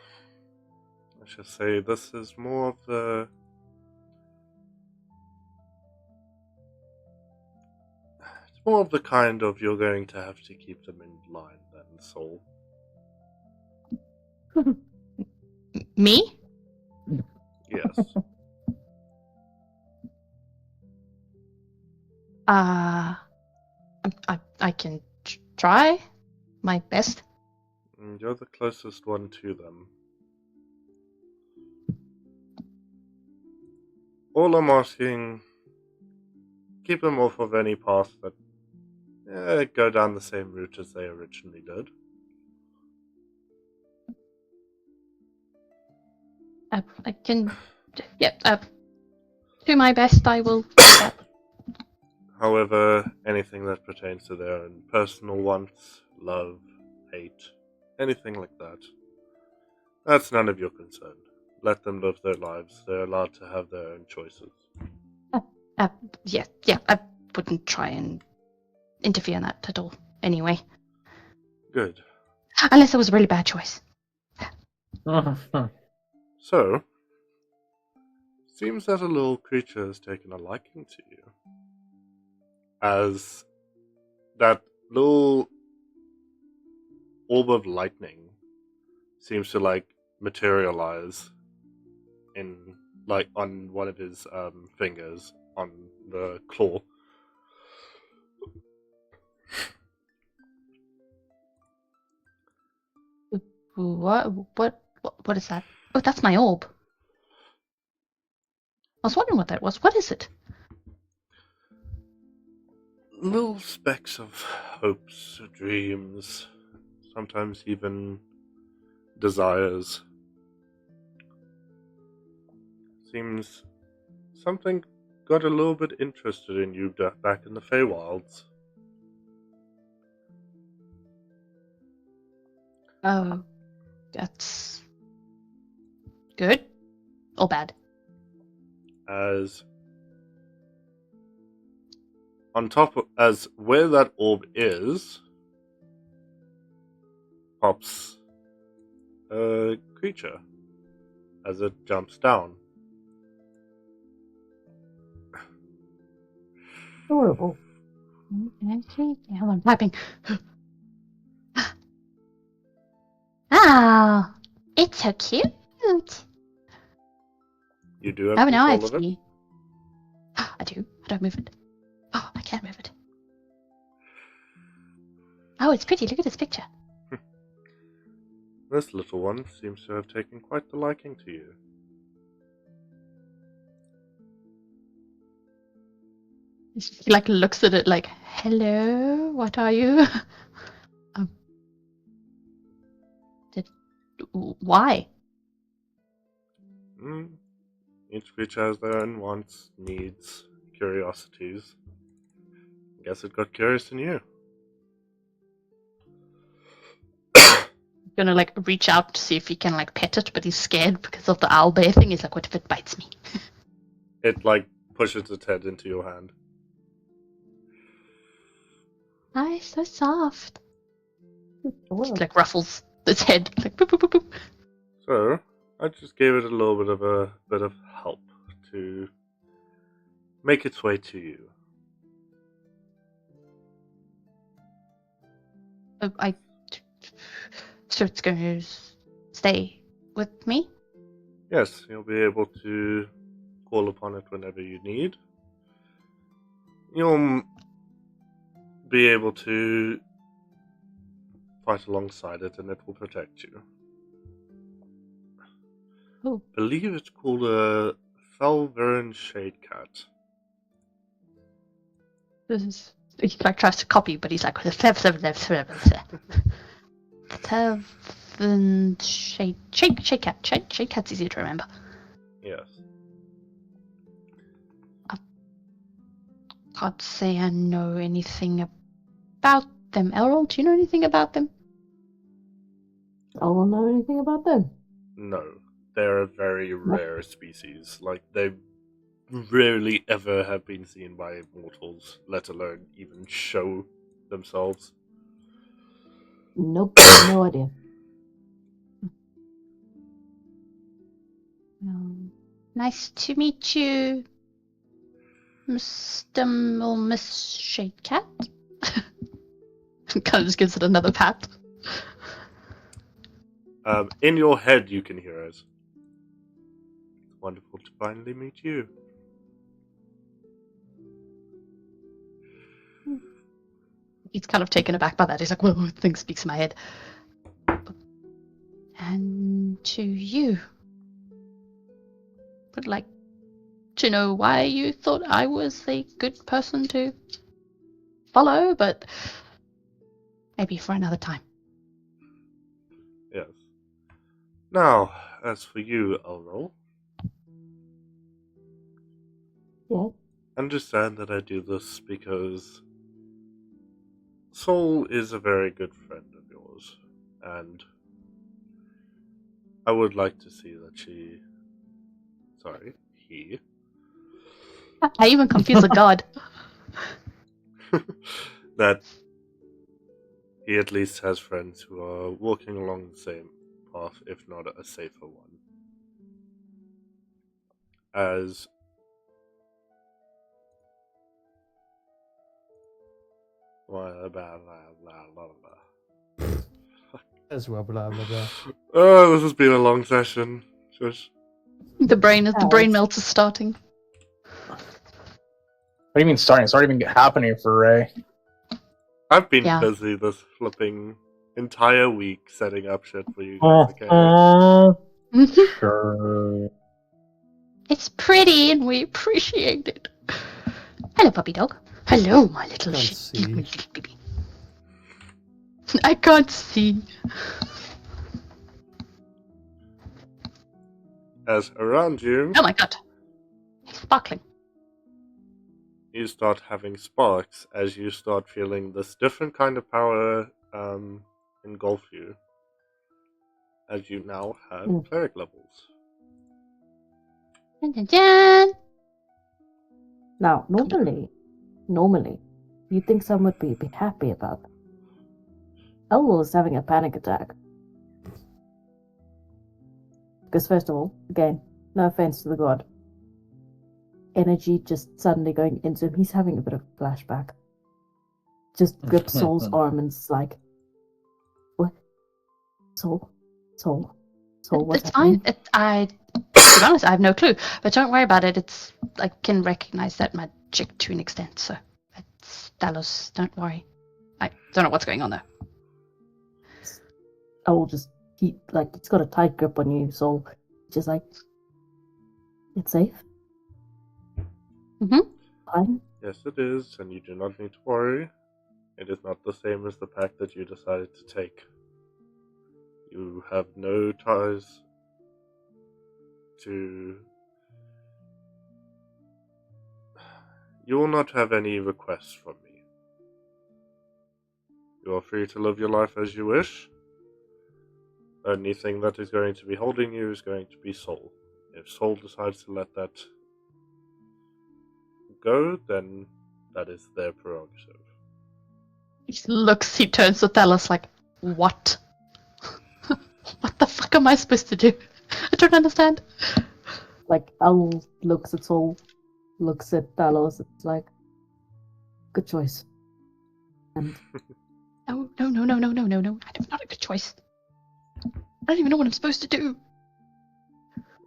I should say this is more of the... It's more of the kind of you're going to have to keep them in line than Soul. Me? Yes. I can try my best. You're the closest one to them. All I'm asking, keep them off of any path that go down the same route as they originally did. I can, yep. Do my best. I will. Do that. However, anything that pertains to their own personal wants, love, hate, anything like that, that's none of your concern. Let them live their lives. They're allowed to have their own choices. Yeah, I wouldn't try and interfere in that at all, anyway. Good. Unless it was a really bad choice. So, seems that a little creature has taken a liking to you. As that little orb of lightning seems to materialize in on one of his fingers on the claw. What is that? Oh, that's my orb. I was wondering what that was. What is it? Little specks of hopes, dreams, sometimes even desires. Seems something got a little bit interested in you back in the Feywilds. Oh, that's good or bad? As as where that orb is, pops a creature as it jumps down. Adorable. Okay, hold on, typing. Ah, it's so cute. You do have Oh, now I control of it. see. I do. I don't move it. Oh, I can't move it. Oh, it's pretty. Look at this picture. This little one seems to have taken quite the liking to you. He looks at it like, hello, what are you? Why? Each creature has their own wants, needs, curiosities. I guess it got curious in you. Gonna reach out to see if he can pet it, but he's scared because of the owl bear thing. He's like, what if it bites me? It pushes its head into your hand. Nice, so soft. Well, Just ruffles its head. Boop, boop, boop, boop. So I just gave it a little bit of help to make its way to you. So it's going to stay with me? Yes, you'll be able to call upon it whenever you need. You'll be able to fight alongside it, and it will protect you. Oh. I believe it's called a Falveran Shade Cat. He tries to copy, but he's like, Shade cat. Shade cat's easy to remember. Yes. Can't say I know anything about them. Elrond, do you know anything about them? I won't know anything about them. No. They're a very rare species. They rarely ever have been seen by mortals, let alone even show themselves. Nope, no idea. Nice to meet you, Mr. or Miss Shade Cat. Kind of just gives it another pat. In your head, you can hear it. It's wonderful to finally meet you. He's kind of taken aback by that. He's like, whoa, thing speaks in my head. And to you. Would like to know why you thought I was a good person to follow, but maybe for another time. Yes. Now, as for you, Elrol. Yes. understand that I do this because Soul is a very good friend of yours, and I would like to see that he, I even confuse a god. that he at least has friends who are walking along the same path, if not a safer one. As blah, blah, blah, blah, blah. As well, blah blah blah. Oh, this has been a long session. Just The brain melt is starting. What do you mean starting? It's already been happening for Ray. I've been Yeah. busy this flipping entire week setting up shit for you guys. Okay. Sure. It's pretty and we appreciate it. Hello, puppy dog. Hello, my little Can't shit. see. Baby. I can't see. As around you, Oh my god. He's sparkling. you start having sparks as you start feeling this different kind of power engulf you. As you now have cleric levels. Dun, dun, dun. Now, normally, you'd think someone would be happy about that. Elwell is having a panic attack. Because first of all, again, no offense to the god, energy just suddenly going into him. He's having a bit of a flashback. Just grips Saul's arm and it's like, what? Soul, what's It's happening? fine. To be honest, I have no clue. But don't worry about it. I can recognize that magic to an extent. So it's Talos. Don't worry. I don't know what's going on there. Owl just it's got a tight grip on you, so just like it's safe. Mhm. Fine. Yes, it is, and you do not need to worry. It is not the same as the pact that you decided to take. You have no ties to... You will not have any requests from me. You are free to live your life as you wish. The only thing that is going to be holding you is going to be Soul. If Soul decides to let that go, then that is their prerogative. He turns to Talos like, what? What the fuck am I supposed to do? I don't understand. Like Owl looks at Soul, looks at Talos. It's like, good choice. And No. That's not a good choice. I don't even know what I'm supposed to do.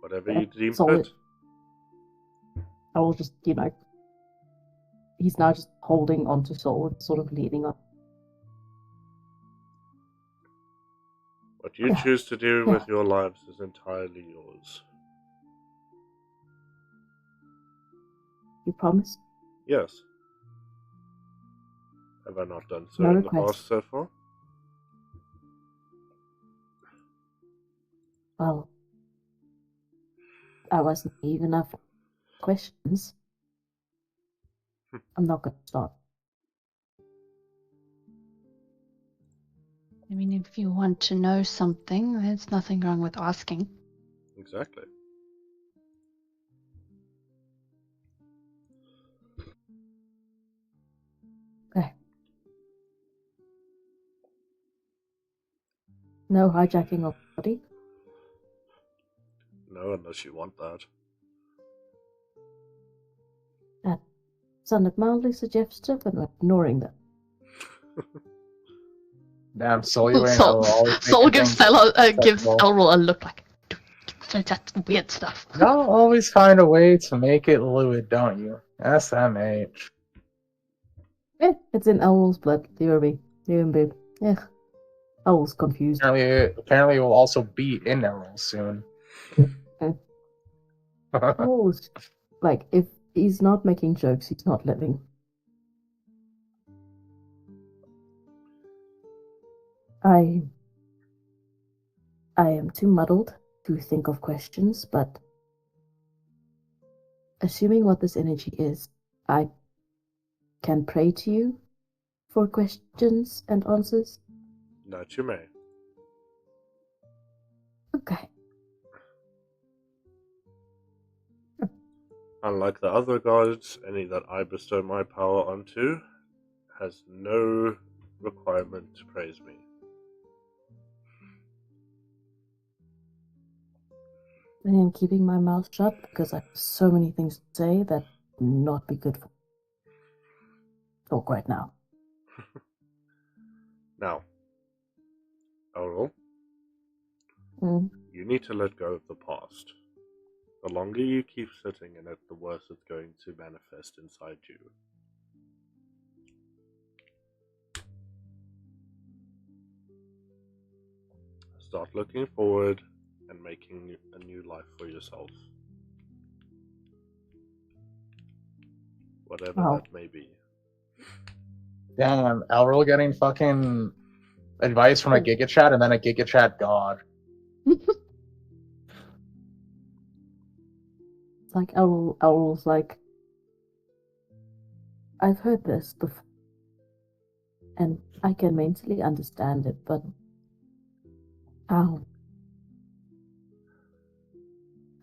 Whatever you deem Soul, fit. Owl just he's now just holding onto Soul, sort of leading up. What you Yeah. choose to do Yeah. with your lives is entirely yours. You promise? Yes. Have I not done so No in the request. past so far? Well, I wasn't naive enough for questions. I'm not going to start. I mean, if you want to know something, there's nothing wrong with asking. Exactly. Okay. No hijacking of body. No, unless you want that. That sounded mildly suggestive, and we're ignoring that. Damn, Soul, you ain't always Soul making gives things gives sexual. Elrol a look like, that's weird stuff. Y'all always find a way to make it fluid, don't you? SMH. Yeah, it's in Owl's blood. You and babe. Yeah. Owl's confused. Apparently, it will also be in Emerald soon. Owl's like, if he's not making jokes, he's not living. I am too muddled to think of questions, but assuming what this energy is, I can pray to you for questions and answers? That you may. Okay. Unlike the other gods, any that I bestow my power onto has no requirement to praise me. I am keeping my mouth shut because I have so many things to say that would not be good for talk right now. Now, Aurel, Mm. you need to let go of the past. The longer you keep sitting in it, the worse it's going to manifest inside you. Start looking forward and making a new life for yourself. Whatever Wow. that may be. Damn, Elril getting fucking advice from a Giga Chat and then a Giga Chat god. It's like Owl's like, I've heard this before, and I can mentally understand it, but how?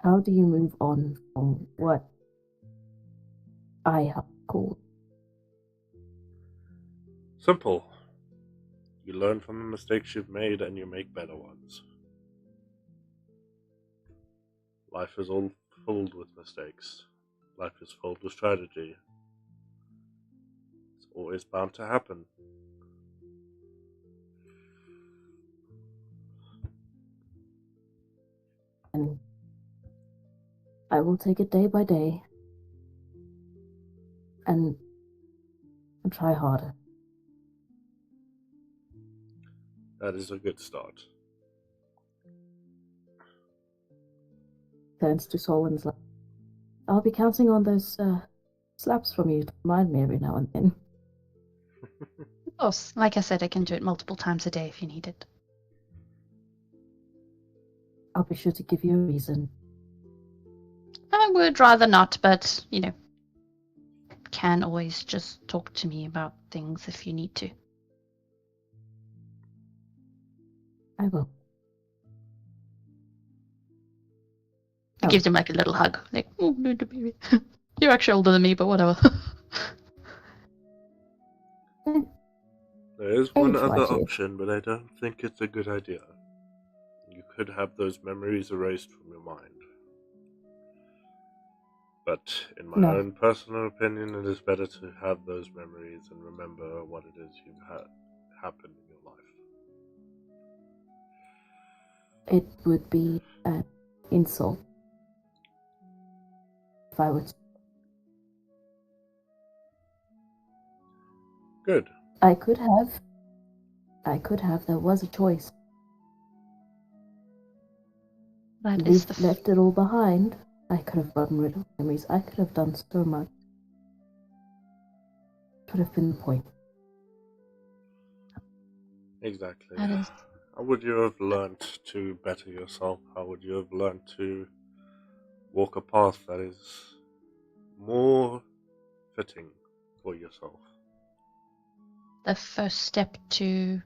How do you move on from what I have called? Simple. You learn from the mistakes you've made and you make better ones. Life is all filled with mistakes. Life is filled with tragedy. It's always bound to happen. And I will take it day by day and try harder. That is a good start. Turns to Solon's like, I'll be counting on those slaps from you to remind me every now and then. Of course, like I said, I can do it multiple times a day if you need it. I'll be sure to give you a reason. I would rather not, but, can always just talk to me about things if you need to. I will. I Oh. give him like a little hug. Like, oh, little baby. You're actually older than me, but whatever. There is Age one other wise, yes. option, but I don't think it's a good idea. You could have those memories erased from your mind. But in my No. own personal opinion, it is better to have those memories and remember what it is you've had happen in your life. It would be an insult if I would. Good. I could have. There was a choice. That is the Left it all behind. I could have gotten rid of memories. I could have done so much. Would have been the point. Exactly. That is. How would you have learnt to better yourself? How would you have learnt to walk a path that is more fitting for yourself? the first step to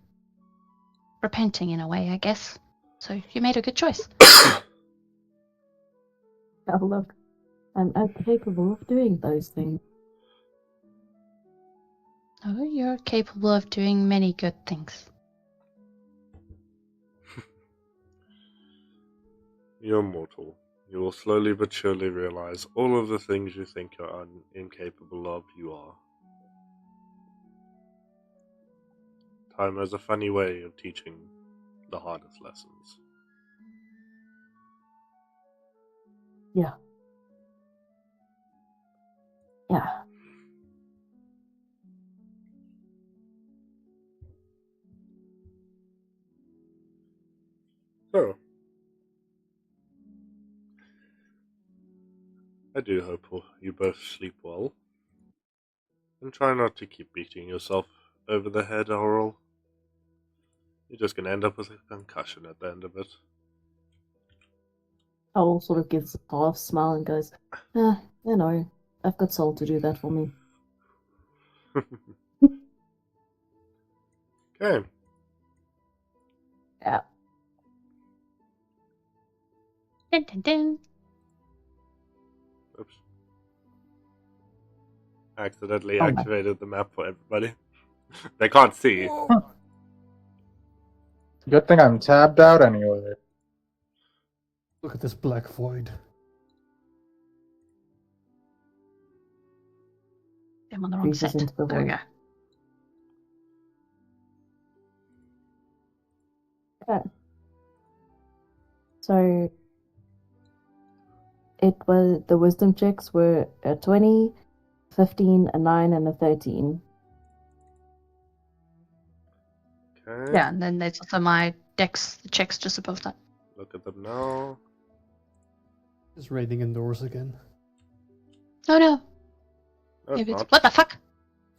repenting in a way, I guess. So you made a good choice. Oh, look, I'm capable of doing those things. Oh, you're capable of doing many good things. You're mortal. You will slowly but surely realize all of the things you think you're incapable of, you are. Time has a funny way of teaching the hardest lessons. Yeah. Yeah. So, I do hope you both sleep well. And try not to keep beating yourself over the head, Aurel. You're just going to end up with a concussion at the end of it. Owl sort of gives a half smile and goes, you know, I've got Soul to do that for me. Okay. Yeah. Dun, dun, dun. Oops. Accidentally Oh my- activated the map for everybody. They can't see. Good thing I'm tabbed out anyway. Look at this black void. I'm on the wrong Freezes set. into the There we void. go. Okay. So it was the wisdom checks were a 20, 15, a 9, and a 13. Okay. Yeah, and then there's also my dex checks just above that. Look at them now. Is raining indoors again. Oh no. No, it's Maybe it's... not. What the fuck?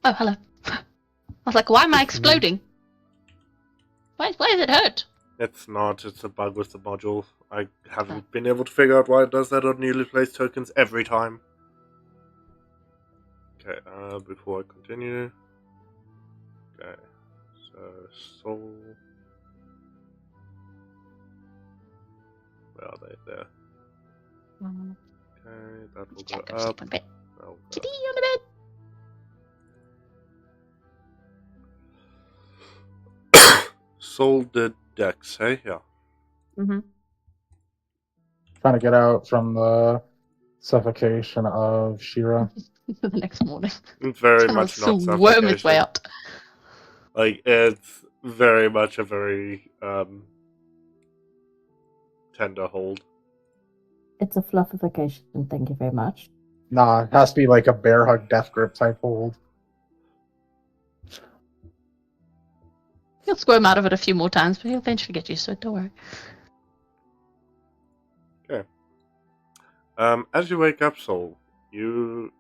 Oh, hello. I was like, why am I Good for me. exploding? Why does it hurt? It's not. It's a bug with the module. I haven't been able to figure out why it does that on newly placed tokens every time. Okay, before I continue. Okay, so soul. Where are they? There. Okay, that will go Jack, go up. sleep on bed. That will go Kitty up. on the bed. Soul did Dex, hey? Yeah. Mm-hmm. Trying to get out from the suffocation of Shira. The next morning. It's very Trying much to not worm its way suffocation. out. Like, it's very much a very, tender hold. It's a fluffification, thank you very much. Nah, it has to be like a bear hug death grip type hold. He'll squirm out of it a few more times, but he'll eventually get used to it, don't worry. As you wake up, Soul, you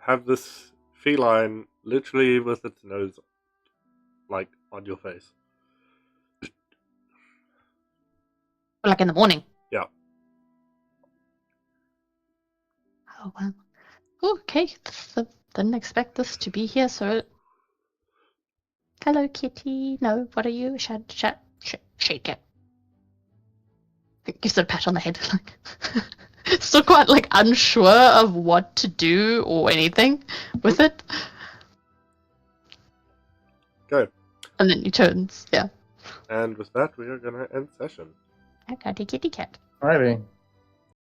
have this feline literally with its nose, like, on your face. Like in the morning. Yeah. Oh, well. Oh, okay. Didn't expect this to be here, so... Hello, kitty. No, what are you? Shade cat. Gives it a pat on the head. Still quite, like, unsure of what to do or anything with it. Go. And then he turns, yeah. And with that, we are gonna end session. I got a kitty cat. Alrighty.